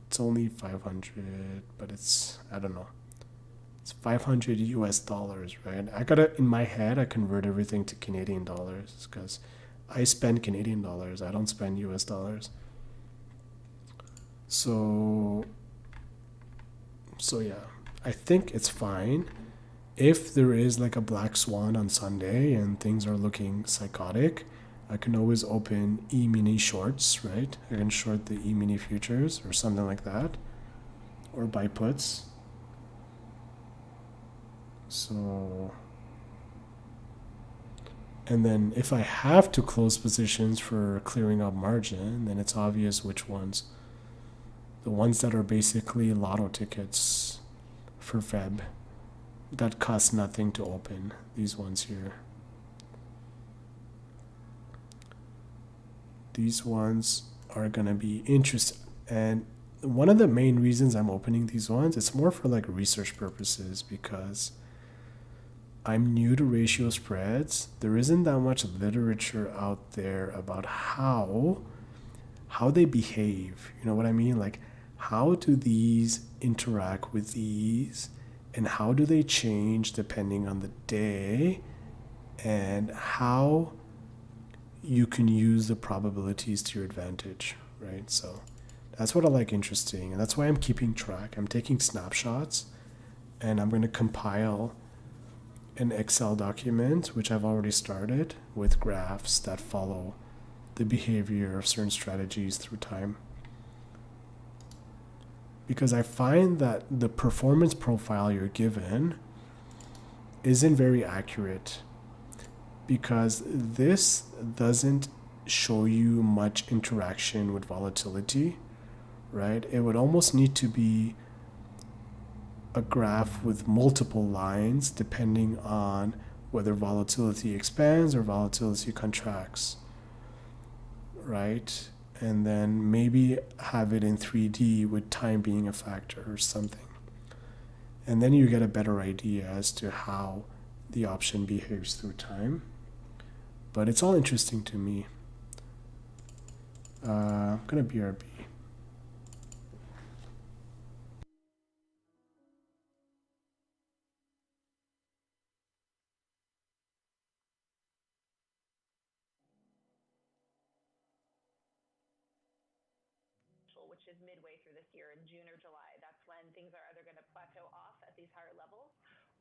It's only 500, but it's, I don't know. It's 500 US dollars, right? I gotta, in my head, I convert everything to Canadian dollars because I spend Canadian dollars. I don't spend US dollars. So, so yeah, I think it's fine. If there is like a black swan on Sunday and things are looking psychotic, I can always open E-mini shorts, right? I can short the E-mini futures or something like that, or buy puts. So, and then if I have to close positions for clearing up margin, then it's obvious which ones. The ones that are basically lotto tickets for Feb that cost nothing to open. These ones here. These ones are gonna be interesting. And one of the main reasons I'm opening these ones, it's more for like research purposes because I'm new to ratio spreads. There isn't that much literature out there about how they behave. You know what I mean? Like how do these interact with these and how do they change depending on the day and how you can use the probabilities to your advantage, right? So that's what I like interesting and that's why I'm keeping track. I'm taking snapshots and I'm going to compile an Excel document, which I've already started, with graphs that follow the behavior of certain strategies through time. Because I find that the performance profile you're given isn't very accurate because this doesn't show you much interaction with volatility, right? It would almost need to be a graph with multiple lines depending on whether volatility expands or volatility contracts, right? And then maybe have it in 3D with time being a factor or something. And then you get a better idea as to how the option behaves through time. But it's all interesting to me. I'm gonna BRB. which is midway through this year in June or July. That's when things are either going to plateau off at these higher levels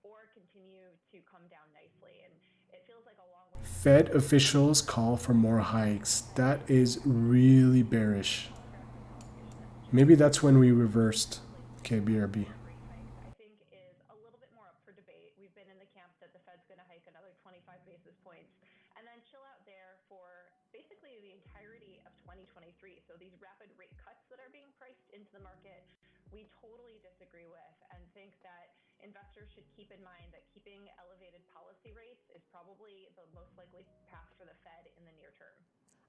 or continue to come down nicely. And it feels like a long way. Fed officials call for more hikes. That is really bearish. Maybe that's when we reversed. Okay, BRB. I think is a little bit more up for debate. We've been in the camp that the Fed's going to hike another 25 basis points and then chill out there for basically the entirety of 2023. So these rapid rate cuts that are being priced into the market, we totally disagree with and think that investors should keep in mind that keeping elevated policy rates is probably the most likely path for the Fed in the near term.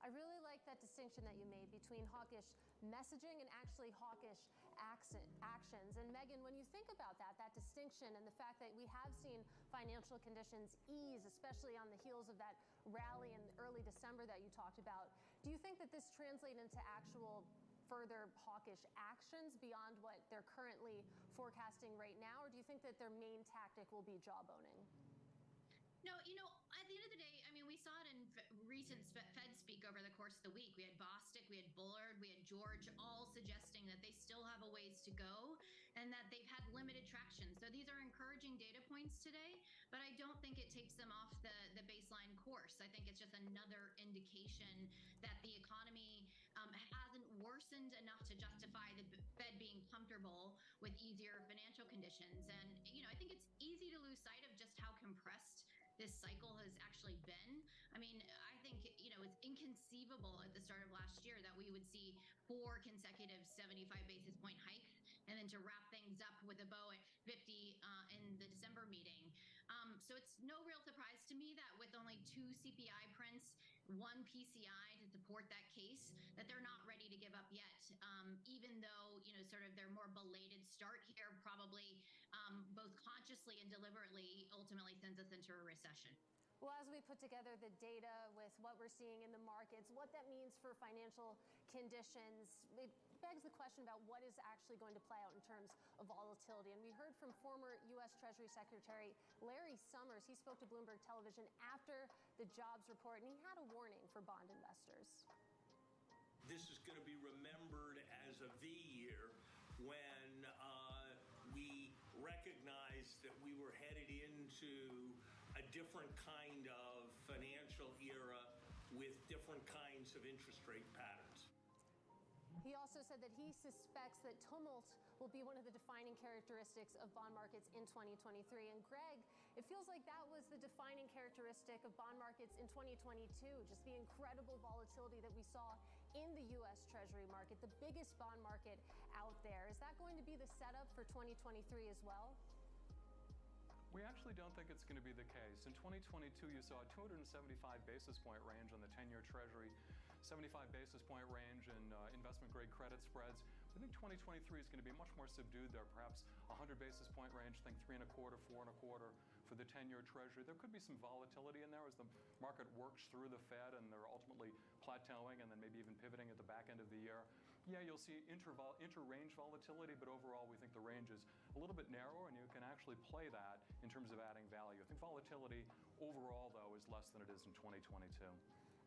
I really like that distinction that you made between hawkish messaging and actually hawkish actions. And Megan, when you think about that distinction and the fact that we have seen financial conditions ease, especially on the heels of that rally in early December that you talked about, do you think that this translates into actual further hawkish actions beyond what they're currently forecasting right now? Or do you think that their main tactic will be jawboning? No, at the end of the day, I mean, we saw it in recent Fed speak over the course of the week. We had Bostic, we had Bullard, we had George, all suggesting that they still have a ways to go and that they've had limited traction. So these are encouraging data points today, but I don't think it takes them off the baseline course. I think it's just another indication that the economy hasn't worsened enough to justify the Fed being comfortable with easier financial conditions. And, I think it's easy to lose sight of just how compressed this cycle has actually been. I mean, I think, it's inconceivable at the start of last year that we would see 4 consecutive 75 basis point hikes and then to wrap things up with a bow at 50 in the December meeting. So it's no real surprise to me that with only 2 CPI prints, 1 PCI to support that case, that they're not ready to give up yet. Even though, sort of their more belated start here probably both consciously and deliberately ultimately sends us into a recession. Well, as we put together the data with what we're seeing in the markets, what that means for financial conditions, it begs the question about what is actually going to play out in terms of volatility. And we heard from former U.S. Treasury Secretary Larry Summers. He spoke to Bloomberg Television after the jobs report, and he had a warning for bond investors. This is going to be remembered as a V year when we recognized that we were headed into a different kind of financial era with different kinds of interest rate patterns. He also said that he suspects that tumult will be one of the defining characteristics of bond markets in 2023. And Greg, it feels like that was the defining characteristic of bond markets in 2022, just the incredible volatility that we saw in the U.S. Treasury market, the biggest bond market out there. Is that going to be the setup for 2023 as well? We actually don't think it's going to be the case. In 2022, you saw a 275 basis point range on the 10-year Treasury, 75 basis point range in investment-grade credit spreads. We think 2023 is going to be much more subdued there, perhaps 100 basis point range, think 3.25, 4.25 for the 10-year Treasury. There could be some volatility in there as the market works through the Fed and they're ultimately plateauing and then maybe even pivoting at the back end of the year. Yeah, you'll see inter-range volatility, but overall we think the range is a little bit narrower and you can actually play that in terms of adding value. I think volatility overall, though, is less than it is in 2022.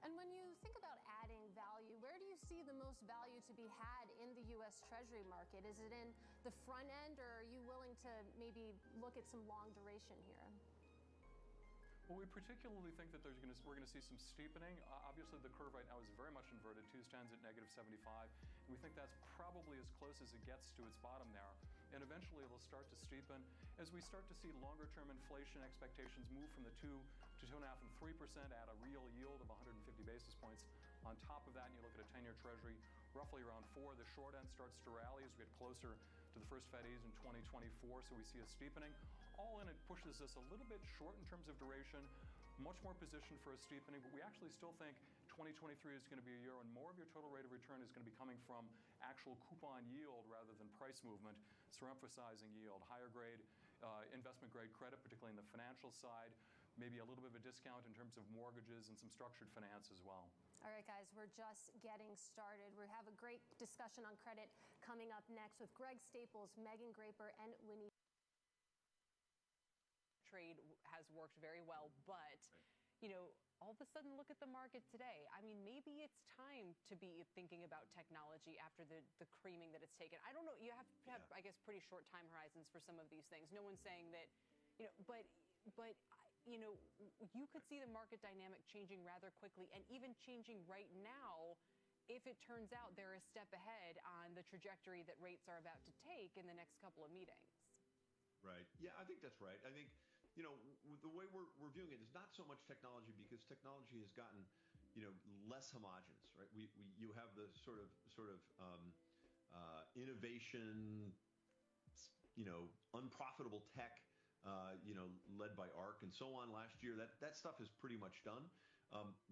And when you think about adding value, where do you see the most value to be had in the U.S. Treasury market? Is it in the front end, or are you willing to maybe look at some long duration here? Well, we particularly think that we're going to see some steepening. Obviously, the curve right now is very much inverted. 2 stands at -75, and we think that's probably as close as it gets to its bottom there. And eventually, it'll start to steepen as we start to see longer-term inflation expectations move from the 2 to 2.5 and 3% at a real yield of 150 basis points. On top of that, and you look at a 10-year Treasury, roughly around 4. The short end starts to rally as we get closer to the first Fed ease in 2024. So we see a steepening. All in, it pushes us a little bit short in terms of duration, much more positioned for a steepening, but we actually still think 2023 is going to be a year when more of your total rate of return is going to be coming from actual coupon yield rather than price movement. So we're emphasizing yield, higher grade, investment grade credit, particularly in the financial side, maybe a little bit of a discount in terms of mortgages and some structured finance as well. All right, guys, we're just getting started. We have a great discussion on credit coming up next with Greg Staples, Megan Graper, and Winnie. Trade has worked very well, but you know, all of a sudden look at the market today. I mean, maybe it's time to be thinking about technology after the creaming that it's taken. I don't know. You have to have, I guess, pretty short time horizons for some of these things. No one's saying that, you know, but you know, you could see the market dynamic changing rather quickly and even changing right now if it turns out they're a step ahead on the trajectory that rates are about to take in the next couple of meetings. Right. Yeah, I think that's right. I think, you know, the way we're viewing it is not so much technology, because technology has gotten, you know, less homogenous, right? You have the sort of innovation, you know, unprofitable tech, you know, led by ARC and so on last year. That stuff is pretty much done.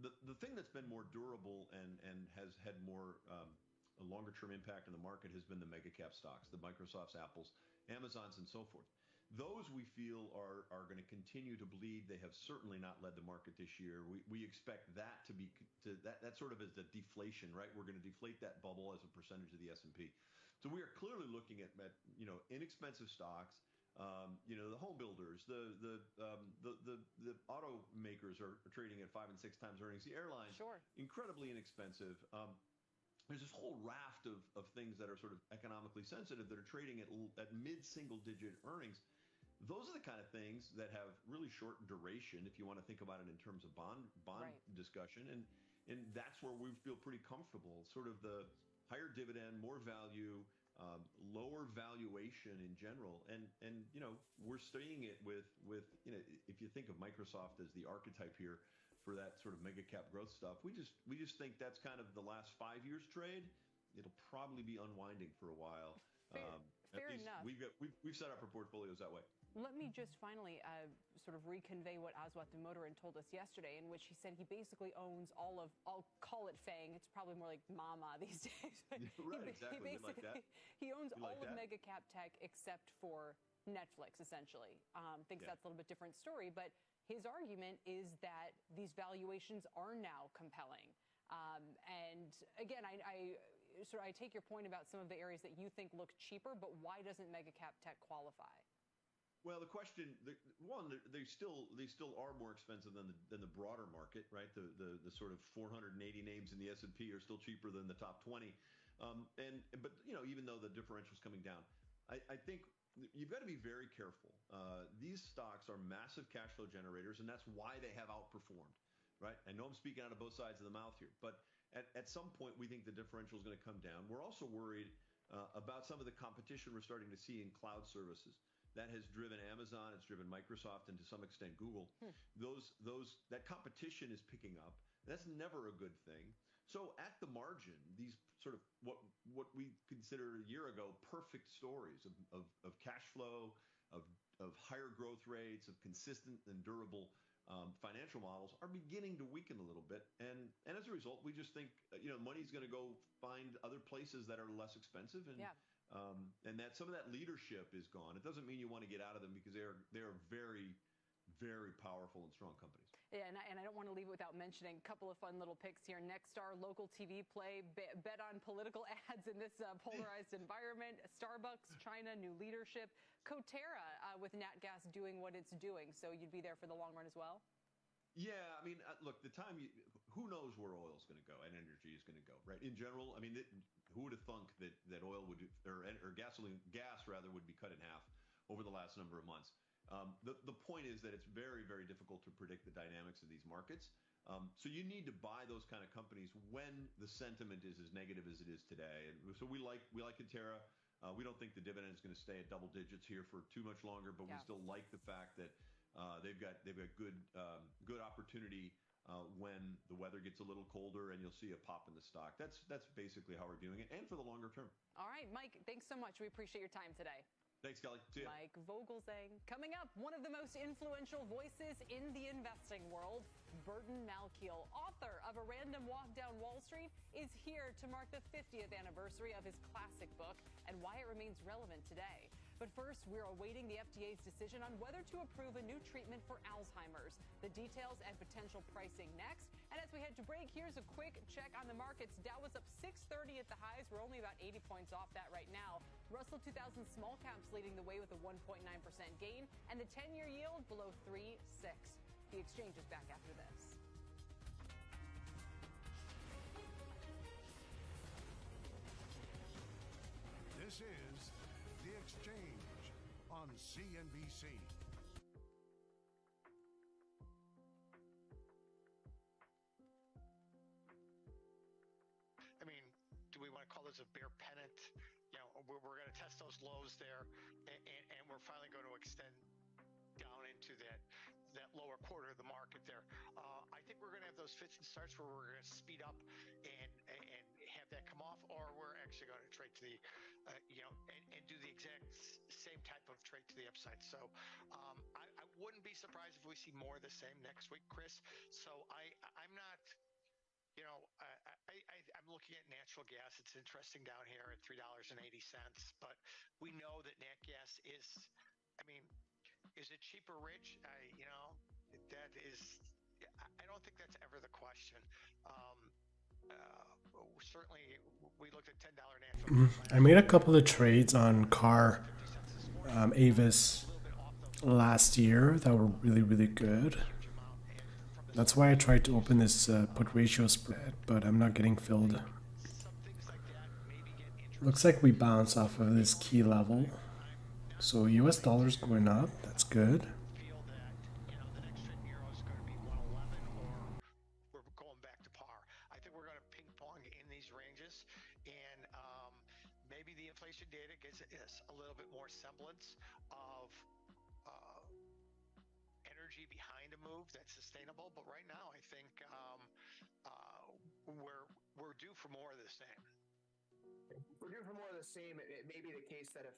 The thing that's been more durable and has had more a longer term impact on the market has been the mega cap stocks, the Microsofts, Apples, Amazons, and so forth. Those we feel are going to continue to bleed. They have certainly not led the market this year. We expect that to be that sort of as the deflation, right? We're going to deflate that bubble as a percentage of the S&P. So we are clearly looking at you know, inexpensive stocks. You know, the home builders, the automakers are trading at 5 and 6 times earnings. The airlines, incredibly inexpensive. There's this whole raft of things that are sort of economically sensitive that are trading at mid-single-digit earnings. Those are the kind of things that have really short duration, if you want to think about it in terms of bond discussion, and that's where we feel pretty comfortable. Sort of the higher dividend, more value, lower valuation in general, and you know, we're seeing it with you know, if you think of Microsoft as the archetype here for that sort of mega cap growth stuff, we just think that's kind of the last 5 years trade. It'll probably be unwinding for a while, Fair least enough. we've set up our portfolios that way. Let me just finally sort of reconvey what Aswath Damodaran told us yesterday, in which he said he basically owns all of, I'll call it FANG, it's probably more like Mama these days. But Right, exactly. He We like that. he owns We like all of that. mega cap tech except for Netflix, essentially. Thinks Yeah. that's a little bit different story, but his argument is that these valuations are now compelling. And again, I take your point about some of the areas that you think look cheaper, but why doesn't mega cap tech qualify? Well, the question, they still are more expensive than the broader market, right? The sort of 480 names in the S&P are still cheaper than the top 20, but even though the differential's coming down, I think you've got to be very careful. These stocks are massive cash flow generators, and that's why they have outperformed, right? I know I'm speaking out of both sides of the mouth here, but at some point we think the differential is going to come down. We're also worried about some of the competition we're starting to see in cloud services. That has driven Amazon, it's driven Microsoft, and to some extent Google. That competition is picking up. That's never a good thing. So at the margin, these sort of what we considered a year ago perfect stories of cash flow, of higher growth rates, of consistent and durable financial models are beginning to weaken a little bit. And as a result, we just think money's going to go find other places that are less expensive, and that some of that leadership is gone. It doesn't mean you want to get out of them, because they are very, very powerful and strong companies. Yeah, and I don't want to leave it without mentioning a couple of fun little picks here. Nexstar, local TV play, bet on political ads in this polarized environment. Starbucks, China, new leadership. Coterra with Nat Gas doing what it's doing. So you'd be there for the long run as well? Yeah, I mean, look, who knows where oil is going to go and energy is going to go, right? In general, I mean, who would have thunk that oil would, or gas rather, would be cut in half over the last number of months? The point is that it's very, very difficult to predict the dynamics of these markets. So you need to buy those kind of companies when the sentiment is as negative as it is today. And so we like Coterra. We don't think the dividend is going to stay at double digits here for too much longer, but we still like the fact that they've got good opportunity when the weather gets a little colder, and you'll see a pop in the stock. That's basically how we're doing it, and for the longer term. All right, Mike, thanks so much. We appreciate your time today. Thanks, Kelly. See ya. Mike Vogelsang. Coming up, one of the most influential voices in the investing world, Burton Malkiel, author of A Random Walk Down Wall Street, is here to mark the 50th anniversary of his classic book and why it remains relevant today. But first, we're awaiting the FDA's decision on whether to approve a new treatment for Alzheimer's. The details and potential pricing next. And as we head to break, here's a quick check on the markets. Dow was up 630 at the highs. We're only about 80 points off that right now. Russell 2000 small caps leading the way with a 1.9% gain, and the 10-year yield below 3.6. The exchange is back after this. This is The Exchange on CNBC. I mean, do we want to call this a bear pennant? We're going to test those lows there, and we're finally going to extend down into that lower quarter of the market there. I think we're going to have those fits and starts where we're going to speed up and have that come off, or we're actually going to trade to the, and do the exact same type of trade to the upside. So I wouldn't be surprised if we see more of the same next week, Chris. So I'm not. I'm looking at natural gas. It's interesting down here at $3.80, but we know that nat gas is, is it cheap or rich? That is, I don't think that's ever the question. Certainly, we looked at $10 natural gas. I made a couple of trades on Avis last year that were really, really good. That's why I tried to open this put ratio spread, but I'm not getting filled. Looks like we bounce off of this key level. So US dollar's going up. That's good. We're going back to par. I think we're going to ping pong in these ranges, and maybe the inflation data gives us a little bit more semblance of energy behind a move that's sustainable. But right now, I think we're due for more of the same. we're due for more of the same. It may be the case that if,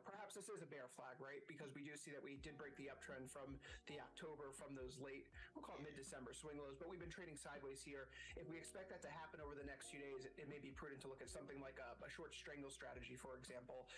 perhaps this is a bear flag, right? Because we do see that we did break the uptrend from the October, from those late, we'll call it mid-December swing lows, but we've been trading sideways here. If we expect that to happen over the next few days, it may be prudent to look at something like a short strangle strategy, for example,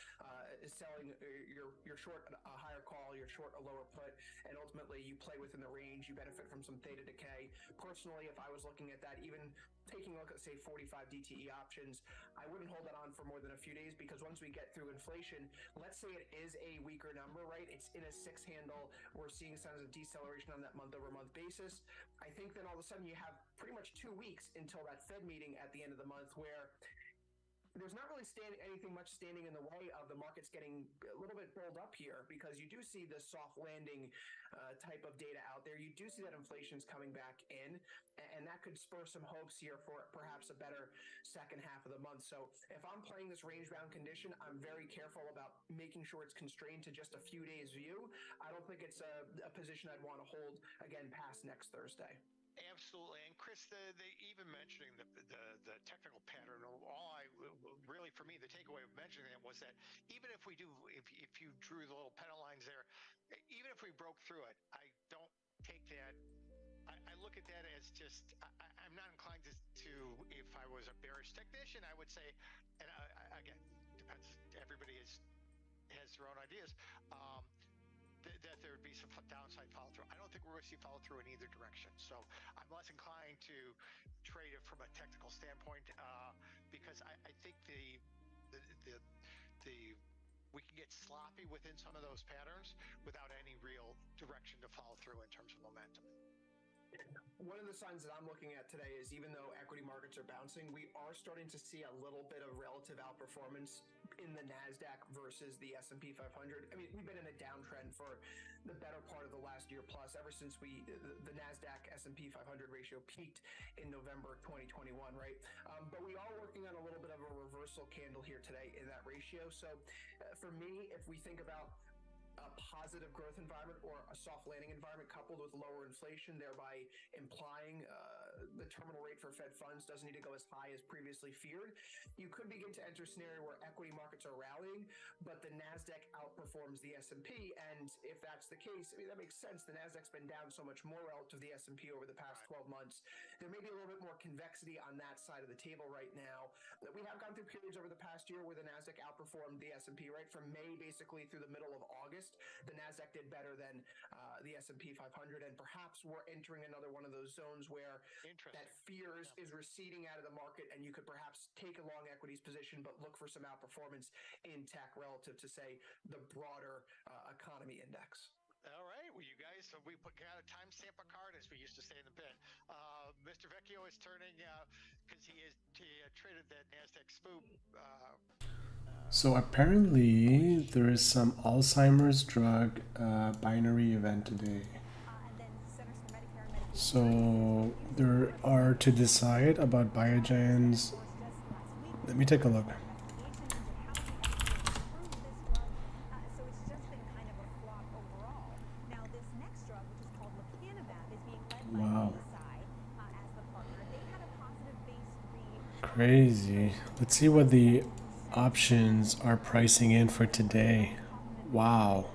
selling your short a higher call, your short a lower put, and ultimately you play within the range, you benefit from some theta decay. Personally, if I was looking at that, even taking a look at, say, 45 DTE options, I wouldn't hold that on for more than a few days, because once we get through inflation, let's say it is a weaker number, right? It's in a 6 handle. We're seeing signs of deceleration on that month-over-month basis. I think then all of a sudden you have pretty much 2 weeks until that Fed meeting at the end of the month, where there's not really anything much standing in the way of the markets getting a little bit bulled up here, because you do see this soft landing type of data out there. You do see that inflation's coming back in, and that could spur some hopes here for perhaps a better second half of the month. So if I'm playing this range bound condition, I'm very careful about making sure it's constrained to just a few days view. I don't think it's a position I'd want to hold again past next Thursday. Absolutely, and Chris, even mentioning the technical pattern, all I really, for me, the takeaway of mentioning it was that even if we do, if you drew the little penal lines there, even if we broke through it, I don't take that. I look at that as just, I'm not inclined to, if I was a bearish technician, I would say, and again, depends. Everybody has their own ideas. That there would be some downside follow through. I don't think we're going to see follow through in either direction. So I'm less inclined to trade it from a technical standpoint, because I think we can get sloppy within some of those patterns without any real direction to follow through in terms of momentum. One of the signs that I'm looking at today is, even though equity markets are bouncing, we are starting to see a little bit of relative outperformance in the NASDAQ versus the S&P 500. I mean, we've been in a downtrend for the better part of the last year plus, ever since the NASDAQ S&P 500 ratio peaked in November 2021, right? But we are working on a little bit of a reversal candle here today in that ratio. So for me, if we think about a positive growth environment or a soft landing environment coupled with lower inflation, thereby implying the terminal rate for Fed funds doesn't need to go as high as previously feared, you could begin to enter a scenario where equity markets are rallying, but the NASDAQ outperforms the S&P. And if that's the case, I mean, that makes sense. The NASDAQ's been down so much more relative to the S&P over the past 12 months. There may be a little bit more convexity on that side of the table right now. We have gone through periods over the past year where the NASDAQ outperformed the S&P, right? From May basically through the middle of August, the NASDAQ did better than the S&P 500, and perhaps we're entering another one of those zones where that fear is receding out of the market, and you could perhaps take a long equities position, but look for some outperformance in tech relative to, say, the broader economy index. All right, well, you guys, we got a timestamp a card, as we used to say in the bit. Mr. Vecchio is turning, because he traded that NASDAQ spook. So apparently there is some Alzheimer's drug binary event today. So there are to decide about Biogen's. Let me take a look. Wow. Crazy. Let's see what the options are pricing in for today. Wow.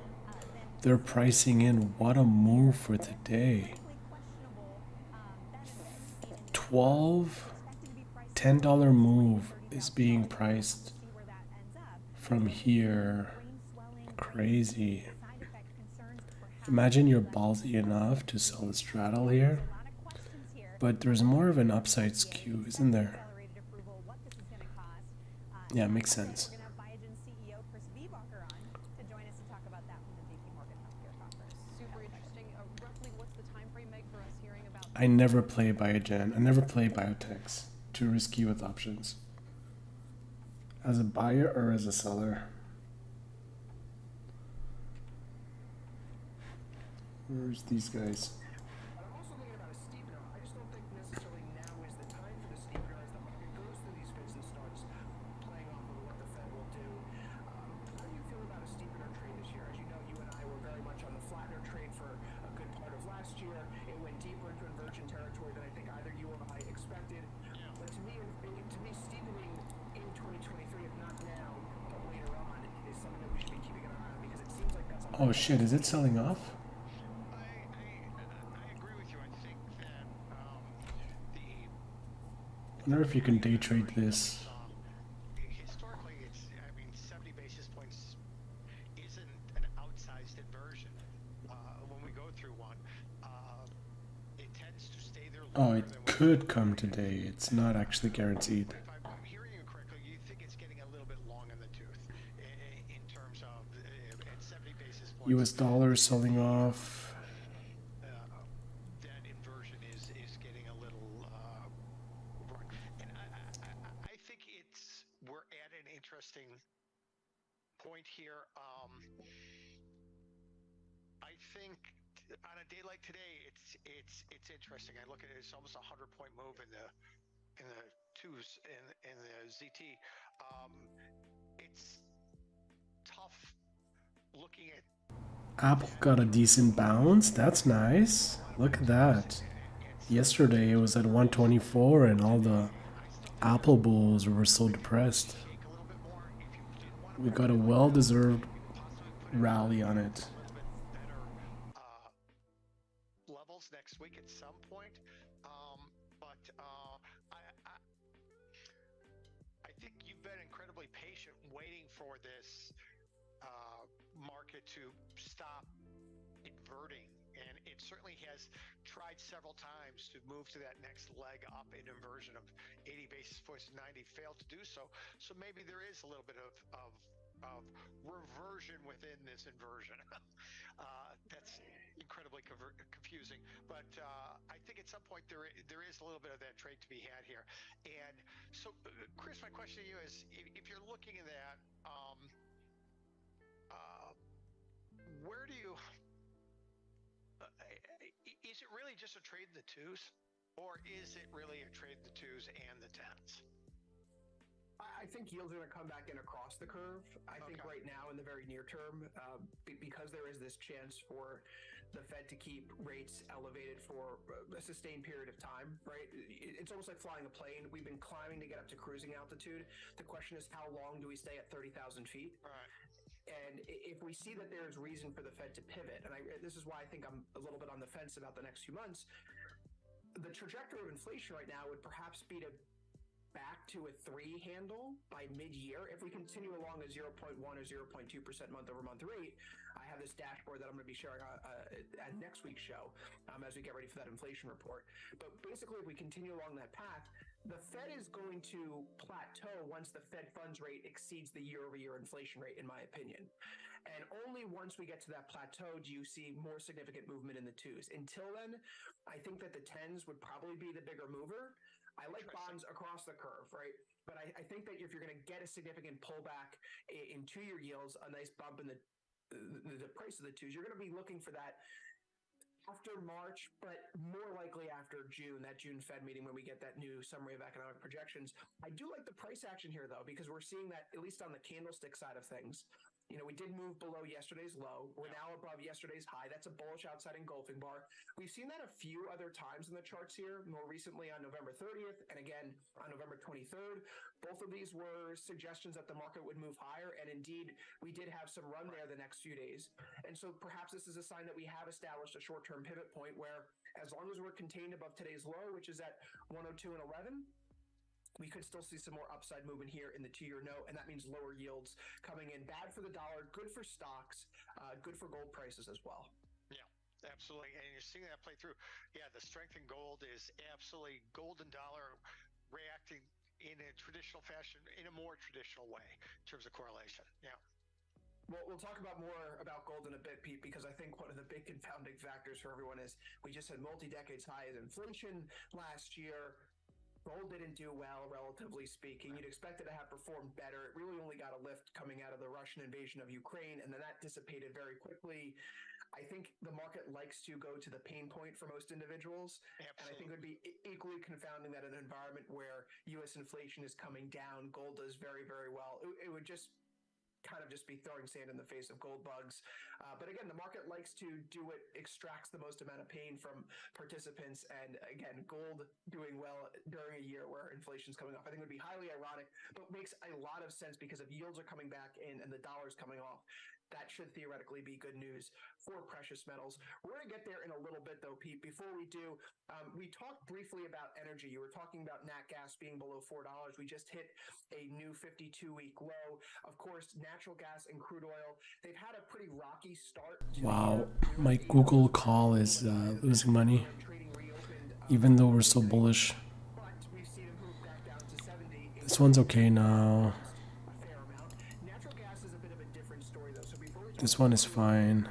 They're pricing in, what a move for today. 10$ move is being priced from here. Crazy. Imagine you're ballsy enough to sell the straddle here, but there's more of an upside skew, isn't there? Yeah, makes sense. I never play Biogen. I never play biotechs. Too risky with options. As a buyer or as a seller? Where's these guys? I'm also thinking about a steepener. I just don't think necessarily now is the time for the steepener as the market goes through these fits and starts playing off of what the Fed will do. How do you feel about a steepener trade this year? As you know, you and I were very much on the flattener trade for a good part of last year. It went deeper into inversion territory than I think either you or I expected. But to me, steepening in 2023 Oh shit, is it selling off? I agree with you. I think that the I wonder if you can day trade this. historically, it's, I mean, 70 basis points isn't an outsized inversion when we go through one. It tends to stay there Oh, longer it than what could come today. It's not actually guaranteed. if I'm hearing you correctly, you think it's getting a little bit long in the tooth in terms of at 70 basis points. US dollar selling off. That inversion is getting a little wrong. And I think we're at an interesting point here. I think on a day like today, it's interesting. I look at it; it's almost a 100-point move in the twos in the ZT. It's tough looking at. Apple got a decent bounce. That's nice. Look at that. Yesterday it was at 124 and all the Apple bulls were so depressed. We got a well-deserved rally on it. Levels next week at some point, but I think you've been incredibly patient waiting for this market to stop inverting, and it certainly has tried several times to move to that next leg up in inversion of 80 basis points to 90, failed to do so. So maybe there is a little bit of reversion within this inversion. That's incredibly confusing, but I think at some point there is a little bit of that trade to be had here. And so, Chris, my question to you is: if you're looking at that, where do you? Is it really just a trade in the twos, or is it really a trade in the twos and the tens? I think yields are going to come back in across the curve. I think right now in the very near term, because there is this chance for the Fed to keep rates elevated for a sustained period of time, right? It's almost like flying a plane. We've been climbing to get up to cruising altitude. The question is, how long do we stay at 30,000 feet? Right. And if we see that there's reason for the Fed to pivot, and this is why I think I'm a little bit on the fence about the next few months, the trajectory of inflation right now would perhaps be to back to a 3 handle by mid-year. If we continue along a 0.1 or 0.2% month-over-month rate, I have this dashboard that I'm going to be sharing at next week's show as we get ready for that inflation report. But basically, if we continue along that path, the Fed is going to plateau once the Fed funds rate exceeds the year-over-year inflation rate, in my opinion. And only once we get to that plateau do you see more significant movement in the twos. Until then, I think that the tens would probably be the bigger mover. I like bonds across the curve, right? But I think that if you're going to get a significant pullback in 2-year yields, a nice bump in the price of the twos, you're going to be looking for that after March, but more likely after June, that June Fed meeting when we get that new summary of economic projections. I do like the price action here, though, because we're seeing that, at least on the candlestick side of things, we did move below yesterday's low. We're now above yesterday's high. That's a bullish outside engulfing bar. We've seen that a few other times in the charts here, more recently on November 30th and again on November 23rd. Both of these were suggestions that the market would move higher, and indeed, we did have some run there the next few days. And so perhaps this is a sign that we have established a short-term pivot point where, as long as we're contained above today's low, which is at 102 and 11, we could still see some more upside movement here in the 2-year note, and that means lower yields coming in. Bad for the dollar, good for stocks, good for gold prices as well. Yeah, absolutely. And you're seeing that play through. Yeah, the strength in gold is absolutely gold and dollar reacting in a traditional fashion, in a more traditional way in terms of correlation. Yeah. Well, we'll talk more about gold in a bit, Pete, because I think one of the big confounding factors for everyone is we just had multi-decades high in inflation last year. Gold didn't do well, relatively speaking. You'd expect it to have performed better. It really only got a lift coming out of the Russian invasion of Ukraine, and then that dissipated very quickly. I think the market likes to go to the pain point for most individuals. Absolutely. And I think it would be equally confounding that in an environment where U.S. inflation is coming down, gold does very, very well. It would just be throwing sand in the face of gold bugs. But again, the market likes to do what extracts the most amount of pain from participants. And again, gold doing well during a year where inflation's coming off, I think would be highly ironic, but makes a lot of sense because if yields are coming back in and the dollar's coming off, that should theoretically be good news for precious metals. We're going to get there in a little bit, though, Pete. Before we do, we talked briefly about energy. You were talking about nat gas being below $4. We just hit a new 52-week low. Of course, natural gas and crude oil, they've had a pretty rocky start. Wow, my Google call is losing money, even though we're so bullish. This one's okay now. This one is fine.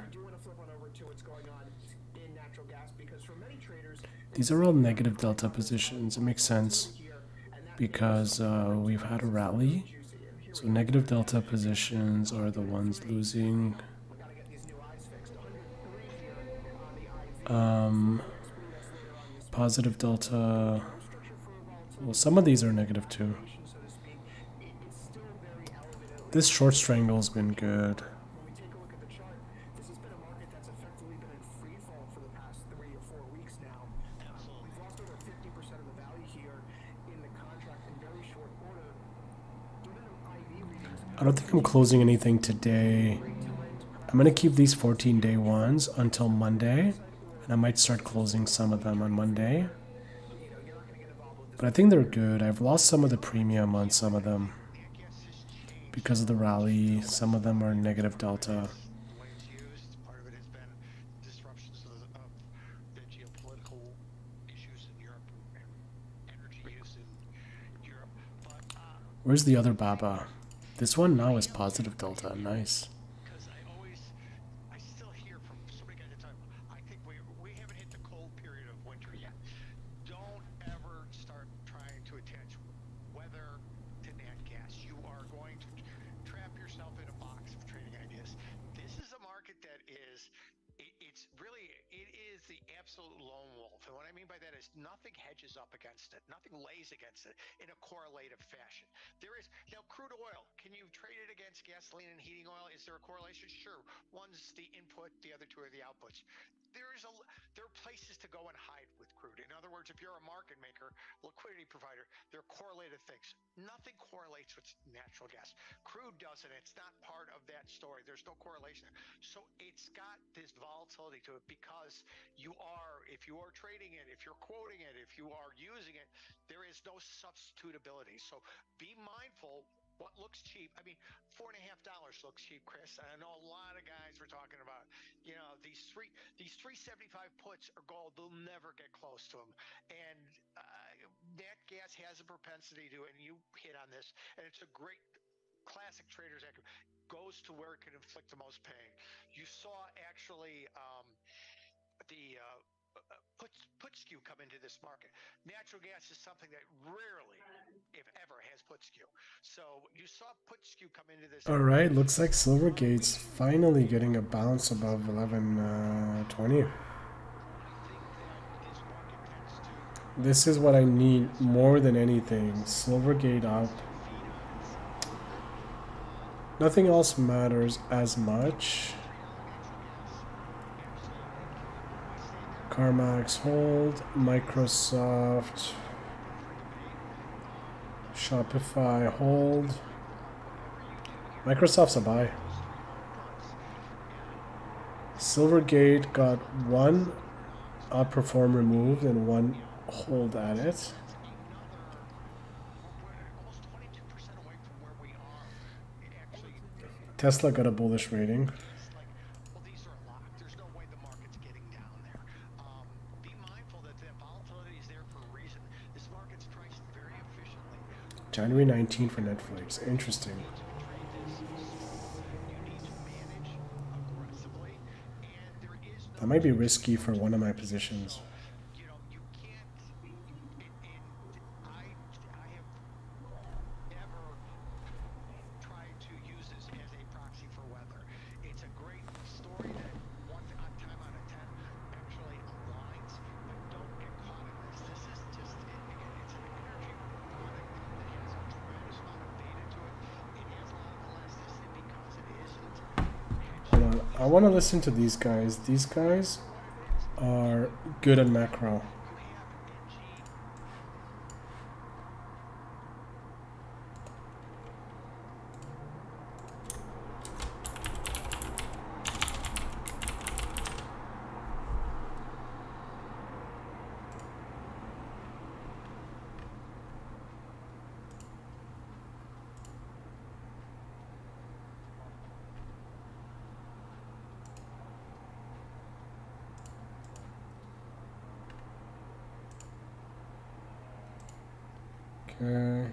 These are all negative delta positions. It makes sense because we've had a rally. So negative delta positions are the ones losing. Positive delta. Well, some of these are negative too. This short strangle has been good. I don't think I'm closing anything today. I'm going to keep these 14-day ones until Monday, and I might start closing some of them on Monday. But I think they're good. I've lost some of the premium on some of them because of the rally. Some of them are negative delta. Where's the other Baba? This one now is positive delta. Nice. I still hear from so many guys at the time, I think we haven't hit the cold period of winter yet. Don't ever start trying to attach weather to nat gas. You are going to trap yourself in a box of trading ideas. This is a market that is, it is the absolute lone wolf. And what I mean by that is nothing hedges up against it. Nothing lays against it in a correlative fashion. There is, now crude oil, can you trade it against gasoline and heating oil? Is there a correlation? Sure. One's the input, the other two are the outputs. There are places to go and hide with crude. In other words, if you're a market maker, liquidity provider, there are correlated things. Nothing correlates with natural gas. Crude doesn't. It's not part of that story. There's no correlation. So it's got this volatility to it because if you are trading it, if you're quoting it, if you are using it, there is no substitutability. So be mindful. What looks cheap? I mean, $4.50 looks cheap, Chris. I know a lot of guys were talking about, these 375 puts are gold. They'll never get close to them. And nat gas has a propensity to, and you hit on this, and it's a great classic trader's act. Goes to where it can inflict the most pain. You saw actually the put skew come into this market. Natural gas is something that rarely, if ever, has put skew. So you saw put skew come into this. All right, looks like Silvergate's finally getting a bounce above 1120. This is what I need more than anything. Silvergate up. Nothing else matters as much. CarMax hold, Microsoft, Shopify hold. Microsoft's a buy. Silvergate got one outperform removed and one hold at it. Tesla got a bullish rating. January 19 for Netflix. Interesting. That might be risky for one of my positions. I want to listen to these guys. These guys are good at macro. Okay.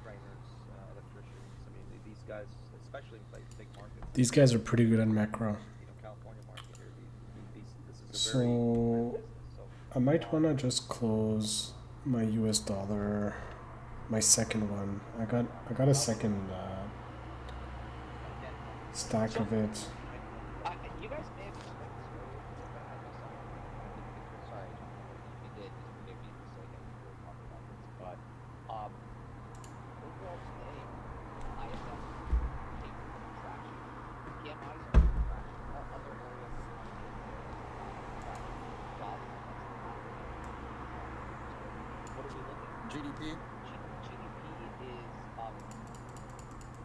Trainers, electricians. I mean, these guys, especially in big markets. These guys are pretty good on macro. California market here. This is a very So I might wanna just close my US dollar, my second one. I got a second stack of it. You guys may have explained this earlier, but I know some of you, I didn't think you're sorry, if you did, just forgive me for saying that we were talking about this. But overall today, ISM taking traction. PMIs are taking traction. All other areas of the economy are traction. Jobs are what are we looking at? GDP. GDP is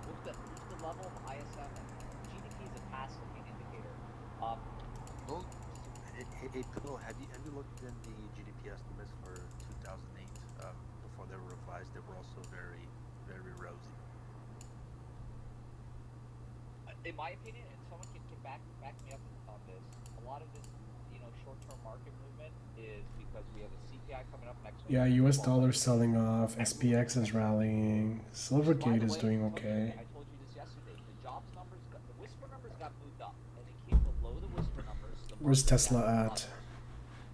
what's the level of ISM and GDP is a fast looking indicator. Hey, Bill, have you looked in the GDP estimates for 2008 before they were revised? They were also very, very rosy. In my opinion, and someone can back me up on this, a lot of this, short-term market movement is because we have a CPI coming up next week. Yeah, US dollar selling off, SPX is rallying, Silvergate is doing okay. I told you this yesterday. The jobs numbers, the whisper numbers got moved up, and it came below the whisper numbers. Where's Tesla at?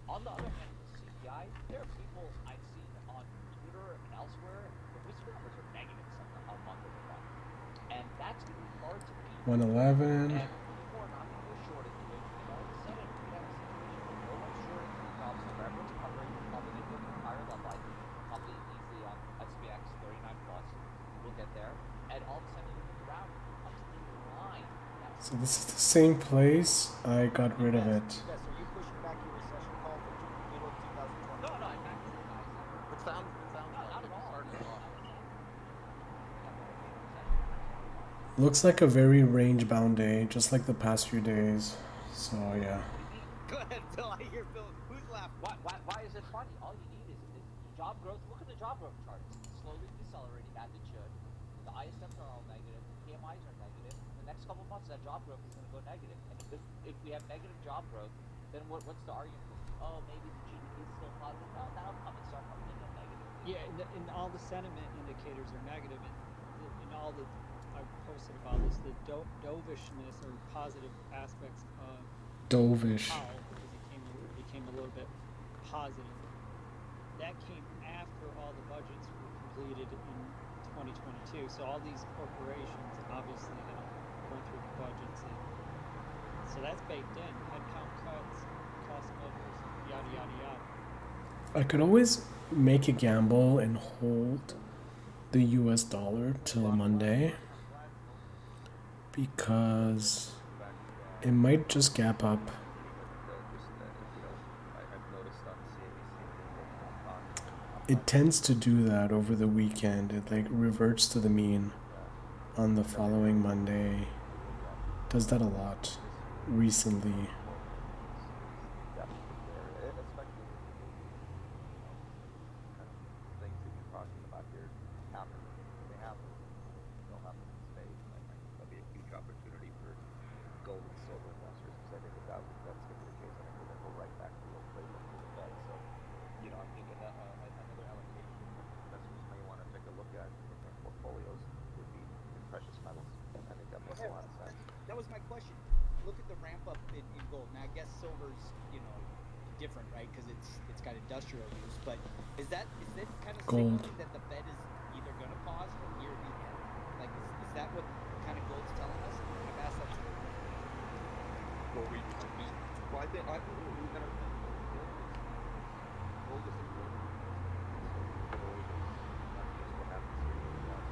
On the other hand, the CPI, there are people I've seen on Twitter and elsewhere, the whisper numbers are negative on month over month. And that's going to be hard to beat. 111. And people are not going to go short into it. And all of a sudden, we have a situation where no one's short into the jobs number. Everyone's covering. We're probably going to go to a higher level, I think. Probably easily on SPX 39 plus. We'll get there. And all of a sudden, you look around, it comes in line. So this is the same place. I got rid of it. Yes, are you pushing back your recession call for middle of 2020? No, I'm back to you guys. It sounds not at all. Looks like a very range-bound day, just like the past few days. So yeah. Go ahead, Bill. I hear Bill. Who's laughing? Why is it funny? All you need is job growth. Look at the job growth charts. It's slowly decelerating as it should. The ISMs are all negative. The PMIs are negative. The next couple of months, that job growth is going to go negative. And if we have negative job growth, then what's the argument? Oh, maybe the GDP is still positive. No, that'll come and start coming in negative. Yeah, and all the sentiment indicators are negative, and all the I posted about this, the dovishness or positive aspects of Dovish. Powell, because it became a little bit positive. That came after all the budgets were completed in 2022. So all these corporations obviously had gone through the budgets, and so that's baked in. Headcount cuts, cost measures, yada yada yada. I could always make a gamble and hold the US dollar till Monday because it might just gap up. It tends to do that over the weekend. It like reverts to the mean on the following Monday. Does that a lot recently. That was my question. Look at the ramp up in gold. Now I guess silver's, different, right? Because it's got industrial use. But is it kind of Gold. signaling that the Fed is either going to pause or near the end? Like, is that what kind of gold's telling us? I've asked that to the Well, I think we're gonna gold is important. So gold is not just what happens here in the last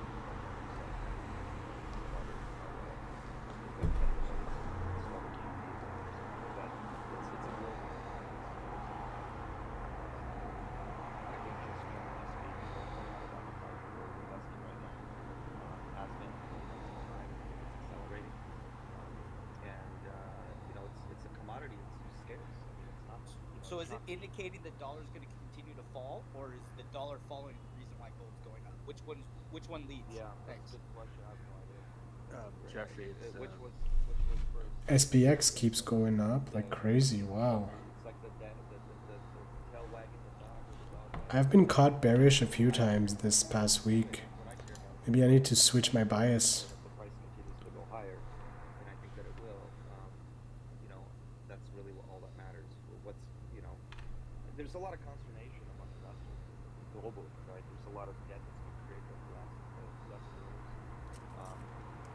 So is it indicating the dollar's going to continue to fall, or is the dollar falling the reason why gold's going up? Which one leads? Yeah, Thanks. that's a good question. I have no idea. Jeffrey, it's, Which was first? SPX keeps going up like crazy. Wow. It's like the tail wagging the dog or the dog wagging. I've been caught bearish a few times this past week. Maybe I need to switch my bias. The price continues to go higher, and I think that it will. You know, that's really all that matters. What's, you know, there's a lot of consternation among investors globally, right? There's a lot of debt that's been created over the last years.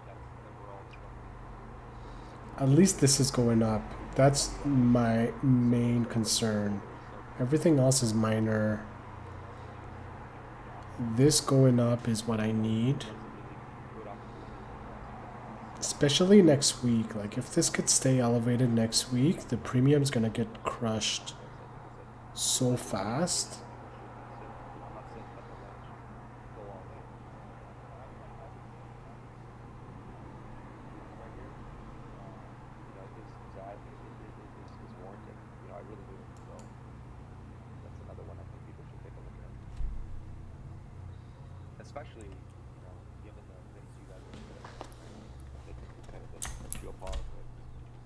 That we're all struggling. At least this is going up. That's my main concern. Everything else is minor. This going up is what I need. Especially next week. Like if this could stay elevated next week, the premium's gonna get crushed so fast. I'm not saying cut the range, go all in. Right here, you know, is warranted. You know, I really do. So that's another one I think people should take a look at. Especially, you know, given the things you guys are doing, kind of the geopolitics,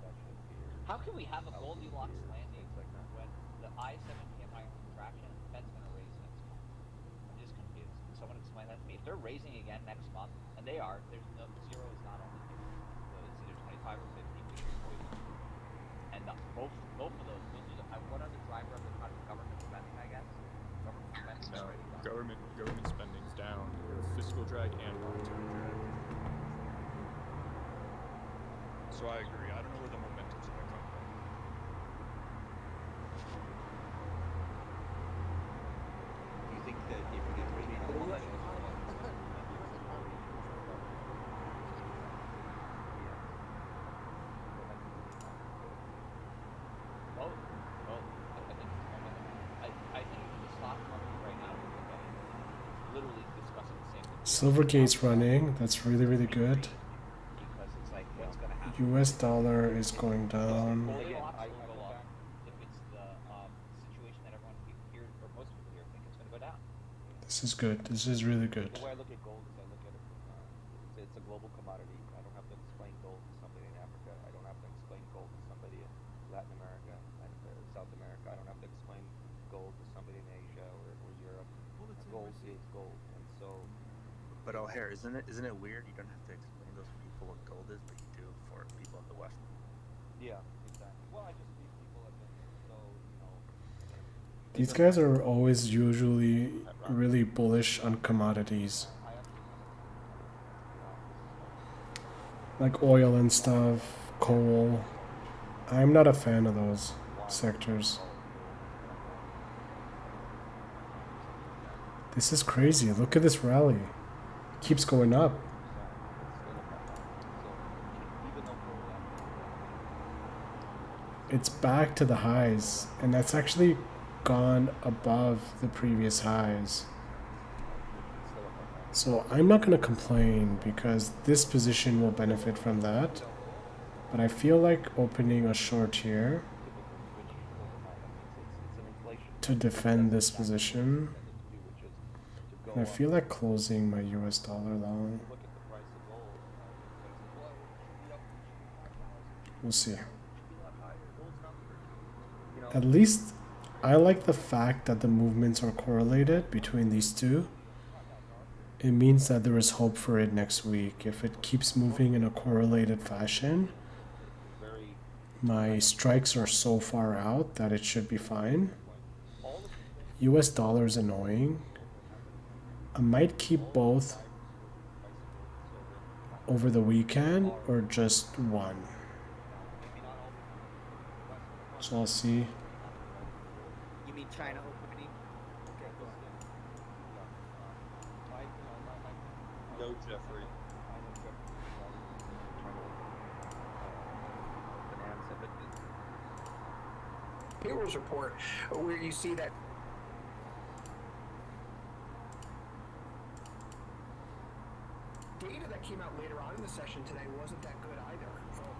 recession, fear. How can we have a Goldilocks landing when the I-7 PMI contraction and the Fed's going to raise next month? I'm just confused. Can someone explain that to me? If they're raising again next month, and they are, there's no zero is not on the table. So it's either 25 or 50, which is poison. And both of those are what are the driver of the government spending, I guess? Government spending. No, government spending's down. Fiscal drag and monetary drag. So I agree. I don't know where the momentum's going to come from. Do you think that if we get rating on the election, I think the stock market right now is literally discussing the same thing. Silvergate's running. That's really, really good. Because it's like, what's going to happen? US dollar is going down. Goldilocks will go up if it's the situation that everyone here, or most people here, think it's going to go down. This is good. This is really good. the way I look at gold is I look at it from, it's a global commodity. I don't have to explain gold to somebody in Africa. I don't have to explain gold to somebody in Latin America, South America. I don't have to explain gold to somebody in Asia or Europe. Gold is gold, and so. But O'Hare, isn't it weird? You don't have to explain those people what gold is, but you do for people in the West. Yeah, exactly. Well, these people have been so, you know. These guys are always usually really bullish on commodities. Like oil and stuff, coal. I'm not a fan of those sectors. This is crazy. Look at this rally. It keeps going up. It's back to the highs, and that's actually gone above the previous highs. So I'm not going to complain because this position will benefit from that. But I feel like opening a short here to defend this position. And I feel like closing my US dollar long. We'll see. At least I like the fact that the movements are correlated between these two. It means that there is hope for it next week. If it keeps moving in a correlated fashion, my strikes are so far out that it should be fine. US dollar is annoying. I might keep both over the weekend or just one. So I'll see. You mean China opening? Okay, go ahead. Go, Jeffrey. Payrolls report where you see that data that came out later on in the session today wasn't that good either.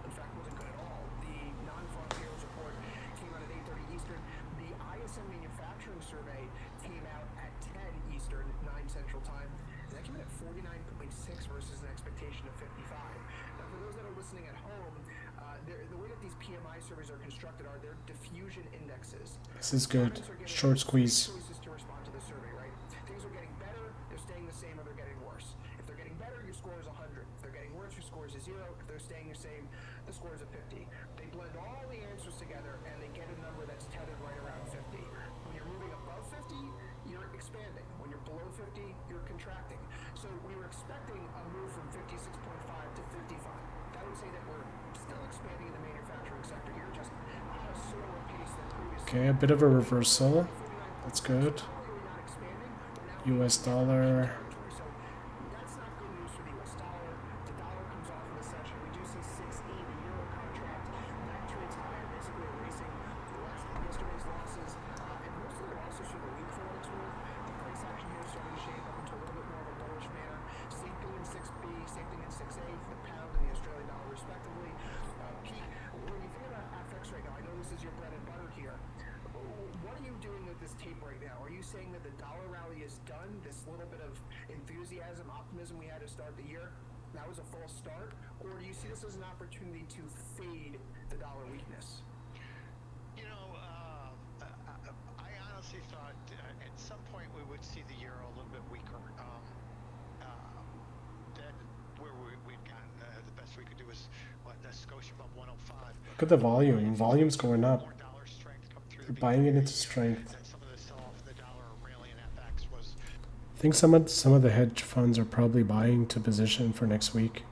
In fact, wasn't good at all. The non-farm payrolls report came out at 8:30 Eastern. The ISM manufacturing survey came out at 10 Eastern, 9 Central Time. and that came in at 49.6 versus an expectation of 55. Now, for those that are listening at home, the way that these PMI surveys are constructed are they're diffusion indexes. This is good. Short squeeze. Choices to respond to the survey, right? Things are getting better, they're staying the same, or they're getting worse. If they're getting better, your score is 100. If they're getting worse, your score is a 0. If they're staying the same, the score is a 50. They blend all the answers together and they get a number that's tethered right around 50. When you're moving above 50, you're expanding. When you're below 50, you're contracting. So we were expecting a move from 56.5 to 55. That would say that we're still expanding in the manufacturing sector here, just at a slower pace than previously. Okay, a bit of a reversal. That's good. US dollar. So that's not good news for the US dollar. The dollar comes off in the session. We do see 6.80 euro contract. That trades higher, basically erasing yesterday's losses. And most of the losses for the week, for what it's worth. The price action here is starting to shape up into a little bit more of a bullish manner. Same thing in 6B, same thing in 6A for the pound and the Australian dollar, respectively. Pete, when you think about FX right now, I know this is your bread and butter here. What are you doing with this tape right now? Are you saying that the dollar rally is done? This little bit of enthusiasm, optimism we had to start the year, that was a false start? Or do you see this as an opportunity to fade the dollar weakness? You know, I honestly thought at some point we would see the euro a little bit weaker. That where we'd gotten the best we could do was what the Scotia above 105. Look at the volume. Volume's going up. They're buying it into strength. I think some of the hedge funds are probably buying to position for next week.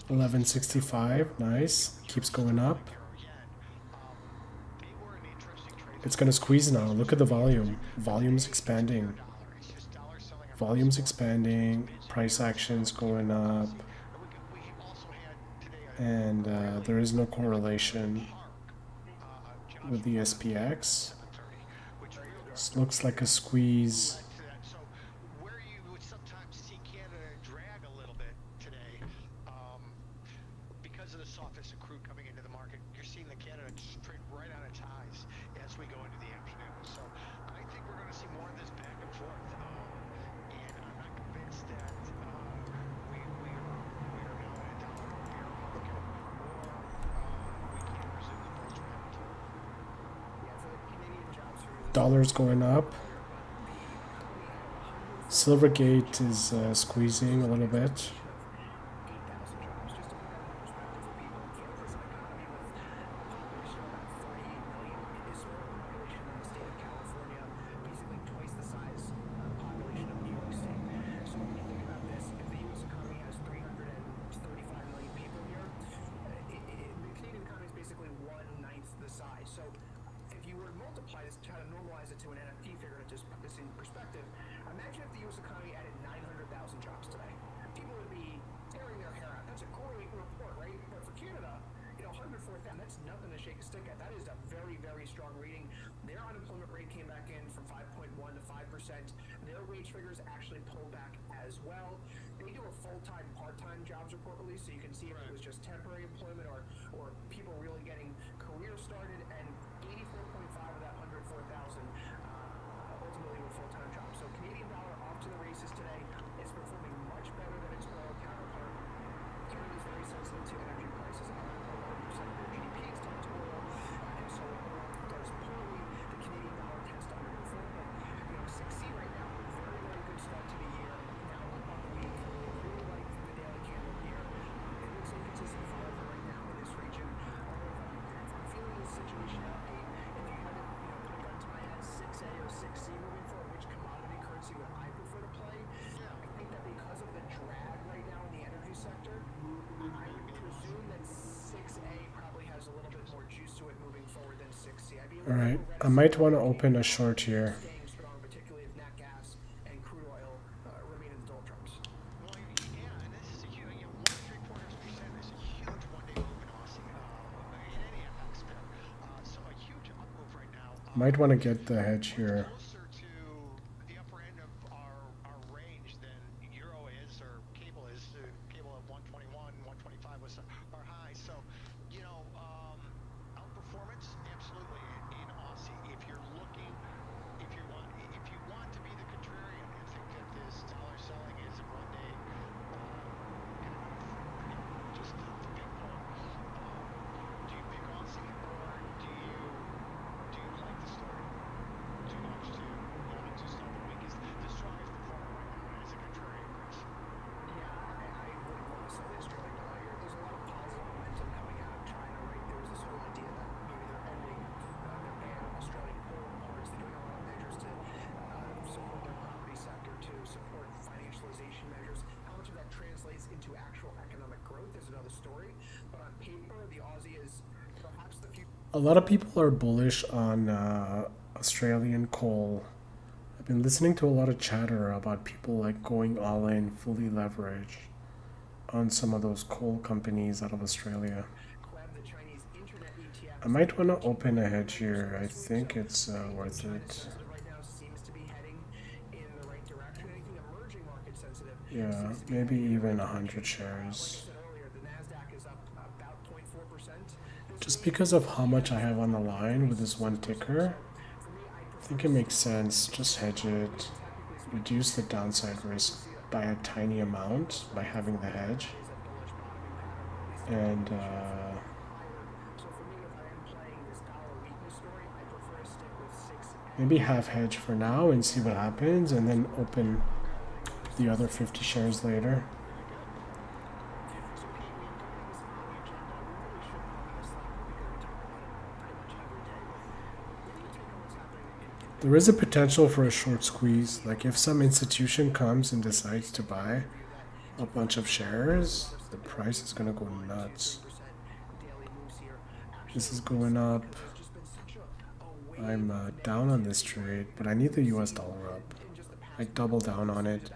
$11.65, nice. Keeps going up. It's gonna squeeze now. Look at the volume. Volume's expanding. Volume's expanding. Price action's going up. And there is no correlation with the SPX. This looks like a squeeze. Dollar's going up. Silvergate is squeezing a little bit. Alright, I might want to open a short here. Might want to get the hedge here. closer to the upper end of our range than Euro is or cable is. Cable at 121, 125 was our high. So, you know, outperformance absolutely in Aussie. If you're looking, if you want to be the contrarian and think that this dollar selling is a one day just the pinpoint. Do you pick Aussie or do you like the story too much to just on the week is the strongest performer right now is a contrarian, Chris? Yeah, I wouldn't want to sell the Australian dollar here. There's a lot of positive momentum coming out of China, right? There was this whole idea that maybe they're ending, they're banning Australian coal imports. They're doing a lot of measures to support their property sector, to support financialization measures. How much of that translates into actual economic growth is another story. But on paper, the Aussie is perhaps the future. A lot of people are bullish on Australian coal. I've been listening to a lot of chatter about people like going all in, fully leveraged on some of those coal companies out of Australia. I might want to open a hedge here. I think it's worth it. Yeah, maybe even 100 shares. Just because of how much I have on the line with this one ticker, I think it makes sense. Just hedge it, reduce the downside risk by a tiny amount by having the hedge, and maybe half hedge for now and see what happens, and then open the other 50 shares later. There is a potential for a short squeeze. Like if some institution comes and decides to buy a bunch of shares, the price is going to go nuts. This is going up. I'm down on this trade, but I need the US dollar up. I double down on it.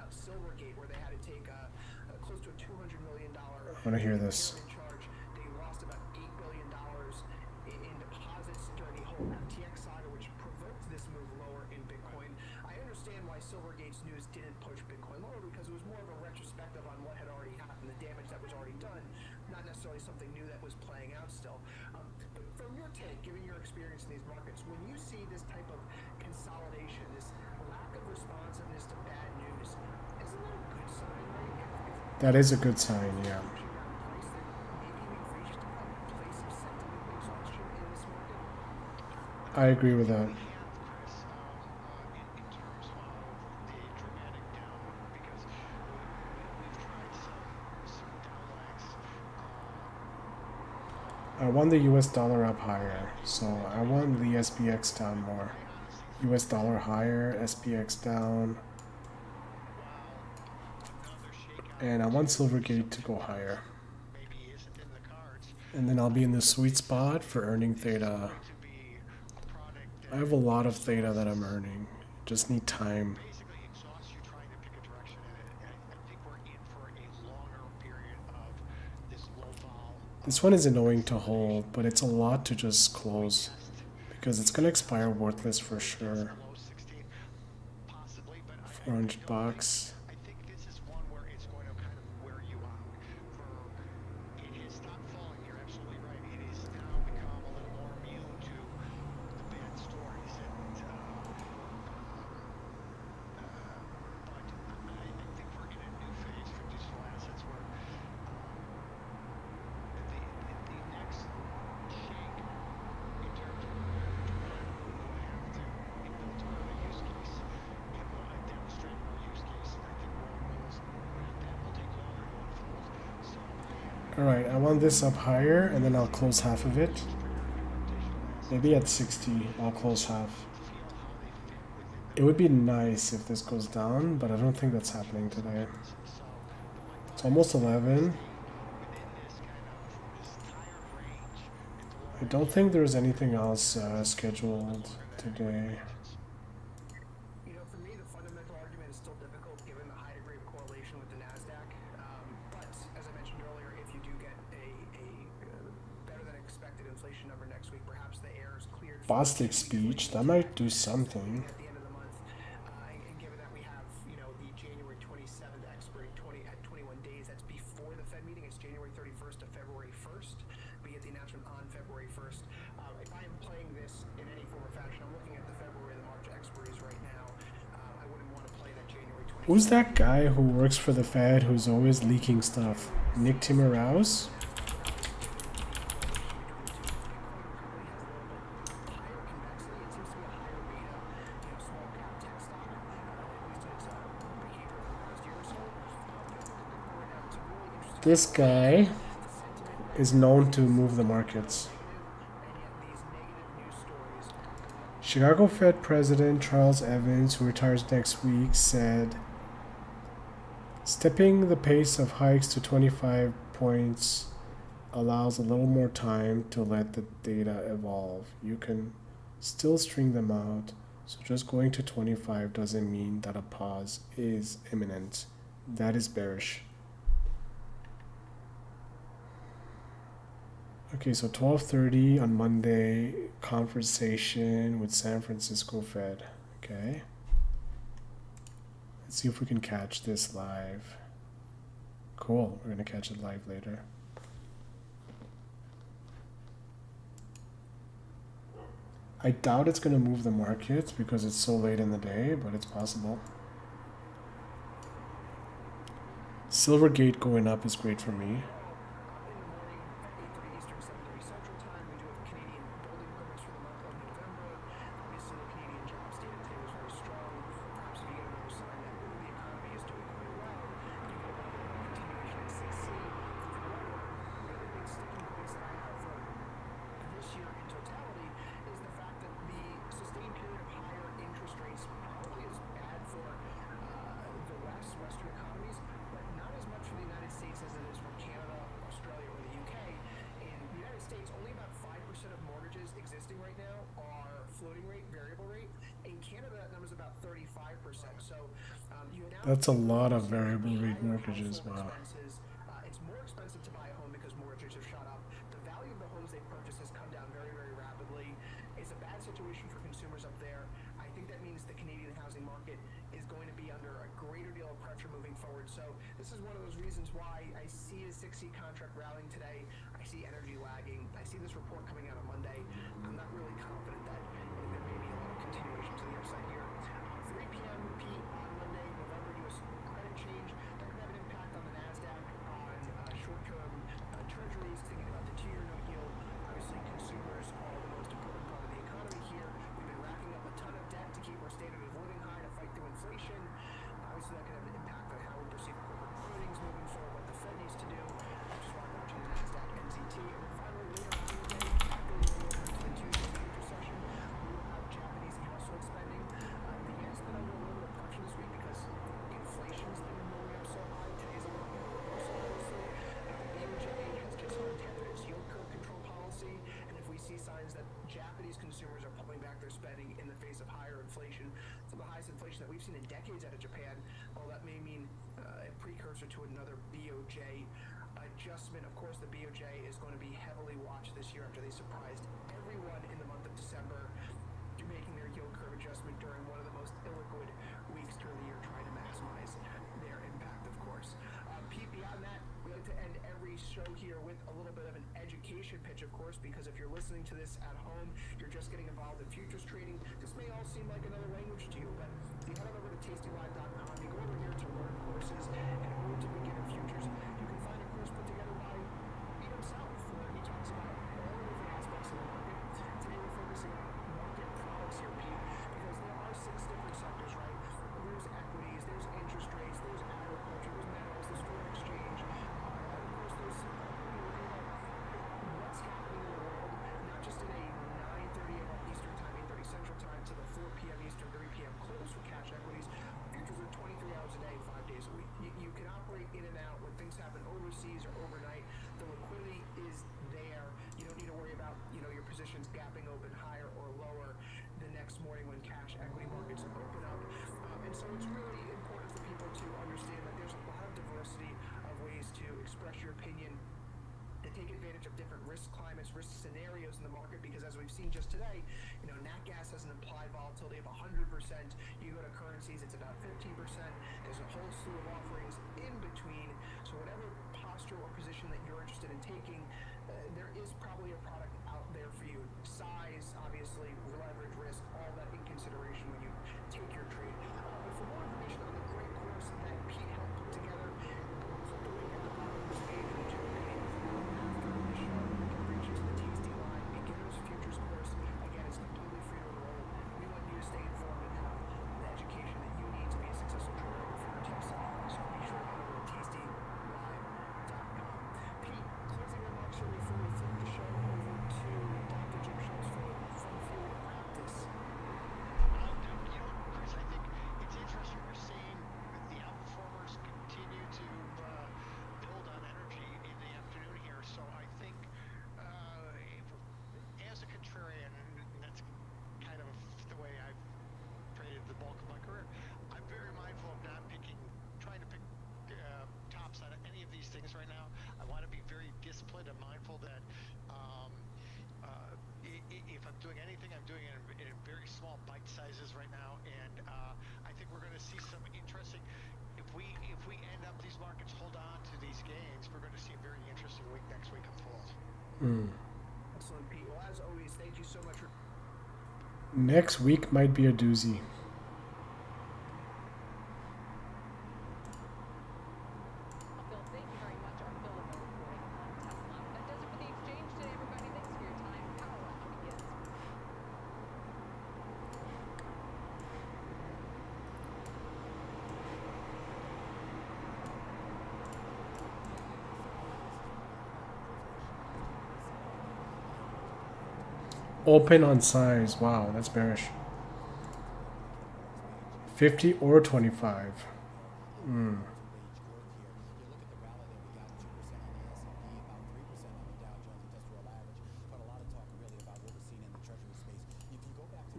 I want to hear this. Something new that was playing out still. But from your take, given your experience in these markets, when you see this type of consolidation, this lack of responsiveness to bad news, isn't that a good sign, right? That is a good sign, yeah. I agree with that. I want the US dollar up higher, so I want the SPX down more. US dollar higher, SPX down. And I want Silvergate to go higher. And then I'll be in the sweet spot for earning Theta. I have a lot of Theta that I'm earning. Just need time. This one is annoying to hold, but it's a lot to just close because it's going to expire worthless for sure. $400. Alright, I want this up higher, and then I'll close half of it. Maybe at 60, I'll close half. It would be nice if this goes down, but I don't think that's happening today. It's almost 11. I don't think there's anything else scheduled today. You know, for me, the fundamental argument is still difficult given the high degree of correlation with the NASDAQ. But as I mentioned earlier, if you do get a better than expected inflation number next week, perhaps the air is cleared Bostic speech. That might do something. At the end of the month, and given that we have, you know, the January 27th expiry 21 days, that's before the Fed meeting. It's January 31st to February 1st. We get the announcement on February 1st. If I am playing this in any form or fashion, I'm looking at the February and the March expiries right now. I wouldn't want to play that January 27th. Who's that guy who works for the Fed who's always leaking stuff? Nick Timiraos? This guy is known to move the markets. Chicago Fed President Charles Evans, who retires next week, said, stepping the pace of hikes to 25 points allows a little more time to let the data evolve. You can still string them out, so just going to 25 doesn't mean that a pause is imminent. That is bearish. Okay, so 12:30 on Monday, conversation with San Francisco Fed. Okay. Let's see if we can catch this live. Cool, we're gonna catch it live later. I doubt it's gonna move the markets because it's so late in the day, but it's possible. Silvergate going up is great for me. That's a lot of variable rate mortgages. Wow. It's more expensive to buy a home because mortgages have shot up. The value of the homes they purchase has come down very, very rapidly. It's a bad situation for consumers up there. I think that means the Canadian housing market is going to be under a greater deal of pressure moving forward. So this is one of those reasons why I see the 6E contract rallying today. I see energy lagging. I see this report coming out on Monday. I'm not really confident that there may be a lot of continuation to the upside here. 3 p.m. Pete on Monday, November U.S. credit change. That could have an impact on the NASDAQ, on short-term treasuries, thinking about the 2-year note yield. Obviously, consumers are the most important part of the economy here. We've been racking up a ton of debt to keep our standard of living high to fight through inflation. Obviously, that could have an impact on how we perceive corporate earnings moving forward, what the Fed needs to do, which is why I'm watching the NASDAQ, NZT. And then finally, later on Tuesday, after we roll over into the Tuesday future session, we will have Japanese household spending. The yen's been under a little bit of pressure this week because inflation's been rolling up so high. Today's a little bit worse, obviously. The BOJ has just untethered its yield curve control policy, and if we see signs that Japanese consumers are pulling back their spending in the face of higher inflation, some of the highest inflation that we've seen in decades out of Japan, well, that may mean a precursor to another BOJ adjustment. Of course, the BOJ is going to be heavily watched this year after they surprised everyone in the month of December, making their yield curve adjustment during one of the most illiquid weeks during the year, trying to maximize their impact, of course. Pete, beyond that, we like to end every show here with a little bit of an education pitch, of course, because if you're listening to this at home, you're just getting involved in futures trading, this may all seem like another language to you, but if you head on over to tastylive.com, you go over here to learn courses and over to beginner futures, you can find a course put together by Pete himself, where he talks about all the different aspects of the market. Today we're focusing on market products here, Pete, because there are 6 different sectors, right? There's equities, there's interest rates, there's agriculture, there's metals, there's foreign exchange, and of course there's what's happening in the world, not just in a 9:30 a.m. Eastern time, 8:30 Central time to the 4 p.m. Eastern, 3 p.m. close for cash equities. Futures are 23 hours a day, 5 days a week. You can operate in and out when things happen overseas or overnight. The liquidity is there. You don't need to worry about, your positions gapping open higher or lower the next morning when cash equity markets open up. And so it's really important for people to understand that there's a lot of diversity of ways to express your opinion. The take advantage of different risk climates, risk scenarios in the market, because as we've seen just today, you know, nat gas has an implied volatility of 100%. You go to currencies, it's about 15%. There's a whole slew of offerings in between. So whatever posture or position that you're interested in taking, there is probably a product out there for you. Size, obviously, leverage, risk, all that in consideration when you take your trade. But for more information on the great course that Pete helped put together, click the link at the bottom of this page, which you can after the show. You can reach into the Tasty Line Beginner's Futures course. Again, it's completely free to enroll. We want you to stay informed and have the education that you need to be a successful trader at your fingertips. So be sure to head over to tastylive.com. Pete, closing remarks here before we flip the show over to Dr. Jim Schultz for Fun Field Practice. Chris, I think it's interesting. We're seeing the outperformers continue to build on energy in the afternoon here. So I think, as a contrarian, and that's kind of the way I've traded the bulk of my career, I'm very mindful of not trying to pick tops out of any of these things right now. I want to be very disciplined and mindful that if I'm doing anything, I'm doing it in very small bite sizes right now, and I think we're going to see some interesting. If we end up these markets hold on to these gains, we're going to see a very interesting week next week unfold. Excellent, Pete. Well, as always, thank you so much for. Next week might be a doozy. Phil, thank you very much. Our Phil reporting on Tesla. That does it for the exchange today, everybody. Thanks for your time. Power Lunch begins. Open on size. Wow, that's bearish. 50 or 25.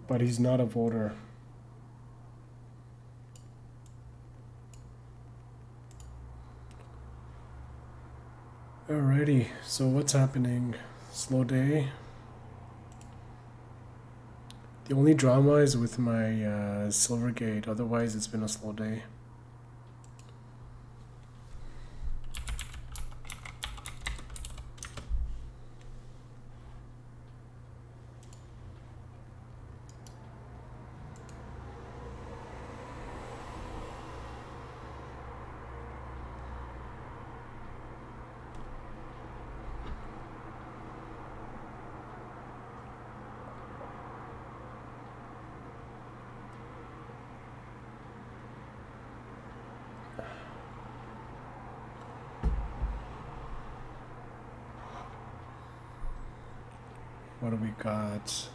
But he's not a voter. Alrighty, so what's happening? Slow day. The only drama is with my Silvergate, otherwise it's been a slow day. What do we got?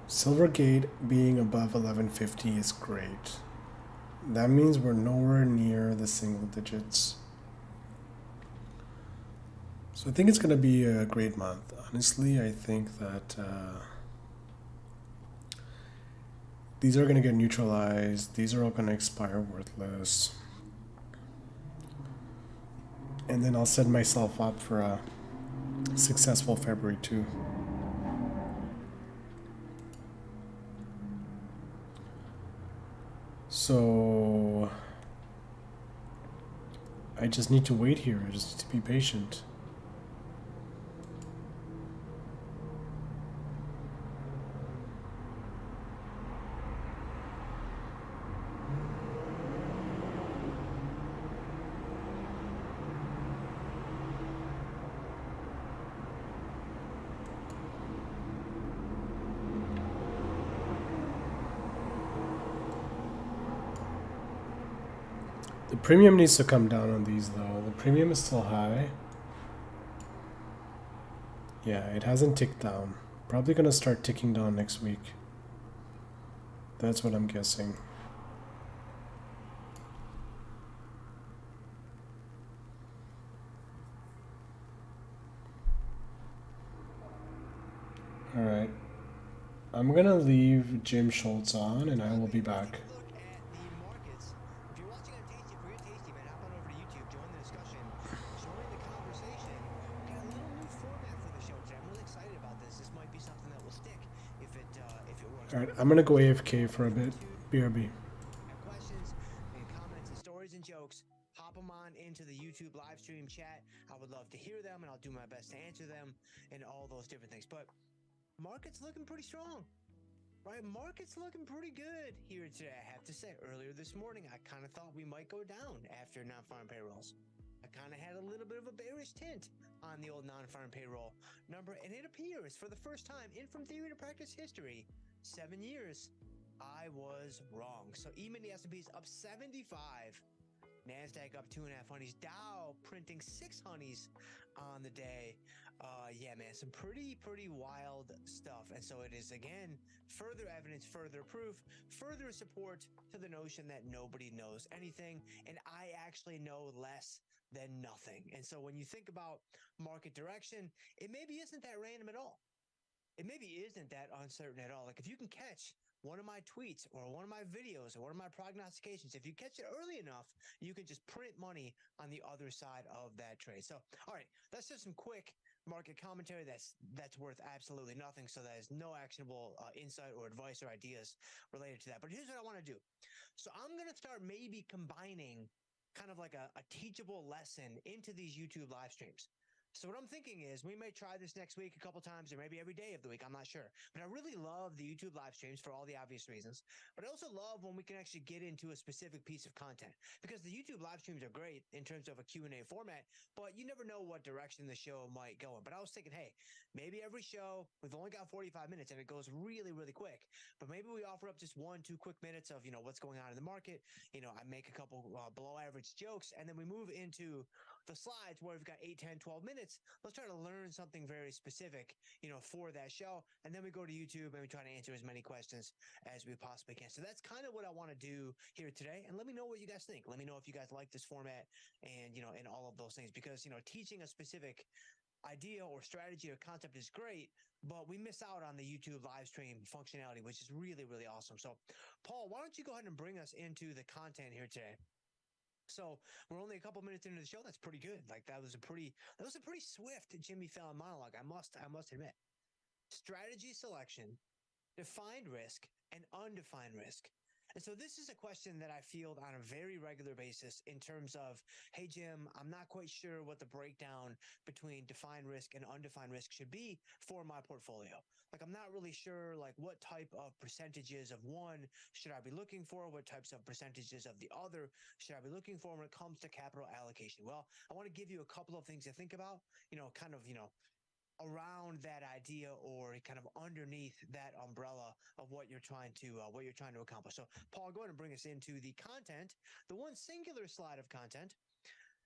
Silvergate being above 1150 is great. That means we're nowhere near the single digits. So I think it's going to be a great month. Honestly, I think that these are going to get neutralized. These are all going to expire worthless. And then I'll set myself up for a successful February too. So I just need to wait here. I just need to be patient. The premium needs to come down on these though. The premium is still high. Yeah, it hasn't ticked down. Probably gonna start ticking down next week. That's what I'm guessing. Alright. I'm gonna leave Jim Schultz on and I will be back. Look at the markets. If you're watching on All right, I'm gonna go AFK for a bit. BRB. Have questions and comments and stories and jokes, hop them on into the YouTube live stream chat. I would love to hear them, and I'll do my best to answer them and all those different things. But market's looking pretty strong, right? Market's looking pretty good here today. I have to say, earlier this morning, I kind of thought we might go down after non-farm payrolls. I kind of had a little bit of a bearish tint on the old non-farm payroll number, and it appears for the first time in From Theory to Practice history, 7 years, I was wrong. So even the S&P's up 75, NASDAQ up 2.5 honeys, Dow printing 6 honeys on the day. Yeah, man, some pretty wild stuff. And so it is, again, further evidence, further proof, further support to the notion that nobody knows anything, and I actually know less than nothing. And so when you think about market direction, it maybe isn't that random at all. It maybe isn't that uncertain at all. Like if you can catch one of my tweets or one of my videos or one of my prognostications, if you catch it early enough, you can just print money on the other side of that trade. So, all right, that's just some quick market commentary that's worth absolutely nothing. So that is no actionable insight or advice or ideas related to that. But here's what I want to do. So I'm going to start maybe combining kind of like a teachable lesson into these YouTube live streams. So what I'm thinking is we may try this next week a couple times or maybe every day of the week. I'm not sure. But I really love the YouTube live streams for all the obvious reasons. But I also love when we can actually get into a specific piece of content because the YouTube live streams are great in terms of a Q&A format, but you never know what direction the show might go in. But I was thinking, hey, maybe every show, we've only got 45 minutes and it goes really, really quick. But maybe we offer up just 1-2 quick minutes of, what's going on in the market. I make a couple below average jokes and then we move into the slides where we've got 8, 10, 12 minutes. Let's try to learn something very specific, for that show. And then we go to YouTube and we try to answer as many questions as we possibly can. So that's kind of what I want to do here today. And let me know what you guys think. Let me know if you guys like this format and, and all of those things, because, teaching a specific idea or strategy or concept is great, but we miss out on the YouTube live stream functionality, which is really, really awesome. So Paul, why don't you go ahead and bring us into the content here today? So we're only a couple minutes into the show. That's pretty good. Like that was a pretty swift Jimmy Fallon monologue. I must admit. Strategy selection, defined risk, and undefined risk. And so this is a question that I field on a very regular basis in terms of, hey, Jim, I'm not quite sure what the breakdown between defined risk and undefined risk should be for my portfolio. Like, I'm not really sure, like, what type of percentages of one should I be looking for? What types of percentages of the other should I be looking for when it comes to capital allocation? Well, I want to give you a couple of things to think about, around that idea or kind of underneath that umbrella of what you're trying to accomplish. So Paul, go ahead and bring us into the content, the one singular slide of content,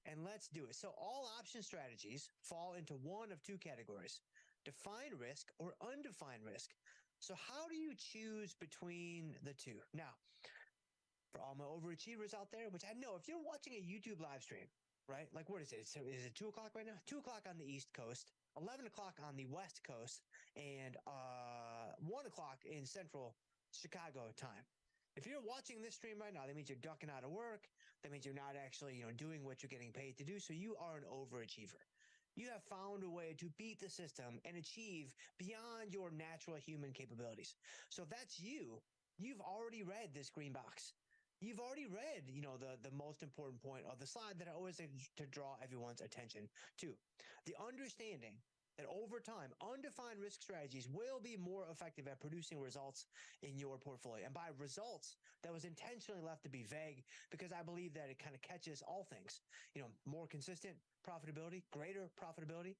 and let's do it. So all option strategies fall into one of two categories: defined risk or undefined risk. So how do you choose between the two? Now, for all my overachievers out there, which I know if you're watching a YouTube live stream, right? Like, what is it? So is it 2 o'clock right now? 2 o'clock on the East Coast, 11 o'clock on the West Coast, and 1 o'clock in Central Chicago time. If you're watching this stream right now, that means you're ducking out of work. That means you're not actually, doing what you're getting paid to do. So you are an overachiever. You have found a way to beat the system and achieve beyond your natural human capabilities. So if that's you, you've already read this green box. You've already read, the most important point of the slide that I always like to draw everyone's attention to. The understanding that over time, undefined risk strategies will be more effective at producing results in your portfolio. And by results, that was intentionally left to be vague because I believe that it kind of catches all things. More consistent profitability, greater profitability,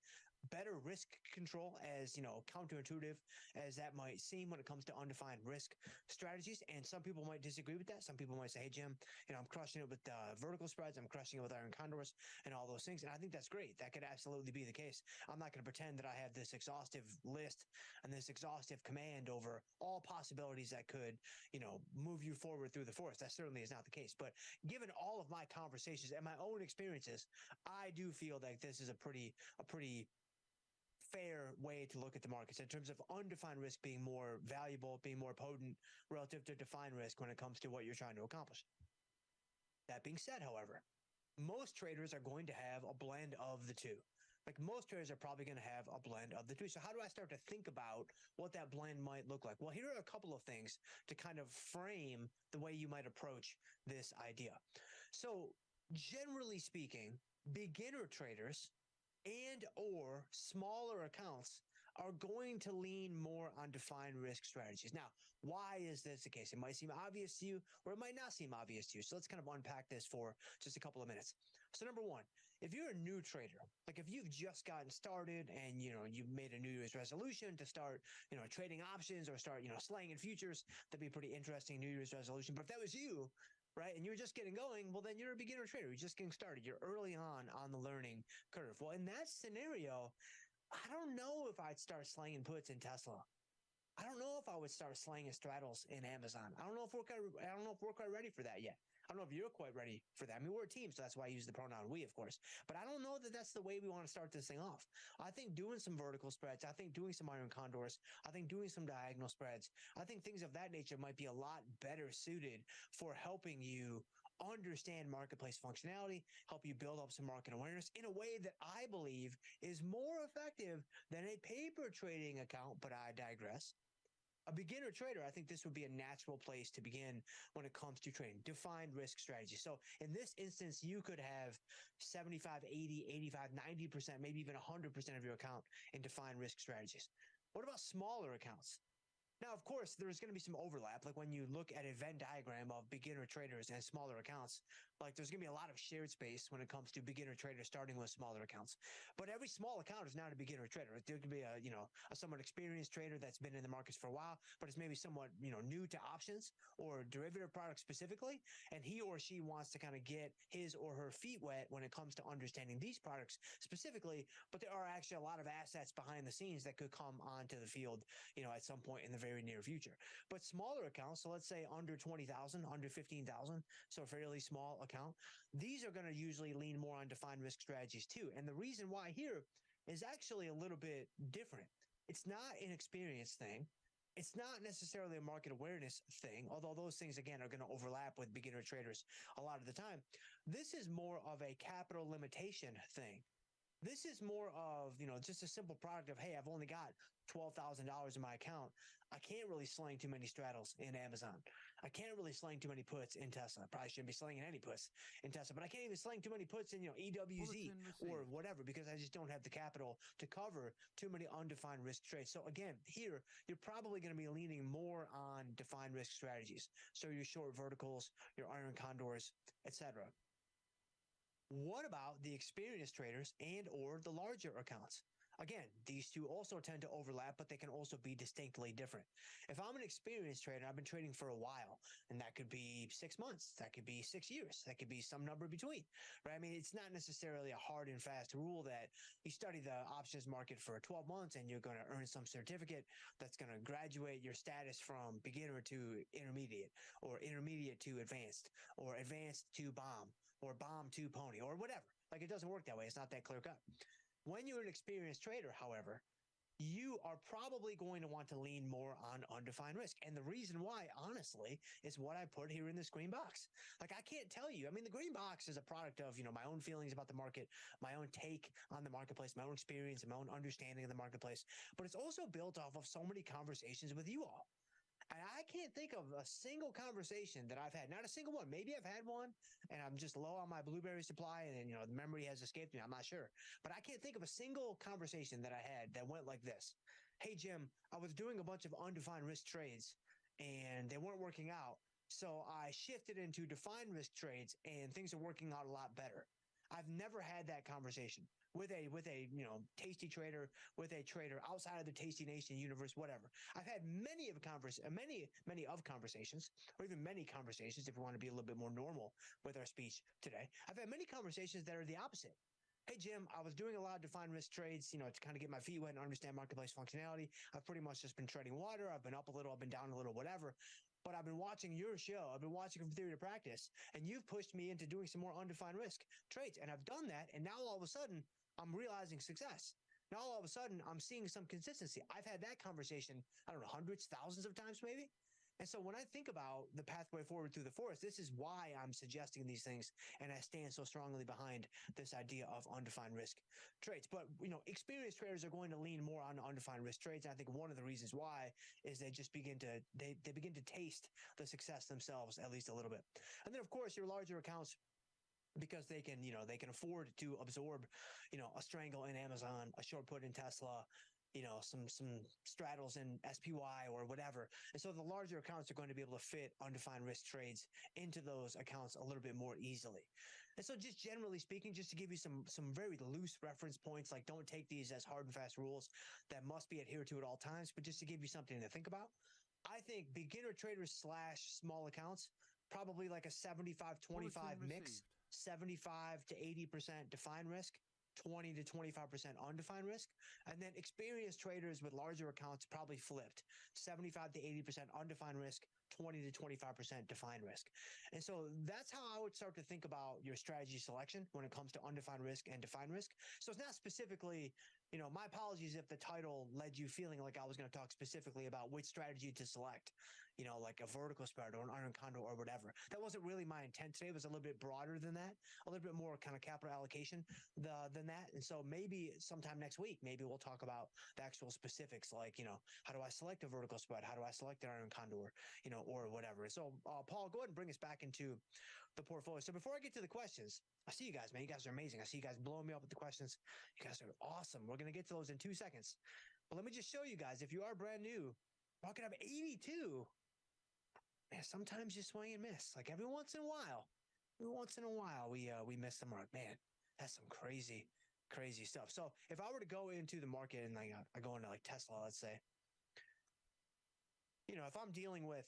better risk control, as counterintuitive as that might seem when it comes to undefined risk strategies. And some people might disagree with that. Some people might say, hey, Jim, I'm crushing it with vertical spreads. I'm crushing it with iron condors and all those things. And I think that's great. That could absolutely be the case. I'm not going to pretend that I have this exhaustive list and this exhaustive command over all possibilities that could, move you forward through the forest. That certainly is not the case. But given all of my conversations and my own experiences, I do feel like this is a pretty fair way to look at the markets in terms of undefined risk being more valuable, being more potent relative to defined risk when it comes to what you're trying to accomplish. That being said, however, most traders are going to have a blend of the two. Like most traders are probably going to have a blend of the two. So how do I start to think about what that blend might look like? Well, here are a couple of things to kind of frame the way you might approach this idea. So generally speaking, beginner traders and or smaller accounts are going to lean more on defined risk strategies. Now, why is this the case? It might seem obvious to you, or it might not seem obvious to you. So let's kind of unpack this for just a couple of minutes. So number one, if you're a new trader, like if you've just gotten started and, you've made a New Year's resolution to start, trading options or start, slaying in futures, that'd be a pretty interesting New Year's resolution. But if that was you, right, and you were just getting going, well, then you're a beginner trader. You're just getting started. You're early on the learning curve. Well, in that scenario, I don't know if I'd start slanging puts in Tesla. I don't know if I would start slanging straddles in Amazon. I don't know if we're quite ready for that yet. I don't know if you're quite ready for that. I mean, we're a team, so that's why I use the pronoun we, of course. But I don't know that that's the way we want to start this thing off. I think doing some vertical spreads, I think doing some iron condors, I think doing some diagonal spreads, I think things of that nature might be a lot better suited for helping you understand marketplace functionality, help you build up some market awareness in a way that I believe is more effective than a paper trading account, but I digress. A beginner trader, I think this would be a natural place to begin when it comes to trading. Defined risk strategy. So in this instance, you could have 75, 80, 85, 90%, maybe even 100% of your account in defined risk strategies. What about smaller accounts? Now, of course, there's going to be some overlap. Like when you look at a Venn diagram of beginner traders and smaller accounts, like there's going to be a lot of shared space when it comes to beginner traders starting with smaller accounts. But every small account is not a beginner trader. There could be a somewhat experienced trader that's been in the markets for a while, but it's maybe somewhat, new to options or derivative products specifically. And he or she wants to kind of get his or her feet wet when it comes to understanding these products specifically. But there are actually a lot of assets behind the scenes that could come onto the field, at some point in the very near future. But smaller accounts, so let's say under 20,000, under 15,000, so a fairly small account, these are going to usually lean more on defined risk strategies too. And the reason why here is actually a little bit different. It's not an experience thing. It's not necessarily a market awareness thing, although those things, again, are going to overlap with beginner traders a lot of the time. This is more of a capital limitation thing. This is more of, just a simple product of, hey, I've only got $12,000 in my account. I can't really slang too many straddles in Amazon. I can't really slang too many puts in Tesla. I probably shouldn't be slanging any puts in Tesla, but I can't even slang too many puts in, EWZ or whatever, because I just don't have the capital to cover too many undefined risk trades. So again, here, you're probably going to be leaning more on defined risk strategies. So your short verticals, your iron condors, etc. What about the experienced traders and or the larger accounts? Again, these two also tend to overlap, but they can also be distinctly different. If I'm an experienced trader, I've been trading for a while, and that could be 6 months, that could be 6 years, that could be some number between, right? I mean, it's not necessarily a hard and fast rule that you study the options market for 12 months and you're going to earn some certificate that's going to graduate your status from beginner to intermediate, or intermediate to advanced, or advanced to bomb, or bomb to pony, or whatever. Like, it doesn't work that way. It's not that clear cut. When you're an experienced trader, however, you are probably going to want to lean more on undefined risk. And the reason why, honestly, is what I put here in this green box. Like, I can't tell you. I mean, the green box is a product of, my own feelings about the market, my own take on the marketplace, my own experience, and my own understanding of the marketplace. But it's also built off of so many conversations with you all. And I can't think of a single conversation that I've had, not a single one. Maybe I've had one and I'm just low on my blueberry supply and, the memory has escaped me. I'm not sure. But I can't think of a single conversation that I had that went like this. Hey, Jim, I was doing a bunch of undefined risk trades and they weren't working out. So I shifted into defined risk trades and things are working out a lot better. I've never had that conversation with a tasty trader, with a trader outside of the Tasty Nation universe, whatever. I've had many conversations, or even many conversations, if we want to be a little bit more normal with our speech today. I've had many conversations that are the opposite. Hey, Jim, I was doing a lot of defined risk trades, to kind of get my feet wet and understand marketplace functionality. I've pretty much just been treading water. I've been up a little, I've been down a little, whatever. But I've been watching your show. I've been watching From Theory to Practice, and you've pushed me into doing some more undefined risk trades. And I've done that, and now all of a sudden, I'm realizing success. Now all of a sudden, I'm seeing some consistency. I've had that conversation, I don't know, hundreds, thousands of times maybe. And so when I think about the pathway forward through the forest, this is why I'm suggesting these things, and I stand so strongly behind this idea of undefined risk trades. But experienced traders are going to lean more on undefined risk trades. And I think one of the reasons why is they just begin to they begin to taste the success themselves at least a little bit. And then of course your larger accounts, because they can afford to absorb, a strangle in Amazon, a short put in Tesla, some straddles in SPY or whatever. And so the larger accounts are going to be able to fit undefined risk trades into those accounts a little bit more easily. And so just generally speaking, just to give you some very loose reference points, like don't take these as hard and fast rules that must be adhered to at all times, but just to give you something to think about. I think beginner traders / small accounts, probably like a 75-25 mix, 75 to 80% defined risk, 20 to 25% undefined risk. And then experienced traders with larger accounts probably flipped, 75 to 80% undefined risk, 20 to 25% defined risk. And so that's how I would start to think about your strategy selection when it comes to undefined risk and defined risk. So it's not specifically, my apologies if the title led you feeling like I was going to talk specifically about which strategy to select, like a vertical spread or an iron condor or whatever. That wasn't really my intent today. It was a little bit broader than that, a little bit more kind of capital allocation than that. And so maybe sometime next week, maybe we'll talk about the actual specifics, like, how do I select a vertical spread? How do I select an iron condor, or whatever. So, Paul, go ahead and bring us back into the portfolio. So before I get to the questions, I see you guys, man. You guys are amazing. I see you guys blowing me up with the questions. You guys are awesome. We're going to get to those in 2 seconds. But let me just show you guys, if you are brand new, market up 82. Man, sometimes you swing and miss. Like every once in a while, we miss the mark. Man, that's some crazy stuff. So if I were to go into the market and I go into like Tesla, let's say, if I'm dealing with,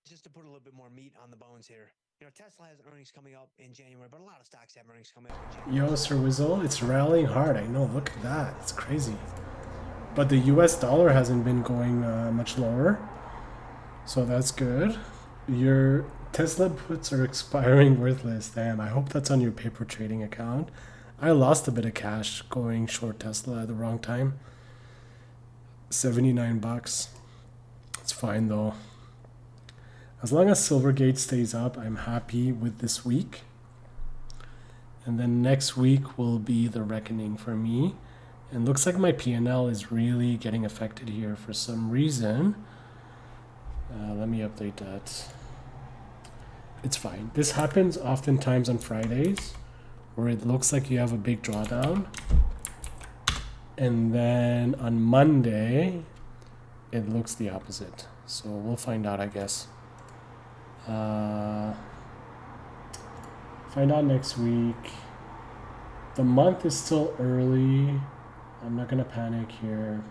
just to put a little bit more meat on the bones here, Tesla has earnings coming up in January, but a lot of stocks have earnings coming up in January. Yo, Sir Wizzle, it's rallying hard. I know, look at that. It's crazy. But the US dollar hasn't been going much lower. So that's good. Your Tesla puts are expiring worthless. Damn, I hope that's on your paper trading account. I lost a bit of cash going short Tesla at the wrong time. $79. It's fine though. As long as Silvergate stays up, I'm happy with this week. And then next week will be the reckoning for me. And looks like my P&L is really getting affected here for some reason. Let me update that. It's fine. This happens oftentimes on Fridays where it looks like you have a big drawdown. And then on Monday, it looks the opposite. So we'll find out, I guess. Find out next week. The month is still early. I'm not going to panic here.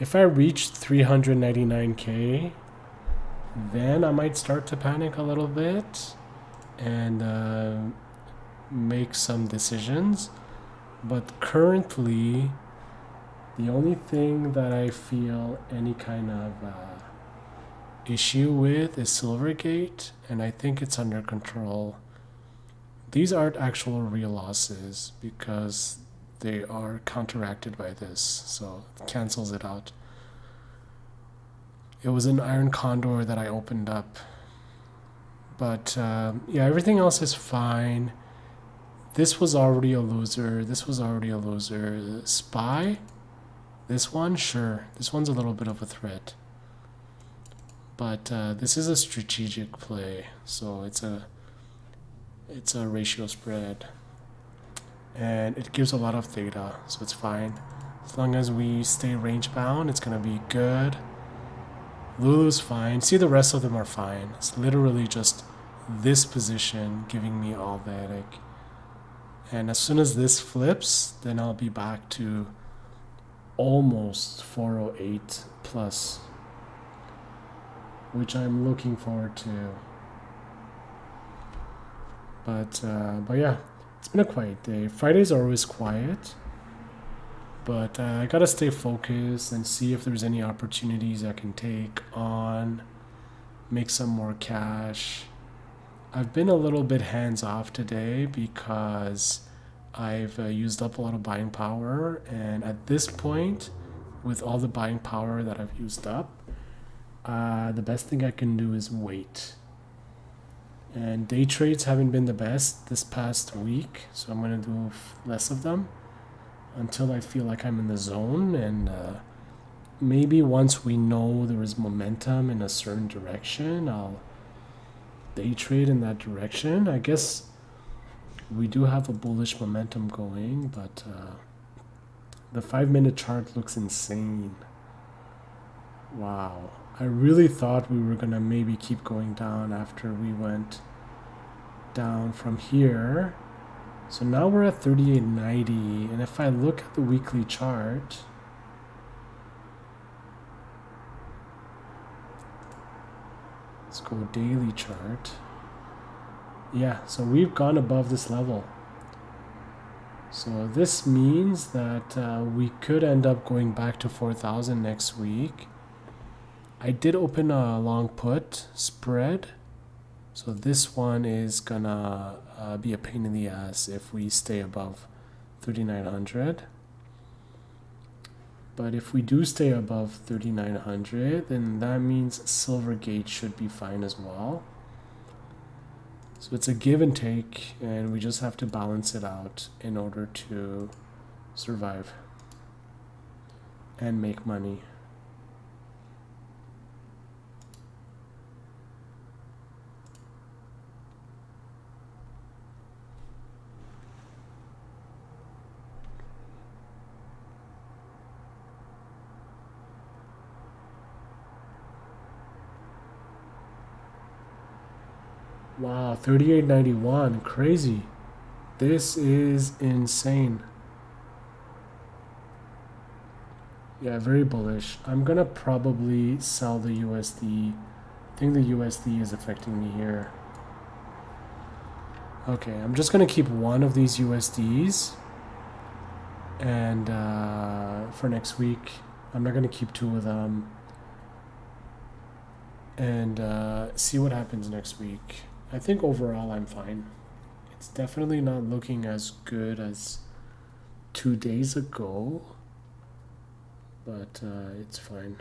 If I reach 399K, then I might start to panic a little bit and make some decisions. But currently, the only thing that I feel any kind of issue with is Silvergate, and I think it's under control. These aren't actual real losses because they are counteracted by this, so it cancels it out. It was an iron condor that I opened up, but yeah, everything else is fine. This was already a loser. This was already a loser. SPY, this one, sure, this one's a little bit of a threat, but this is a strategic play, so it's a ratio spread. And it gives a lot of theta, so it's fine. As long as we stay range bound, it's gonna be good. Lulu's fine. See, the rest of them are fine. It's literally just this position giving me all the headache. And as soon as this flips, then I'll be back to almost 408 plus, which I'm looking forward to. But yeah. It's been a quiet day. Fridays are always quiet, but I gotta stay focused and see if there's any opportunities I can take on, make some more cash. I've been a little bit hands off today because I've used up a lot of buying power, and at this point, with all the buying power that I've used up, the best thing I can do is wait. And day trades haven't been the best this past week, so I'm going to do less of them until I feel like I'm in the zone. And maybe once we know there is momentum in a certain direction, I'll day trade in that direction. I guess we do have a bullish momentum going, but the 5-minute chart looks insane. Wow. I really thought we were gonna maybe keep going down after we went down from here. So now we're at 38.90, and if I look at the weekly chart, let's go daily chart. Yeah, so we've gone above this level. So this means that we could end up going back to 4,000 next week. I did open a long put spread, so this one is gonna be a pain in the ass if we stay above 3,900. But if we do stay above 3,900, then that means Silvergate should be fine as well. So it's a give and take, and we just have to balance it out in order to survive and make money. Wow, 38.91, crazy. This is insane. Yeah, very bullish. I'm gonna probably sell the USD. I think the USD is affecting me here. Okay, I'm just gonna keep one of these USDs, and for next week, I'm not gonna keep two of them, and see what happens next week. I think overall I'm fine. It's definitely not looking as good as 2 days ago, but it's fine.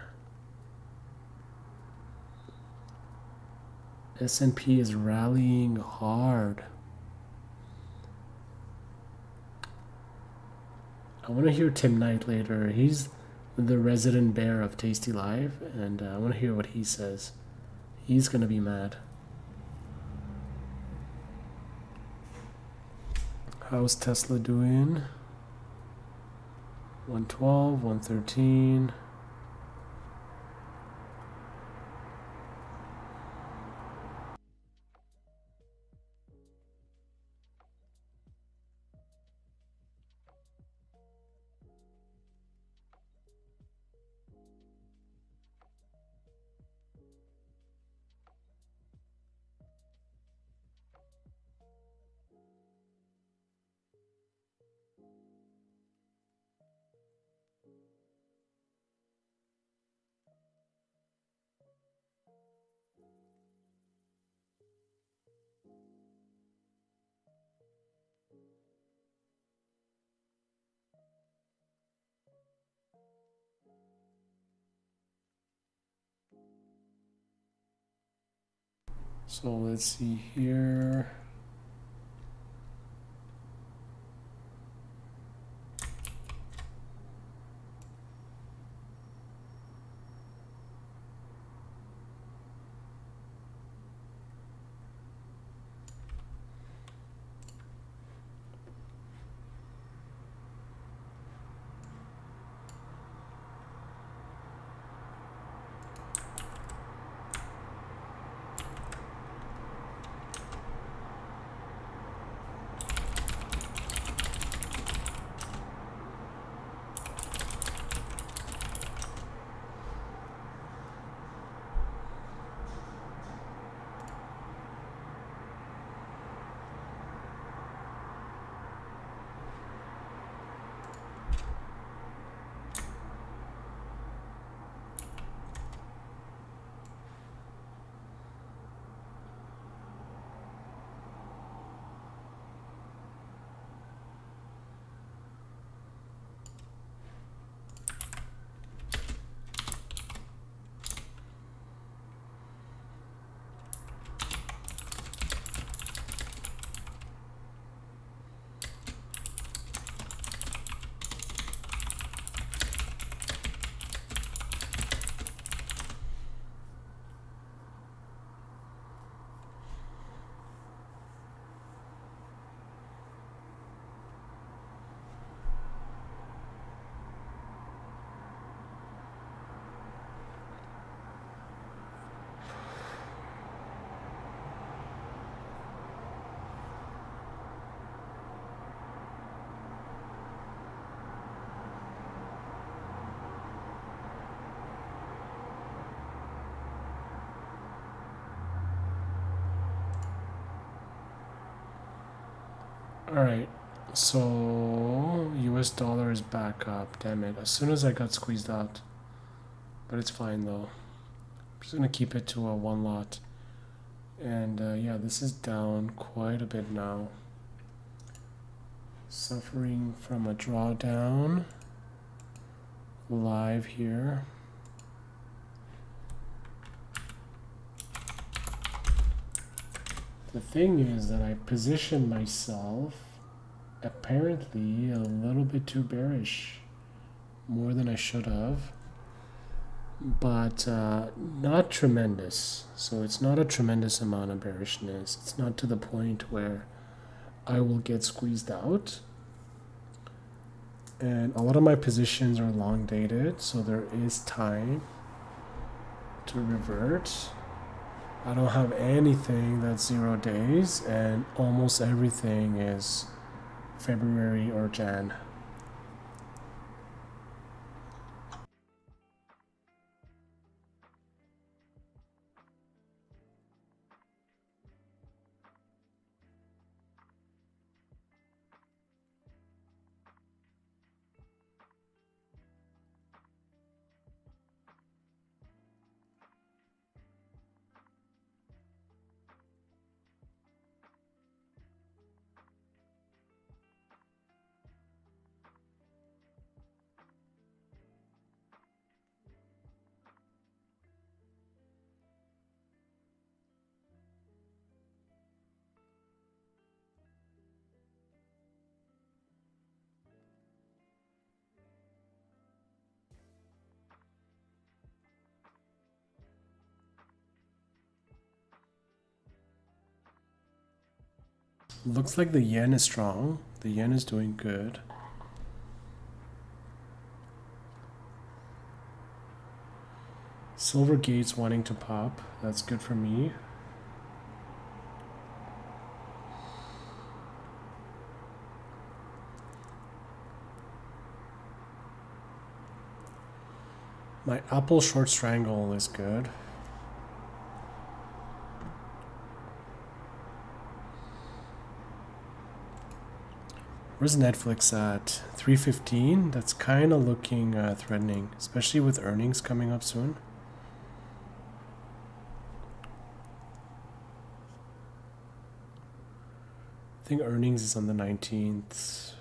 S&P is rallying hard. I want to hear Tim Knight later. He's the resident bear of Tasty Live, and I want to hear what he says. He's gonna be mad. How's Tesla doing? 112, 113. So let's see here. Alright, so US dollar is back up. Damn it. As soon as I got squeezed out. But it's fine though. I'm just gonna keep it to a one lot. And yeah, this is down quite a bit now. Suffering from a drawdown. Live here. The thing is that I positioned myself apparently a little bit too bearish, more than I should have, but not tremendous. So it's not a tremendous amount of bearishness. It's not to the point where I will get squeezed out. And a lot of my positions are long dated, so there is time to revert. I don't have anything that's 0 days, and almost everything is February or Jan. Looks like the yen is strong. The yen is doing good. Silver gate's wanting to pop. That's good for me. My Apple short strangle is good. Where's Netflix at? 315? That's kind of looking threatening, especially with earnings coming up soon. I think earnings is on the 19th,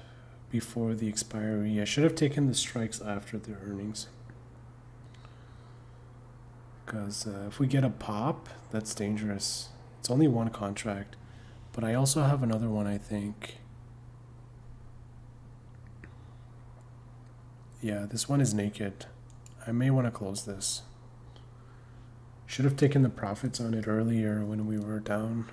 before the expiry. I should have taken the strikes after the earnings. Because if we get a pop, that's dangerous. It's only one contract. But I also have another one, I think. Yeah, this one is naked. I may want to close this. Should have taken the profits on it earlier when we were down.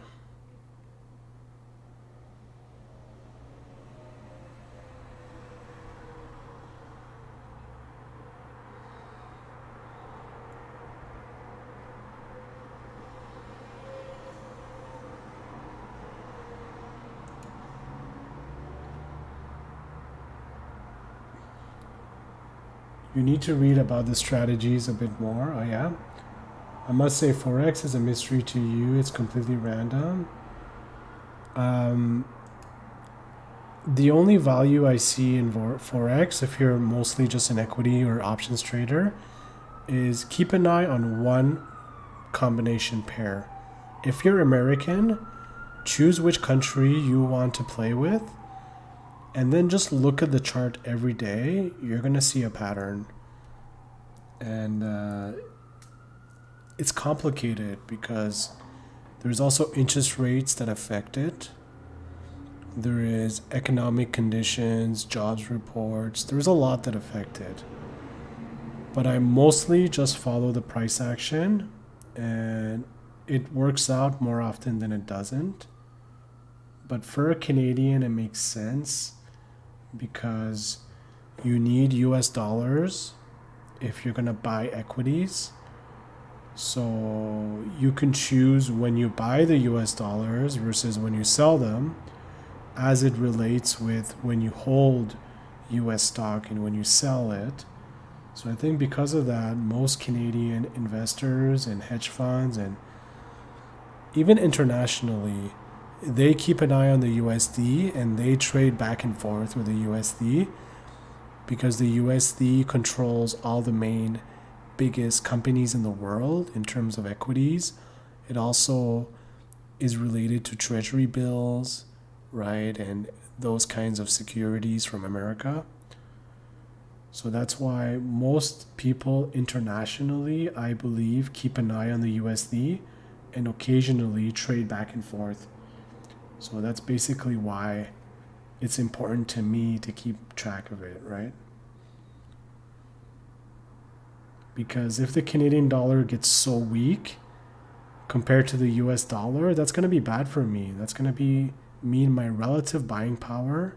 You need to read about the strategies a bit more. Oh yeah. I must say Forex is a mystery to you. It's completely random. The only value I see in Forex, if you're mostly just an equity or options trader, is keep an eye on one combination pair. If you're American, choose which country you want to play with, and then just look at the chart every day. You're going to see a pattern. And it's complicated because there's also interest rates that affect it. There is economic conditions, jobs reports. There's a lot that affect it. But I mostly just follow the price action, and it works out more often than it doesn't. But for a Canadian, it makes sense because you need US dollars if you're going to buy equities. So you can choose when you buy the US dollars versus when you sell them, as it relates with when you hold US stock and when you sell it. So I think because of that, most Canadian investors and hedge funds and even internationally, they keep an eye on the USD and they trade back and forth with the USD because the USD controls all the main biggest companies in the world in terms of equities. It also is related to treasury bills, right? And those kinds of securities from America. So that's why most people internationally, I believe, keep an eye on the USD and occasionally trade back and forth. So that's basically why it's important to me to keep track of it, right? Because if the Canadian dollar gets so weak compared to the US dollar, that's going to be bad for me. That's going to mean my relative buying power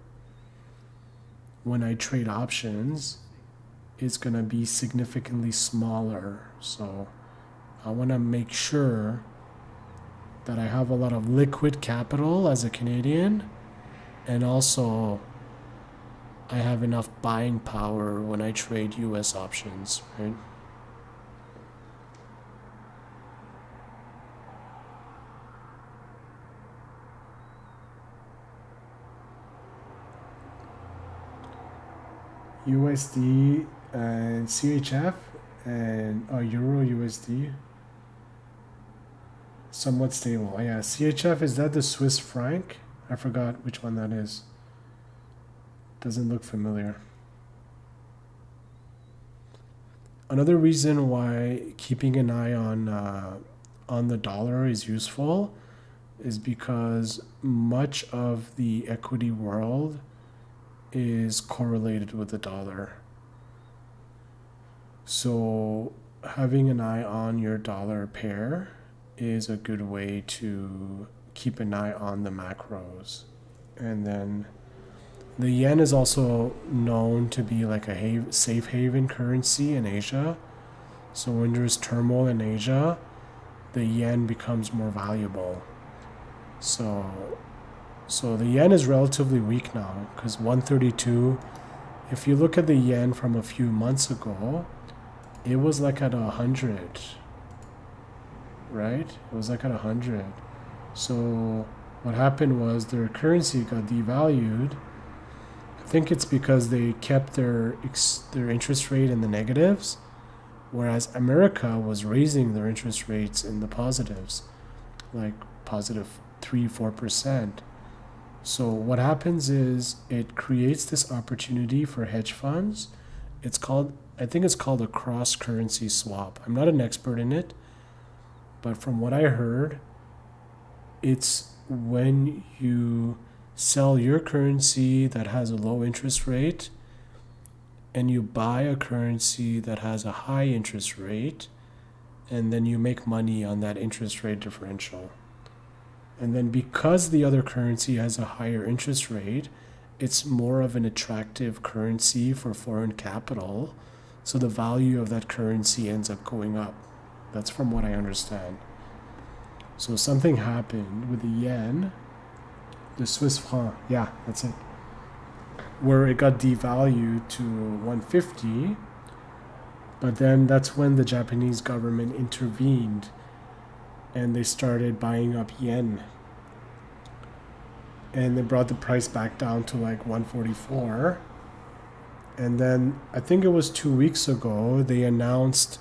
when I trade options is going to be significantly smaller. So I want to make sure that I have a lot of liquid capital as a Canadian, and also I have enough buying power when I trade US options, right? USD and CHF and Euro USD somewhat stable. Yeah, CHF, is that the Swiss franc? I forgot which one that is. Doesn't look familiar. Another reason why keeping an eye on the dollar is useful is because much of the equity world is correlated with the dollar. So having an eye on your dollar pair is a good way to keep an eye on the macros. And then the yen is also known to be like a safe haven currency in Asia. So when there's turmoil in Asia, the yen becomes more valuable. So the yen is relatively weak now because 132. If you look at the yen from a few months ago, it was like at 100, right? It was like at 100. So what happened was their currency got devalued. I think it's because they kept their interest rate in the negatives, whereas America was raising their interest rates in the positives, like positive 3-4%. So what happens is it creates this opportunity for hedge funds. I think it's called a cross-currency swap. I'm not an expert in it, but from what I heard, it's when you sell your currency that has a low interest rate and you buy a currency that has a high interest rate, and then you make money on that interest rate differential. And then because the other currency has a higher interest rate, it's more of an attractive currency for foreign capital. So the value of that currency ends up going up. That's from what I understand. So something happened with the yen, the Swiss franc, yeah, that's it, where it got devalued to 150. But then that's when the Japanese government intervened and they started buying up yen. And they brought the price back down to like 144. And then I think it was 2 weeks ago, they announced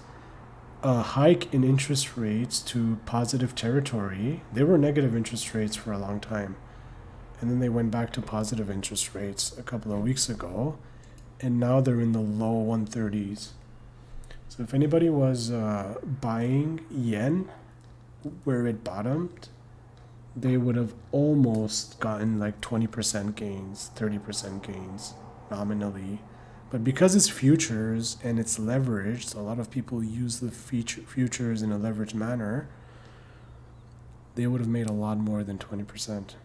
a hike in interest rates to positive territory. They were negative interest rates for a long time. And then they went back to positive interest rates a couple of weeks ago. And now they're in the low 130s. So if anybody was buying yen where it bottomed, they would have almost gotten like 20% gains, 30% gains nominally. But because it's futures and it's leveraged, a lot of people use the futures in a leveraged manner, they would have made a lot more than 20%.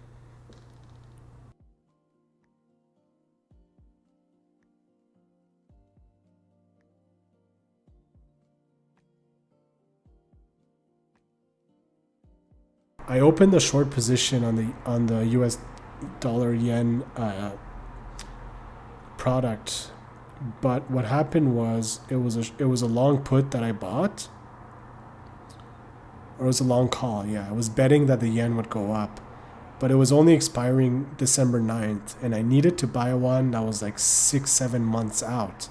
I opened a short position on the US dollar yen product, but what happened was it was a long put that I bought, or it was a long call. Yeah, I was betting that the yen would go up, but it was only expiring December 9th, and I needed to buy one that was like 6-7 months out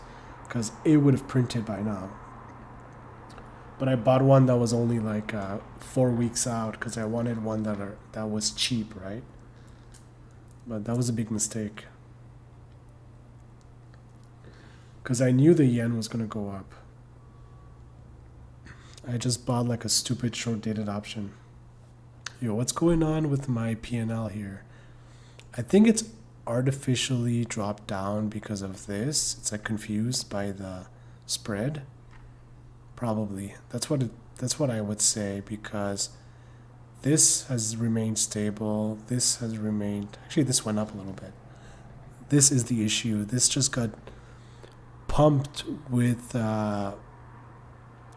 because it would have printed by now. But I bought one that was only like 4 weeks out because I wanted one that was cheap, right? But that was a big mistake because I knew the yen was going to go up. I just bought like a stupid short-dated option. Yo, what's going on with my P&L here? I think it's artificially dropped down because of this. It's like confused by the spread. Probably. That's what I would say, because this has remained stable. This has remained... Actually, this went up a little bit. This is the issue. This just got pumped with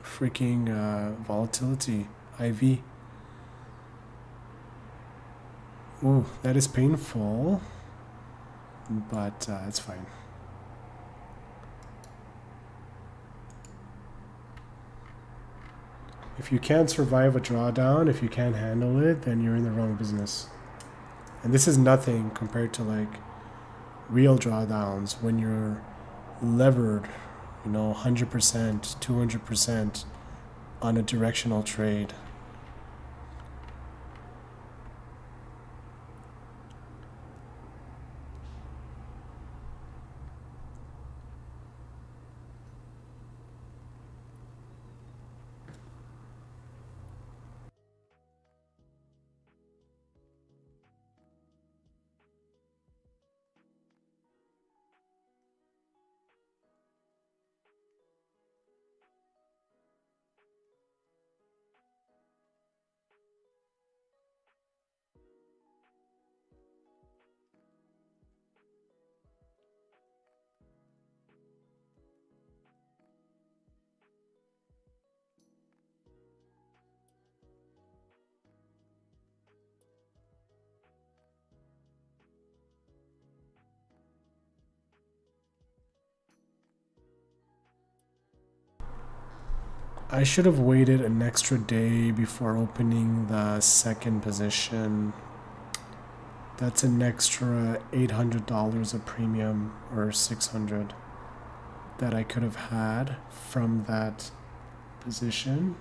freaking volatility. IV. Ooh, that is painful, but it's fine. If you can't survive a drawdown, if you can't handle it, then you're in the wrong business. And this is nothing compared to like real drawdowns when you're levered, 100%, 200% on a directional trade. I should have waited an extra day before opening the second position. That's an extra $800 of premium, or $600, that I could have had from that position.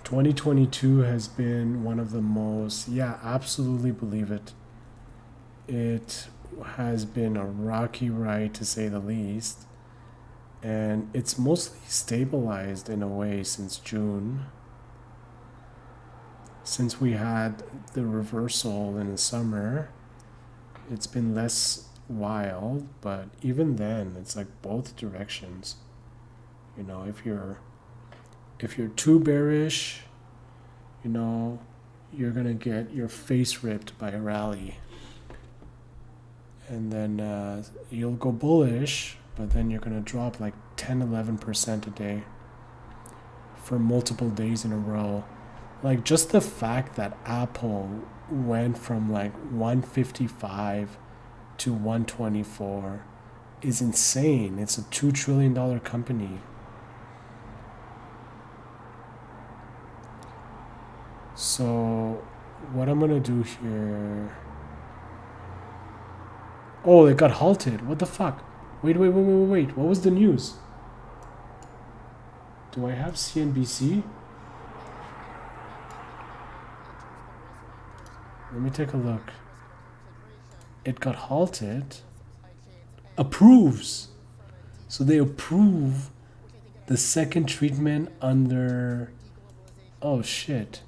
2022 has been one of the most, yeah, absolutely believe it. It has been a rocky ride, to say the least. And it's mostly stabilized in a way since June. Since we had the reversal in the summer, it's been less wild, but even then, it's like both directions. If you're too bearish, you're gonna get your face ripped by a rally. And then you'll go bullish, but then you're going to drop like 10-11% a day for multiple days in a row. Like, just the fact that Apple went from like 155 to 124 is insane. It's a $2 trillion company. So what I'm going to do here... Oh, it got halted. What the fuck? Wait. What was the news? Do I have CNBC? Let me take a look. It got halted. Approves. So they approve the second treatment under... Oh, shit.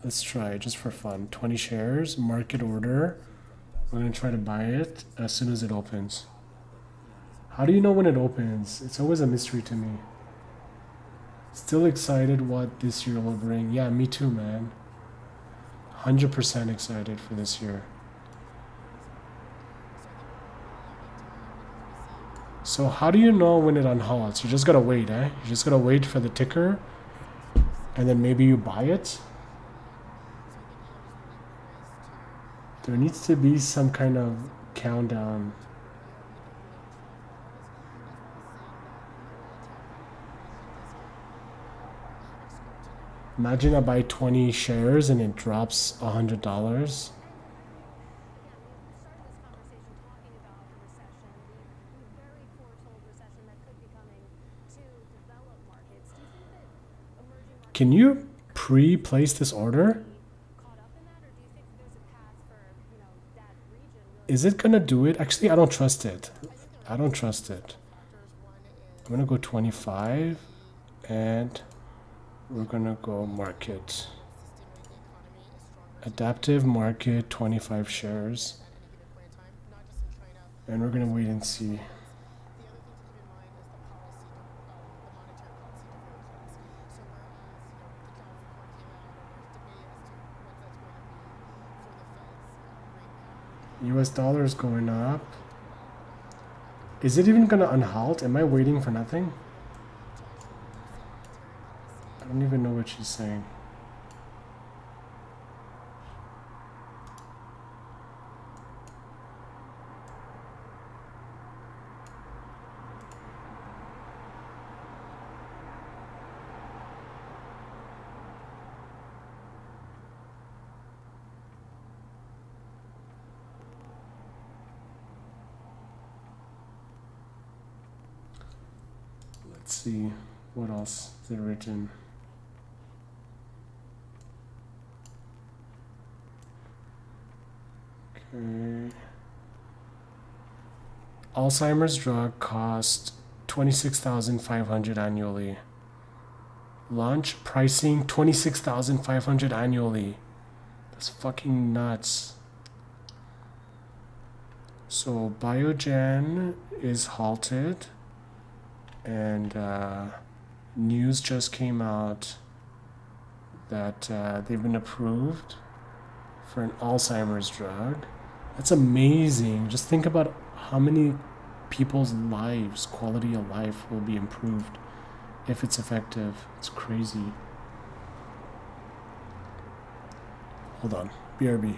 Let's try, just for fun. 20 shares, market order. We're going to try to buy it as soon as it opens. How do you know when it opens? It's always a mystery to me. Still excited what this year will bring. Yeah, me too, man. 100% excited for this year. So how do you know when it unhalts? You just gotta wait, eh? You just gotta wait for the ticker, and then maybe you buy it. There needs to be some kind of countdown. Imagine I buy 20 shares and it drops $100. Can you pre-place this order? Is it gonna do it? Actually, I don't trust it. I don't trust it. I'm gonna go 25 and we're gonna go market. Adaptive market, 25 shares. And we're gonna wait and see. US dollar is going up. Is it even gonna unhalt? Am I waiting for nothing? I don't even know what she's saying. Let's see what else is written. Okay. Alzheimer's drug cost $26,500 annually. Launch pricing $26,500 annually. That's fucking nuts. So Biogen is halted, and news just came out that they've been approved for an Alzheimer's drug. That's amazing. Just think about how many people's lives, quality of life, will be improved if it's effective. It's crazy. Hold on. BRB.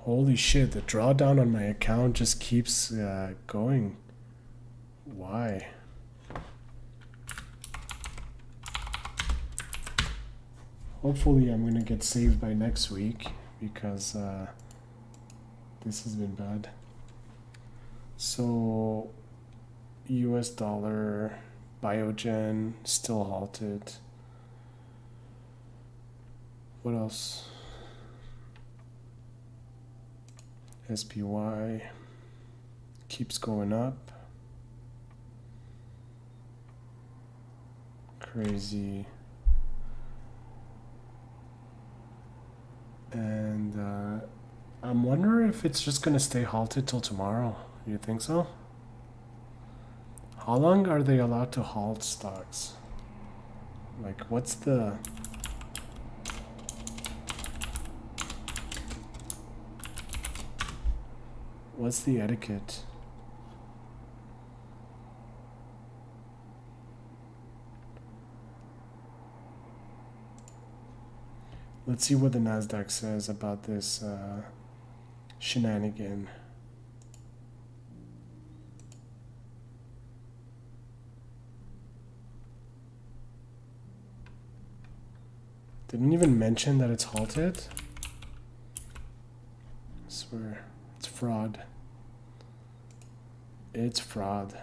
Holy shit, the drawdown on my account just keeps going. Why? Hopefully I'm gonna get saved by next week because this has been bad. So US dollar, Biogen still halted. What else? SPY keeps going up. Crazy. And I'm wondering if it's just gonna stay halted till tomorrow. You think so? How long are they allowed to halt stocks? Like, what's the... What's the etiquette? Let's see what the Nasdaq says about this shenanigan. Didn't even mention that it's halted. I swear. It's fraud. It's fraud.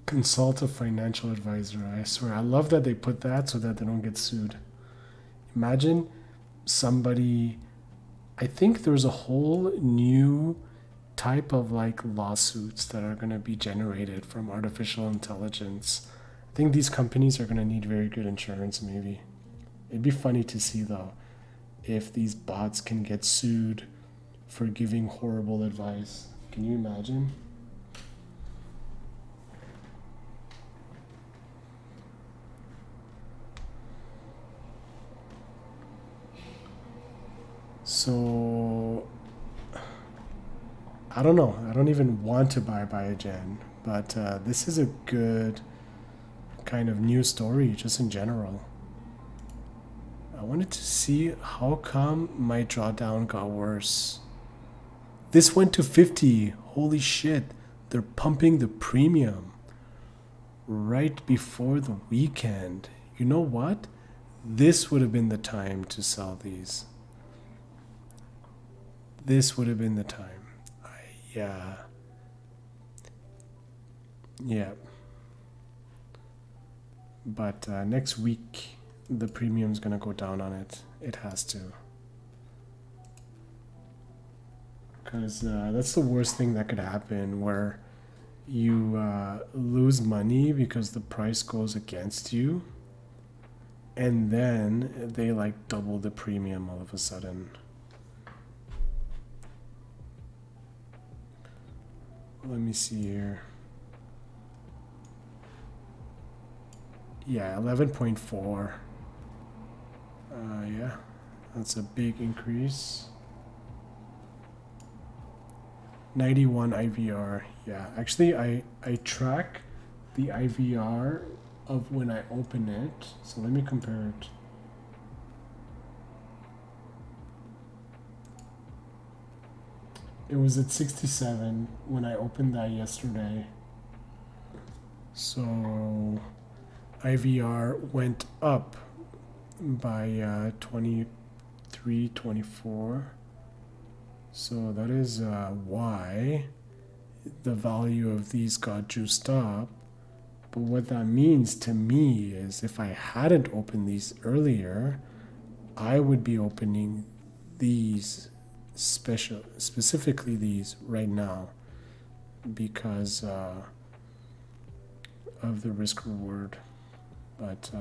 Consult a financial advisor. I swear, I love that they put that so that they don't get sued. Imagine somebody, I think there's a whole new type of like lawsuits that are going to be generated from artificial intelligence. I think these companies are going to need very good insurance, maybe. It'd be funny to see, though, if these bots can get sued for giving horrible advice. Can you imagine? So, I don't know. I don't even want to buy Biogen, but this is a good kind of news story, just in general. I wanted to see how come my drawdown got worse. This went to 50. Holy shit. They're pumping the premium right before the weekend. You know what? This would have been the time to sell these. This would have been the time. Yeah. Yeah. But next week, the premium's gonna go down on it. It has to. Because that's the worst thing that could happen, where you lose money because the price goes against you, and then they like double the premium all of a sudden. Let me see here. Yeah, 11.4. Yeah, that's a big increase. 91 IVR. Yeah, actually, I track the IVR of when I open it. So let me compare it. It was at 67 when I opened that yesterday. So IVR went up by 23, 24. So that is why the value of these got juiced up. But what that means to me is if I hadn't opened these earlier, I would be opening these specifically these right now because of the risk reward. But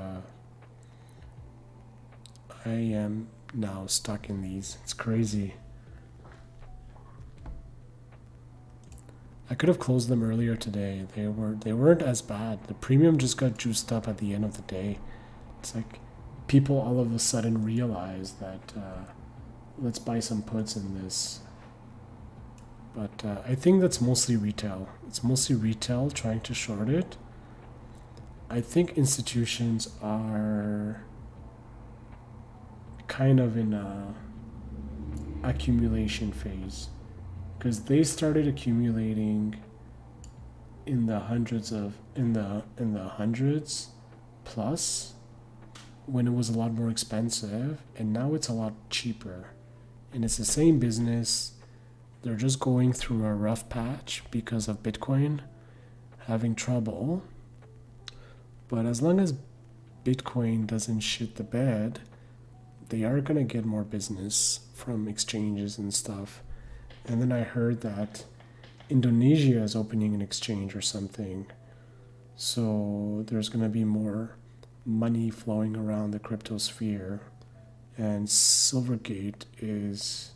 I am now stuck in these. It's crazy. I could have closed them earlier today. They weren't as bad. The premium just got juiced up at the end of the day. It's like people all of a sudden realize that let's buy some puts in this. But I think that's mostly retail. It's mostly retail trying to short it. I think institutions are kind of in a accumulation phase, because they started accumulating in the hundreds plus when it was a lot more expensive, and now it's a lot cheaper, and it's the same business. They're just going through a rough patch because of Bitcoin having trouble. But as long as Bitcoin doesn't shit the bed, they are going to get more business from exchanges and stuff. And then I heard that Indonesia is opening an exchange or something. So there's going to be more money flowing around the crypto sphere. And Silvergate is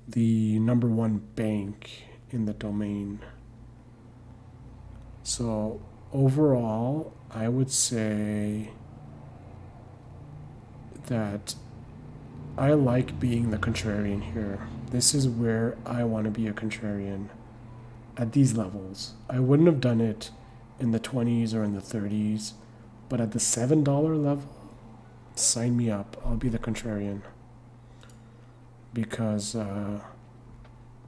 the #1 bank in the domain. So overall, I would say that I like being the contrarian here. This is where I want to be a contrarian at these levels. I wouldn't have done it in the 20s or in the 30s, but at the $7 level, sign me up. I'll be the contrarian. Because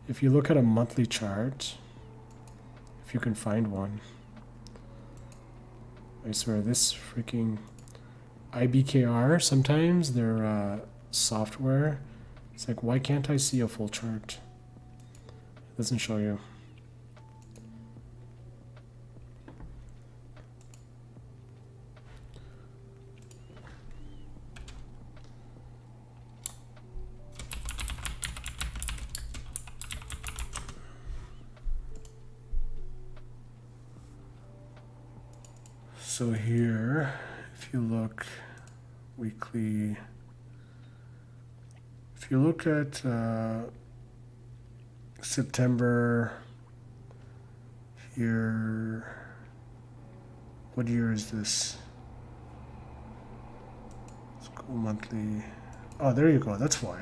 if you look at a monthly chart, if you can find one, I swear this freaking IBKR, sometimes their software, it's like, why can't I see a full chart? It doesn't show you. So here, if you look weekly, if you look at September here, what year is this? Let's go monthly. Oh, there you go. That's why.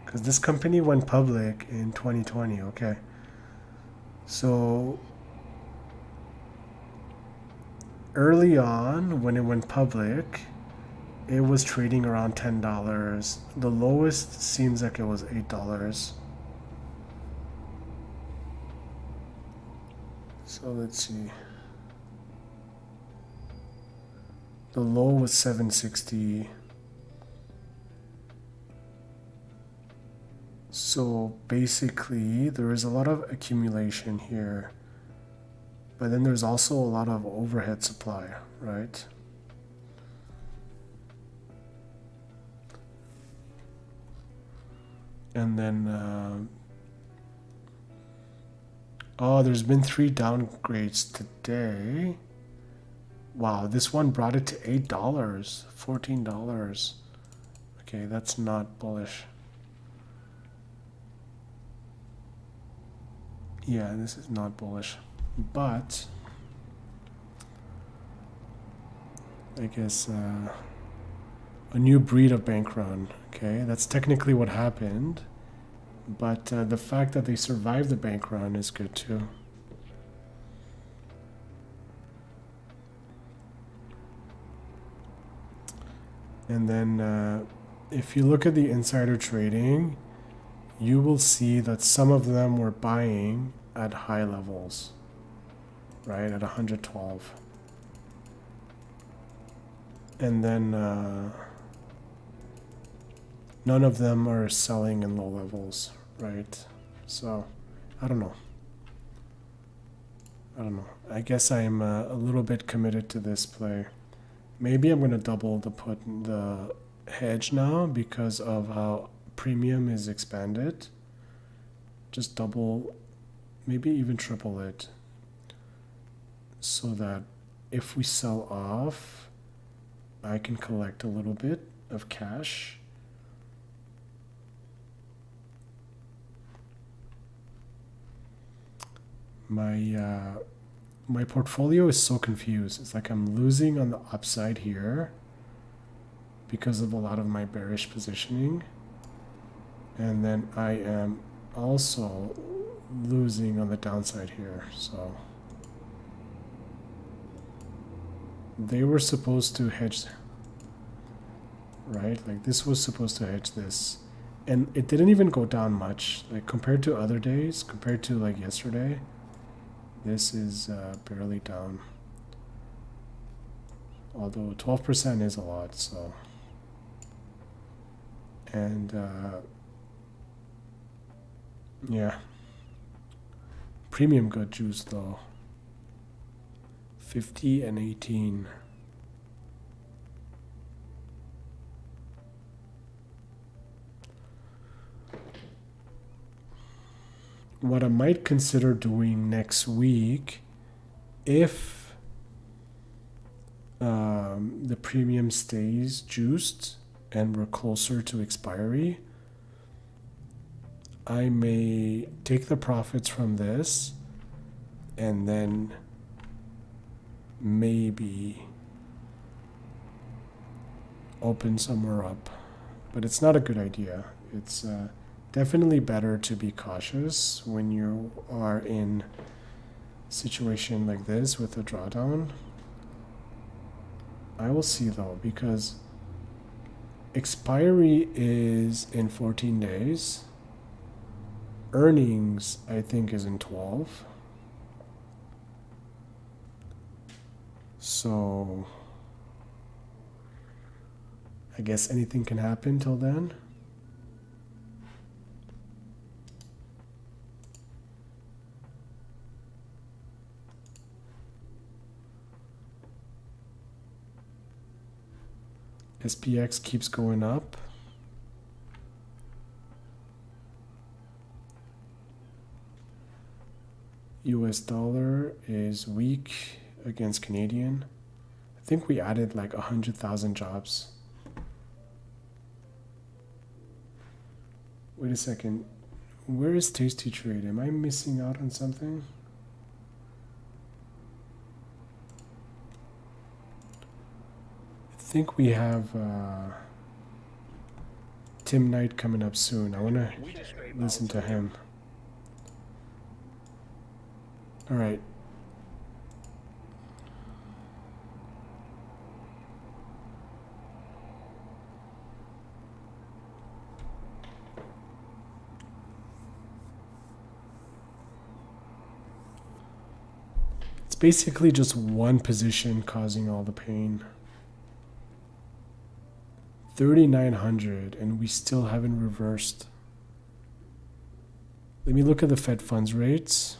Because this company went public in 2020. Okay. So early on, when it went public, it was trading around $10. The lowest seems like it was $8. So let's see. The low was 760. So basically, there is a lot of accumulation here, but then there's also a lot of overhead supply, right? And then, oh, there's been 3 downgrades today. Wow, this one brought it to $8, $14. Okay, that's not bullish. Yeah, this is not bullish, but I guess a new breed of bank run. Okay, that's technically what happened, but the fact that they survived the bank run is good too. And then if you look at the insider trading, you will see that some of them were buying at high levels, right, at 112. And then none of them are selling in low levels, right? So I don't know. I guess I'm a little bit committed to this play. Maybe I'm going to double the hedge now because of how premium is expanded. Just double, maybe even triple it, so that if we sell off, I can collect a little bit of cash. My portfolio is so confused. It's like I'm losing on the upside here because of a lot of my bearish positioning. And then I am also losing on the downside here. So they were supposed to hedge, right? Like this was supposed to hedge this. And it didn't even go down much. Like compared to other days, compared to like yesterday, this is barely down. Although 12% is a lot, so. And yeah. Premium got juiced though. 50 and 18. What I might consider doing next week, if the premium stays juiced and we're closer to expiry, I may take the profits from this and then maybe open somewhere up. But it's not a good idea. It's definitely better to be cautious when you are in a situation like this with a drawdown. I will see though, because expiry is in 14 days. Earnings, I think, is in 12. So I guess anything can happen till then. SPX keeps going up. US dollar is weak against Canadian. think we added like 100,000 jobs. Wait a second. Where is Tasty Trade? Am I missing out on something? I think we have Tim Knight coming up soon. I want to listen to him. All right. It's basically just one position causing all the pain. 3,900, and we still haven't reversed. Let me look at the Fed funds rates.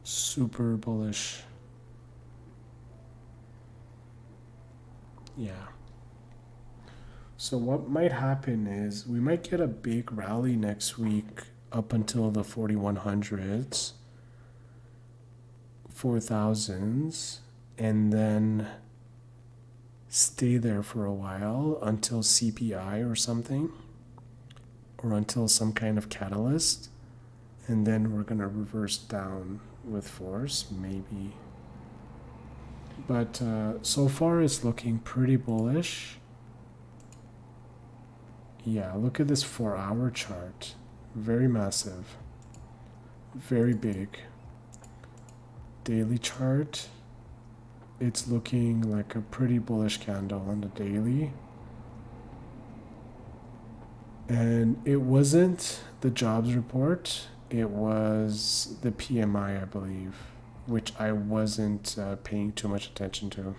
Super bullish. Yeah. So what might happen is we might get a big rally next week up until the 4,100s, 4,000s, and then stay there for a while until CPI or something, or until some kind of catalyst, and then we're going to reverse down with force, maybe. But so far it's looking pretty bullish. Yeah, look at this 4-hour chart. Very massive. Very big. Daily chart. It's looking like a pretty bullish candle on the daily. And it wasn't the jobs report. It was the PMI, I believe, which I wasn't paying too much attention to.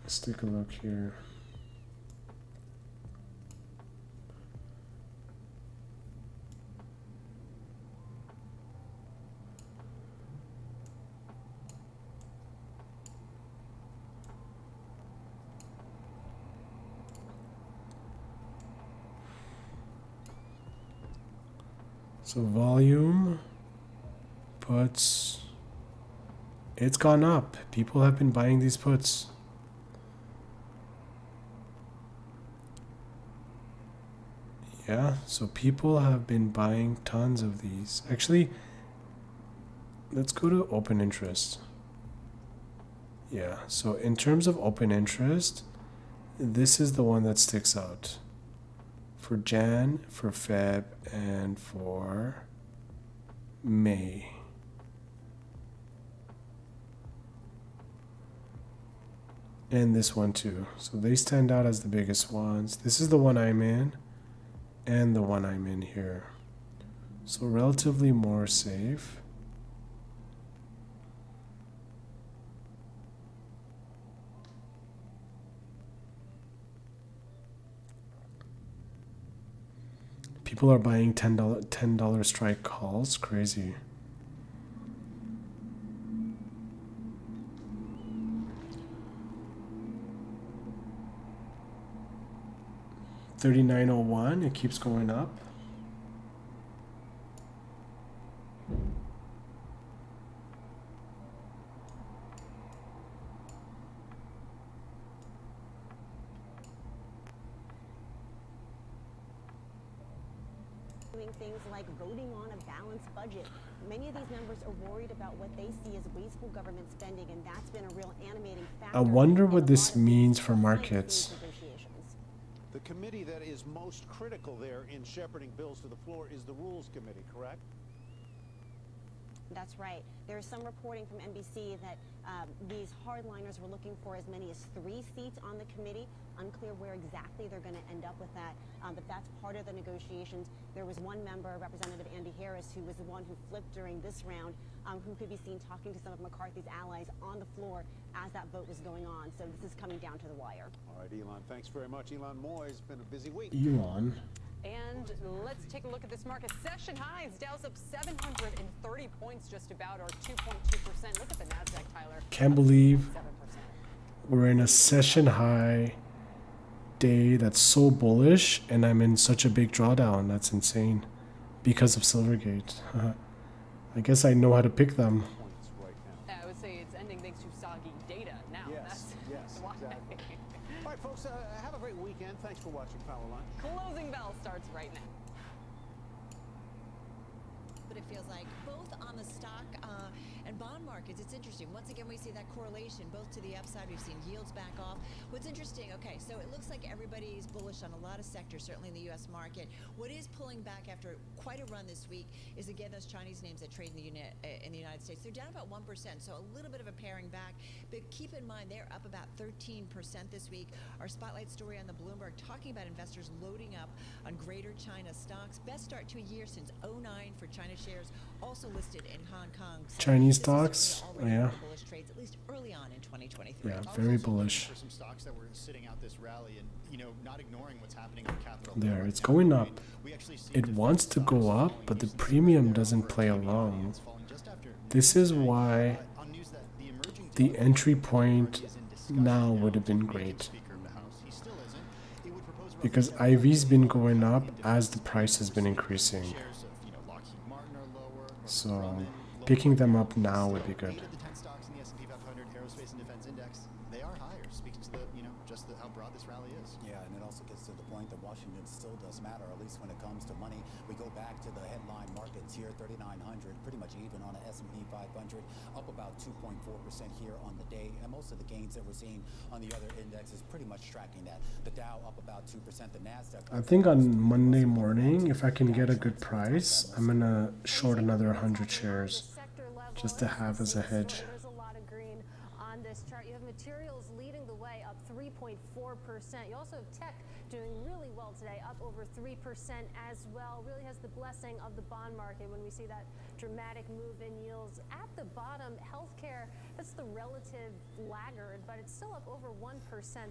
Let's take a look here. So volume, puts, it's gone up. People have been buying these puts. Yeah, so people have been buying tons of these. Actually, let's go to open interest. Yeah, so in terms of open interest, this is the one that sticks out. For Jan, for Feb, and for May. And this one too. So they stand out as the biggest ones. This is the one I'm in, and the one I'm in here. So relatively more safe. People are buying $10 strike calls. Crazy. $39.01. It keeps going up. Doing things like voting on a balanced budget. Many of these members are worried about what they see as wasteful government spending, and that's been a real animating factor. I wonder what this means for markets. The committee that is most critical there in shepherding bills to the floor is the Rules Committee, correct? That's right. There's some reporting from NBC that these hardliners were looking for as many as 3 seats on the committee. Unclear where exactly they're going to end up with that, but that's part of the negotiations. There was one member, Representative Andy Harris, who was the one who flipped during this round, who could be seen talking to some of McCarthy's allies on the floor as that vote was going on. So this is coming down to the wire. All right, Elon, thanks very much. Elon Moy, it's been a busy week. Elon. And let's take a look at this market. Session highs. Dow's up 730 points just about, or 2.2%. Look at the NASDAQ, Tyler. Can't believe we're in a session high day that's so bullish, and I'm in such a big drawdown. That's insane because of Silvergate. I guess I know how to pick them. I would say it's ending thanks to soggy data now. Yes, yes, why. exactly. All right, folks, have a great weekend. Thanks for watching Powerline. Closing bell starts right now. But it feels like both on the stock and bond markets, it's interesting. Once again, we see that correlation both to the upside. We've seen yields back off. What's interesting, okay, so it looks like everybody's bullish on a lot of sectors, certainly in the U.S. market. What is pulling back after quite a run this week is, again, those Chinese names that trade in the United States. They're down about 1%, so a little bit of a paring back. But keep in mind, they're up about 13% this week. Our spotlight story on the Bloomberg talking about investors loading up on Greater China stocks. Best start to a year since 2009 for China shares, also listed in Hong Kong. So Chinese stocks, yeah. Bullish trades, at least early on in 2023. Yeah, very bullish. For some stocks that were sitting out this rally and, you know, not ignoring what's happening on Capitol. There, it's going up. It wants to go up, but the premium doesn't play along. This is why the entry point now would have been great. Because IV's been going up as the price has been increasing. So picking them up now would be good. The 10 stocks in the S&P 500 Aerospace and Defense Index, they are higher. Speaks to the, you know, just how broad this rally is. Yeah, and it also gets to the point that Washington still does matter, at least when it comes to money. We go back to the headline markets here, 3,900, pretty much even on the S&P 500, up about 2.4% here on the day. And most of the gains that we're seeing on the other indexes pretty much tracking that. The Dow up about 2%, the NASDAQ. I think on Monday morning, if I can get a good price, I'm gonna short another 100 shares just to have as a hedge. There's a lot of green on this chart. You have materials leading the way, up 3.4%. You also have tech doing really well today, up over 3% as well. Really has the blessing of the bond market when we see that dramatic move in yields. At the bottom, healthcare, that's the relative laggard, but it's still up over 1%.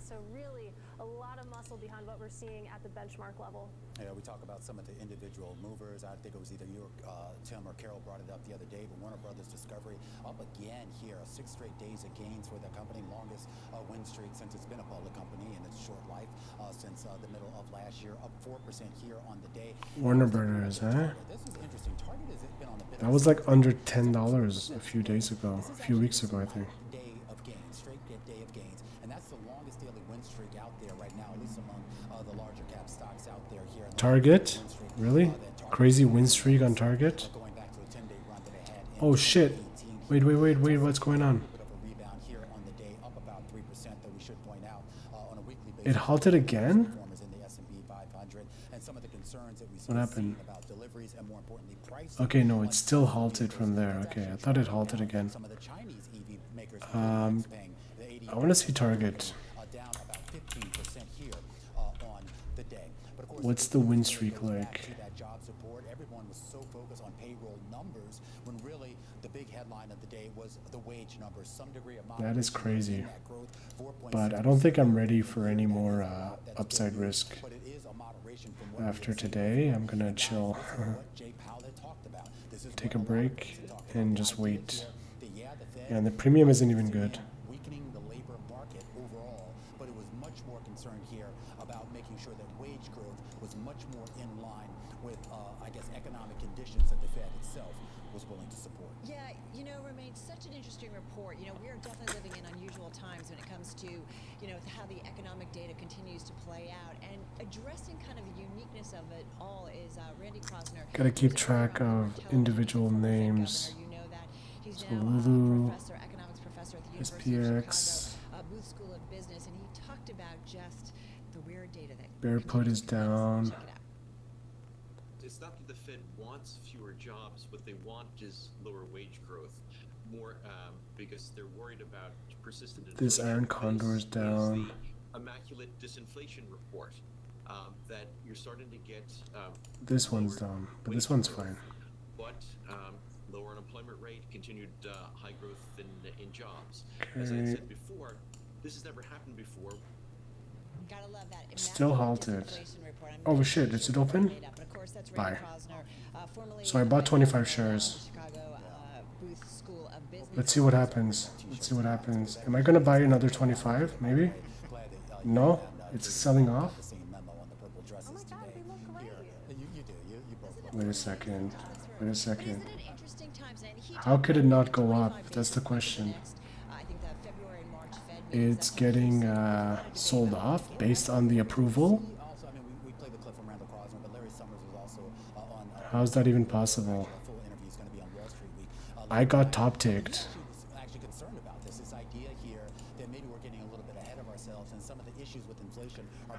So really a lot of muscle behind what we're seeing at the benchmark level. Yeah, we talk about some of the individual movers. I think it was either you or Tim or Carol brought it up the other day, but Warner Brothers Discovery up again here. 6 straight days of gains for the company, longest win streak since it's been a public company in its short life, since the middle of last year, up 4% here on the day. Warner Brothers, huh? This is interesting. Target has been on a bit That was like under $10 a few days ago, a few weeks ago, I think. Day of gains, straight day of gains, and that's the longest daily win streak out there right now, at least among the larger cap stocks out there here. Target? Really? Crazy win streak on Target? Oh shit. Wait, what's going on? It halted again? What happened? Okay, no, it's still halted from there. Okay, I thought it halted again. I want to see Target. What's the win streak like? Everyone was so focused on payroll numbers when really the big headline of the day was the wage numbers. Some degree of That is crazy. But I don't think I'm ready for any more upside risk. After today, I'm gonna chill. Take a break and just wait. Yeah, and the premium isn't even good. Weakening the labor market overall, but it was much more concerned here about making sure that wage growth was much more in line with, I guess, economic conditions that the Fed itself was willing to support. Yeah, you know, remains such an interesting report. You know, we are definitely living in unusual times when it comes to, you know, how the economic data continues to play out. And addressing kind of the uniqueness of it all is Randy Krosner. Gotta keep track of individual names. So Lulu, SPX, Booth School of Business, and he talked about just the weird data that Bear put is down. not that the Fed wants fewer jobs. What they want is lower wage growth, more because they're worried about persistent inflation. This iron condor is down. The immaculate disinflation report that you're starting to get. This one's down, but this one's fine. But lower unemployment rate, continued high growth in jobs. As I Okay. said before, this has never happened before. Gotta love that. Still halted. Oh shit, is it open? Bye. So I bought 25 shares. Let's see what happens. Let's see what happens. Am I gonna buy another 25? Maybe? No? It's selling off? Wait a second. Wait a second. How could it not go up? That's the question. It's getting sold off based on the approval? How's that even possible? I got top ticked.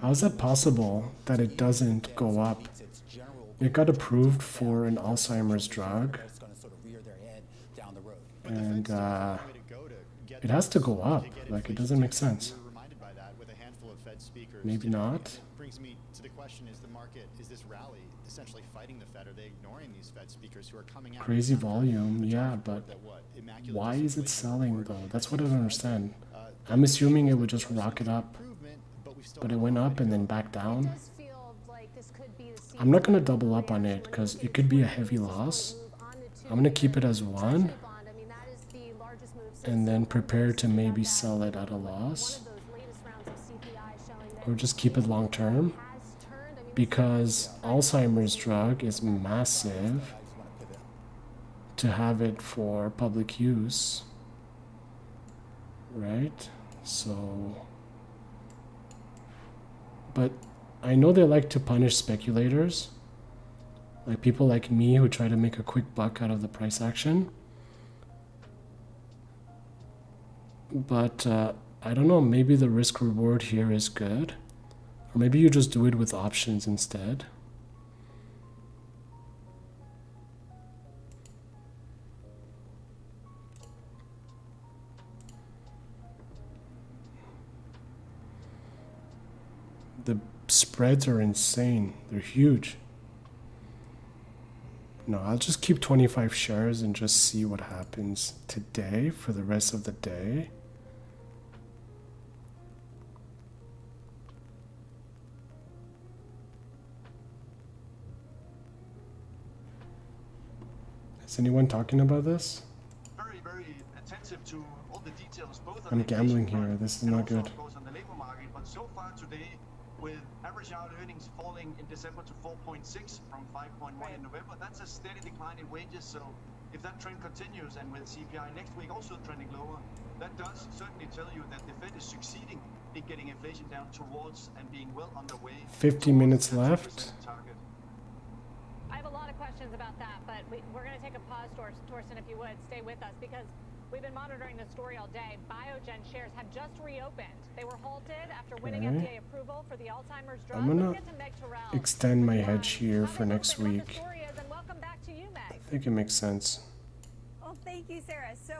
How's that possible that it doesn't go up? It got approved for an Alzheimer's drug, and it has to go up. Like, it doesn't make sense. Maybe not. Brings me to the question: is the market, is this rally essentially fighting the Fed? Are they ignoring these Fed speakers who are coming out? Crazy volume, yeah, but why is it selling though? That's what I don't understand. I'm assuming it would just rocket up, but it went up and then back down. I'm not gonna double up on it because it could be a heavy loss. I'm gonna keep it as one and then prepare to maybe sell it at a loss, or just keep it long term, because Alzheimer's drug is massive to have it for public use, right? So, but I know they like to punish speculators, like people like me who try to make a quick buck out of the price action. But I don't know, maybe the risk reward here is good, or maybe you just do it with options instead. The spreads are insane. They're huge. No, I'll just keep 25 shares and just see what happens today for the rest of the day. Is anyone talking about this? Very, very attentive to all the details, both on I'm the gambling inflation here. front This is and not also, good. of course, on the labor market. But so far today, with average out earnings falling in December to 4.6 from 5.1 in November, that's a steady decline in wages. So if that trend continues, and with CPI next week also trending lower, that does certainly tell you that the Fed is succeeding in getting inflation down towards and being well underway. 50 minutes left. Target. I have a lot of questions about that, but we're going to take a pause, Torsten, if you would. Stay with us, because we've been monitoring the story all day. Biogen shares have just reopened. They were halted after winning Okay. FDA approval for the Alzheimer's drug. I'm gonna Let's get to Meg Terrell. extend my hedge here for next week. Story is, and welcome back to you, Meg. I think it makes sense. Well, thank you, Sarah. So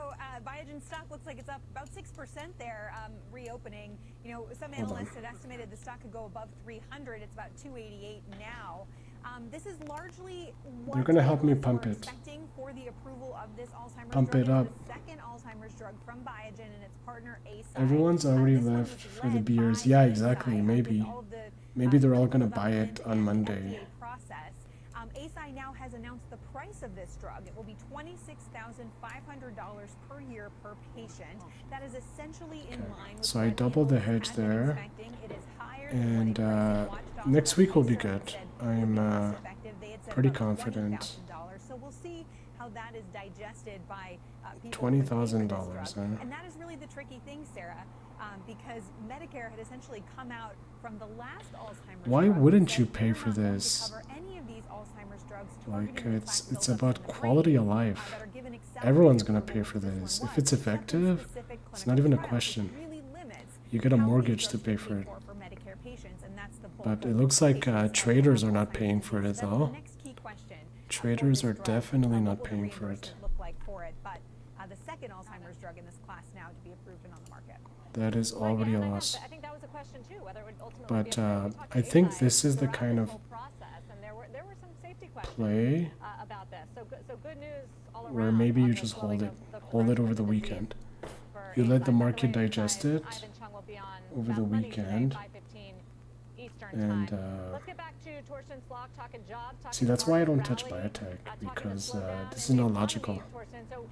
Biogen stock looks like it's up about 6% there, reopening. You know, some Hold on. analysts had estimated the stock could go above 300. It's about 288 now. This is largely what They're gonna help me analysts pump were it. expecting for the approval of this Alzheimer's Pump drug. it up. It's the second Alzheimer's drug from Biogen and its partner Eisai. Everyone's already left for the beers. Yeah, exactly. Maybe. Maybe they're all gonna buy it on Monday. Process. Eisai now has announced the price of this drug. It will be $26,500 per year per patient. That is essentially in line with So I doubled the hedge there, expecting. It is higher and next week will be good. I'm pretty confident. So we'll see how that is digested by people. $20,000, huh? And that is really the tricky thing, Sarah, because Medicare had essentially come out from the last Alzheimer's. Why drug wouldn't said you we're pay not for going to this? cover any of these Alzheimer's drugs Like, targeting the it's plaque buildup about in the quality of brain, life. that are given Everyone's gonna pay for this. If it's effective, it's not even a question. You get a mortgage to pay for it. for Medicare patients, and that's the bulk But of it looks like traders are not paying for it That's the though. next key question Traders for are this drug, definitely what not will the paying for it. reimbursement look like for it? But the second Alzheimer's drug in this class now to be approved and on the market. That is already a loss. I think that was a question too, whether it would ultimately But be approved. We talked to I think ASI this is the throughout kind this of whole process, and there were some safety questions play about this. So good news all around. where maybe on you the just slowing hold it, of the hold it progression over of the disease weekend. for You let the ASI. market By way of digest aside, it Ivan Chung will be on over the Fast Money today, weekend. 5:15 Eastern And time. Let's get back to Torsten Slok talking jobs, talking see, that's why I don't market touch rally, biotech, talking the because slowdown this is in the not economy, logical. Torsten. So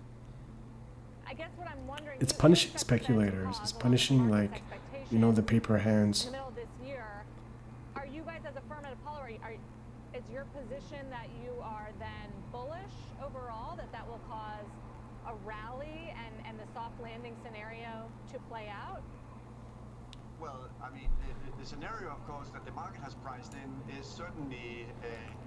I guess what I'm wondering, It's you punishing expect the Fed to speculators. pause It's along with punishing, market's like, expectations you know, the paper in hands. the middle of this year. Are you guys as a firm at Apollo, is your position that you are then bullish overall, that will cause a rally and the soft landing scenario to play out? Well, I mean, the scenario, of course, that the market has priced in is certainly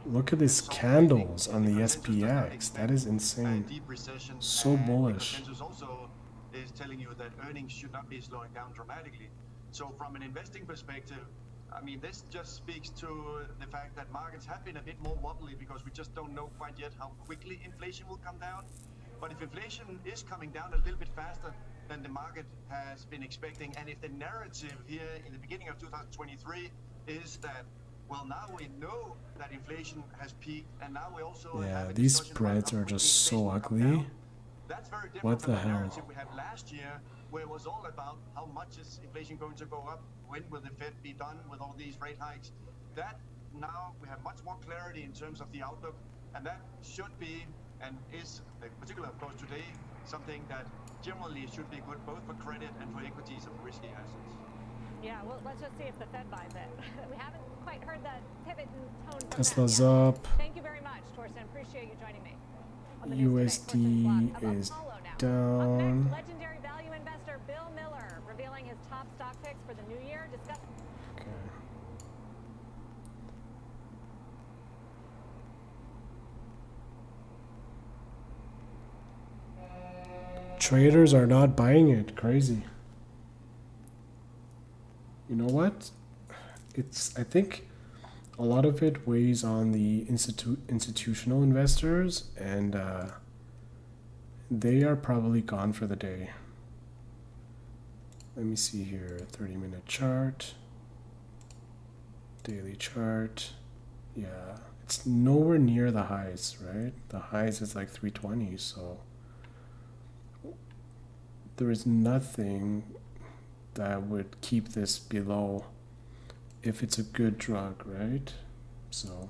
Look at these candles on the SPX. That is insane. deep recession. So and bullish. The consensus also is telling you that earnings should not be slowing down dramatically. So from an investing perspective, I mean, this just speaks to the fact that markets have been a bit more wobbly because we just don't know quite yet how quickly inflation will come down. But if inflation is coming down a little bit faster than the market has been expecting, and if the narrative here in the beginning of 2023 is that, well, now we know that inflation has peaked, and now we also Yeah, have a these discussion about spreads how are quickly just so inflation will come ugly. down. That's very different What from the the hell? narrative we had last year, where it was all about how much is inflation going to go up, when will the Fed be done with all these rate hikes. That now we have much more clarity in terms of the outlook, and that should be, and is, particularly of course today, something that generally should be good both for credit and for equities of risky assets. Yeah, well, let's just see if the Fed buys it. We haven't quite heard that pivot in tone from Tesla's them yet. up. Thank you very much, Torsten. Appreciate you joining me. On the news today, Torsten Slok of USD is Apollo now. Up down. next, legendary value investor Bill Miller revealing his top stock picks for the new year. Discussing. Traders are not buying it. Crazy. You know what? I think a lot of it weighs on the institutional investors, and they are probably gone for the day. Let me see here. 30-minute chart. Daily chart. Yeah, it's nowhere near the highs, right? The highs is like 320, so there is nothing that would keep this below if it's a good drug, right? So,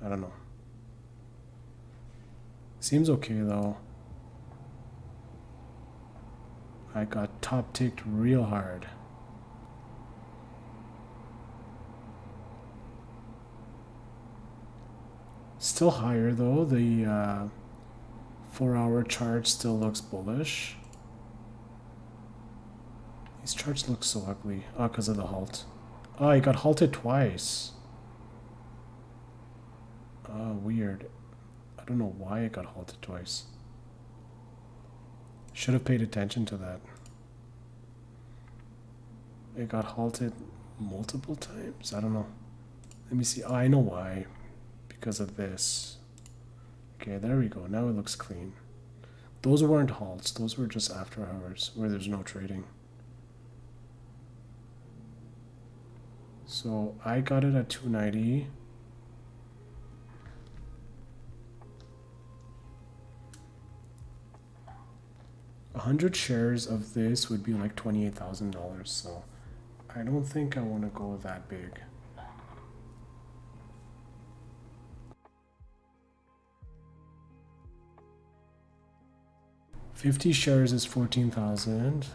I don't know. Seems okay though. I got top ticked real hard. Still higher though. The 4-hour chart still looks bullish. These charts look so ugly. Oh, because of the halt. Oh, I got halted twice. Oh, weird. I don't know why it got halted twice. Should have paid attention to that. It got halted multiple times? I don't know. Let me see. Oh, I know why. Because of this. Okay, there we go. Now it looks clean. Those weren't halts. Those were just after hours where there's no trading. So I got it at 290. A 100 shares of this would be like $28,000. So I don't think I want to go that big. $50 shares is 14,000.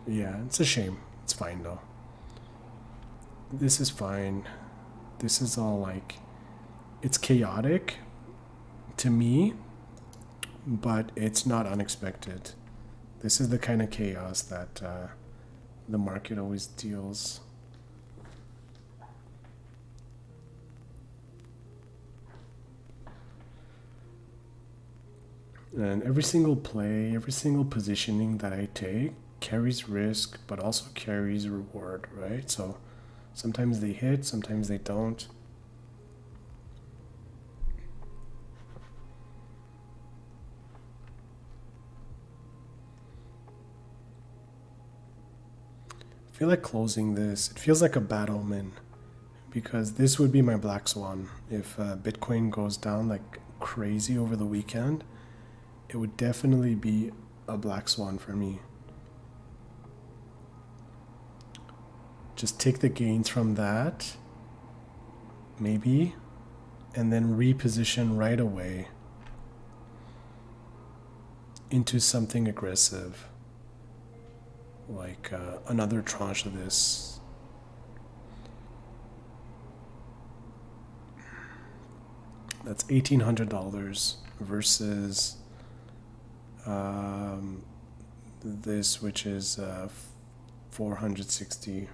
Yeah, it's a shame. It's fine though. This is fine. This is all like, it's chaotic to me, but it's not unexpected. This is the kind of chaos that the market always deals. And every single play, every single positioning that I take carries risk, but also carries reward, right? So sometimes they hit, sometimes they don't. I feel like closing this. It feels like a bad omen because this would be my black swan. If Bitcoin goes down like crazy over the weekend, it would definitely be a black swan for me. Just take the gains from that, maybe, and then reposition right away into something aggressive, like another tranche of this. That's $1,800 versus this, which is 460.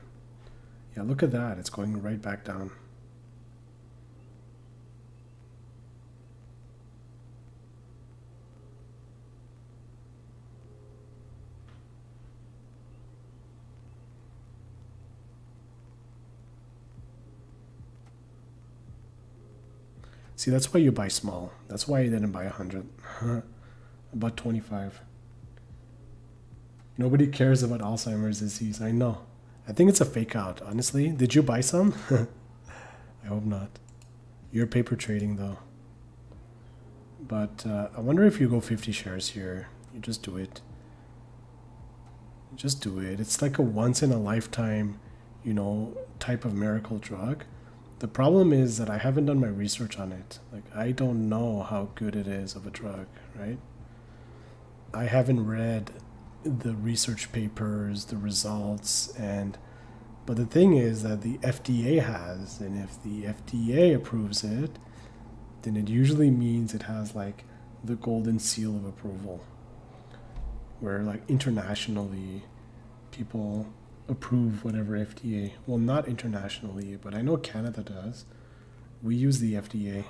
Yeah, look at that. It's going right back down. See, that's why you buy small. That's why you didn't buy 100. About 25. Nobody cares about Alzheimer's disease. I know. I think it's a fake out, honestly. Did you buy some? I hope not. You're paper trading, though. But I wonder if you go 50 shares here. You just do it. Just do it. It's like a once in a lifetime, type of miracle drug. The problem is that I haven't done my research on it. Like, I don't know how good it is of a drug, right? I haven't read the research papers, the results, but the thing is that the FDA has, and if the FDA approves it, then it usually means it has like the golden seal of approval, where like internationally people approve whatever FDA, well, not internationally, but I know Canada does. We use the FDA.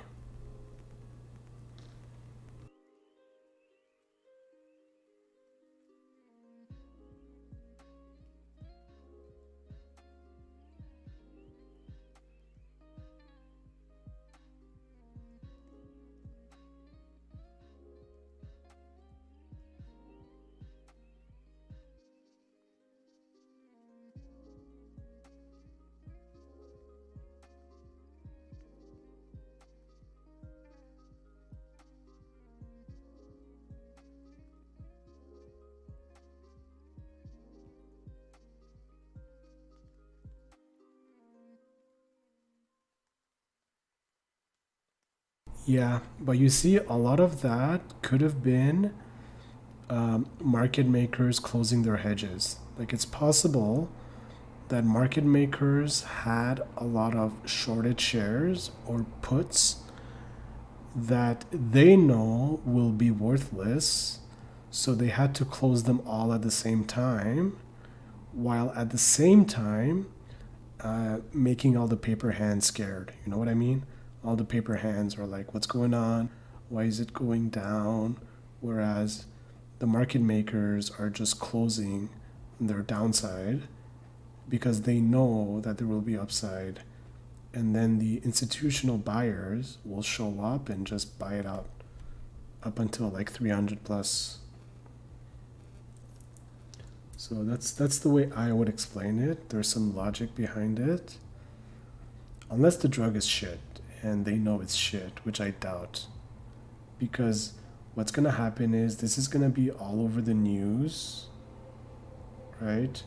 Yeah, but you see, a lot of that could have been market makers closing their hedges. Like, it's possible that market makers had a lot of shorted shares or puts that they know will be worthless, so they had to close them all at the same time, while at the same time making all the paper hands scared. You know what I mean? All the paper hands are like, what's going on? Why is it going down? Whereas the market makers are just closing their downside because they know that there will be upside. And then the institutional buyers will show up and just buy it out up until like 300 plus. So that's the way I would explain it. There's some logic behind it. Unless the drug is shit and they know it's shit, which I doubt. Because what's going to happen is this is going to be all over the news, right?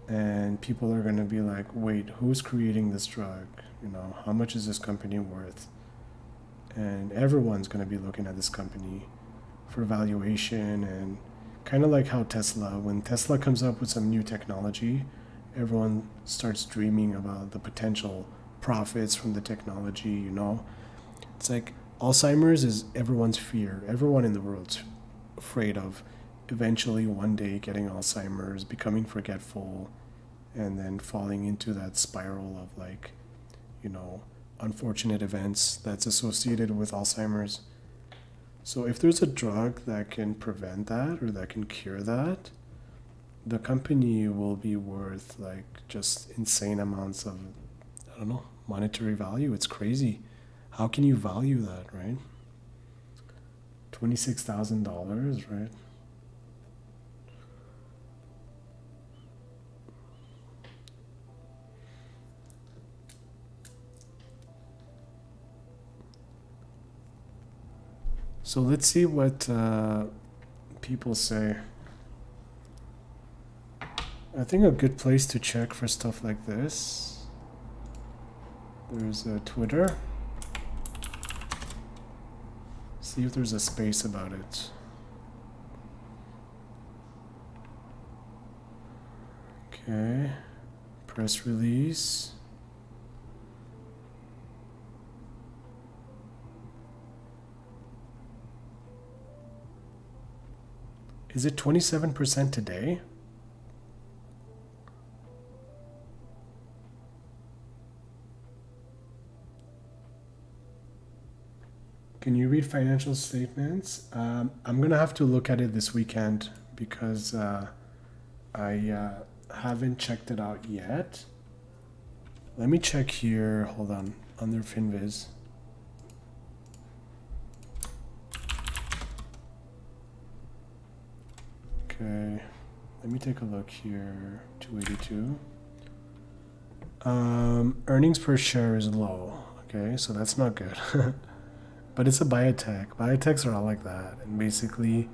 And people are going to be like, wait, who's creating this drug? How much is this company worth? And everyone's going to be looking at this company for valuation, and kind of like how when Tesla comes up with some new technology, everyone starts dreaming about the potential profits from the technology, It's like Alzheimer's is everyone's fear. Everyone in the world's afraid of eventually one day getting Alzheimer's, becoming forgetful, and then falling into that spiral of unfortunate events that's associated with Alzheimer's. So if there's a drug that can prevent that or that can cure that, the company will be worth like just insane amounts of, I don't know, monetary value. It's crazy. How can you value that, right? $26,000, right? So let's see what people say. I think a good place to check for stuff like this, there's Twitter. See if there's a space about it. Okay, press release. Is it 27% today? Can you read financial statements? I'm gonna have to look at it this weekend because I haven't checked it out yet. Let me check here. Hold on, under FinViz. Okay, let me take a look here. 282. Earnings per share is low. Okay, so that's not good. But it's a biotech. Biotechs are all like that. And basically,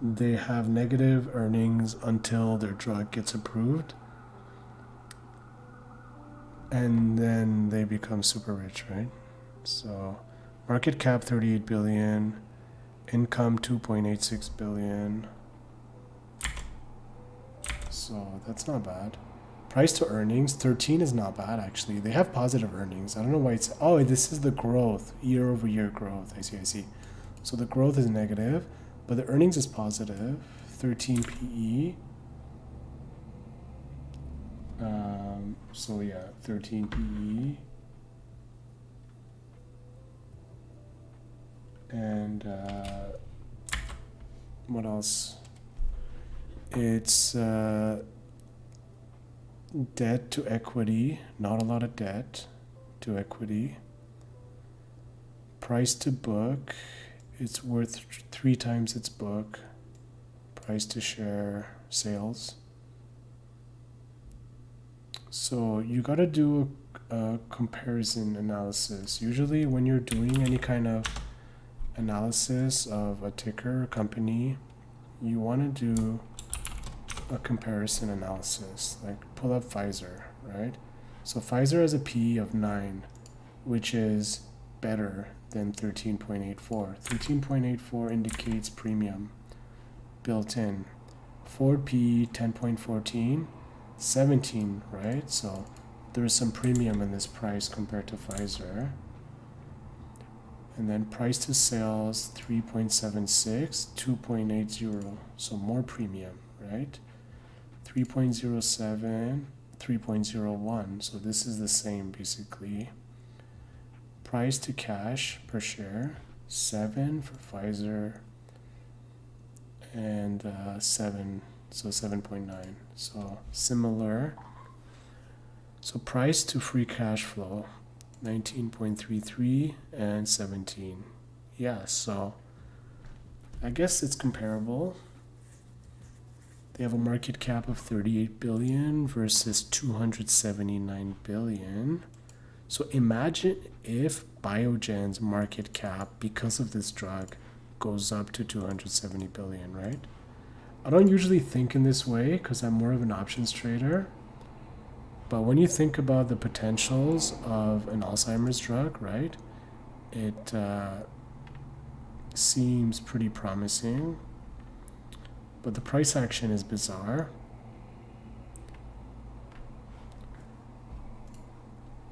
they have negative earnings until their drug gets approved. And then they become super rich, right? So, market cap 38 billion, income 2.86 billion. So, that's not bad. Price to earnings, 13 is not bad actually. They have positive earnings. I don't know why it's... Oh, this is the growth. Year-over-year growth. I see. So the growth is negative, but the earnings is positive. 13 PE. So yeah, 13 PE. And what else? It's... debt to equity, not a lot of debt to equity. Price to book, it's worth 3 times its book. Price to share, sales. So you got to do a comparison analysis. Usually when you're doing any kind of analysis of a ticker company, you want to do a comparison analysis, like pull up Pfizer, right? So Pfizer has a PE of 9, which is better than 13.84. 13.84 indicates premium built in. Ford PE 10.14, 17, right? So there is some premium in this price compared to Pfizer. And then price to sales 3.76, 2.80, so more premium, right? 3.07, 3.01, so this is the same basically. Price to cash per share, 7 for Pfizer, and 7, so 7.9, so similar. So price to free cash flow, 19.33 and 17. Yeah, so I guess it's comparable. They have a market cap of 38 billion versus 279 billion. So imagine if Biogen's market cap, because of this drug, goes up to 270 billion, right? I don't usually think in this way because I'm more of an options trader. But when you think about the potentials of an Alzheimer's drug, right, it seems pretty promising. But the price action is bizarre.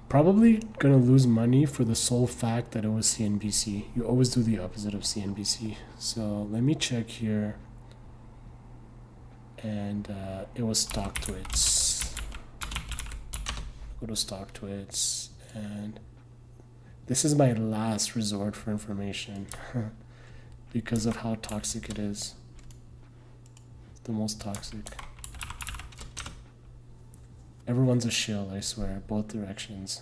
Probably gonna lose money for the sole fact that it was CNBC. You always do the opposite of CNBC. So let me check here. And it was StockTwits. Go to StockTwits, and this is my last resort for information. because of how toxic it is. It's the most toxic. Everyone's a shill, I swear, both directions.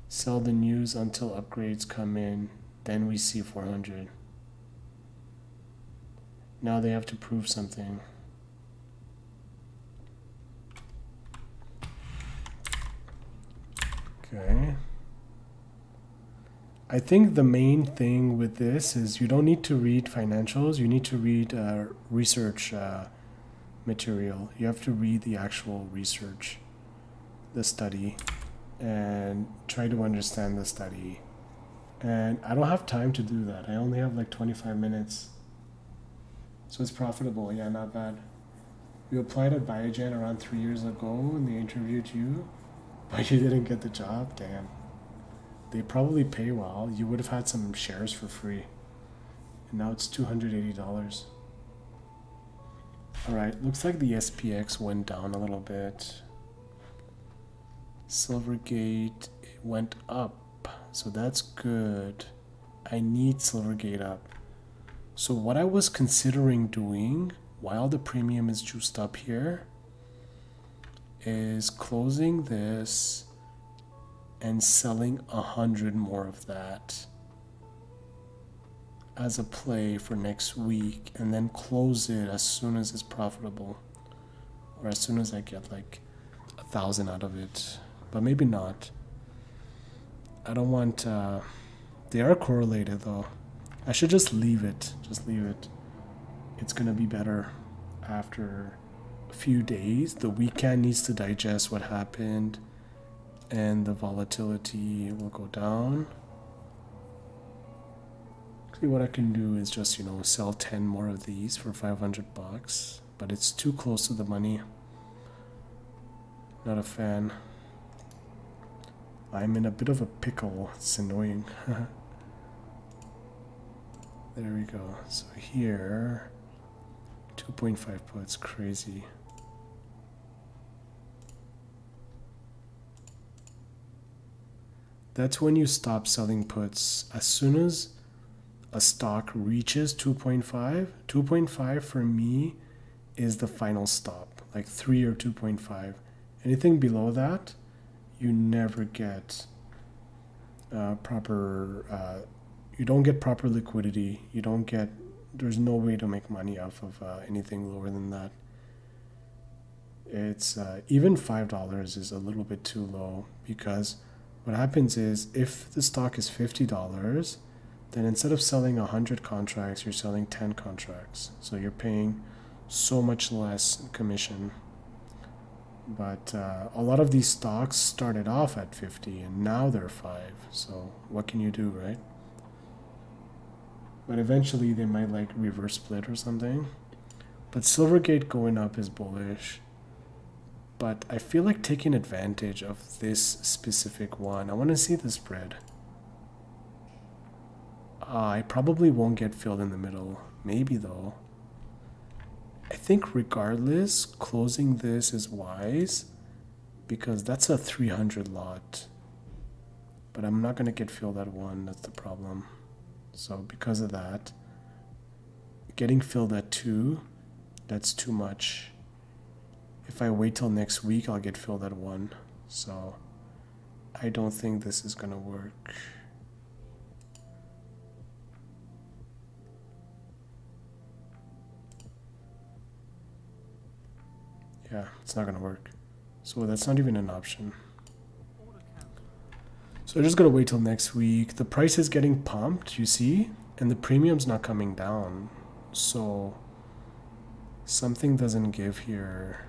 Sell the news until upgrades come in, then we see 400. Now they have to prove something. Okay. I think the main thing with this is you don't need to read financials, you need to read research material. You have to read the actual research, the study, and try to understand the study. And I don't have time to do that. I only have like 25 minutes. So it's profitable. Yeah, not bad. You applied at Biogen around 3 years ago and they interviewed you, but you didn't get the job? Damn. They probably pay well. You would have had some shares for free. And now it's $280. Alright, looks like the SPX went down a little bit. Silvergate went up, so that's good. I need Silvergate up. So what I was considering doing while the premium is juiced up here is closing this and selling 100 more of that as a play for next week, and then close it as soon as it's profitable, or as soon as I get like 1,000 out of it. But maybe not. I don't want they are correlated though. I should just leave it. Just leave it. It's gonna be better after a few days. The weekend needs to digest what happened, and the volatility will go down. Actually, what I can do is just, you know, sell 10 more of these for 500 bucks, but it's too close to the money. Not a fan. I'm in a bit of a pickle. It's annoying. There we go. So here, 2.5 puts, crazy. That's when you stop selling puts. As soon as a stock reaches 2.5, 2.5 for me is the final stop, like 3 or 2.5. Anything below that, you never get you don't get proper liquidity. You don't get, there's no way to make money off of anything lower than that. It's even $5 is a little bit too low, because what happens is if the stock is $50, then instead of selling 100 contracts, you're selling 10 contracts. So you're paying so much less commission. But a lot of these stocks started off at 50 and now they're 5. So what can you do, right? But eventually they might like reverse split or something. But Silvergate going up is bullish. But I feel like taking advantage of this specific one. I want to see the spread. I probably won't get filled in the middle. Maybe though. I think regardless, closing this is wise, because that's a 300 lot. But I'm not going to get filled at 1, that's the problem. So because of that, getting filled at 2, that's too much. If I wait till next week, I'll get filled at 1. So I don't think this is going to work. Yeah, it's not gonna work. So that's not even an option. So I'm just gonna wait till next week. The price is getting pumped, you see? And the premium's not coming down. So something doesn't give here.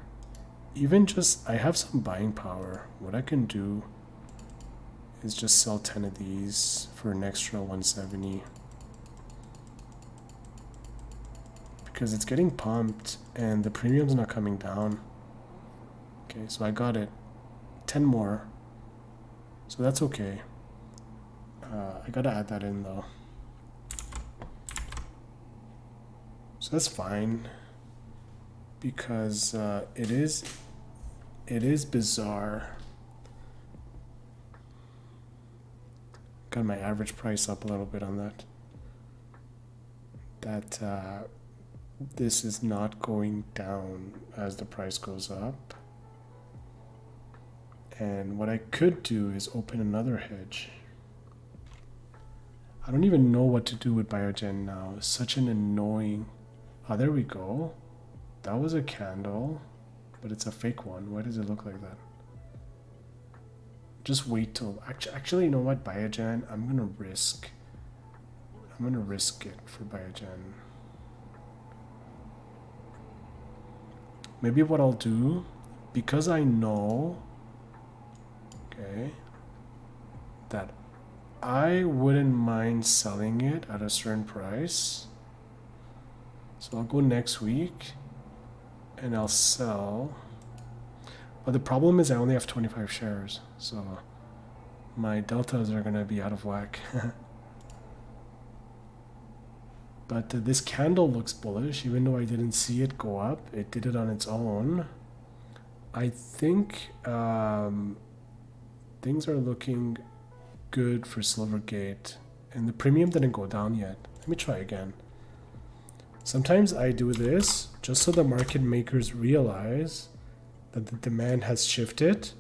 Even just, I have some buying power. What I can do is just sell 10 of these for an extra 170. Because it's getting pumped and the premium's not coming down. Okay, so I got it. 10 more. So that's okay. I gotta add that in though. So that's fine. Because it is bizarre Got my average price up a little bit on that. This is not going down as the price goes up. And what I could do is open another hedge. I don't even know what to do with Biogen now. It's such an annoying... Oh, there we go. That was a candle, but it's a fake one. Why does it look like that? Just wait till... Actually, you know what? Biogen, I'm going to risk it for Biogen. Maybe what I'll do, because I know, okay, that I wouldn't mind selling it at a certain price. So I'll go next week and I'll sell. But the problem is I only have 25 shares. So my deltas are going to be out of whack. But this candle looks bullish, even though I didn't see it go up. It did it on its own. I think things are looking good for Silvergate. And the premium didn't go down yet. Let me try again. Sometimes I do this just so the market makers realize that the demand has shifted.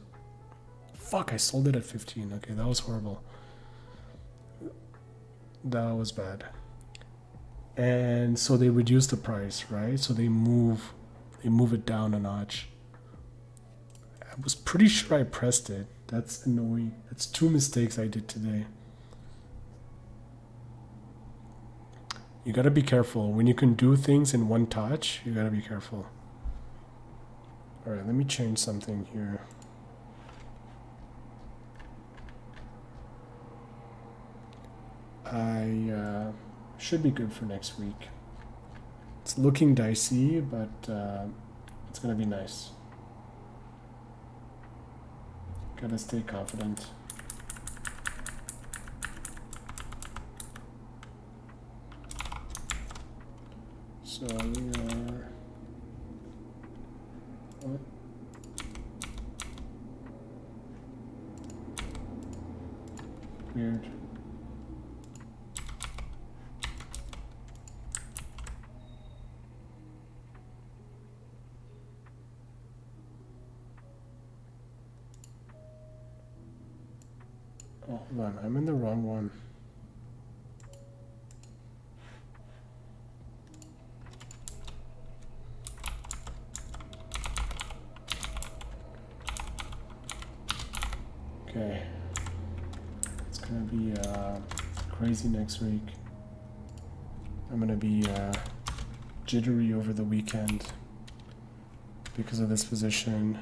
Fuck, I sold it at 15. Okay, that was horrible. That was bad. And so they reduce the price, right? So they move it down a notch. I was pretty sure I pressed it. That's annoying. That's 2 mistakes I did today. You gotta be careful. When you can do things in one touch, you gotta be careful. Alright, let me change something here. I should be good for next week. It's looking dicey, but it's gonna be nice. Gotta stay confident. So we are... What? Weird. Oh, hold on, I'm in the wrong one. Okay. It's gonna be crazy next week. I'm gonna be jittery over the weekend because of this position.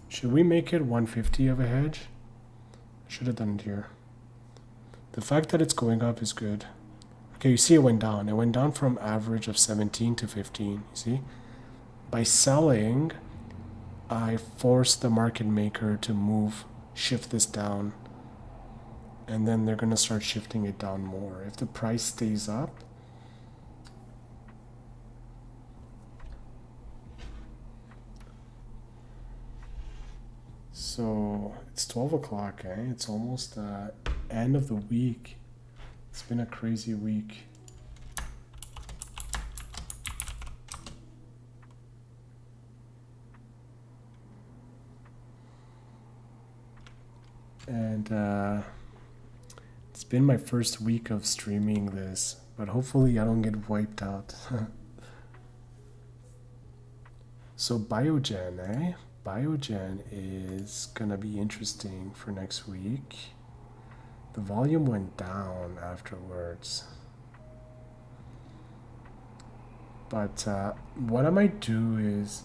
Should we make it 150 of a hedge? Should have done it here. The fact that it's going up is good. Okay, you see it went down. It went down from average of 17 to 15, you see? By selling, I forced the market maker to shift this down. And then they're going to start shifting it down more. If the price stays up, so it's 12 o'clock, eh? It's almost end of the week. It's been a crazy week. And it's been my first week of streaming this, but hopefully I don't get wiped out. So Biogen, eh? Biogen is gonna be interesting for next week. The volume went down afterwards. But what I might do is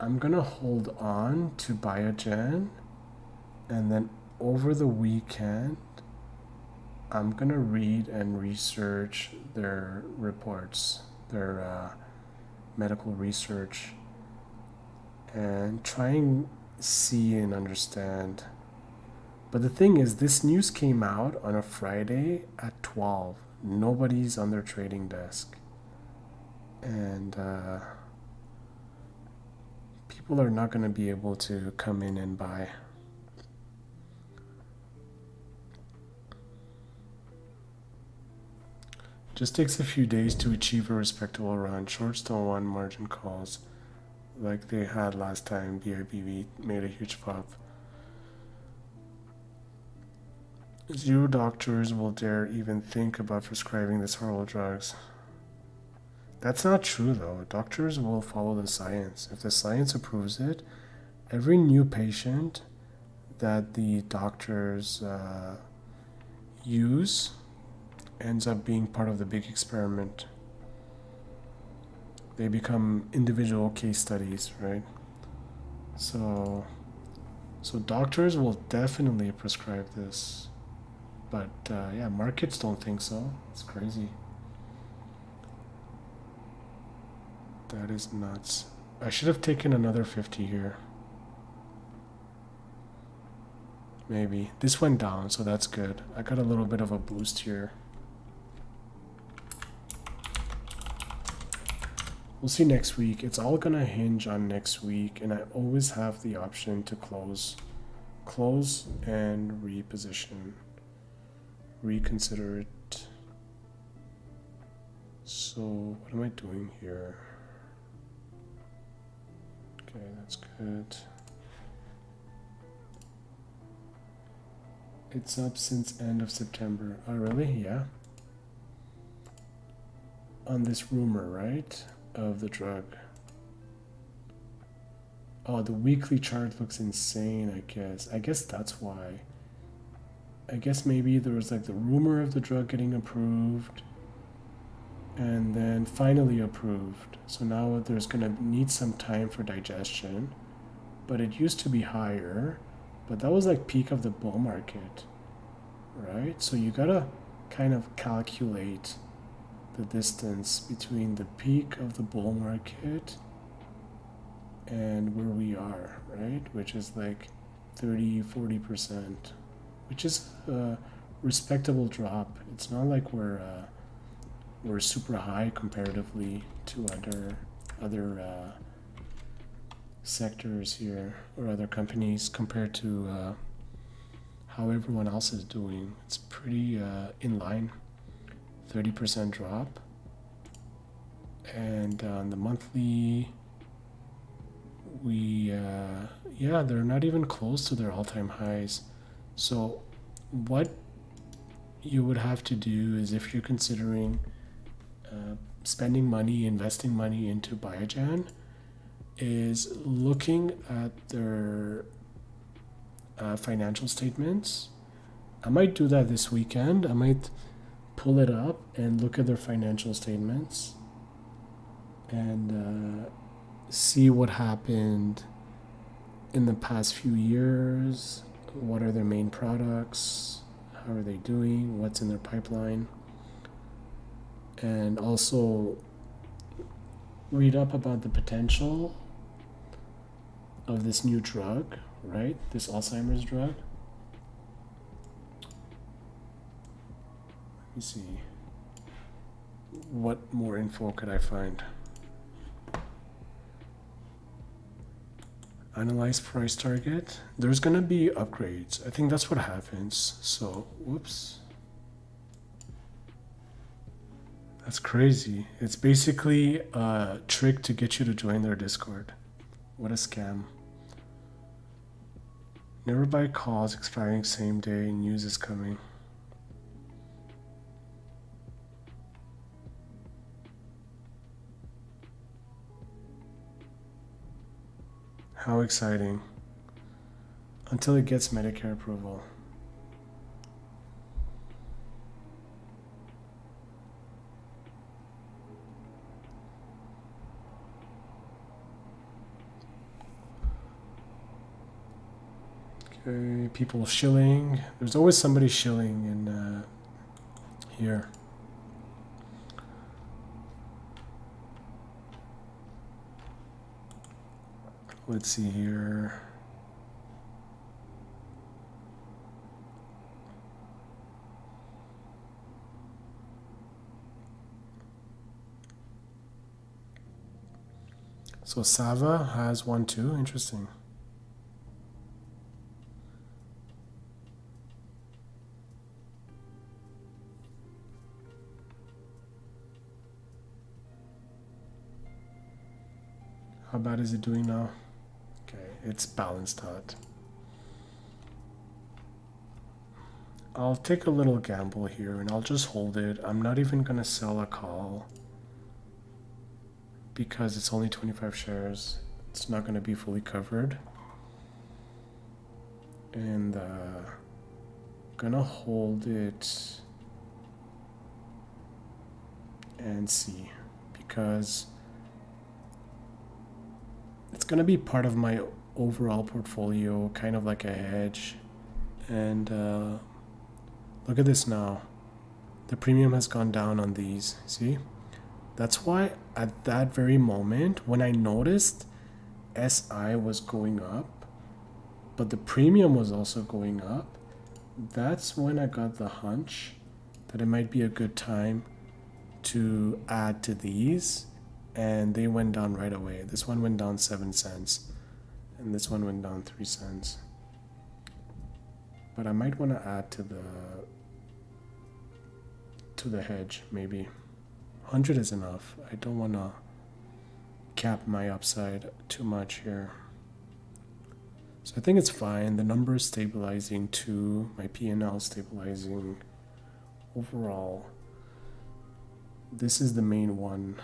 I'm gonna hold on to Biogen, and then over the weekend I'm gonna read and research their reports, their medical research, and try and see and understand. But the thing is, this news came out on a Friday at 12. Nobody's on their trading desk. And people are not going to be able to come in and buy. Just takes a few days to achieve a respectable run. Shorts don't want margin calls like they had last time. BIBV made a huge pop. Zero doctors will dare even think about prescribing these horrible drugs. That's not true though. Doctors will follow the science. If the science approves it, every new patient that the doctors use ends up being part of the big experiment. They become individual case studies, right? So doctors will definitely prescribe this. But yeah, markets don't think so. It's crazy. That is nuts. I should have taken another 50 here. Maybe. This went down, so that's good. I got a little bit of a boost here. We'll see next week. It's all gonna hinge on next week, and I always have the option to close and reposition, reconsider it. So what am I doing here? Okay, that's good. It's up since end of September. Oh, really? Yeah. On this rumor, right? Of the drug. Oh, the weekly chart looks insane, I guess. I guess that's why. I guess maybe there was like the rumor of the drug getting approved and then finally approved. So now there's gonna need some time for digestion. But it used to be higher. But that was like peak of the bull market, right? So you gotta kind of calculate the distance between the peak of the bull market and where we are, right? Which is like 30-40%, which is a respectable drop. It's not like we're super high comparatively to other sectors here or other companies compared to how everyone else is doing. It's pretty in line. 30% drop, and on the monthly we yeah, they're not even close to their all-time highs. So what you would have to do is, if you're considering spending money, investing money into Biogen, is looking at their financial statements. I might do that this weekend. I might pull it up and look at their financial statements and see what happened in the past few years. What are their main products? How are they doing? What's in their pipeline? And also read up about the potential of this new drug, right? This Alzheimer's drug. Let me see. What more info could I find? Analyze price target. There's gonna be upgrades. I think that's what happens. So, whoops. That's crazy. It's basically a trick to get you to join their Discord. What a scam. Never buy calls expiring same day. News is coming. How exciting. Until it gets Medicare approval. Okay, people shilling. There's always somebody shilling in here. Let's see here. So Sava has one too. Interesting. How bad is it doing now? Okay, it's balanced out. I'll take a little gamble here and I'll just hold it. I'm not even gonna sell a call because it's only 25 shares. It's not gonna be fully covered. And gonna hold it and see, because it's gonna be part of my overall portfolio, kind of like a hedge. And look at this now. The premium has gone down on these. See? That's why at that very moment, when I noticed SI was going up, but the premium was also going up, that's when I got the hunch that it might be a good time to add to these. And they went down right away. This one went down 7 cents. And this one went down 3 cents. But I might want to add to the hedge, maybe. 100 is enough. I don't want to cap my upside too much here. So I think it's fine. The number is stabilizing too. My P&L is stabilizing. Overall, this is the main one.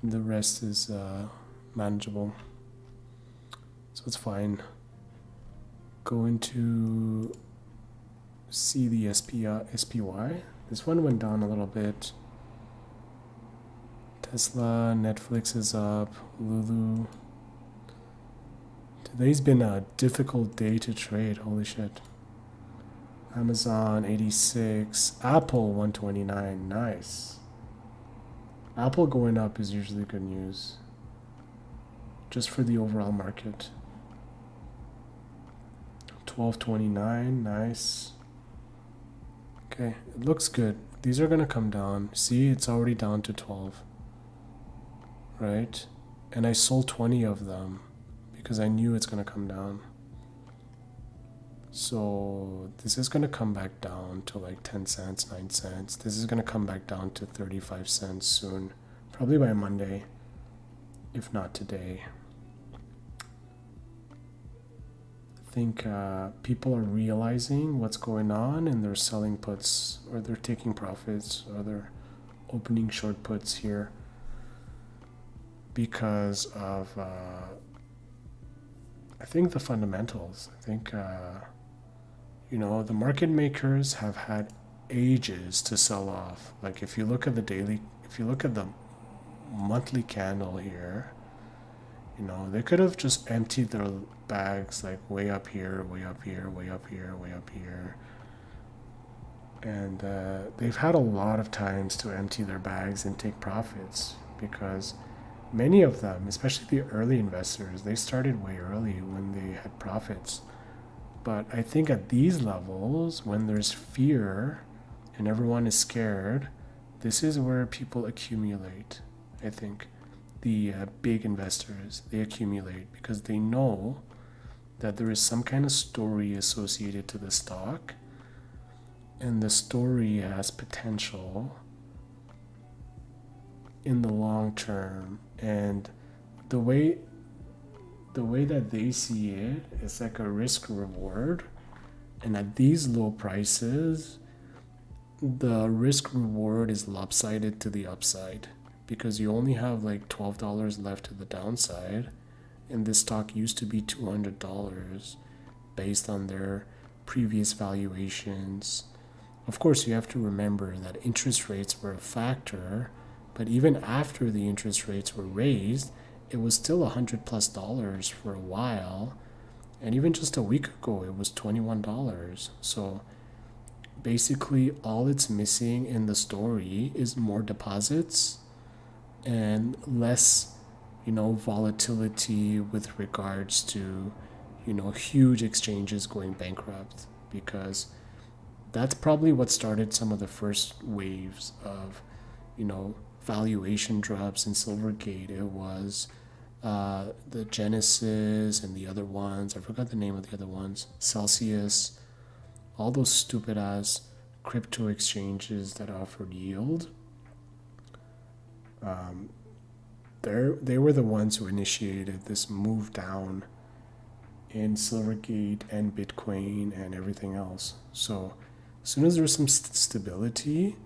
The rest is manageable. So it's fine. Going to see the SPY. This one went down a little bit. Tesla, Netflix is up. Lulu. Today's been a difficult day to trade. Holy shit. Amazon 86. Apple 129. Nice. Apple going up is usually good news. Just for the overall market. 1229. Nice. Okay, it looks good. These are gonna come down. See, it's already down to 12. Right? And I sold 20 of them because I knew it's gonna come down. So this is gonna come back down to like 10 cents, 9 cents. This is gonna come back down to 35 cents soon. Probably by Monday, if not today. I think people are realizing what's going on and they're selling puts, or they're taking profits, or they're opening short puts here because of I think the fundamentals. I think you know, the market makers have had ages to sell off. Like if you look at the daily, if you look at the monthly candle here, you know, they could have just emptied their bags like way up here, way up here, way up here, way up here. And they've had a lot of times to empty their bags and take profits, because many of them, especially the early investors, they started way early when they had profits. But I think at these levels, when there's fear and everyone is scared, this is where people accumulate. I think the big investors, they accumulate because they know that there is some kind of story associated to the stock, and the story has potential in the long term. And the way that they see it is like a risk reward, and at these low prices the risk reward is lopsided to the upside, because you only have like $12 left to the downside, and this stock used to be $200 based on their previous valuations. Of course, you have to remember that interest rates were a factor, but even after the interest rates were raised, it was still $100+ for a while, and even just a week ago it was $21. So basically all it's missing in the story is more deposits and less, you know, volatility with regards to, you know, huge exchanges going bankrupt, because that's probably what started some of the first waves of, you know, valuation drops in Silvergate. It was the Genesis and the other ones. I forgot the name of the other ones. Celsius. All those stupid ass crypto exchanges that offered yield. they were the ones who initiated this move down in Silvergate and Bitcoin and everything else. So as soon as there's some stability,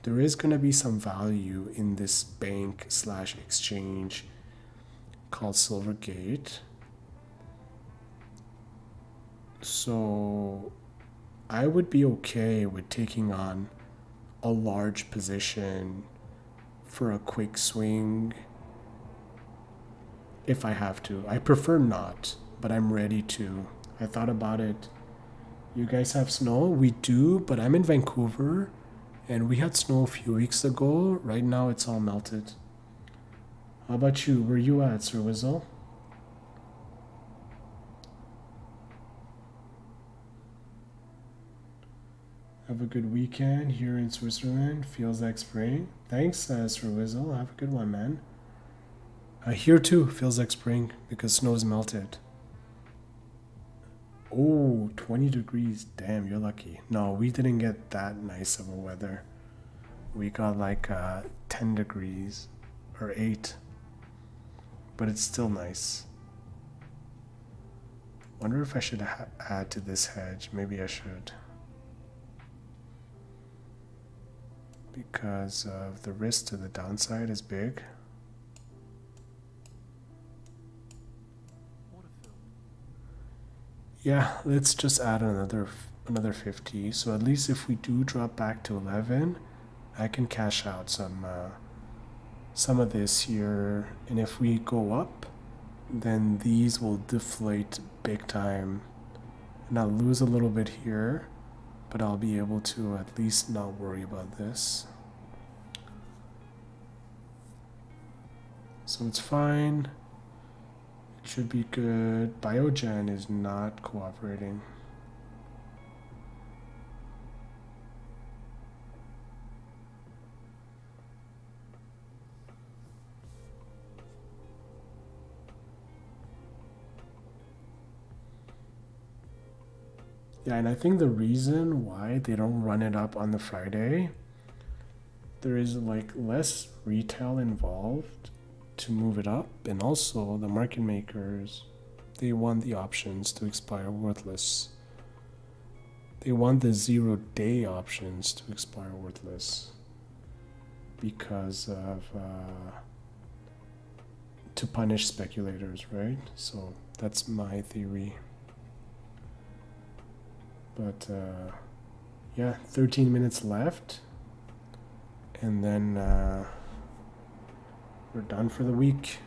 there is going to be some value in this bank slash exchange called Silvergate. So I would be okay with taking on a large position for a quick swing if I have to. I prefer not, but I'm ready to. I thought about it. You guys have snow? We do, but I'm in Vancouver and we had snow a few weeks ago. Right now it's all melted. How about you? Where you at, Sir Wizzle? Have a good weekend here in Switzerland. Feels like spring. Thanks, Sir Wizzle. Have a good one, man. Here too, feels like spring because snow's melted. Oh, 20 degrees. Damn, you're lucky. No, we didn't get that nice of a weather. We got like 10 degrees or 8. But it's still nice. Wonder if I should add to this hedge. Maybe I should. Because of the risk to the downside is big. Yeah, let's just add another 50. So at least if we do drop back to 11, I can cash out some of this here. And if we go up, then these will deflate big time. And I'll lose a little bit here, but I'll be able to at least not worry about this. So it's fine. It should be good. Biogen is not cooperating. Yeah, and I think the reason why they don't run it up on the Friday, there is like less retail involved to move it up, and also the market makers, they want the options to expire worthless. They want the 0-day options to expire worthless because of to punish speculators, right? So that's my theory. But yeah, 13 minutes left, and then we're done for the week.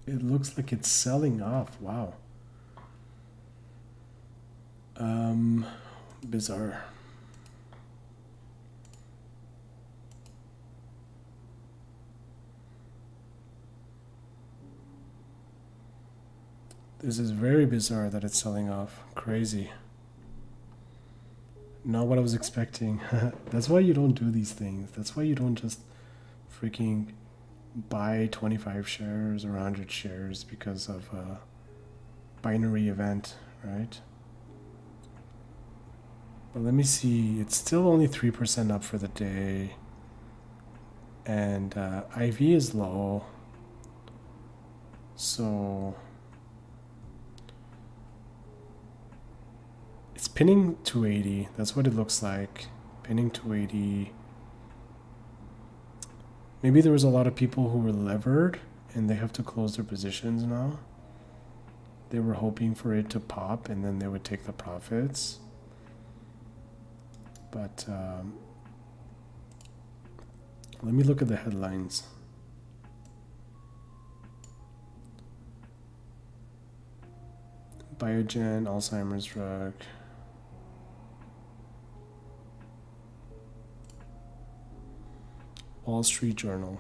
It looks like it's selling off. Wow. Bizarre. This is very bizarre that it's selling off. Crazy. Not what I was expecting. That's why you don't do these things. That's why you don't just freaking buy 25 shares or 100 shares because of a binary event, right? But let me see. It's still only 3% up for the day. And IV is low. So it's pinning 280. That's what it looks like. Pinning 280. Maybe there was a lot of people who were levered and they have to close their positions now. They were hoping for it to pop and then they would take the profits. But let me look at the headlines. Biogen, Alzheimer's drug. Wall Street Journal.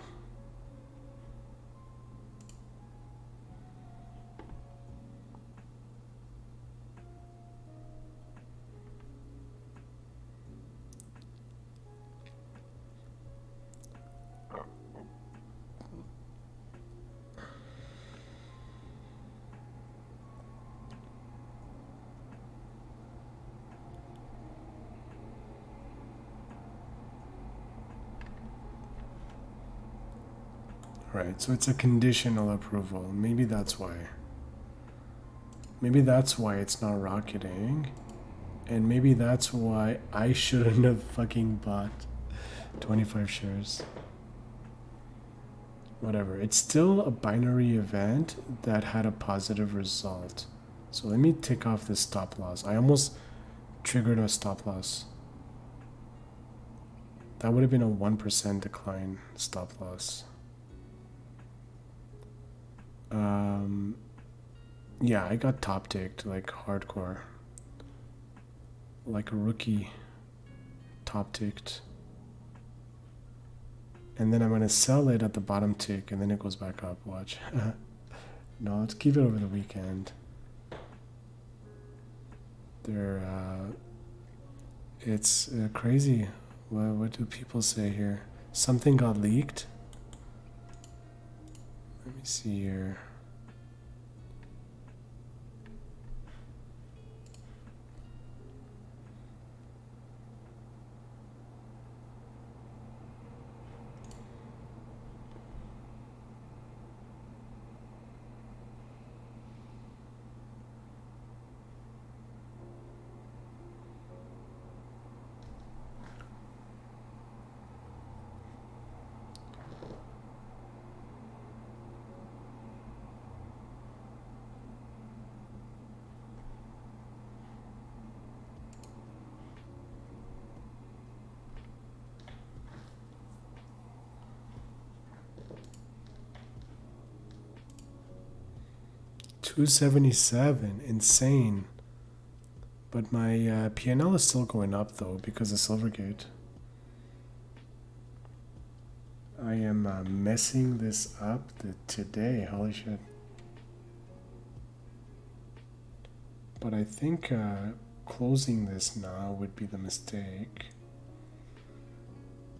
Right, so it's a conditional approval. Maybe that's why. Maybe that's why it's not rocketing. And maybe that's why I shouldn't have fucking bought 25 shares. Whatever. It's still a binary event that had a positive result. So let me take off this stop loss. I almost triggered a stop loss. That would have been a 1% decline stop loss. Yeah, I got top ticked like hardcore. Like a rookie. Top ticked. And then I'm going to sell it at the bottom tick and then it goes back up. Watch. No, let's keep it over the weekend. It's crazy. What do people say here? Something got leaked. Let me see here. $277, insane. But my P&L is still going up though because of Silvergate. I am messing this up today, holy shit. But I think closing this now would be the mistake.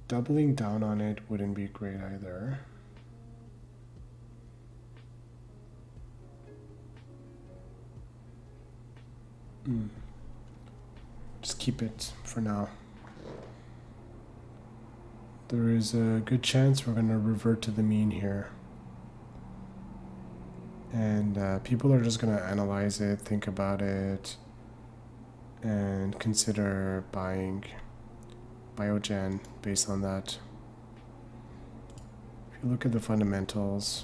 Doubling down on it wouldn't be great either. Just keep it for now. There is a good chance we're going to revert to the mean here. And people are just going to analyze it, think about it, and consider buying Biogen based on that. If you look at the fundamentals,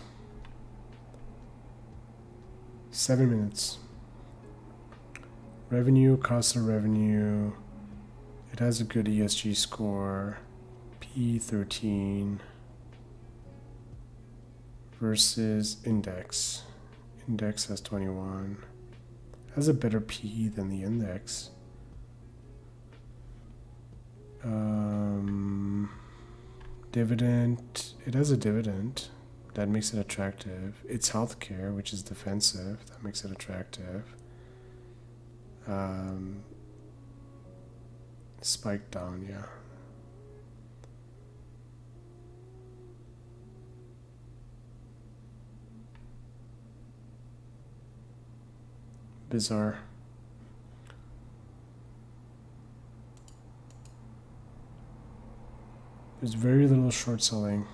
7 minutes. Revenue, cost of revenue, it has a good ESG score, P13 versus index. Index has 21, has a better P than the index. Dividend, it has a dividend, that makes it attractive. It's healthcare, which is defensive, that makes it attractive. Spike down, yeah. Bizarre. There's very little short selling.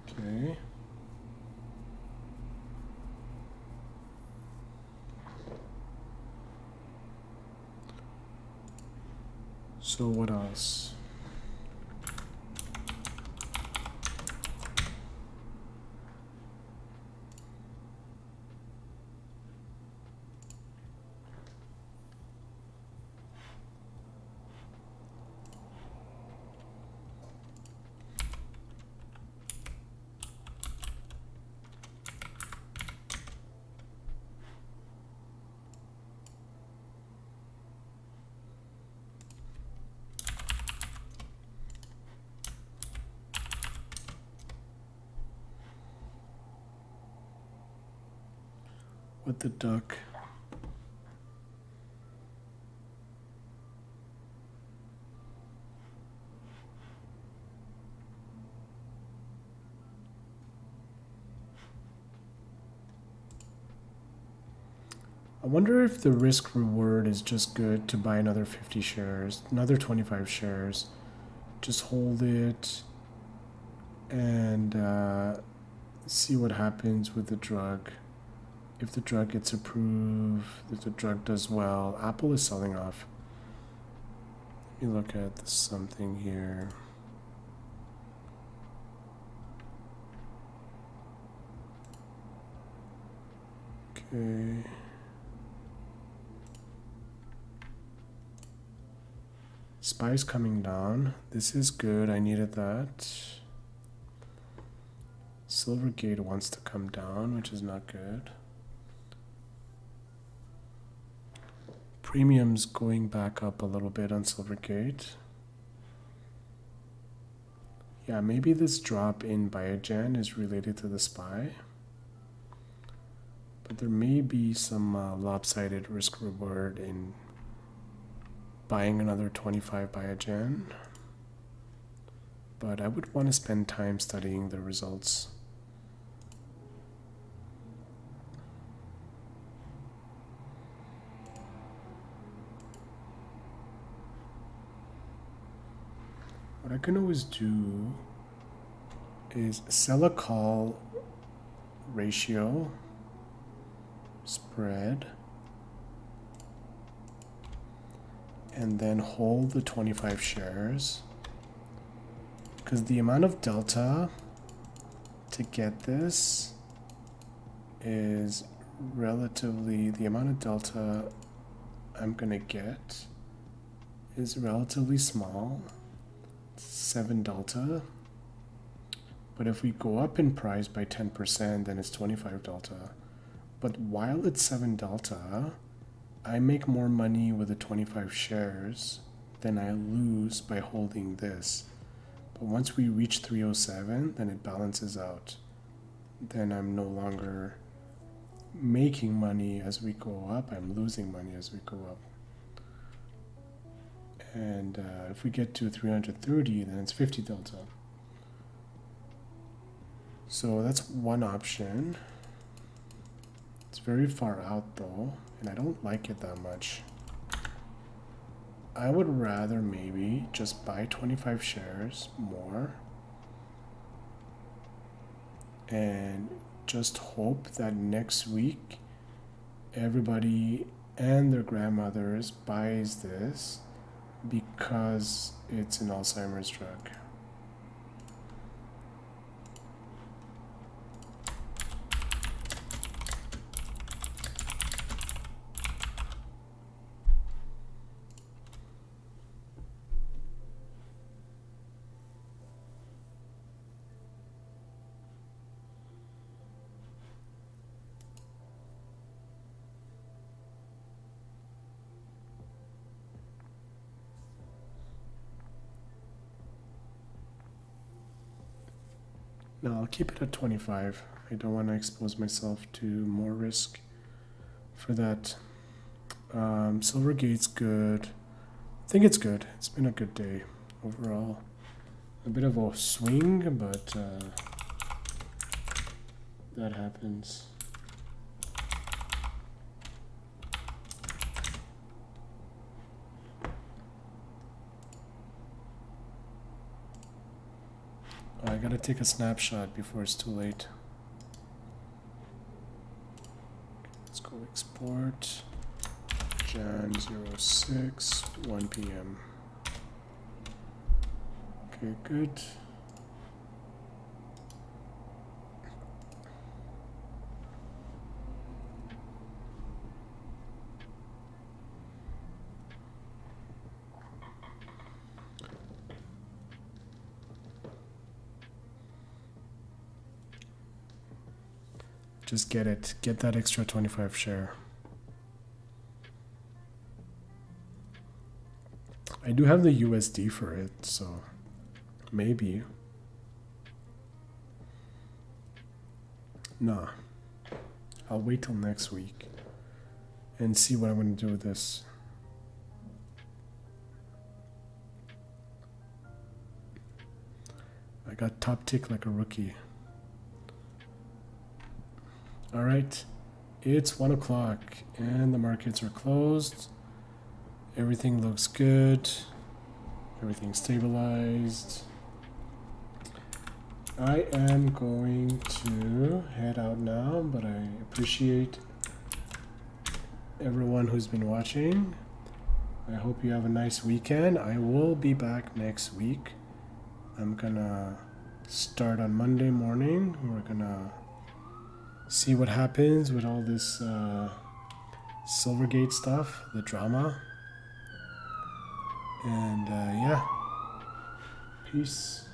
Okay. So what else? with the duck. I wonder if the risk reward is just good to buy another 50 shares, another 25 shares, just hold it and see what happens with the drug. If the drug gets approved, if the drug does well. Apple is selling off. Let me look at something here. Okay. SPY's coming down. This is good. I needed that. Silvergate wants to come down, which is not good. Premium's going back up a little bit on Silvergate. Yeah, maybe this drop in Biogen is related to the SPY. But there may be some lopsided risk reward in buying another 25 Biogen. But I would want to spend time studying the results. What I can always do is sell a call ratio spread and then hold the 25 shares, because the amount of delta to get this is relatively, the amount of delta I'm gonna get is relatively small, 7 delta. But if we go up in price by 10%, then it's 25 delta. But while it's 7 delta, I make more money with the 25 shares than I lose by holding this. But once we reach 307, then it balances out. Then I'm no longer making money as we go up, I'm losing money as we go up. And if we get to 330, then it's 50 delta. So that's one option. It's very far out though, and I don't like it that much. I would rather maybe just buy 25 shares more and just hope that next week everybody and their grandmothers buys this because it's an Alzheimer's drug. No, I'll keep it at 25. I don't want to expose myself to more risk for that. Silvergate's good. I think it's good. It's been a good day overall. A bit of a swing, but that happens. I gotta take a snapshot before it's too late. Let's go export. Jan 06, 1 p.m. Okay, good. Just get it. Get that extra 25 share. I do have the USD for it, so maybe. Nah. I'll wait till next week and see what I'm going to do with this. I got top tick like a rookie. All right, it's 1 o'clock and the markets are closed. Everything looks good. Everything's stabilized. I am going to head out now, but I appreciate everyone who's been watching. I hope you have a nice weekend. I will be back next week. I'm gonna start on Monday morning. We're gonna see what happens with all this Silvergate stuff, the drama. And yeah, peace.